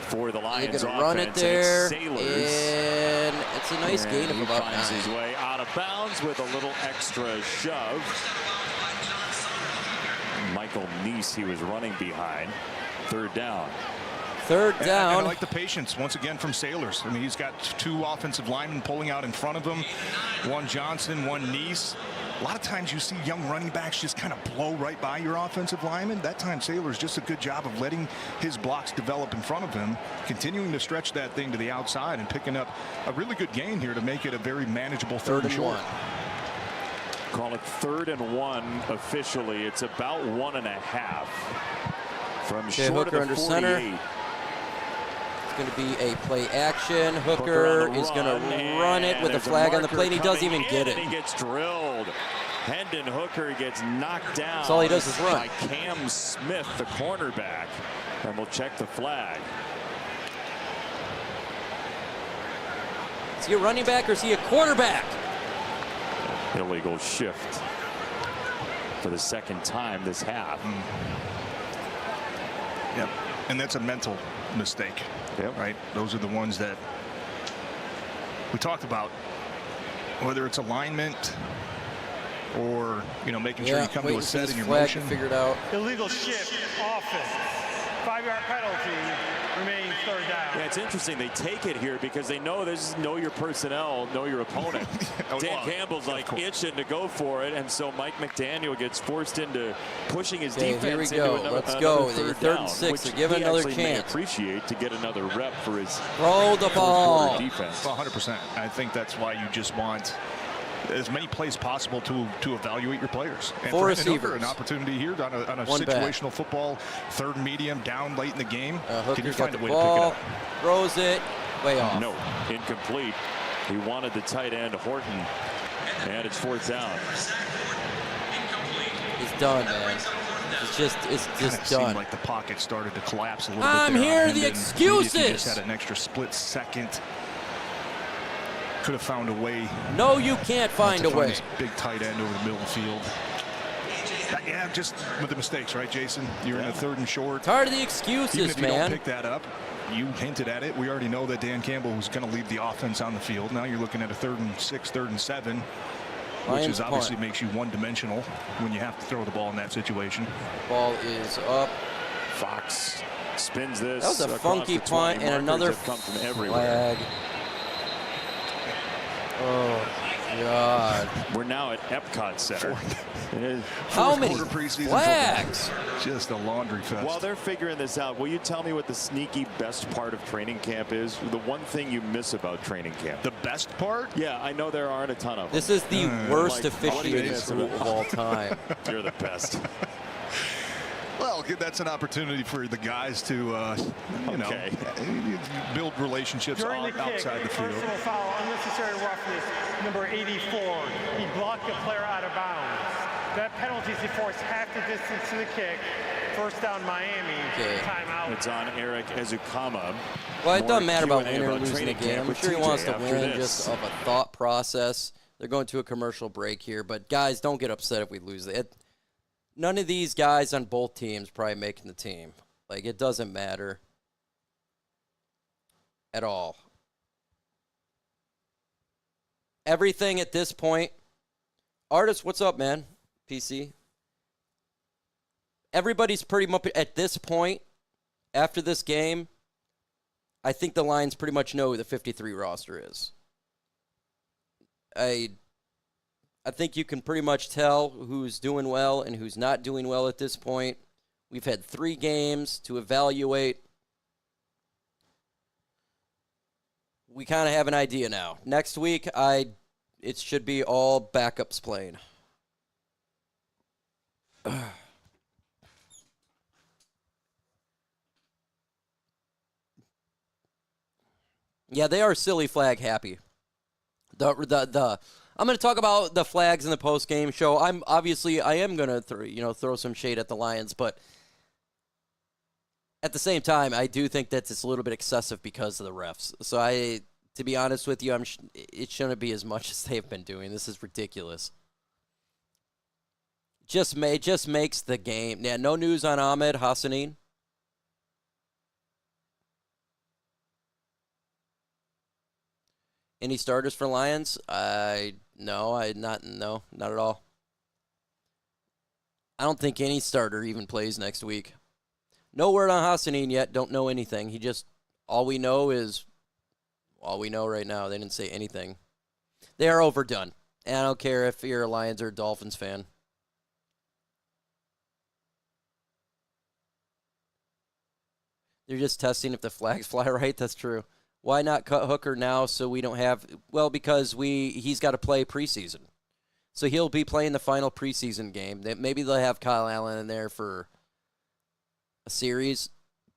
for the They're Lions going to offense. run it there, And it's Sailors. and it's a nice gain of He about finds 9. his way out of bounds with a little extra shove. Michael Neese, he was running behind. 3rd down. 3rd And down. I like the patience, once again, from Sailors. I mean, he's got 2 offensive linemen pulling out in front of him. One Johnson, one Neese. A lot of times you see young running backs just kind of blow right by your offensive lineman. That time Sailors just a good job of letting his blocks develop in front of him, continuing to stretch that thing to the outside and picking up a really good gain here to make it a very manageable 3rd and short. 1. Call it 3rd and 1 officially. It's about 1.5 from Okay, short Hooker of under the center. 48. going to be a play action. Hooker is going to run it with a flag on the play, and he doesn't even get it. He gets drilled. Hendon Hooker gets knocked down. That's all he does is run. By Cam Smith, the cornerback. And we'll check the flag. Is he a running back or is he a quarterback? Illegal shift for the second time this half. Yep, and that's a mental mistake. Yep. Right? Those are the ones that we talked about, whether it's alignment or, you know, making sure you come to a set in your motion. Figured out. Illegal shift, offense. 5-yard penalty, remains third down. Yeah, it's interesting. They take it here because they know this is know your personnel, know your opponent. Dan Campbell's like itching to go for it, and so Mike McDaniel gets forced into pushing his defense into another, Let's go. third and 6. They're giving another chance. May appreciate to get another rep for his throw the ball defense. 100%. I think that's why you just want as many plays possible to evaluate your players. And 4 for receivers. An opportunity here on a situational football, third and medium, down late in the game. Can you find a way to pick it up? Throws it way off. No, incomplete. He wanted the tight end Horton, and it's fourth down. He's done, man. It's just done. Seemed like the pocket started to collapse a little bit. I'm here. The excuses. He just had an extra split second. Could have found a way. No, you can't find a way. Big tight end over the middle of the field. Yeah, just with the mistakes, right, Jason? You're in a third and short. Tired of the excuses, Even if you man. don't pick that up, you hinted at it. We already know that Dan Campbell was going to leave the offense on the field. Now you're looking at a 3rd and 6, 3rd and 7, which is obviously makes you one-dimensional when you have to throw the ball in that situation. Ball is up. Fox spins this. That was a funky punt and another flag. Oh, God. We're now at Epcot Center. How many flags? Just a laundry fest. While they're figuring this out, will you tell me what the sneaky best part of training camp is? The one thing you miss about training camp. The best part? Yeah, I know there aren't a ton of them. This is the worst officiating crew of all time. You're the best. Well, that's an opportunity for the guys to, you know, build relationships outside the field. Personal foul, unnecessary roughness, number 84. He blocked a player out of bounds. That penalty is to force half the distance to the kick. First down, Miami. Timeout. It's on Eric Ezukama. Well, it doesn't matter about winning or losing the game. I'm sure he wants to win just of a thought process. They're going to a commercial break here, but guys, don't get upset if we lose it. None of these guys on both teams probably making the team. Like, it doesn't matter at all. Everything at this point. Artist, what's up, man? PC. Everybody's pretty much at this point, after this game, I think the Lions pretty much know who the 53 roster is. I think you can pretty much tell who's doing well and who's not doing well at this point. We've had 3 games to evaluate. We kind of have an idea now. Next week, it should be all backups playing. Yeah, they are silly flag happy. I'm going to talk about the flags in the post-game show. I am going to throw some shade at the Lions, but at the same time, I do think that it's a little bit excessive because of the refs. So to be honest with you, it shouldn't be as much as they've been doing. This is ridiculous. Just makes the game. Yeah, no news on Ahmed Hassanin. Any starters for Lions? No, not at all. I don't think any starter even plays next week. No word on Hassanin yet. Don't know anything. All we know right now. They didn't say anything. They are overdone. And I don't care if you're a Lions or a Dolphins fan. They're just testing if the flags fly right. That's true. Why not cut Hooker now so we don't have – well, because he's got to play preseason. So he'll be playing the final preseason game. Maybe they'll have Kyle Allen in there for a series.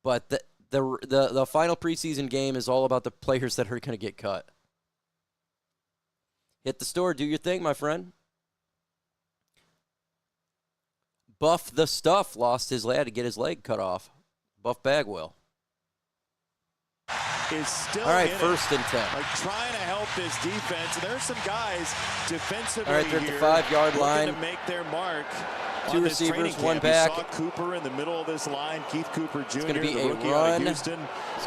But The final preseason game is all about the players that are going to get cut. Hit the store, do your thing, my friend. Buff the Stuff lost his lad to get his leg cut off. Buff Bagwell. Is still all right, 1st and 10. Like trying to help this defense. There's some guys defensively all right, they're at the here 5-yard line. to make their mark. 2 receivers, 1 back. You saw Cooper in the middle of this line. Keith Cooper Jr. It's going to be a run. It's a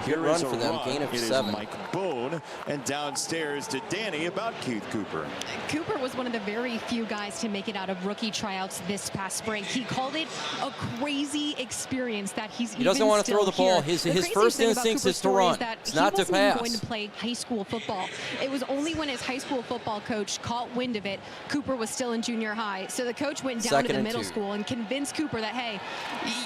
good run for them. Gain of 7. Mike Boone, and downstairs to Danny about Keith Cooper. Cooper was one of the very few guys to make it out of rookie tryouts this past spring. He called it a crazy experience that he doesn't want to throw the ball. His first instinct is to run. It's not to pass. He wasn't going to play high school football. It was only when his high school football coach caught wind of it. Cooper was still in junior high, so the coach went down to the middle school and convinced Cooper that, hey,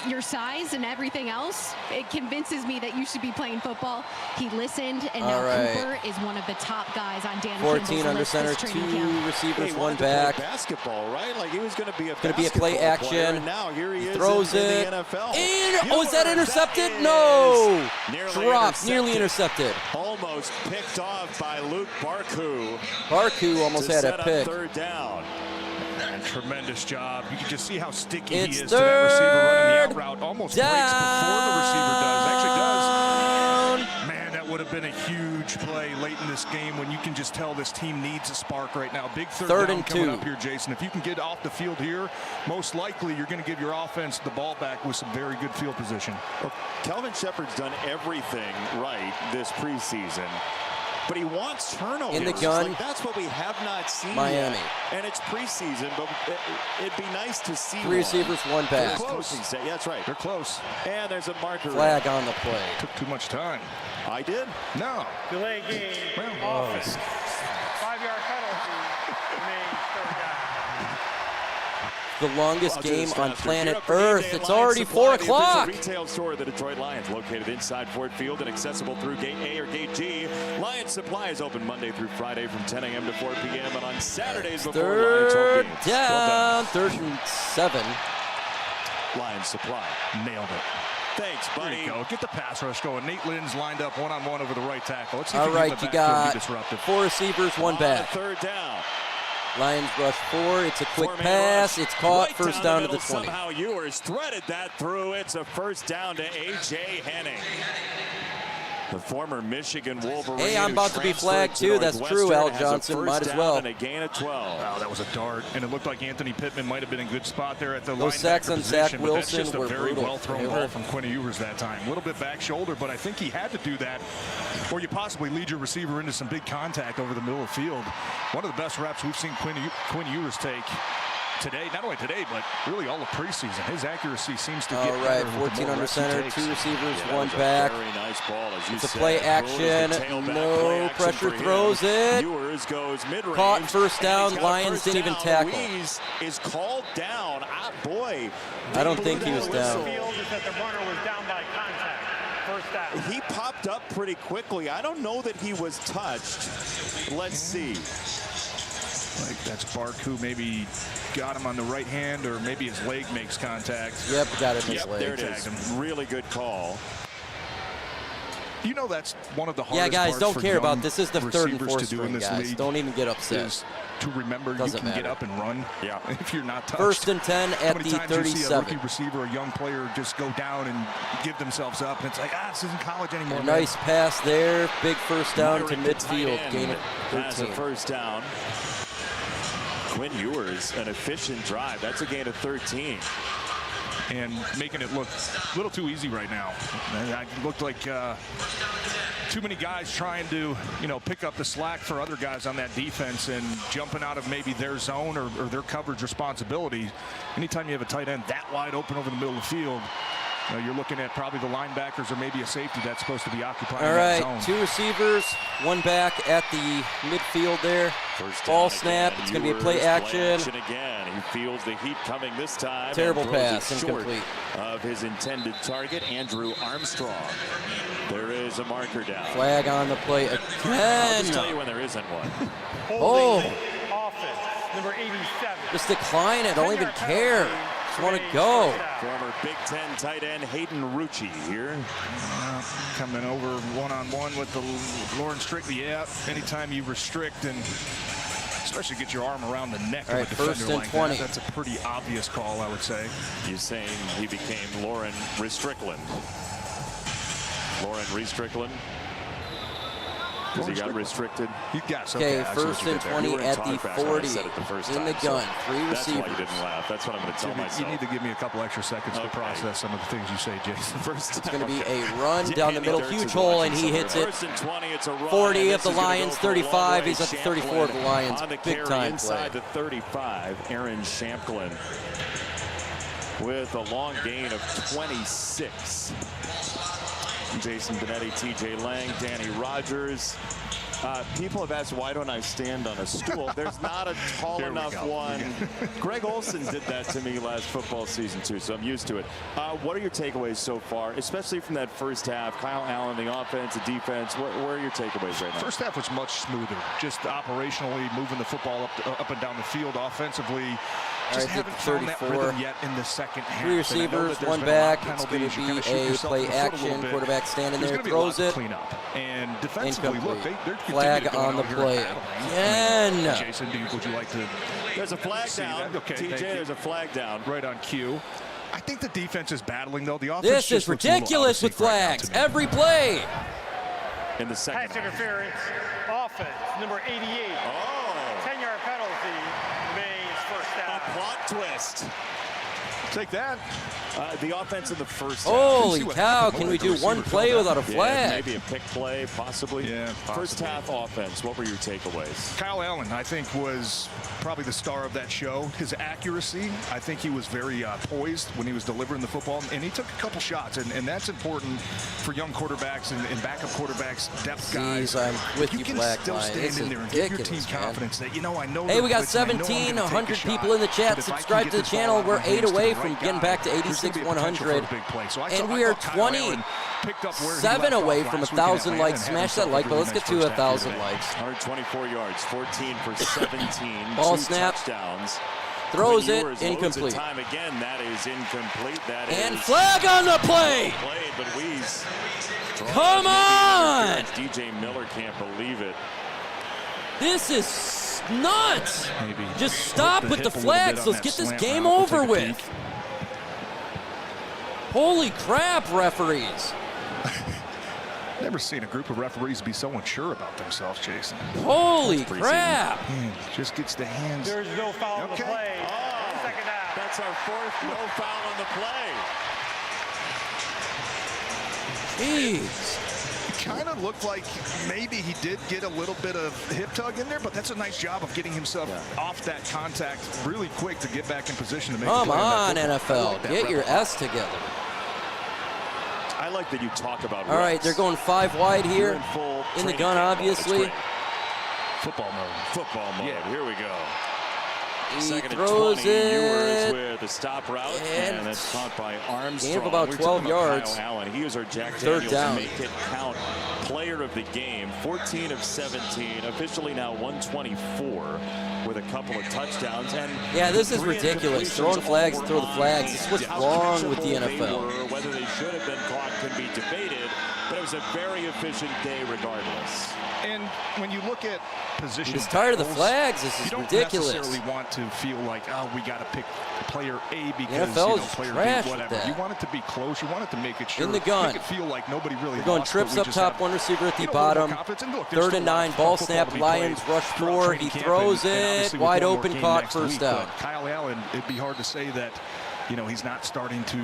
your size and everything else, it convinces me that you should be playing football. He listened, and now Cooper is one of the top guys on Dan 14 under center, 2 receivers, 1 back. Basketball, right? Like he was going to be a play action. Player, and now here he throws in it. The NFL. Is that intercepted? No. Dropped. Nearly intercepted. Almost picked off by Luke Barku. Barku almost had a pick. 3rd down. And tremendous job. You can just see how sticky he is to that receiver running the out route. Almost breaks before the receiver does. Actually does. Man, that would have been a huge play late in this game when you can just tell this team needs a spark right now. Big 3rd down coming up here, Jason. If you can get off the field here, most likely you're going to give your offense the ball back with some very good field position. Well, Kelvin Shepard's done everything right this preseason. But he wants turnovers. In the gun. Like, that's what we have not seen Miami. Yet. And it's preseason, but it'd be nice to see 3 receivers, 1 back. Close. Yeah, that's right. They're close. And there's a marker. Flag on the play. Took too much time. I did? No. Delay game. Offense. 5-yard penalty. Remains 3rd down. The longest game on planet Earth. It's already 4 o'clock. Retail store of the Detroit Lions, located inside Ford Field and accessible through Gate A or Gate G. Lions Supply is open Monday through Friday from 10 a.m. to 4 p.m. and on Saturdays before Lions home games. Down. 3rd and 7. Lions Supply. Nailed it. Thanks, buddy. There you go. Get the pass rush going. Nate Lynn's lined up one-on-one over the right tackle. Let's see if all right, you got 4 receivers, 1 back. 3rd down. Lions rush 4. It's a quick pass. It's caught. Right 1st down to the 20. Somehow Ewers threaded that through. It's a 1st down to A.J. Henning. The former Michigan Wolverine. Hey, I'm about to be flagged too. That's true, Al Johnson. Might as well. And a gain of 12. Wow, that was a dart, and it looked like Anthony Pittman might have been in good spot there at the Those sacks on Zach Wilson just a were very brutal. well-thrown ball from Quinn Ewers that time. A little bit back shoulder, but I think he had to do that, or you possibly lead your receiver into some big contact over the middle of the field. One of the best reps we've seen Quinn Ewers take today, not only today, but really all of preseason. His accuracy seems to get better. All right, 14 under center, 2 receivers, 1 back. Very nice ball, as you it's a said. play action, no pressure, throws it. Ewers goes mid-range. Caught 1st down. Lions didn't even tackle. Louise is called down. Boy. I don't think he was down. Field is that the runner was down by contact. 1st down. He popped up pretty quickly. I don't know that he was touched. Let's see. Like that's Barku maybe got him on the right hand, or maybe his leg makes contact. Yep, got him his leg. There it is. Really good call. You know that's one of the hardest Yeah, guys, parts don't for care young about this. This is the 3rd and 4th to do in string, this guys. league Don't even get upset. Is to remember Doesn't you can matter. get up and run. Yeah. If you're not touched. 1st and 10 How at many the times you see a 37. rookie receiver, a young player, just go down and give themselves up, and it's like, this isn't college anymore. A nice pass there. Big 1st down to midfield. Gain it That's a 13. 1st down. Quinn Ewers, an efficient drive. That's a gain of 13. And making it look a little too easy right now. It looked like too many guys trying to, pick up the slack for other guys on that defense and jumping out of maybe their zone or their coverage responsibility. Anytime you have a tight end that wide open over the middle of the field, you're looking at probably the linebackers or maybe a safety that's supposed to be occupying that zone. All right, 2 receivers, 1 back at the midfield there. Ball snap. It's going to be a play action. Again. He feels the heat coming this time. Terrible and throws pass, it short incomplete. Of his intended target, Andrew Armstrong. There is a marker down. Flag on the play again. I'll just tell you when there isn't one. Oh. Offense, number 87. Just decline it. Don't even care. Just want to go. Former Big Ten tight end Hayden Rucci here. Coming over one-on-one with the Lauren Strictly. Yeah, anytime you restrict and especially get your arm around the neck of a defender like that, that's a pretty obvious call, I would say. He's saying he became Lauren Restrickland. Lauren Restrickland. Because he got restricted. Okay, first and 20 at the 40. In the gun, 3 receivers. That's why you didn't laugh. That's what I'm going to tell myself. You need to give me a couple extra seconds to process some of the things you say, Jason. It's going to be a run down the middle, huge hole, and he hits it. First and 20, it's a run. 40 of the Lions, 35. He's at the 34 of the Lions. On the Big carry time inside play. the 35, Aaron Shamplin with a long gain of 26. Jason Benetti, TJ Lang, Danny Rogers. People have asked, why don't I stand on a stool? There's not a tall enough one. Greg Olson did that to me last football season, too, so I'm used to it. What are your takeaways so far, especially from that first half? Kyle Allen, the offense, the defense, where are your takeaways right now? First half was much smoother, just operationally moving the football up and down the field offensively. Just haven't found that rhythm yet in the second half. 3 receivers, 1 back. It's going to be a play action. Quarterback standing there, throws it. And defensively, look, they're flag on the play again. Jason, would you like to? There's a flag down. Okay, TJ, there's a flag down. Right on cue. I think the defense is battling, though. The offense this is ridiculous with flags. Every play. In the second pass interference, offense, number 88. 10-yard penalty, remains first down. A plot twist. Take that. The offense in the first half. Holy cow, can we do one play without a flag? Maybe a pick play, possibly. Yeah, First half offense, what were your takeaways? Kyle Allen, I think, was probably the star of that show. His accuracy, I think he was very poised when he was delivering the football, and he took a couple shots, and that's important for young quarterbacks and backup quarterbacks, depth guys. I'm with you, can Black still Line. stand in there and give your team confidence that, you know, I know. Hey, we got 100 people in the chat. Subscribe to the channel. We're 8 away from getting back to 86,100. And we are 27 away from 1,000 likes. Smash that like button. Let's get to 1,000 likes. 124 yards, 14 for 17. Ball 2 snap. touchdowns. Throws it, incomplete. Time again, that is incomplete. And flag on the play. But Weeze. Come on. DJ Miller can't believe it. This is nuts. Just stop with the flags. Let's get this game over with. Holy crap, referees. Never seen a group of referees be so unsure about themselves, Jason. Holy crap. Just gets the hands. There's no foul on the play. Second half. That's our 4th no foul on the play. Jeez. It kind of looked like maybe he did get a little bit of hip tug in there, but that's a nice job of getting himself off that contact really quick to get back in position to make Come on, NFL. Get your S together. I like that you talk about All right, they're going 5 wide here. In the gun, obviously. Football mode. Football mode. Yeah. Here we go. He Second throws and 20. Ewers it. with the stop route, and that's caught by Armstrong. Gain of about 12 yards. Kyle Allen. He is our Jack Third Daniels down. Make It Count player of the game. 14 of 17, officially now 124 with a couple of touchdowns. And yeah, this is ridiculous. Throwing flags, throw the flags. This is what's wrong with the NFL. Whether they should have been caught can be debated, but it was a very efficient day regardless. And when you look at position, I'm just tired of the flags. This is you don't ridiculous. necessarily want to feel like, oh, we got to pick player A because NFL is player trash B, with whatever. that. You want it to be close. You want it to make it sure. In the gun. Make it feel like nobody really. They're going lost, trips up top, one receiver at the bottom. Third and 9, ball snap, Lions rush 4. He throws it, wide open, caught, first down. Kyle Allen, it'd be hard to say that, you know, he's not starting to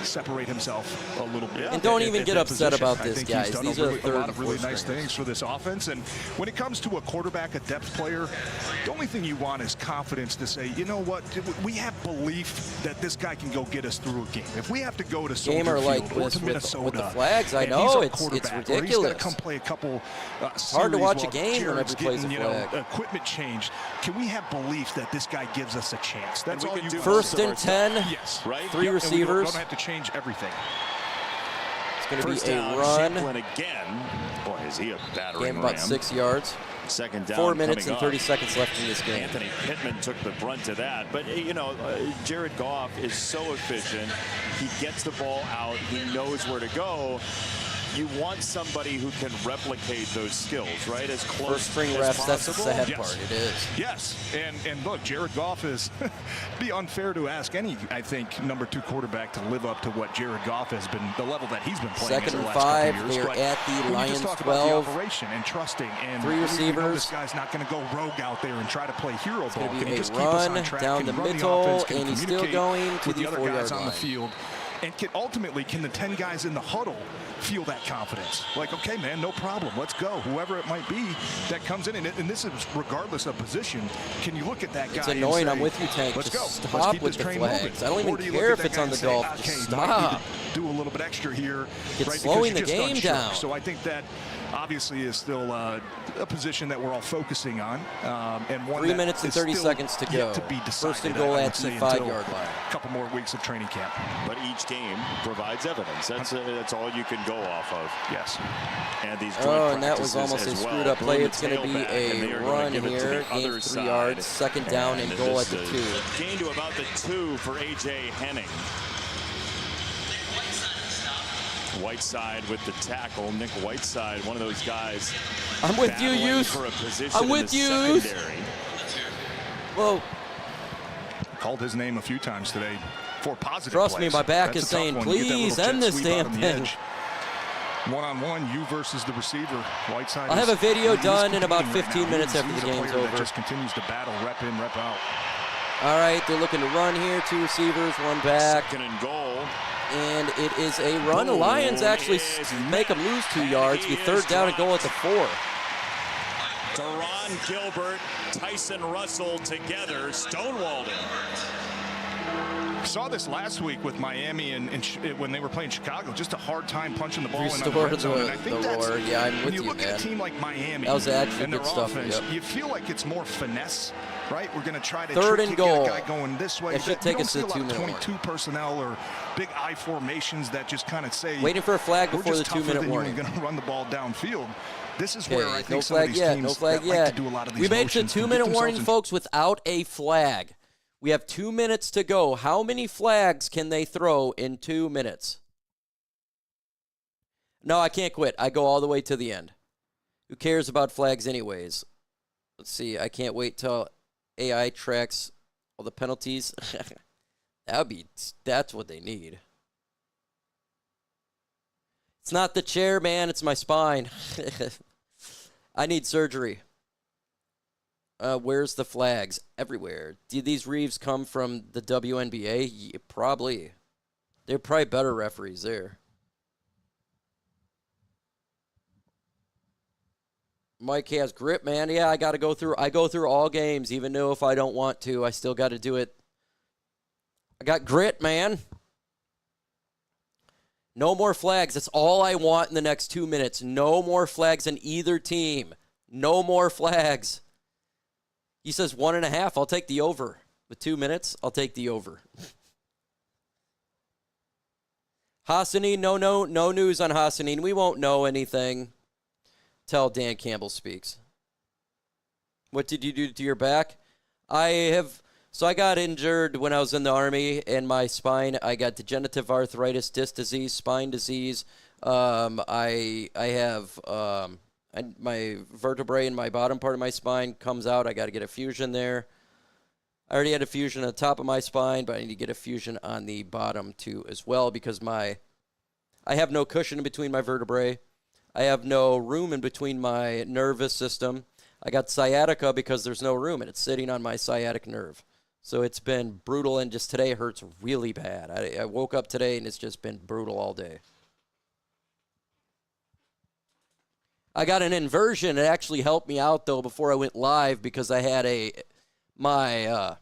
separate himself a little bit. And don't even get upset about this, guys. These are a lot of really nice things for this offense. And when it comes to a quarterback, a depth player, the only thing you want is confidence to say, you know what, we have belief that this guy can go get us through a game. If we have to go to Soldier Field or to Minnesota, with the flags, I know it's ridiculous. He's got to come play a couple hard to watch a game when every plays a flag. Equipment changed. Can we have belief that this guy gives us a chance? That's all you do. First and 10. Yes. Right? 3 receivers. We don't have to change everything. It's going to be First a down, run. Shamplin again. Boy, is he a battering Gain about ram. 6 yards. Second down. 4 minutes and coming 30 up. seconds left in this game. Anthony Pittman took the brunt of that. But, Jared Goff is so efficient. He gets the ball out. He knows where to go. You want somebody who can replicate those skills, right? As close First string as refs, that's the possible. sad Yes. part. It is. Yes, and look, Jared Goff is be unfair to ask any, I think, number 2 quarterback to live up to what Jared Goff has been, the level that he's been playing. Second in the and last 5. couple years. They're But at the when you Lions just talk 12. about the operation and trusting and 3 we know receivers. this guy's not going to go rogue out there and try to play hero ball. Gonna be Can he a just keep us on run track? down Can the he run middle, offense? Can he and he's still communicate going to with the other 4-yard guys on the line. field? And ultimately, can the 10 guys in the huddle feel that confidence? Like, okay, man, no problem. Let's go. Whoever it might be that comes in, and this is regardless of position. Can you look at that guy? It's annoying. And say, I'm with you, Tank. Let's Just go. stop Let's keep with this the train flags. moving. I don't Or even do you care look if at it's that on guy the and say, Dolphins. okay, Stop. might need to do a little bit extra here. It's right, slowing because the you just game unsure. down. So I think that obviously is still a position that we're all focusing on, and one 3 that minutes and is 30 still seconds to go. yet to be decided. First and goal I would at the say, until 5-yard line. A couple more weeks of training camp. But each game provides evidence. That's all you can go off of. Yes. And these joint Oh, and that was practices almost a as well. screwed up play. Boom, It's going to be tailback, and they a are gonna run give it to here. the Gain other 3 yards. side. Second down and goal at just the 2. Gain to about the 2 for A.J. Henning. Whiteside with the tackle. Nick Whiteside, one of those guys. I'm with you, battling Youth. for a position I'm in with the you. secondary. Whoa. Called his name a few times today for positive Trust me, plays. my back That's is a tough saying, one. You get that please little end jet this sweep out damn on the thing. edge. One-on-one, you versus the receiver. Whiteside. I'll have a video he is done in about competing right 15 now. minutes He's after the a game's player that over. just continues to battle, rep in, rep out. All right, they're looking to run here. 2 receivers, 1 back. Second and goal. And it is a run. The Lions actually make them lose 2 yards. Be 3rd down and goal at the 4. Deron Gilbert, Tyson Russell together, stonewalled him. Saw this last week with Miami and when they were playing Chicago. Just a hard time punching the ball in the Restore red zone. And I the think that's, roar. Yeah, I'm with when you, you look man. at a team like Miami That was actually and their good stuff, offense, yep. you feel like it's more finesse, right? We're going to try to 3rd trick and you, goal. get a guy going this way. That should You take don't us to see the a lot of 2-minute 22 personnel or big I formations that just kind of say, Waiting for a flag we're before just the tougher 2-minute than warning. You're going to run the ball downfield. This is Okay, where I think no some of flag these yet. teams No flag that like yet. to do a lot of these We made the motions can get 2-minute themselves warning, in- folks, without a flag. We have 2 minutes to go. How many flags can they throw in 2 minutes? No, I can't quit. I go all the way to the end. Who cares about flags anyways? Let's see. I can't wait till AI tracks all the penalties. That's what they need. It's not the chair, man. It's my spine. I need surgery. Where's the flags? Everywhere. Did these Reeves come from the WNBA? Yeah, probably. They're probably better referees there. Mike has grip, man. Yeah, I go through all games, even though if I don't want to, I still got to do it. I got grit, man. No more flags. That's all I want in the next 2 minutes. No more flags in either team. No more flags. He says 1.5. I'll take the over. With 2 minutes, I'll take the over. Hassanin, no news on Hassanin. We won't know anything till Dan Campbell speaks. What did you do to your back? So I got injured when I was in the Army in my spine. I got degenerative arthritis, disc disease, spine disease. I have my vertebrae in my bottom part of my spine comes out. I got to get a fusion there. I already had a fusion on the top of my spine, but I need to get a fusion on the bottom too as well because I have no cushion in between my vertebrae. I have no room in between my nervous system. I got sciatica because there's no room, and it's sitting on my sciatic nerve. So it's been brutal, and just today hurts really bad. I woke up today, and it's just been brutal all day. I got an inversion. It actually helped me out, though, before I went live because I had my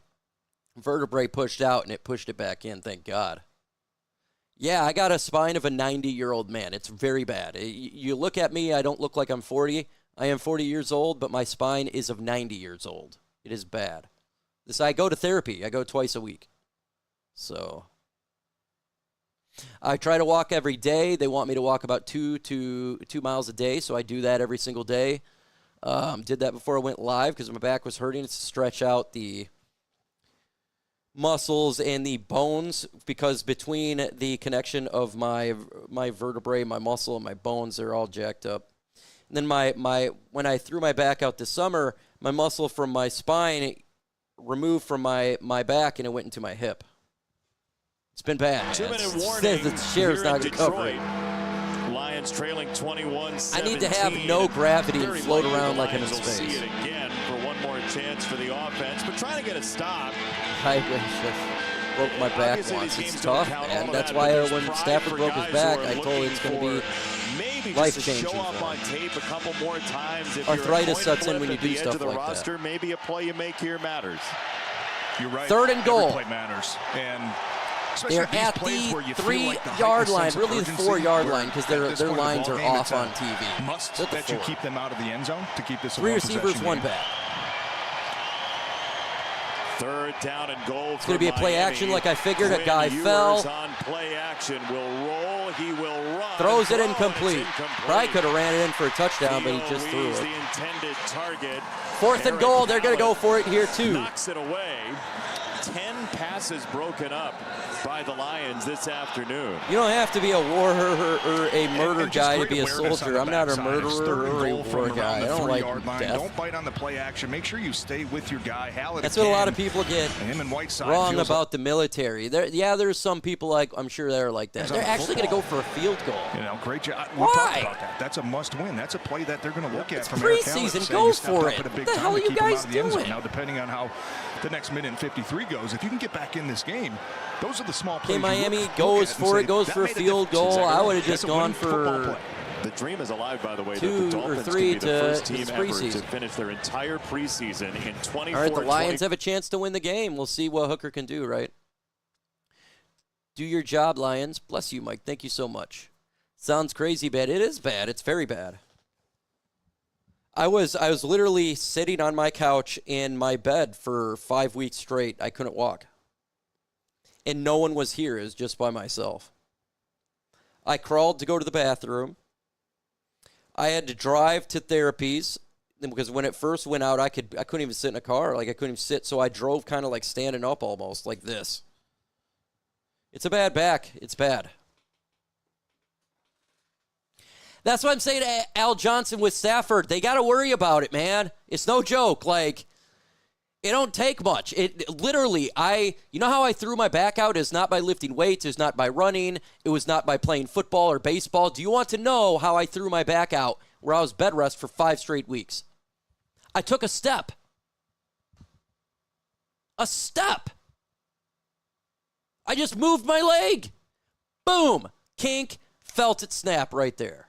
vertebrae pushed out, and it pushed it back in, thank God. Yeah, I got a spine of a 90-year-old man. It's very bad. You look at me, I don't look like I'm 40. I am 40 years old, but my spine is of 90 years old. It is bad. I go to therapy. I go twice a week. So I try to walk every day. They want me to walk about 2 miles a day, so I do that every single day. Did that before I went live because my back was hurting. It's to stretch out the muscles and the bones, because between the connection of my vertebrae, my muscle, and my bones, they're all jacked up. And then when I threw my back out this summer, my muscle from my spine removed from my back and it went into my hip. It's been bad. 2-minute warning. The chair's not going to cover it. Lions trailing 21-17. I need to have no gravity and float around like I'm in Lions will see space. it again for one more chance for the offense, but trying to get a stop. I just broke my back Obviously, once. these games It's don't tough, count all man. of That's that, why but there's when pride Stafford for broke his guys back, who are I told him it's going to looking be for maybe life-changing just to show up for on him. tape a couple more times. If Arthritis you're a sets in when you at the do edge stuff of the like roster, that. maybe a play you make here matters. You're right. Third and goal. Every play matters. And they're at the 3-yard line, really the 4-yard line, because their lines are off on TV. Must that you keep them out of the end zone to keep this a 3 receivers, 1 game. back. Third down and goal. It's going to be a play action like I figured. A guy fell. On play action will roll. He will run. Throws it incomplete. Probably could have ran it in for a touchdown, but he just threw it. The intended target. 4th and goal. They're going to go for it here too. Knocks it away. 10 passes broken up by the Lions this afternoon. You don't have to be a war or a murder guy to be a soldier. I'm not a murderer or a war guy. I don't like death. Don't bite on the play action. Make sure you stay with your guy. That's what a lot of people get wrong about the military. There's some people I'm sure that are like that. They're actually going to go for a field goal. Great job. Why? We'll talk about that. That's a must-win. That's a play that they're going to look at. It's from preseason. Go for it. What the hell are you guys doing? Now, depending on how the next minute and 53 goes, if you can get back in this game, those are the small plays. Okay, Miami goes for it, goes for a field goal. I would have just gone for the dream is alive, by the way. 2 that the or Dolphins 3 could be the first to team ever to finish their entire preseason in 24. All right, the Lions have a chance to win the game. We'll see what Hooker can do, right? Do your job, Lions. Bless you, Mike. Thank you so much. Sounds crazy bad. It is bad. It's very bad. I was literally sitting on my couch in my bed for 5 weeks straight. I couldn't walk. And no one was here. It was just by myself. I crawled to go to the bathroom. I had to drive to therapies because when it first went out, I couldn't even sit in a car. I couldn't even sit. So I drove kind of standing up almost like this. It's a bad back. It's bad. That's what I'm saying to Al Johnson with Stafford. They got to worry about it, man. It's no joke. It don't take much. It literally, you know how I threw my back out? It's not by lifting weights. It's not by running. It was not by playing football or baseball. Do you want to know how I threw my back out where I was bed rest for 5 straight weeks? I took a step. A step. I just moved my leg. Boom. Kink. Felt it snap right there.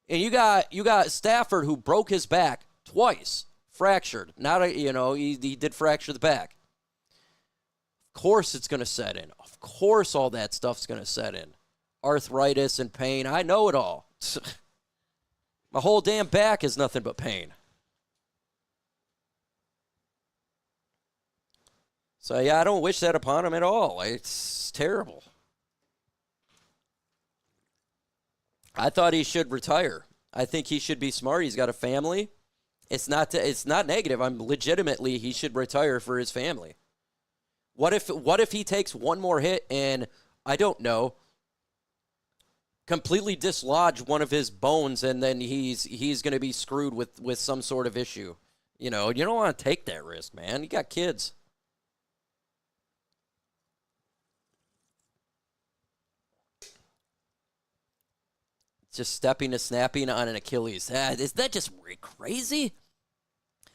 And you got Stafford who broke his back twice, fractured. He did fracture the back. Of course it's going to set in. Of course all that stuff's going to set in. Arthritis and pain. I know it all. My whole damn back is nothing but pain. So I don't wish that upon him at all. It's terrible. I thought he should retire. I think he should be smart. He's got a family. It's not negative. He should retire for his family. What if he takes one more hit and I don't know, completely dislodge one of his bones and then he's going to be screwed with some sort of issue. You don't want to take that risk, man. You got kids. Just stepping and snapping on an Achilles. Is that just crazy?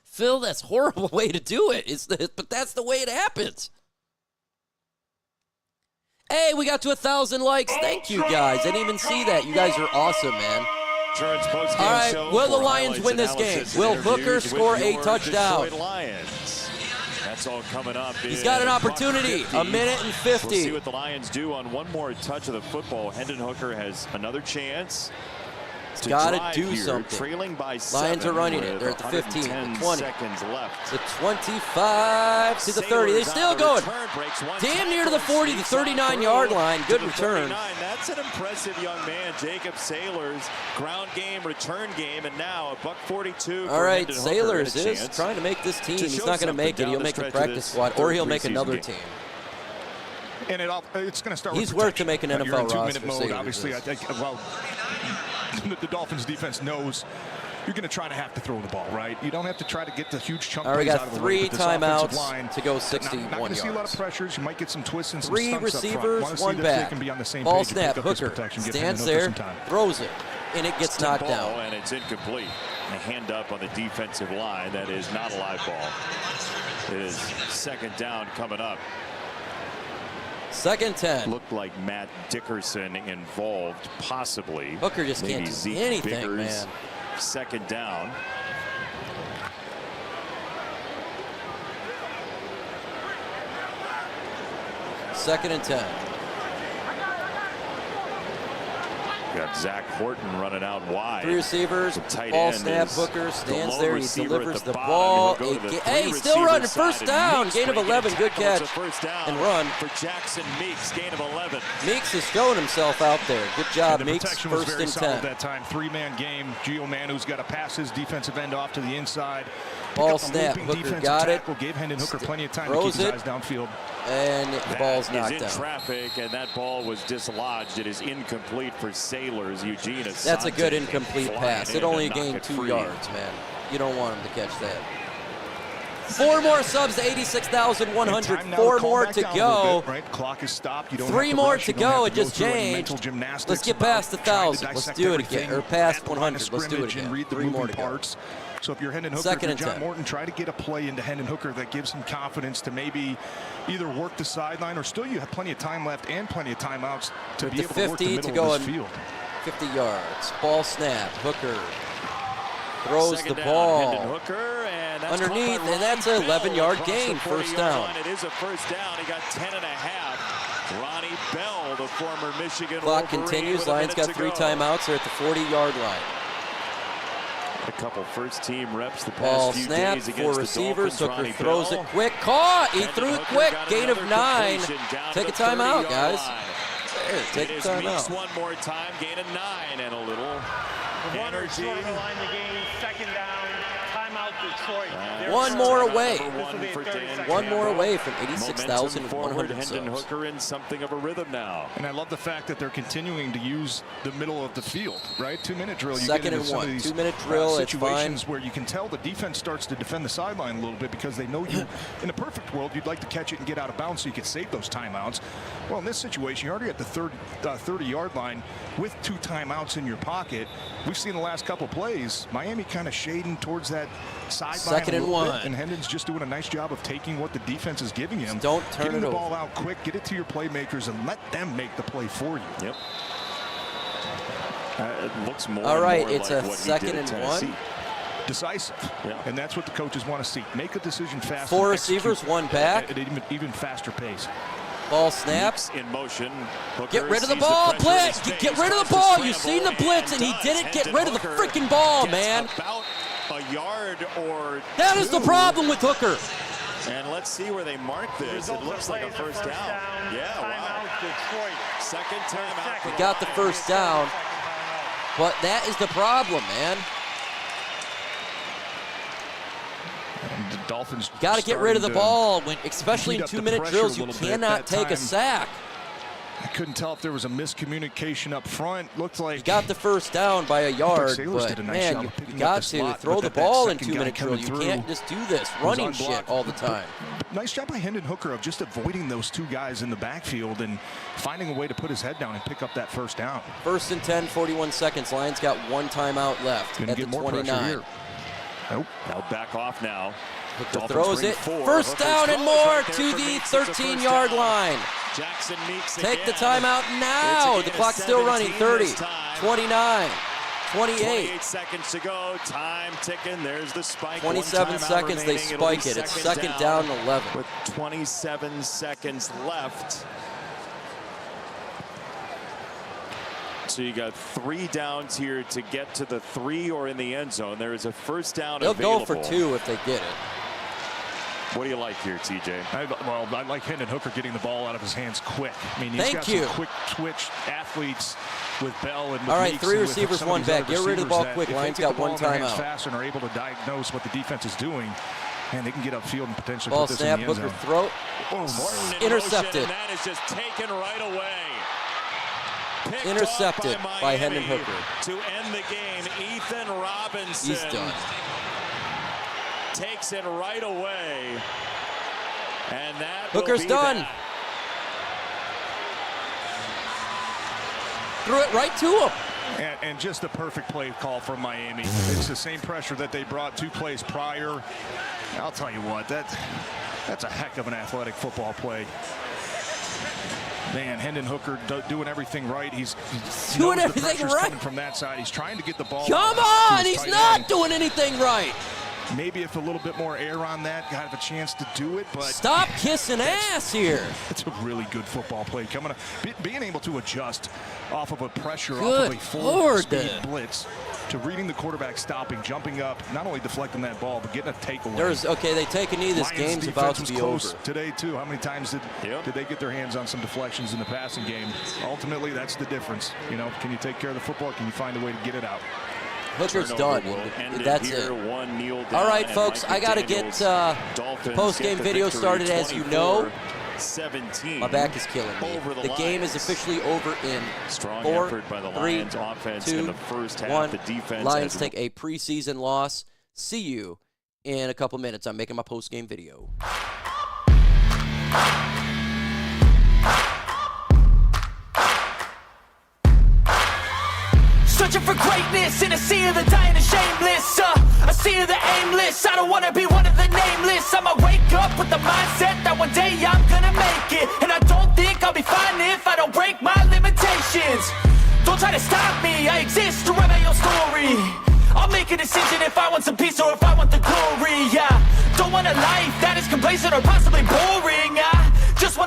Phil, that's a horrible way to do it. But that's the way it happens. Hey, we got to 1,000 likes. Thank you, guys. I didn't even see that. You guys are awesome, man. All right, will the Lions win this game? Will Hooker score a touchdown? That's all coming up. He's got an opportunity. 1 minute and 50. We'll see what the Lions do on one more touch of the football. Hendon Hooker has another chance. got to do here, something. Trailing by Lions are running it. They're at the 15, the 20, seconds left. the 25 to the 30. They're still going. Damn near to the 40, the 39-yard line. Good return. That's an impressive young man, Jacob Sailors. Ground game, return game, and now a $142. All right, Sailors is trying to make this team. He's not going to make it. He'll make the practice squad, or he'll make another team. And it's going to start. He's worth to make an NFL roster. Mode, obviously, I think. Well, the Dolphins defense knows you're going to try to have to throw the ball, right? You don't have to try to get the huge chunk. All right, we got out of the 3 way, timeouts to go 61 not going to see a lot of yards. pressures. You might get some twists and some 3 stunts up front. receivers, Wanna see 1 that back. they can be on the same Ball page and snap, pick up this Hooker protection, give stands Hendon Hooker there, some time. throws it, and it gets knocked down. And it's incomplete. A hand up on the defensive line. That is not a live ball. It is second down coming up. Second 10. Looked like Matt Dickerson involved, possibly. Hooker just Maybe can't do Zeke anything, Biggers, man. Second down. Second and 10. Got Zach Horton running out wide. 3 receivers, The tight ball end snap, is Hooker the stands lone there, he receiver delivers at the bottom. ball. He'll go to the Hey, 3 still running, receiver first side, down, and gain of Meeks 11, good tackle. It's catch, a first down and run. for Jackson Meeks, gain of 11. Meeks is showing himself out there. Good job, The Meeks, protection was first very and solid 10. that time. 3-man game. Gio Manu's got to pass his defensive end off to the inside. Ball Pick up a snap, looping Hooker defensive got it. tackle, gave Hendon Hooker plenty of time to Throws keep his it. eyes downfield. And the ball's That knocked is in down. traffic, and that ball was dislodged. It is incomplete for Sailors. Eugene Asante. That's a good incomplete pass. It only gained 2 free. yards, man. You don't want him to catch that. 4 more subs to 86,100. 4 more to go. Bit, right? Clock is stopped. You don't 3 have to more rush. to You don't go. have It to go just through any changed. mental gymnastics Let's get about past the trying to 1,000. Let's dissect do it everything again. Or past at the line of 100. Let's do it scrimmage and again. read the 3 more moving to go. parts. So if you're Hendon Hooker, Second if you're and John 10. Morton, try to get a play into Hendon Hooker that gives him confidence to maybe either work the sideline, or still you have plenty of time left and plenty of timeouts to be The able to work the 50 middle to go of this in field. 50 yards. Ball snap. Hooker throws Second the down, ball Hendon Hooker, and that's underneath, caught by and that's Ronnie an 11-yard Bell gain, across the first 40-yard down. line. It is a first down. He got 10 and a half. Ronnie Bell, the former Michigan Clock Wolverine, continues. with a Lions minute got to 3 go. timeouts. They're at the 40-yard line. A couple first-team reps the past Ball few snap, days 4 against the receivers. Dolphins. Hooker Ronnie throws Bell. it quick. Caught. He Hendon threw it Hooker quick. got Gain of another 9. completion down Take to a the timeout, 30-yard guys. line. There, take It a is Meeks timeout. one more time, gain of 9, and a little Runners energy. short of the line to gain. Second down. Timeout Detroit. Their One first more timeout. away. This will be a 30-second One more timeout. away from Momentum 86,100 Hendon subs. Hooker in something of a rhythm now. And I love the fact that they're continuing to use the middle of the field, right? 2-minute drill. You Second get into and some one. of these 2-minute drill, it's situations fine. where you can tell the defense starts to defend the sideline a little bit because they know you. In a perfect world, you'd like to catch it and get out of bounds so you could save those timeouts. Well, in this situation, you're already at the 30-yard line with 2 timeouts in your pocket. We've seen the last couple plays, Miami kind of shading towards that sideline. Second and 1. And Hendon's just doing a nice job of taking what the defense is giving him. Don't turn Getting it the ball over. out quick, get it to your playmakers, and let them make the play for you. Yep. It looks more All and right, more it's like a what he second did at and 1. Tennessee. Decisive. Yeah. And that's what the coaches want to see. Make a decision fast. 4 and execute receivers, 1 back. at an even faster pace. Ball snap. Meeks in motion. Hooker Get rid of the sees ball, pressure in his blitz. face, Get rid of tries the to ball. You scramble seen the blitz, and he does. didn't get Hendon rid of the Hooker freaking ball, gets man. About a yard or That is the 2. problem with Hooker. And let's see where they mark this. It looks like a first down. Yeah, wow. Timeout Detroit. Second timeout. He got the first down, but that is the problem, man. And the Dolphins Got to get rid of the starting to ball, when, especially in heat up the 2-minute pressure drills. a You little bit cannot at take that a time. sack. I couldn't tell if there was a miscommunication up front. Looked like You got the first down by a yard, Sailors but did a nice man, job you of picking up got the to slot, throw but the that ball in second guy 2-minute drill. coming You through can't just do this, was running shit unblocked. all the time. Nice job by Hendon Hooker of just avoiding those 2 guys in the backfield and finding a way to put his head down and pick up that first down. First and 10, 41 seconds. Lions got 1 timeout left Gonna at the get more pressure 29. here. Nope. Now back off now. Hooker Dolphins throws bring it. 4. First Hooker's down and throw is more right there to for the Meeks. It's a first 13-yard down. line. Jackson Meeks Take the again. timeout It's now. again The a clock's still running. 17 30, this time. 29, 28. 28 seconds to go. Time ticking. There's the spike. 27 One timeout seconds. They remaining. It'll be spike it. It's second down and 11. With 27 seconds left. So you got 3 downs here to get to the 3 or in the end zone. There is a first down They'll available. go for 2 if they get it. What do you like here, TJ? I like Hendon Hooker getting the ball out of his hands quick. I mean, he's got some quick twitch athletes with Bell and with all right, Meeks 3 and receivers, 1 back. Get rid of the ball quick. Lions got 1 timeout. Fast and are able to diagnose what the defense is doing, and they can get upfield and potentially ball put this snap, in the end Hooker zone. throw. Intercepted. And that is just taken right away. Picked Intercepted by Hendon Hooker. To end the game, Ethan Robinson. He's done. Takes it right away. And that Hooker's done. That. Threw it right to him. And just the perfect play call from Miami. It's the same pressure that they brought 2 plays prior. I'll tell you what, that's a heck of an athletic football play. Man, Hendon Hooker doing everything right. He's doing everything right. Coming from that side. He's trying to get the ball. Come on, he's not doing anything right. Maybe if a little bit more air on that, got have a chance to do it, but stop kissing ass here. It's a really good football play. Coming up, being able to adjust off of a pressure, good off of a full-speed blitz, to reading the quarterback, stopping, jumping up, not only deflecting that ball, but getting a takeaway. Okay, they take a knee. This game's about to be over. Today, too. How many times did they get their hands on some deflections in the passing game? Ultimately, that's the difference. You know, can you take care of the football? Can you find a way to get it out? Hooker's done. That's it. All right, folks, I got to get post-game video started. As you know, 17. my back is killing me. The game is officially over in strong 4, effort by the 3, Lions offense 2, in the first half. 1. The defense Lions take a preseason loss. See you in a couple minutes. I'm making my post-game video. Searching for greatness in a sea of the dying and shameless. A sea of the aimless. I don't wanna be one of the nameless. I'ma wake up with the mindset that one day I'm gonna make it. And I don't think I'll be fine if I don't break my limitations. Don't try to stop me, I exist to write my own story. I'll make a decision if I want some peace or if I want the glory. Yeah, don't want a life that is complacent or possibly boring.